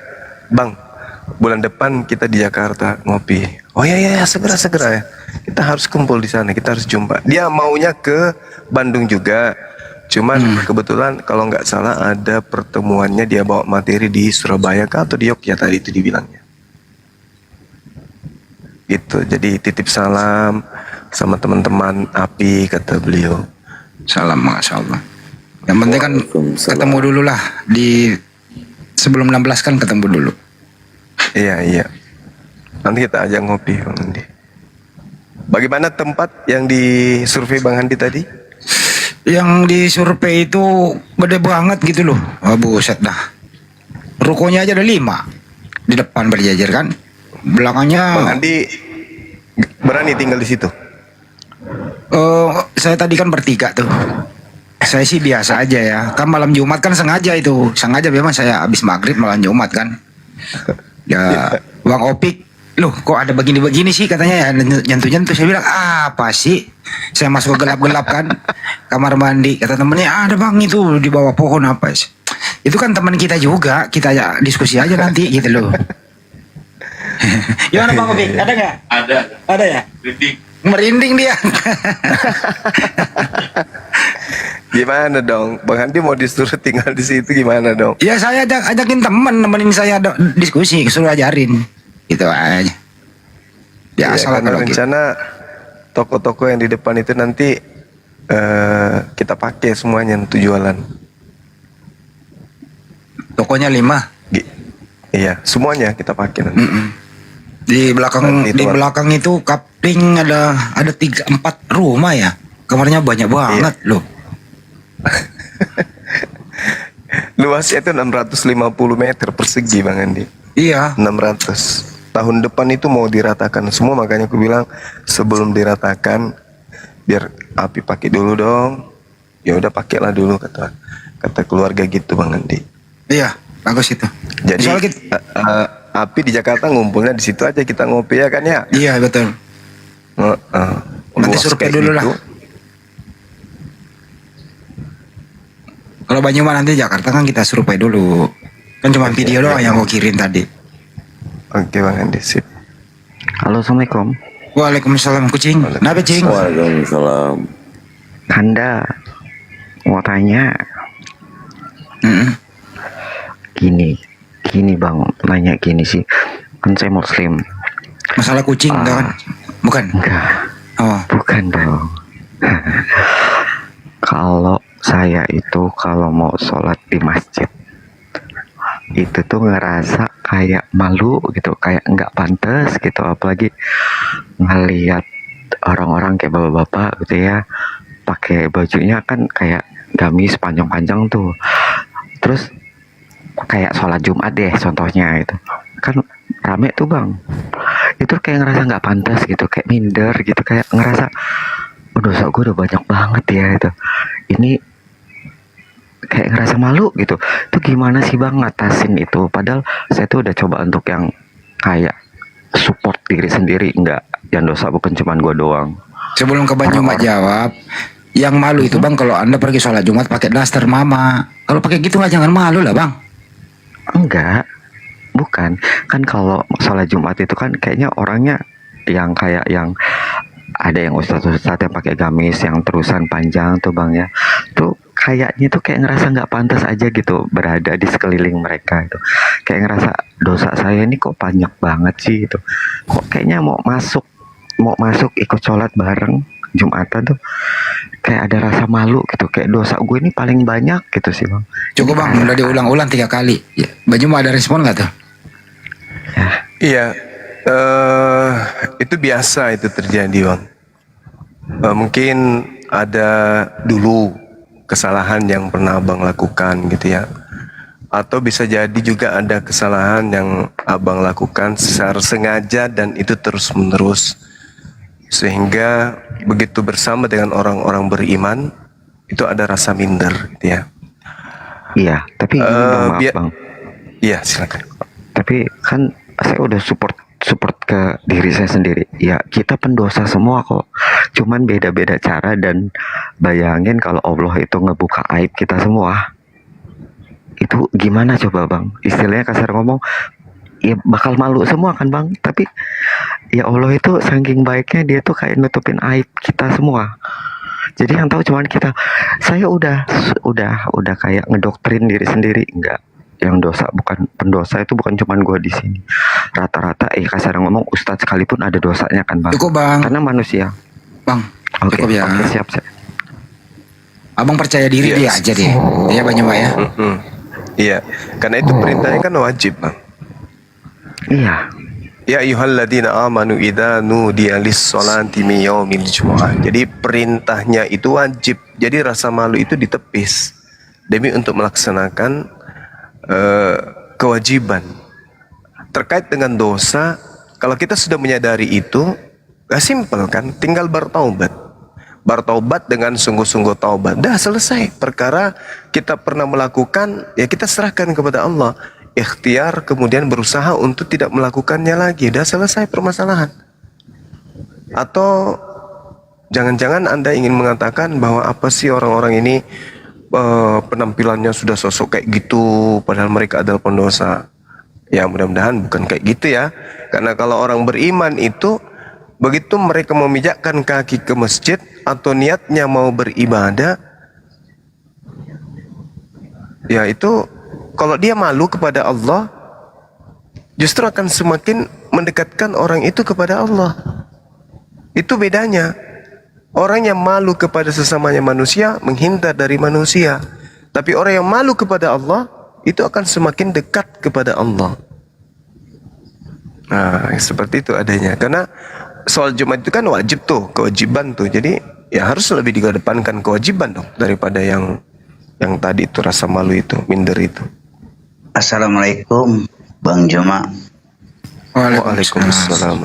G: Bang, bulan depan kita di Jakarta ngopi. Oh ya segera ya. Kita harus kumpul di sana, kita harus jumpa. Dia maunya ke Bandung juga. Cuman kebetulan kalau nggak salah ada pertemuannya, dia bawa materi di Surabaya atau di Yogyakarta tadi itu dibilangnya. Gitu. Jadi titip salam sama teman-teman API kata beliau.
D: Salam, Masya Allah. Yang penting kan ketemu dulu lah di sebelum 16 kan ketemu dulu.
G: Iya. Nanti kita ajak ngopi Bang Andi. Bagaimana tempat yang disurvei Bang Andi tadi?
D: Yang disurvei itu gede banget gitu loh. Oh, buset dah. Rukonya aja ada 5 di depan berjajar kan. Belakangnya
G: Bang Andi berani tinggal di situ?
D: Saya tadi kan bertiga tuh. Saya sih biasa aja ya. Kan malam Jumat kan sengaja memang saya habis maghrib malam Jumat kan. Ya, Bang Opik, loh kok ada begini-begini sih katanya ya, nyentuh-nyentuh. Saya bilang, apa sih? Saya masuk ke gelap-gelap kan, kamar mandi. Kata temennya, ada Bang itu di bawah pohon apa sih? Itu kan teman kita juga, kita ya diskusi aja nanti gitu loh. Gimana Bang Opik, ada nggak? Ada ya? Merinding dia.
G: Gimana dong? Bang Andi mau disuruh tinggal di situ gimana dong?
D: Ya saya ajakin nemenin saya diskusi, suruh ajarin. Gitu aja.
G: Ya,
D: Biasa lah
G: karena
D: kalau gitu.
G: rencana toko-toko yang di depan itu nanti kita pakai semuanya untuk jualan.
D: Toko pokoknya 5.
G: Iya, semuanya kita pakai nanti.
D: Di belakang itu kapling ada 3-4 rumah ya. Kamarnya banyak banget loh.
G: Luasnya itu 650 meter persegi Bang Andi.
D: Iya.
G: 600. Tahun depan itu mau diratakan semua, makanya aku bilang sebelum diratakan biar api pakai dulu dong. Ya udah pakailah dulu kata keluarga gitu Bang Andi.
D: Iya, bagus itu.
G: Jadi api di Jakarta ngumpulnya di situ aja, kita ngopi ya kan ya.
D: Iya betul. Nanti survei dulu lah. Kalau Banyumas nanti Jakarta kan kita survei dulu. Kan cuma video doang yang mau kirim tadi.
G: Oke Bang Andi, sip.
M: Halo, Assalamualaikum.
D: Waalaikumsalam kucing. Kenapa cing?
J: Waalaikumsalam.
M: Kanda mau tanya. Gini Bang, nanya gini sih. Kan saya Muslim.
D: Masalah kucing enggak kan? Bukan?
M: Enggak.
D: Oh.
M: Bukan Bang. Kalau saya itu kalau mau sholat di masjid itu tuh ngerasa kayak malu gitu, kayak nggak pantas gitu, apalagi ngelihat orang-orang kayak bapak-bapak gitu ya, pakai bajunya kan kayak gamis panjang-panjang tuh, terus kayak sholat Jumat deh contohnya itu kan rame tuh Bang, itu kayak ngerasa nggak pantas gitu, kayak minder gitu, kayak ngerasa dosa gue udah banyak banget ya itu, ini kayak ngerasa malu gitu. Itu gimana sih Bang ngatasin itu? Padahal saya tuh udah coba untuk yang kayak support diri sendiri, enggak yang dosa bukan cuman gue doang.
D: Sebelum ke Banyumas jawab, yang malu itu Bang kalau Anda pergi sholat Jumat pakai daster mama. Kalau pakai gitu nggak, jangan malu lah Bang.
M: Enggak, bukan. Kan kalau sholat Jumat itu kan kayaknya orangnya yang kayak yang ada yang ustadz-ustadz yang pakai gamis yang terusan panjang tuh Bang ya. Tuh kayaknya tuh kayak ngerasa nggak pantas aja gitu berada di sekeliling mereka itu. Kayak ngerasa dosa saya ini kok banyak banget sih gitu. Kok kayaknya mau masuk ikut sholat bareng Jumatan tuh kayak ada rasa malu gitu, kayak dosa gue ini paling banyak gitu sih Bang.
D: Cukup Bang, udah diulang-ulang 3 kali. Ya, Banyumas ada respon nggak tuh?
G: Iya, itu biasa itu terjadi Bang. Mungkin ada dulu kesalahan yang pernah Abang lakukan gitu ya, atau bisa jadi juga ada kesalahan yang Abang lakukan secara sengaja dan itu terus menerus, sehingga begitu bersama dengan orang-orang beriman itu ada rasa minder gitu ya.
M: Iya, tapi maaf Bang.
G: Iya silakan.
M: Tapi kan saya udah support ke diri saya sendiri. Ya kita pendosa semua kok. Cuman beda-beda cara, dan bayangin kalau Allah itu ngebuka aib kita semua. Itu gimana coba Bang? Istilahnya kasar ngomong, ya bakal malu semua kan Bang. Tapi ya Allah itu saking baiknya, dia tuh kayak nutupin aib kita semua. Jadi yang tahu cuman kita. Saya udah kayak ngedoktrin diri sendiri, enggak. Yang dosa bukan pendosa itu bukan cuman gue di sini. Rata-rata kasar ngomong ustadz sekalipun ada dosanya kan Bang.
D: Cukup Bang.
M: Karena manusia.
D: Bang,
M: Oke,
D: cukup ya.
M: Oke, siap.
D: Abang percaya diri dia aja deh. Iya Banyumas ya.
G: Iya, karena itu perintahnya kan wajib Bang.
M: Iya.
G: Ya ayyuhalladzina amanu idza nudiya lis-sholati min yaumil jumu'ah. Jadi perintahnya itu wajib. Jadi rasa malu itu ditepis demi untuk melaksanakan kewajiban. Terkait dengan dosa, kalau kita sudah menyadari itu, simpel kan, tinggal bertaubat. Bertaubat dengan sungguh-sungguh taubat. Dah selesai. Perkara kita pernah melakukan, ya kita serahkan kepada Allah. Ikhtiar kemudian berusaha untuk tidak melakukannya lagi. Dah selesai permasalahan. Atau jangan-jangan Anda ingin mengatakan bahwa apa sih orang-orang ini penampilannya sudah sosok kayak gitu, padahal mereka adalah pendosa. Ya mudah-mudahan bukan kayak gitu ya. Karena kalau orang beriman itu begitu mereka memijakkan kaki ke masjid atau niatnya mau beribadah, ya itu kalau dia malu kepada Allah, justru akan semakin mendekatkan orang itu kepada Allah. Itu bedanya. Orang yang malu kepada sesamanya manusia menghindar dari manusia. Tapi orang yang malu kepada Allah itu akan semakin dekat kepada Allah. Nah, seperti itu adanya. Karena sholat Jumat itu kan wajib tuh, kewajiban tuh. Jadi ya harus lebih dikedepankan kewajiban dong daripada yang tadi itu rasa malu itu, minder itu.
U: Assalamualaikum Bang Joma.
G: Waalaikumsalam.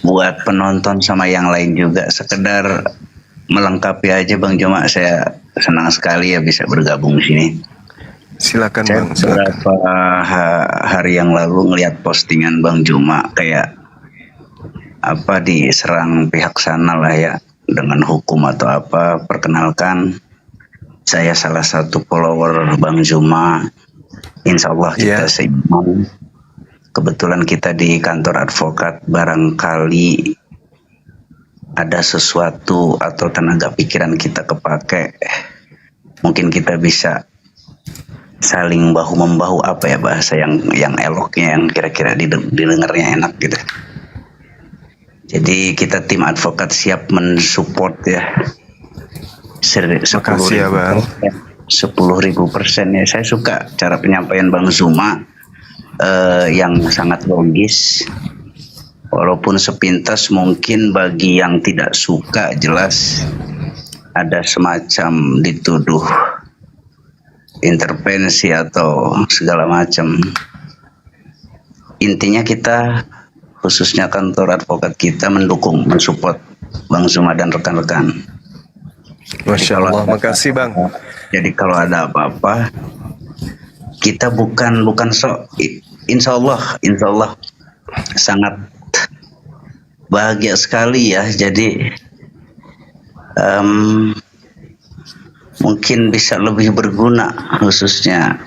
U: Buat penonton sama yang lain juga, sekedar melengkapi aja Bang Joma, saya senang sekali ya bisa bergabung di sini.
G: Silakan
U: saya
G: Bang, silakan.
U: beberapa hari yang lalu ngelihat postingan Bang Joma kayak apa diserang pihak sana lah ya dengan hukum atau apa. Perkenalkan, saya salah satu follower Bang Joma. Insya Allah kita seiman. Kebetulan kita di kantor advokat, barangkali ada sesuatu atau tenaga pikiran kita kepake, mungkin kita bisa saling bahu membahu, apa ya bahasa yang eloknya, yang kira-kira didengarnya enak gitu. Jadi kita tim advokat siap mensupport ya. 10.000% ya. Saya suka cara penyampaian Bang Zuma yang sangat logis. Walaupun sepintas mungkin bagi yang tidak suka, jelas ada semacam dituduh intervensi atau segala macam. Intinya kita, khususnya kantor advokat kita, mendukung, mensupport Bang Zuma dan rekan-rekan.
G: Masya Allah, makasih Bang.
U: Jadi kalau ada apa-apa, kita bukan sok, insya Allah sangat bahagia sekali ya. Jadi mungkin bisa lebih berguna, khususnya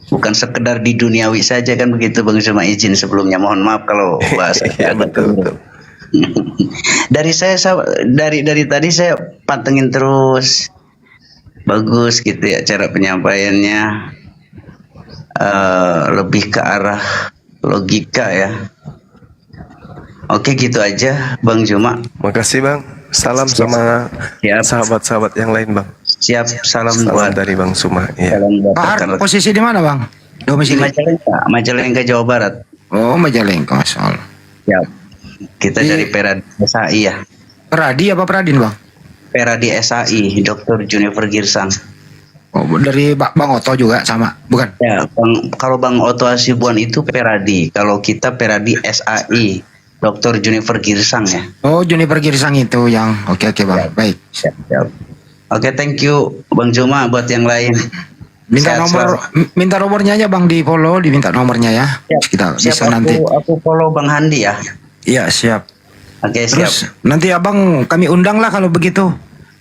U: bukan sekedar di duniawi saja kan begitu Bang Zuma. Izin sebelumnya mohon maaf kalau bahasa betul. Dari tadi saya pantengin terus, bagus gitu ya cara penyampaiannya, lebih ke arah logika ya. Oke gitu aja Bang Zuma.
G: Makasih Bang. Salam sama sahabat-sahabat yang lain Bang.
U: Siap, salam
G: buat dari Bang Zuma. Ya.
D: Pak Har, posisi di mana Bang? Domisili?
U: Majalengka, Jawa Barat.
D: Oh, Majalengka, soal.
U: Ya. Kita dari Peradi SAI ya.
D: Peradi apa Peradin Bang?
U: Peradi SAI, Dr. Junifer Girsang.
D: Oh, dari Bang Oto juga sama, bukan?
U: Ya, kalau Bang Oto Hasibuan itu Peradi, kalau kita Peradi SAI, Dr. Junifer Girsang ya.
D: Oh, Junifer Girsang itu yang oke Bang, baik.
U: Siap. Oke, thank you Bang Zuma. Buat yang lain,
D: minta nomornya aja Bang, di follow, diminta nomornya ya. Kita bisa nanti.
U: Aku follow Bang Handi ya.
D: Iya, siap.
U: Oke,
D: terus nanti Abang kami undang lah kalau begitu.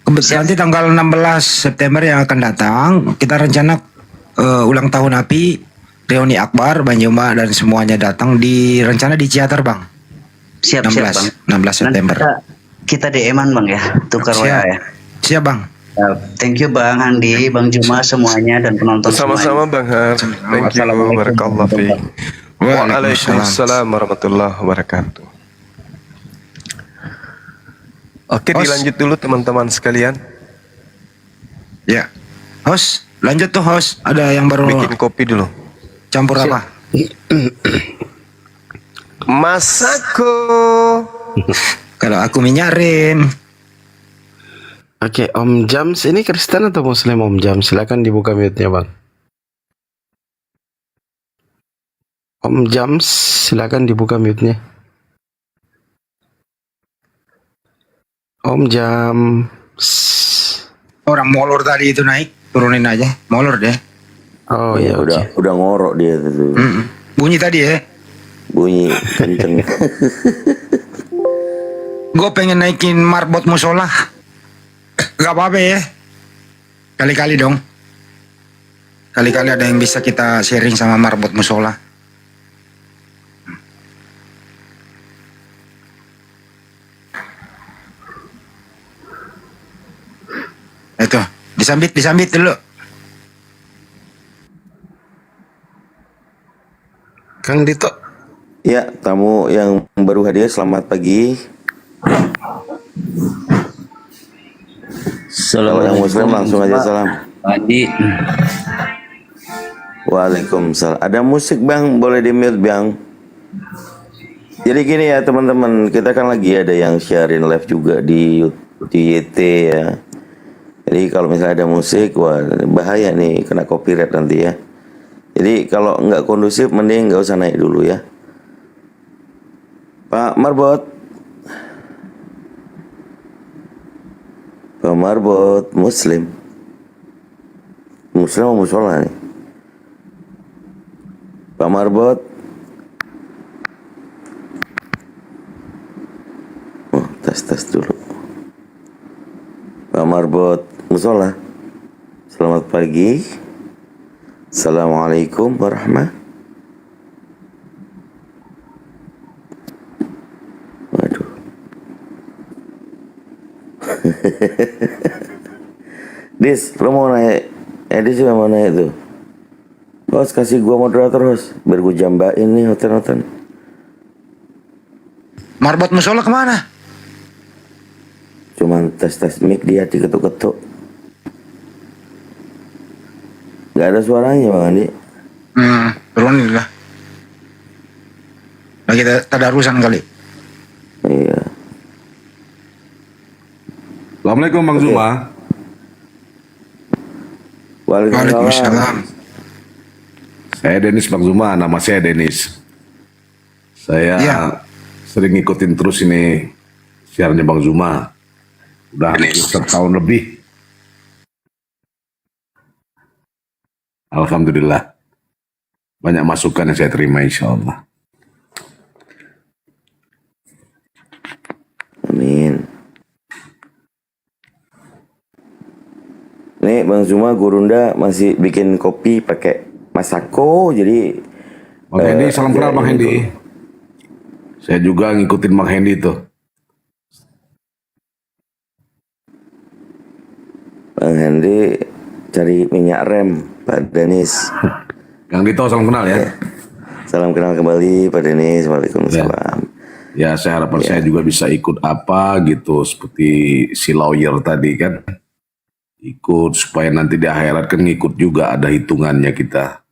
D: Nanti tanggal 16 September yang akan datang, kita rencana ulang tahun API, reuni akbar, Bang Zuma dan semuanya datang, di rencana di Ciater Bang.
U: Siap
D: 16 September.
U: Kita DM-an Bang ya, tukar WA ya.
D: Siap Bang.
U: Thank you Bang Handi, Bang Zuma semuanya dan penonton
G: sama-sama Bang Har. Thank you, barakallahu fiik. Waalaikumsalam warahmatullahi wabarakatuh. Oke, dilanjut dulu teman-teman sekalian.
D: Ya. Host, lanjut tuh host. Ada yang baru
G: bikin kopi dulu.
D: Campur apa?
G: Masako.
D: Kalau aku minyarin.
I: Oke, Om Jams ini Kristen atau Muslim Om Jams? Silakan dibuka mute-nya Bang. Om Jams, silakan dibuka mute-nya. Om Jams.
D: Orang molor tadi itu naik, turunin aja, molor deh.
I: Oh ya
J: udah ngorok dia tuh.
D: Bunyi tadi ya?
J: Bunyi kenceng.
D: Gue pengen naikin marbot musola. Gak apa-apa ya. Kali-kali dong. Kali-kali ada yang bisa kita sharing sama marbot musola. Itu, disambit dulu.
I: Kang Dito.
J: Ya, tamu yang baru hadir, selamat pagi. Kalau yang Muslim langsung aja salam.
V: Pagi.
J: Waalaikumsalam. Ada musik bang, boleh di mute bang. Jadi gini ya teman-teman, kita kan lagi ada yang sharing live juga di YT ya. Jadi kalau misalnya ada musik, wah bahaya nih, kena copyright nanti ya. Jadi kalau nggak kondusif, mending nggak usah naik dulu ya. Pak Marbot, Pak Marbot, Muslim atau musola nih? Pak Marbot. Oh, tes dulu. Pak Marbot, musola. Selamat pagi. Assalamualaikum warahmatullahi. Waduh. Dis, lo mau naik? Dis juga mau naik tuh. Host, kasih gua moderator host, biar gua jambain nih hotel-hotel.
D: Marbot musola kemana?
J: Cuman tes mic dia diketuk-ketuk. Gak ada suaranya Bang Andi.
D: Turunin lah. Lagi tadarusan kali.
J: Iya.
H: Assalamualaikum Bang Zuma.
J: Waalaikumsalam.
H: Saya Denis Bang Zuma, nama saya Denis. Saya sering ngikutin terus ini siarannya Bang Zuma. Udah hampir setahun lebih. Alhamdulillah. Banyak masukan yang saya terima insya Allah.
J: Amin. Nih Bang Zuma, Gurunda masih bikin kopi pakai Masako, jadi
H: Bang Hendy, salam kenal Bang Hendy. Saya juga ngikutin Bang Hendy tuh.
J: Bang Hendy cari minyak rem, Pak Denis.
H: Yang Dito, salam kenal ya.
J: Salam kenal kembali Pak Denis, waalaikumsalam.
H: Ya, saya harapan saya juga bisa ikut apa gitu, seperti si lawyer tadi kan. Ikut supaya nanti di akhirat kan ngikut juga, ada hitungannya kita.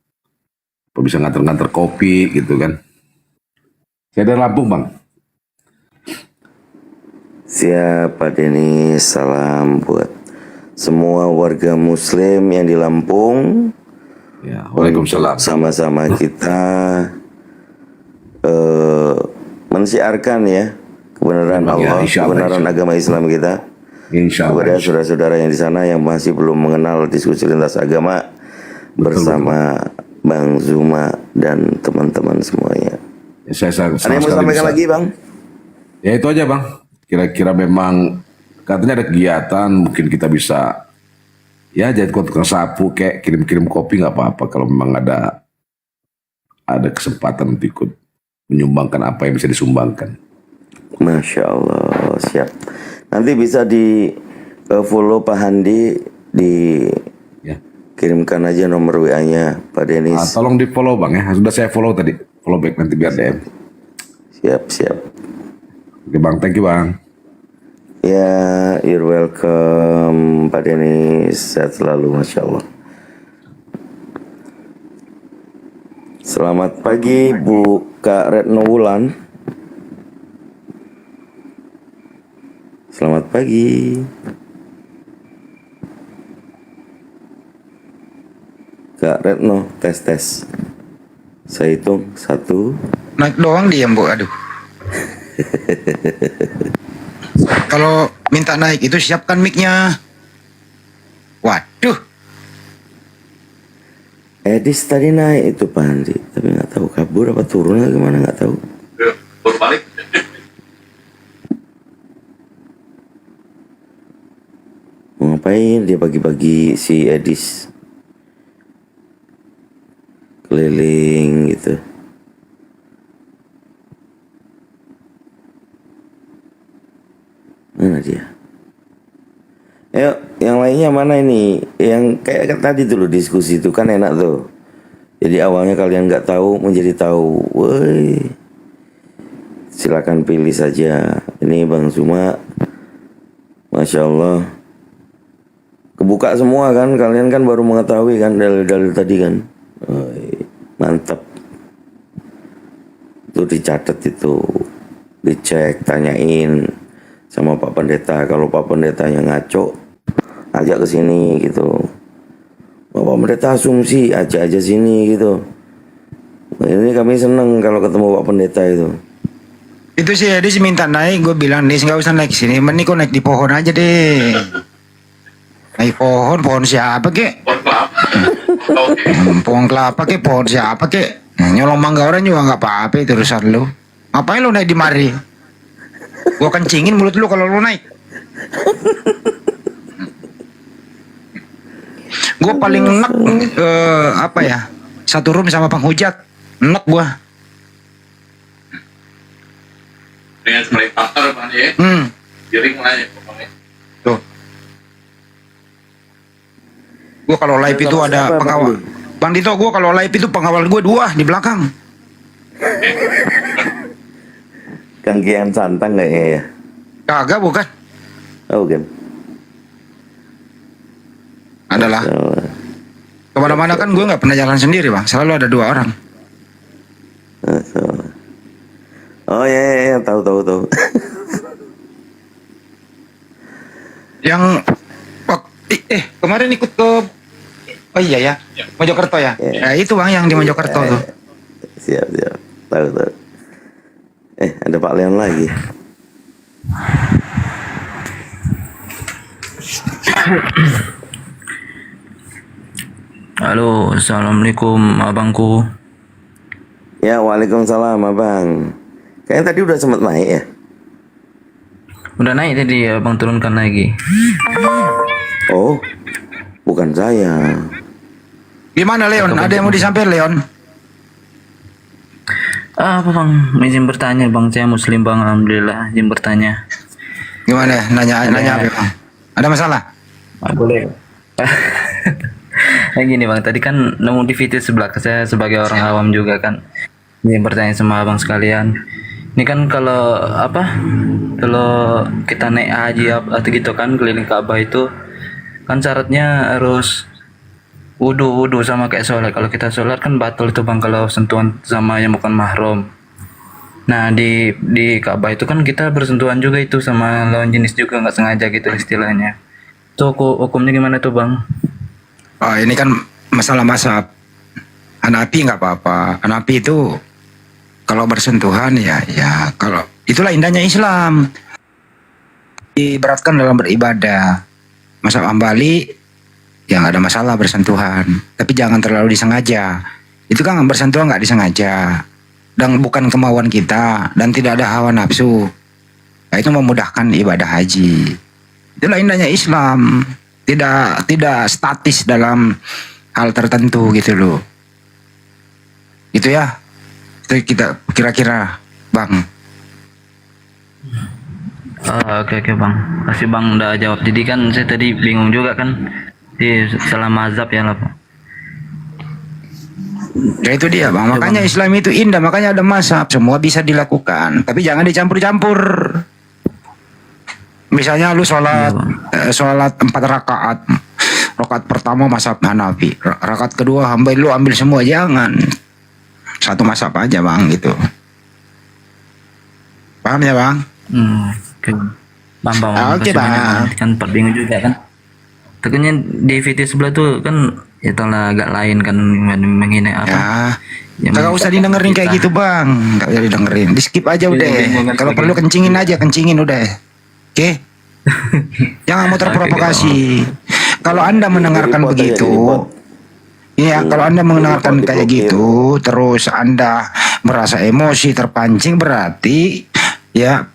H: Bisa nganter-nganter kopi gitu kan. Saya dari Lampung Bang.
J: Siap Pak Denis, salam buat semua warga muslim yang di Lampung.
H: Ya, waalaikumsalam.
J: Sama-sama kita mensiarkan ya kebenaran Allah, kebenaran agama Islam kita. Kepada saudara-saudara yang di sana yang masih belum mengenal diskusi lintas agama, bersama Bang Zuma dan teman-teman semuanya.
H: Ya, saya
J: ada yang mau sampaikan lagi Bang?
H: Ya itu aja Bang. Kira-kira memang katanya ada kegiatan, mungkin kita bisa ya jadi tukang sapu, kayak kirim-kirim kopi nggak apa-apa kalau memang ada kesempatan untuk ikut menyumbangkan apa yang bisa disumbangkan.
J: Masya Allah, siap. Nanti bisa di follow Pak Handi, kirimkan aja nomor WA-nya Pak Denis.
H: Tolong di follow Bang ya, sudah saya follow tadi, follow back nanti biar DM.
J: Siap.
H: Oke Bang, thank you Bang.
J: Ya, you're welcome Pak Denis, sehat selalu, Masya Allah. Selamat pagi Bu Kak Retno Wulan. Selamat pagi. Kak Retno, tes. Saya hitung 1.
D: Naik doang diam Bu, aduh. Kalau minta naik itu siapkan mic-nya. Waduh.
J: Edis tadi naik itu Pak Andi, tapi nggak tahu kabur apa turun lagi gimana, nggak tahu.
H: Berbalik.
J: Mau ngapain dia pagi-pagi si Edis? Keliling gitu. Mana dia? Ayo, yang lainnya mana ini? Yang kayak tadi tuh loh, diskusi itu kan enak tuh. Jadi awalnya kalian nggak tahu menjadi tahu. Woi, silakan pilih saja. Ini Bang Zuma, Masya Allah. Kebuka semua kan, kalian kan baru mengetahui kan dalil-dalil tadi kan. mantap. Itu dicatat itu, dicek, tanyain sama Pak Pendeta. Kalau Pak Pendetanya ngaco, ajak ke sini gitu. Pak Pendeta asumsi, ajak aja sini gitu. Nah, ini kami seneng kalau ketemu Pak Pendeta itu.
D: Itu sih dia sih minta naik, gue bilang nih nggak usah naik sini, mending kau naik di pohon aja deh. Naik pohon siapa kek? Pohon kelapa kek, pohon siapa kek? Nyolong mangga orang juga nggak apa-apa itu urusan lu. Ngapain lu naik di mari? Gua kencingin mulut lu kalau lu naik. Gua paling enak apa ya? Satu room sama penghujat, enak gua.
F: Dengan mulai faktor Bang ya. Jadi mulai pokoknya.
D: Tuh. Gua kalau live itu ada pengawal. Bang Dito, gua kalau live itu pengawal gua 2 di belakang.
J: Kang Kian Santang kayaknya ya?
D: Kagak, bukan.
J: Oh, bukan.
D: Adalah. Kemana-mana kan gue nggak pernah jalan sendiri bang, selalu ada 2 orang.
J: Oh ya, tahu.
D: Yang kemarin ikut ke ya, Mojokerto ya. Ya itu bang yang di Mojokerto tuh.
J: Siap, tahu. Ada Pak Leon lagi.
E: Halo, assalamualaikum abangku.
J: Ya, waalaikumsalam abang. Kayaknya tadi udah sempat naik ya?
E: Udah naik tadi, abang turunkan lagi.
J: Oh, bukan saya.
D: Gimana Leon? Ada yang mau disampaikan Leon?
E: Apa bang? Izin bertanya bang, saya muslim bang, alhamdulillah. Izin bertanya.
D: Gimana? Nanya apa bang? Ada masalah?
E: Boleh. Kayak gini bang, tadi kan nemu di video sebelah, saya sebagai orang awam juga kan ingin bertanya sama abang sekalian. Ini kan kalau kita naik haji atau gitu kan keliling Ka'bah itu kan syaratnya harus wudu sama kayak sholat. Kalau kita sholat kan batal itu bang kalau sentuhan sama yang bukan mahram. Nah di Ka'bah itu kan kita bersentuhan juga itu sama lawan jenis juga nggak sengaja gitu istilahnya. Itu hukumnya gimana tuh bang?
D: Oh ini kan masalah mazhab. Hanafi nggak apa-apa. Hanafi itu kalau bersentuhan ya kalau itulah indahnya Islam. Diberatkan dalam beribadah. Mazhab Hambali ya nggak ada masalah bersentuhan, tapi jangan terlalu disengaja. Itu kan bersentuhan nggak disengaja dan bukan kemauan kita dan tidak ada hawa nafsu. Nah, itu memudahkan ibadah haji. Itulah indahnya Islam. Tidak statis dalam hal tertentu gitu loh. Itu ya. Itu kita kira-kira bang.
E: Oke bang. Kasih bang udah jawab. Jadi kan saya tadi bingung juga kan di salah mazhab ya lah pak.
D: Ya itu dia bang. Makanya Islam itu indah. Makanya ada mazhab. Semua bisa dilakukan. Tapi jangan dicampur-campur. Misalnya lu sholat 4 rakaat. Rakaat pertama mazhab Hanafi, rakaat kedua lu ambil semua, jangan. Satu mazhab aja bang gitu. Paham ya bang?
E: Oke. Paham.
D: Oke bang.
E: Kan bingung juga kan. Tentunya di video sebelah tuh kan itu agak lain kan menghina apa.
D: Ya. Kagak usah didengerin kayak gitu bang. Gak usah didengerin. Di skip aja udah. Kalau perlu kencingin aja, kencingin udah. Oke, jangan mau terprovokasi. Kalau Anda mendengarkan begitu, ya kalau Anda mendengarkan kayak gitu, terus Anda merasa emosi terpancing, berarti ya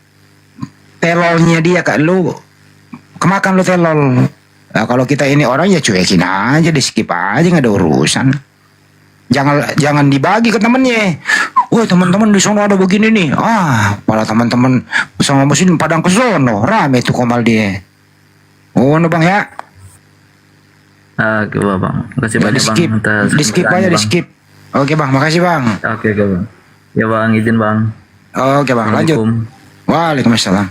D: telolnya dia kayak lu kemakan lu telol. Nah, kalau kita ini orang ya cuekin aja, di skip aja, nggak ada urusan. Jangan dibagi ke temennya. Wah teman-teman di sono ada begini nih. Para teman-teman sama mesin padang ke sono, rame tuh komal dia. Oh, no bang ya.
E: Oke bang, makasih banyak bang.
D: Di skip aja, di skip. Oke bang, makasih bang.
E: Oke bang. Ya bang, izin bang.
D: Oke bang, lanjut. Waalaikumsalam.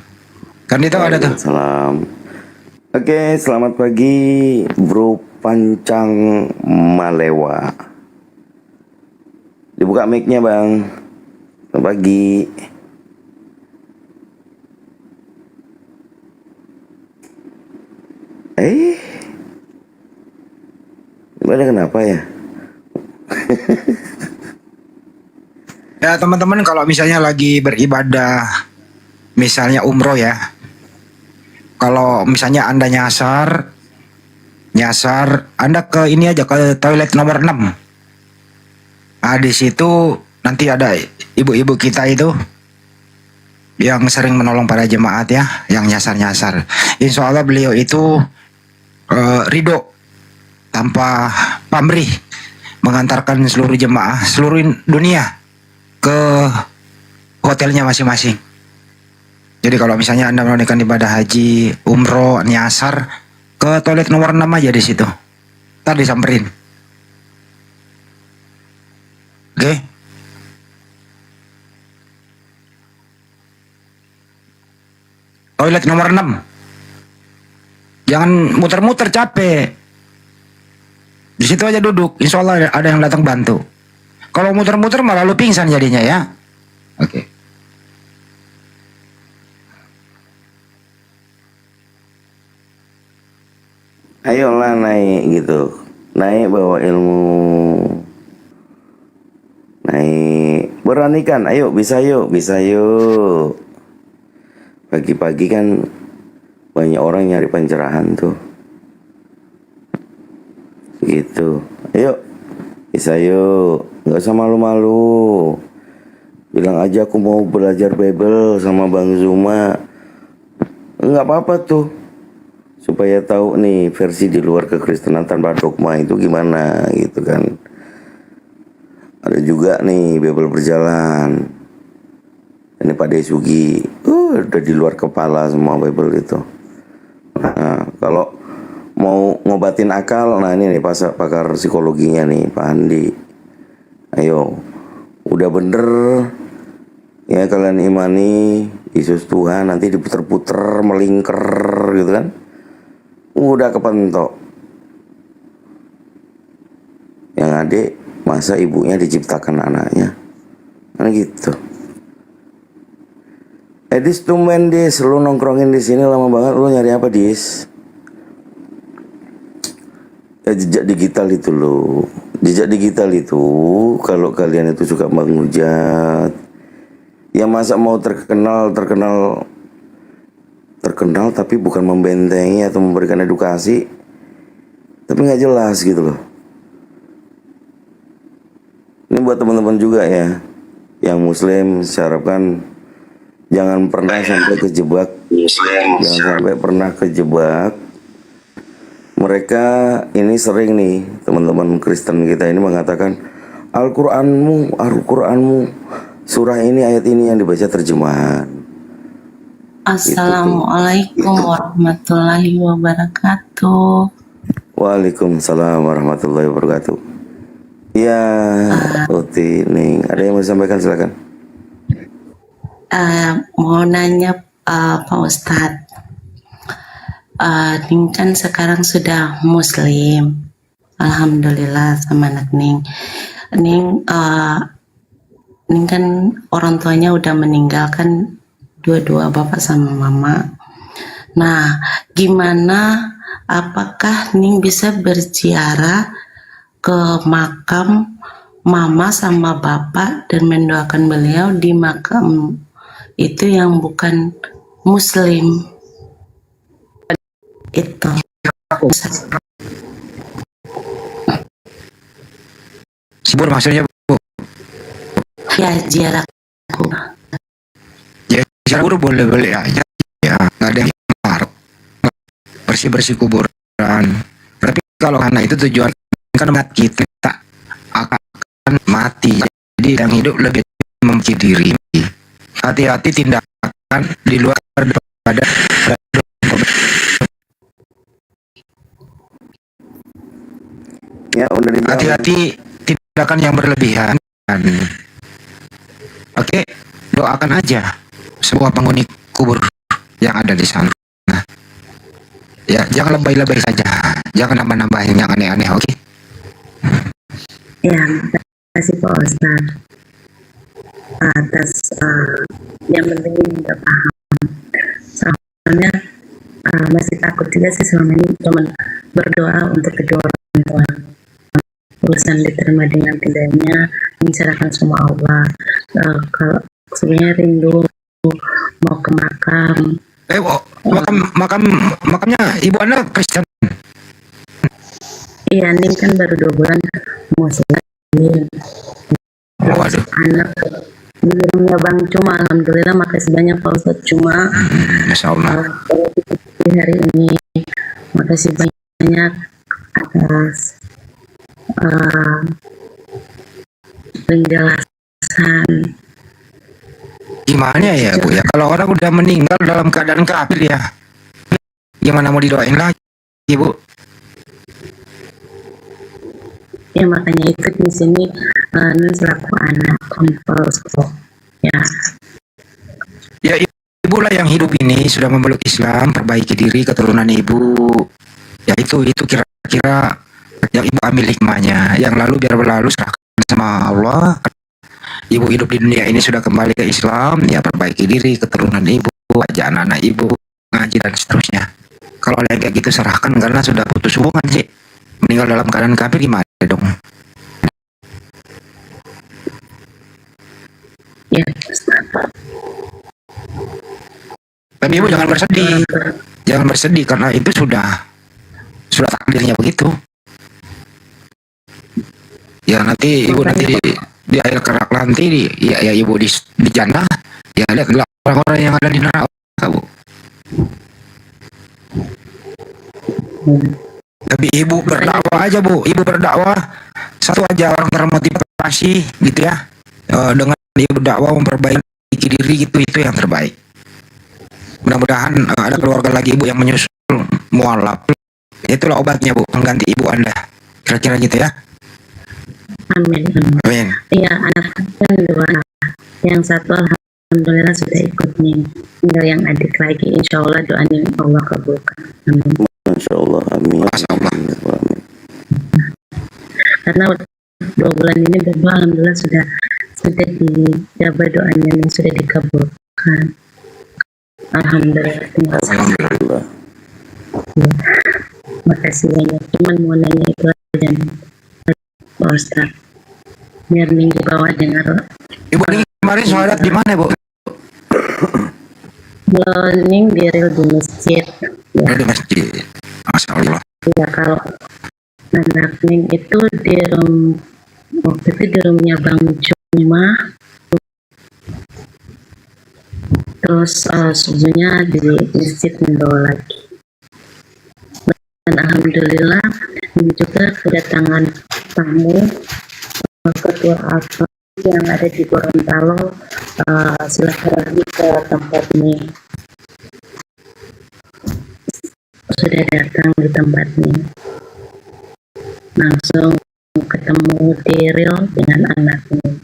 D: Kan itu ada tuh.
J: Waalaikumsalam. Oke, selamat pagi Bro Pancang Malewa.
L: buka mic-nya Bang. Selamat pagi. Gimana kenapa ya?
D: Ya teman-teman, kalau misalnya lagi beribadah, misalnya umroh ya, kalau misalnya Anda nyasar Anda ke ini aja, ke toilet nomor 6. Nah, di situ nanti ada ibu-ibu kita itu yang sering menolong para jemaat ya, yang nyasar-nyasar. Insya Allah beliau itu ridho tanpa pamrih mengantarkan seluruh jemaah seluruh dunia ke hotelnya masing-masing. Jadi kalau misalnya Anda menunaikan ibadah haji, umroh, nyasar, ke toilet nomor 6 aja di situ. Ntar disamperin. Oke. Toilet nomor 6. Jangan muter-muter, capek. Di situ aja duduk, insya Allah ada yang datang bantu. Kalau muter-muter malah lu pingsan jadinya ya. Oke.
L: Ayolah naik gitu, naik bawa ilmu, naik beranikan, ayo bisa yuk. Pagi-pagi kan banyak orang nyari pencerahan tuh, gitu. Ayo bisa yuk, nggak usah malu-malu, bilang aja aku mau belajar Bible sama Bang Zuma, nggak apa-apa tuh. Supaya tahu nih versi di luar kekristenan tanpa dogma itu gimana gitu kan. Ada juga nih Bible berjalan. Ini Pak Desugi, udah di luar kepala semua Bible itu. Nah, kalau mau ngobatin akal, nah ini nih pakar psikologinya nih Pak Andi. Ayo, udah bener ya kalian imani Yesus Tuhan, nanti diputer-puter melingkar gitu kan. Udah kepentok. Yang adik, masa ibunya diciptakan anaknya, kan gitu. Dis tumben Dis, lu nongkrongin di sini lama banget, lu nyari apa Dis? Ya jejak digital itu lo. Jejak digital itu kalau kalian itu suka menghujat, ya masa mau terkenal tapi bukan membentengi atau memberikan edukasi, tapi nggak jelas gitu loh. Ini buat teman-teman juga ya, yang muslim, saya harapkan jangan pernah sampai kejebak, Mereka ini sering nih, teman-teman Kristen kita ini mengatakan Al-Qur'anmu, surah ini, ayat ini yang dibaca terjemahan.
V: Assalamualaikum warahmatullahi wabarakatuh.
L: Waalaikumsalam warahmatullahi wabarakatuh. Ya, Uti Ning, ada yang mau disampaikan, silakan.
V: Mau nanya Pak Ustadz, Ning kan sekarang sudah muslim, alhamdulillah sama anak Ning. Ning kan orang tuanya udah meninggalkan, dua-dua bapak sama mama. Nah, gimana, apakah Ning bisa berziarah ke makam mama sama bapak dan mendoakan beliau di makam itu yang bukan muslim? Itu
D: Sibur maksudnya Bu?
V: Ya, ziarah.
D: Ya, ziarah boleh aja ya, nggak ada yang marah, bersih kuburan. Tapi kalau karena itu tujuan kan mati, kita akan mati, jadi yang hidup lebih memiliki diri. Hati-hati tindakan di luar daripada
L: ya,
D: hati-hati tindakan yang berlebihan. Oke, doakan aja semua penghuni kubur yang ada di sana. Ya, jangan lebay-lebay saja, jangan nambah-nambahin yang aneh-aneh, oke?
V: Ya, kasih Pak Ustaz atas yang penting juga paham. Soalnya masih takut juga sih selama ini, cuman berdoa untuk kedua orang tua. Urusan diterima dengan tidaknya diserahkan semua Allah. Kalau sebenarnya rindu mau ke makam.
D: Makamnya ibu Anda Kristen?
V: Iya, Ning kan baru 2 bulan Muslim. Anak di rumahnya Bang Cuma, alhamdulillah, makasih banyak Pak Ustadz Cuma.
D: Masya Allah.
V: Di hari ini makasih banyak atas penjelasan.
D: Gimana ya Bu ya, kalau orang udah meninggal dalam keadaan kafir ya, gimana mau didoain lagi Bu?
V: Ya makanya ikut di sini Nun selaku anak kompos ya.
D: Ya ibu lah yang hidup ini sudah memeluk Islam, perbaiki diri keturunan ibu. Ya itu kira-kira yang ibu ambil hikmahnya. Yang lalu biar berlalu, serahkan sama Allah. Ibu hidup di dunia ini sudah kembali ke Islam, ya perbaiki diri keturunan ibu, ajak anak-anak ibu ngaji dan seterusnya. Kalau ada yang kayak gitu serahkan, karena sudah putus hubungan sih. Meninggal dalam keadaan kafir gimana dong?
V: Ya.
D: Tapi ibu jangan bersedih karena itu sudah takdirnya begitu. Ya nanti ibu nanti di akhir kerak nanti ya ibu di jannah, ya lihat orang-orang yang ada di neraka Bu. Tapi ibu berdakwah aja Bu, ibu berdakwah satu aja orang termotivasi gitu ya. Dengan ibu dakwah memperbaiki diri gitu, itu yang terbaik. Mudah-mudahan ada keluarga lagi ibu yang menyusul mualaf. Itulah obatnya Bu, mengganti ibu Anda. Kira-kira gitu ya.
V: Amin.
D: Amin.
V: Iya, anak kan 2 anak. Yang satu alhamdulillah sudah ikut nih. Tinggal yang adik lagi, insya Allah doanya Allah kabulkan. Amin.
L: Masya Allah, amin.
D: Masya Allah.
V: Karena 2 bulan ini berdoa alhamdulillah sudah dijabah doanya yang sudah dikabulkan. Alhamdulillah.
L: Alhamdulillah.
V: Ya. Makasih banyak. Cuman mau nanya itu aja nih, Pak Ustadz. Biar minggu bawah dengar.
D: Ibu ini kemarin sholat di mana Bu?
V: Learning di masjid. Ya.
D: Di masjid. Masya Allah.
V: Ya, kalau anak Ning itu waktu itu di rumahnya Bang Cuma, terus subuhnya di masjid membawa lagi. Dan alhamdulillah ini juga kedatangan tamu ketua AFA yang ada di Gorontalo silaturahmi ke tempat ini. Sudah datang di tempat ini, langsung ketemu Diril dengan anaknya.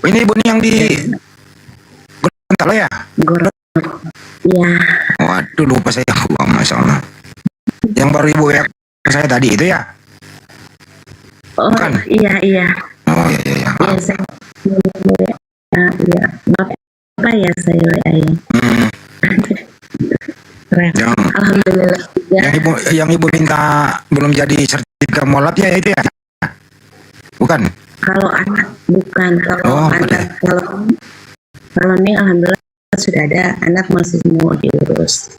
D: Ini ibu yang di Gorontalo ya?
V: Gorontalo. Ya.
D: Waduh, lupa saya Bu, Masya Allah. Yang baru ibu ya saya tadi itu ya?
V: Oh, bukan? Iya.
D: Oh iya.
V: Iya, saya iya. Maaf apa ya saya ya. Alhamdulillah. Ya.
D: Yang ibu minta belum jadi sertifikat mualaf ya itu ya? Bukan?
V: Kalau anak bukan, kalau ini alhamdulillah sudah ada, anak masih mau diurus.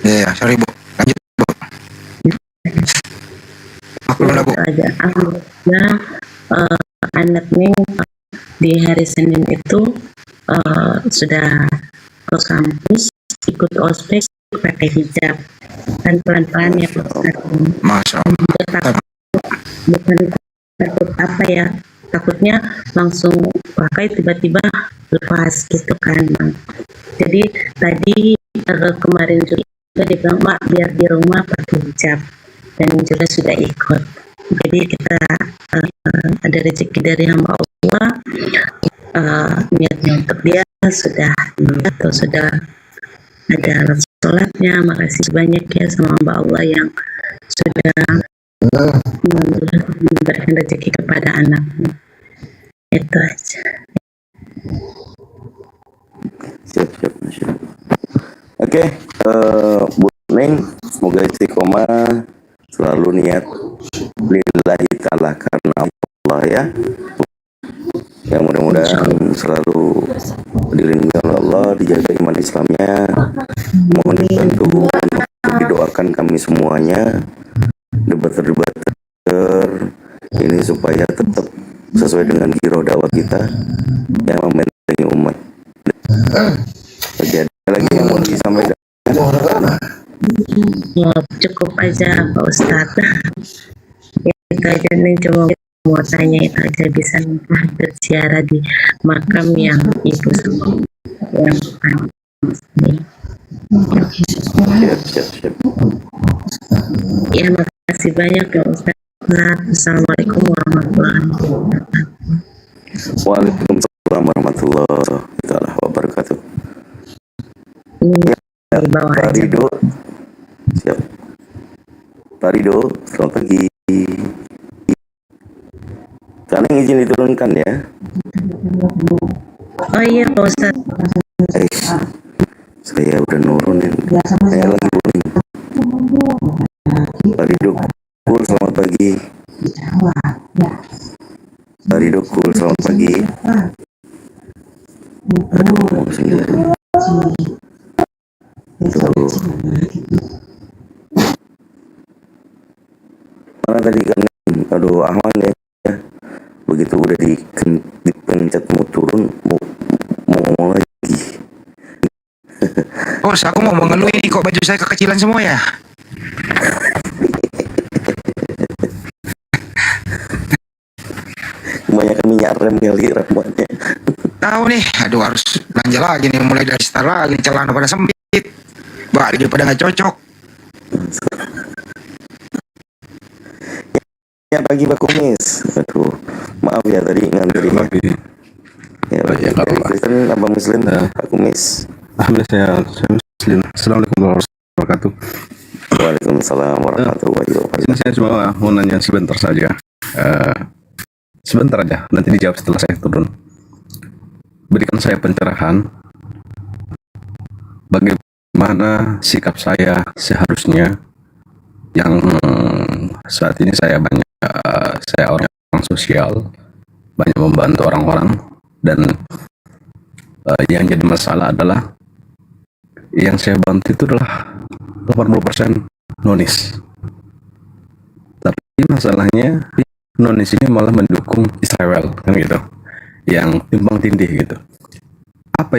D: Ya, sorry Bu. Lanjut Bu. Maklum Bu.
V: Alhamdulillah anak ini di hari Senin itu sudah ke kampus, ikut ospek pakai hijab, dan pelan-pelan ya
D: Masya Allah.
V: Bukan takut apa ya, takutnya langsung pakai tiba-tiba lepas gitu kan Bang. Jadi tadi kemarin juga dia bilang Mak biar di rumah pakai hijab, dan juga sudah ikut. Jadi kita ada rezeki dari hamba Allah, niatnya untuk dia sudah ada sholatnya. Makasih banyak ya sama hamba Allah yang sudah memberikan rezeki kepada anaknya. Itu aja.
L: Siap, Masya Allah. Oke, Bu Neng, semoga istiqomah, selalu niat lillahi ta'ala karena Allah ya. Yang mudah-mudahan selalu dilindungi oleh Allah, dijaga iman Islamnya. Mohon dibantu untuk didoakan kami semuanya, debater-debater ini supaya tetap sesuai dengan giroh dakwah kita yang membentengi umat. Oke, ada lagi yang mau disampaikan?
V: Ya, cukup aja Pak Ustadz. Ya, itu aja nih, cuma mau tanya itu aja, bisa berziarah di makam yang ibu yang
L: Siap.
V: Ya, makasih banyak Pak Ustadz. Assalamualaikum warahmatullahi wabarakatuh.
L: Waalaikumsalam warahmatullahi wabarakatuh. Pak Rido, siap. Pak Rido, selamat pagi. Karena izin diturunkan ya.
V: Oh iya Pak Ustadz.
L: Saya udah nurunin. Saya lagi nurunin. Pak Rido, cool, selamat pagi. Pak Rido, cool, selamat pagi. Aduh, sendiri. Mana tadi kan? Aduh, Ahmad ya. Begitu udah dipencet mau turun, mau ngomong lagi.
D: Bos, aku mau mengeluh ini kok baju saya kekecilan semua ya.
L: Kebanyakan minyak rem kali rambutnya.
D: Tahu nih, aduh harus belanja lagi nih, mulai dari style lagi, celana pada sempit, baju pada nggak cocok.
L: Ya pagi Pak Kumis. Aduh, maaf ya tadi ngantrinya. Ya, kalau Kristen apa Muslim Pak Kumis?
R: Alhamdulillah saya Muslim. Assalamualaikum warahmatullahi wabarakatuh.
L: Waalaikumsalam warahmatullahi wabarakatuh.
R: Saya cuma mau nanya sebentar saja. Sebentar aja, nanti dijawab setelah saya turun. Berikan saya pencerahan bagaimana sikap saya seharusnya, yang saat ini saya orang sosial, banyak membantu orang-orang, dan yang jadi masalah adalah yang saya bantu itu adalah 80% nonis. Tapi masalahnya nonis ini malah mendukung Israel, kan gitu, yang timbang tindih gitu. Apa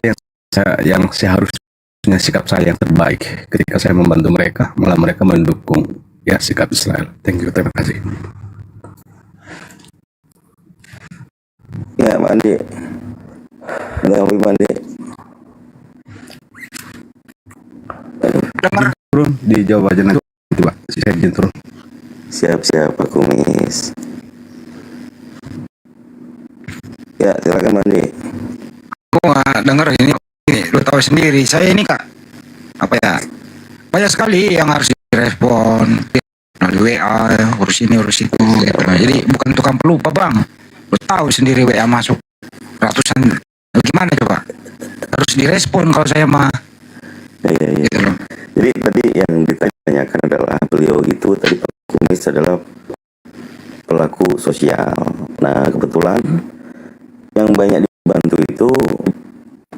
R: yang seharusnya sikap saya yang terbaik ketika saya membantu mereka, malah mereka mendukung ya sikap Israel. Thank you, terima kasih.
L: Ya, Mandi. Tapi Mandi.
R: Turun, dijawab aja nanti, Pak. Saya izin turun.
L: Siap Pak Kumis. Ya, silakan Mandi.
D: Aku nggak dengar ini, lu tahu sendiri, saya ini Kak, apa ya, banyak sekali yang harus direspon melalui WA, urus ini urus itu gitu. Jadi bukan tukang pelupa Bang, lu tahu sendiri WA masuk ratusan, gimana coba, harus direspon kalau saya mah.
L: Iya.
D: Gitu loh.
L: Jadi tadi yang ditanyakan adalah beliau itu tadi Pak Kumis adalah pelaku sosial. Nah kebetulan yang banyak dibantu itu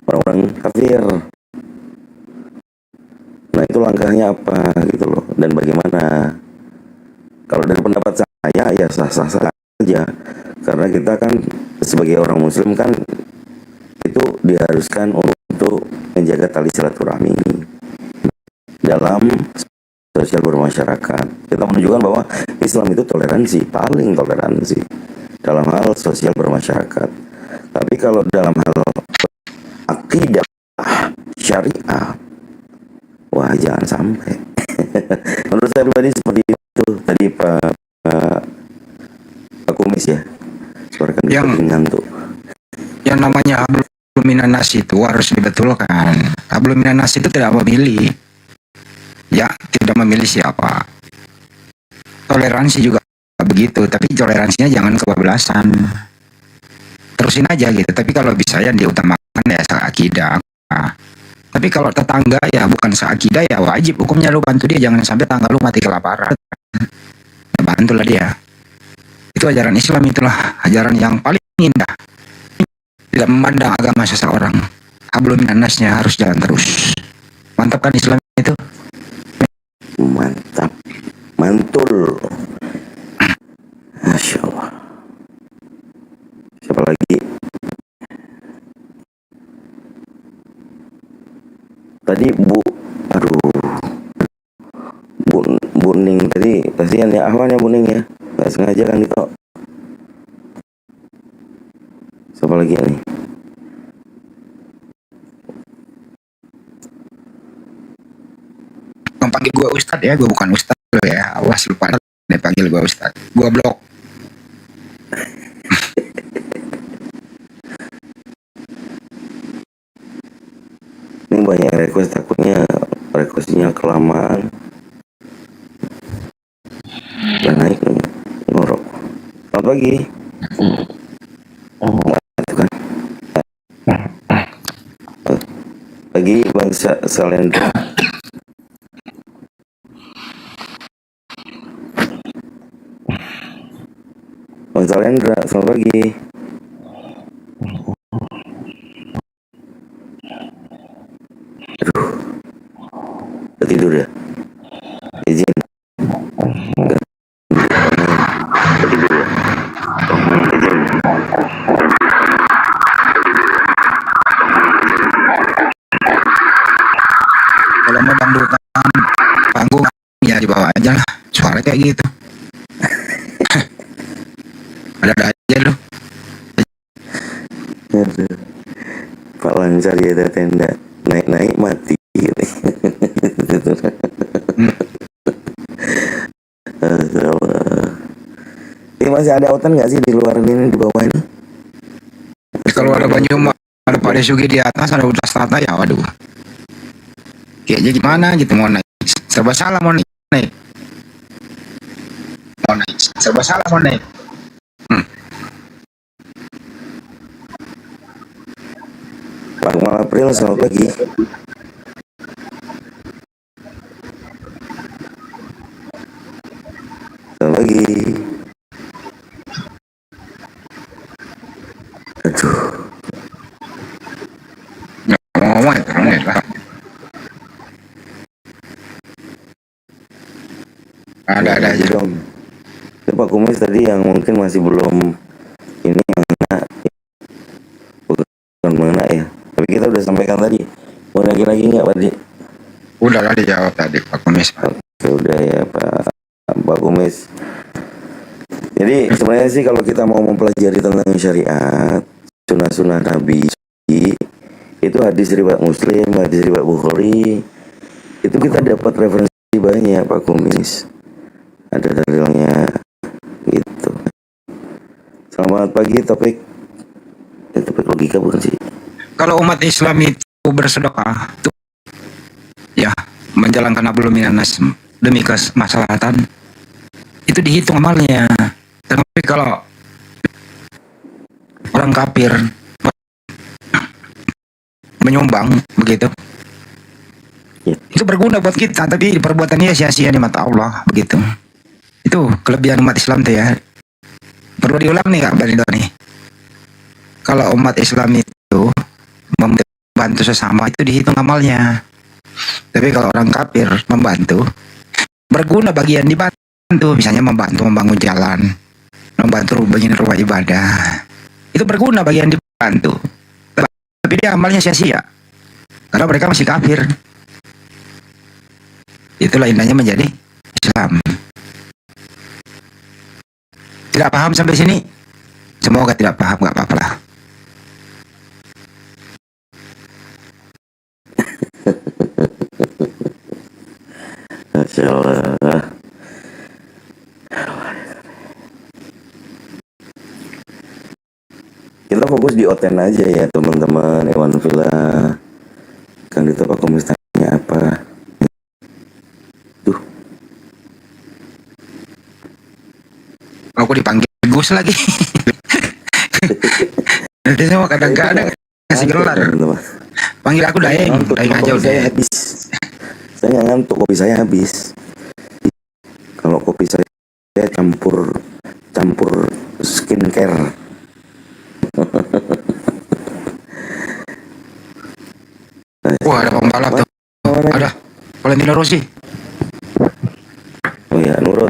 L: orang-orang kafir. Nah itu langkahnya apa gitu loh, dan bagaimana? Kalau dari pendapat saya ya sah-sah saja, karena kita kan sebagai orang Muslim kan itu diharuskan untuk menjaga tali silaturahmi dalam sosial bermasyarakat. Kita menunjukkan bahwa Islam itu toleransi, paling toleransi dalam hal sosial bermasyarakat. Tapi kalau dalam hal akidah syariah, wah jangan sampai. Menurut saya pribadi seperti itu. Tadi Pak Kumis ya, suarakan
D: yang
L: ngantuk.
D: Yang namanya hablum minan nas itu harus dibetulkan. Hablum minan nas itu tidak memilih, ya tidak memilih siapa. toleransi juga begitu, tapi toleransinya jangan kebablasan. Terusin aja gitu. Tapi kalau bisa yang diutamakan ya seakidah. Tapi kalau tetangga ya bukan seakidah ya wajib hukumnya lu bantu dia, jangan sampai tetangga lu mati kelaparan. Ya, bantulah dia. Itu ajaran Islam, itulah ajaran yang paling indah. Tidak memandang agama seseorang. Hablum minannasnya harus jalan terus. Mantap kan Islam itu?
L: Mantap, mantul. Masya Allah. Siapa lagi? Tadi Bu Ning tadi, kasihan ya Ahwan ya Bu Ning ya, nggak sengaja kan itu. Siapa lagi nih?
D: Yang panggil gua Ustad ya, gua bukan Ustad lo ya. Awas lu pada deh panggil gua Ustad. Gua blok.
L: Ini banyak request, takutnya requestnya kelamaan. Udah naik nih, ngorok. Selamat pagi. Itu kan. Pagi Bang Salendra. Bang Salendra, selamat pagi. Aduh, udah tidur ya? Izin. Enggak. Udah tidur ya? Izin.
D: Kalau mau dangdutan panggung ya di bawah aja lah. Suara kayak gitu. Ada aja lu.
L: Aduh. Pak Lancar dia ada tenda, naik-naik mati. Ini masih ada outan nggak sih di luar ini, di bawah ini?
D: Kalau ada Banyuma, ada Pak Desugi di atas, ada Udas Tata ya waduh. Kayaknya gimana gitu mau naik. Serba salah mau naik. Mau naik. Serba salah mau naik.
L: Pak Mal April, selamat pagi. Selamat pagi. Aduh.
D: Ngomong ya, lah. Ada aja
L: dong. Itu Pak Kumis tadi yang mungkin masih belum ini bukan mengenai ya. Tapi kita udah sampaikan tadi. Mau lagi nggak Pak Di?
D: Udah lah dijawab tadi Pak Kumis.
L: Oke, udah ya Pak Kumis. Jadi sebenarnya sih kalau kita mau mempelajari tentang syariat, sunnah-sunnah Nabi, itu hadis riwayat Muslim, hadis riwayat Bukhari, itu kita dapat referensi banyak Pak Kumis. Ada dalilnya gitu. Selamat pagi, topik logika bukan sih?
D: Kalau umat Islam itu bersedekah, itu ya menjalankan hablum minannas demi kemaslahatan, itu dihitung amalnya. Tapi kalau orang kafir menyumbang begitu, itu berguna buat kita, tapi perbuatannya sia-sia di mata Allah begitu. Itu kelebihan umat Islam tuh ya. Perlu diulang nih Kak Barido nih. Kalau umat Islam itu membantu sesama itu dihitung amalnya. Tapi kalau orang kafir membantu, berguna bagian dibantu, misalnya membantu membangun jalan, membantu bikin rumah ibadah, itu berguna bagian dibantu. Tapi dia amalnya sia-sia karena mereka masih kafir. Itulah indahnya menjadi Islam. Tidak paham sampai sini? Semoga tidak paham, nggak apa-apa lah.
L: Masya Allah. Kita fokus di Oten aja ya teman-teman. Ewan Villa. Kan itu Pak Komis tanya apa?
D: Aku dipanggil Gus lagi. Nanti semua kadang-kadang kasih gelar. Panggil aku Daeng aja udah.
L: Saya habis. Saya nggak ngantuk, kopi saya habis. Kalau kopi saya campur skincare.
D: Wah, ada pembalap tuh. Ada Valentino Rossi.
L: Oh ya, Nurut,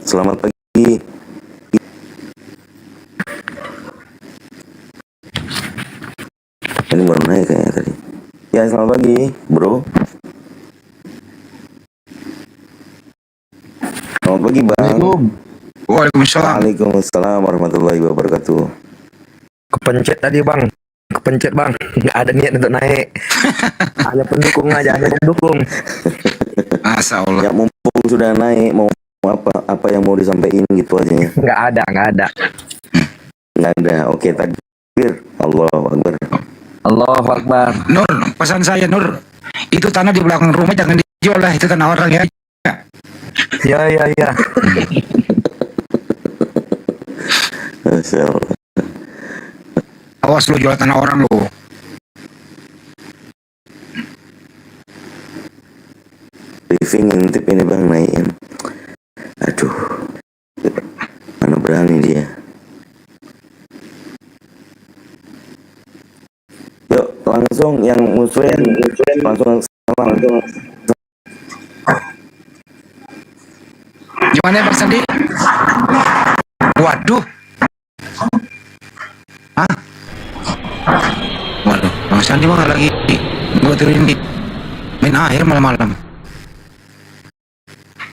L: selamat pagi. Ini baru naik kayaknya tadi. Ya, selamat pagi, bro. Selamat pagi, Bang.
D: Waalaikumsalam.
L: Waalaikumsalam warahmatullahi wabarakatuh.
K: Kepencet tadi bang, nggak ada niat untuk naik. Hanya pendukung aja, hanya pendukung.
D: Masa Allah.
L: Ya mumpung sudah naik, mau apa yang mau disampaikan gitu aja ya.
K: Nggak ada.
L: Nggak ada. Oke, takbir. Allahu Akbar.
K: Allahu Akbar.
D: Nur, pesan saya Nur, itu tanah di belakang rumah jangan dijual lah, itu tanah orang ya.
K: Ya.
L: Masya Allah.
D: Awas lu jual tanah orang lu.
L: Briefing ngintip ini bang naikin. Aduh, mana berani dia. Yuk langsung yang muslim langsung.
D: Gimana Pak Sandi? Waduh. Hah? Waduh, Bang Sandi mah lagi buat ini main air malam-malam.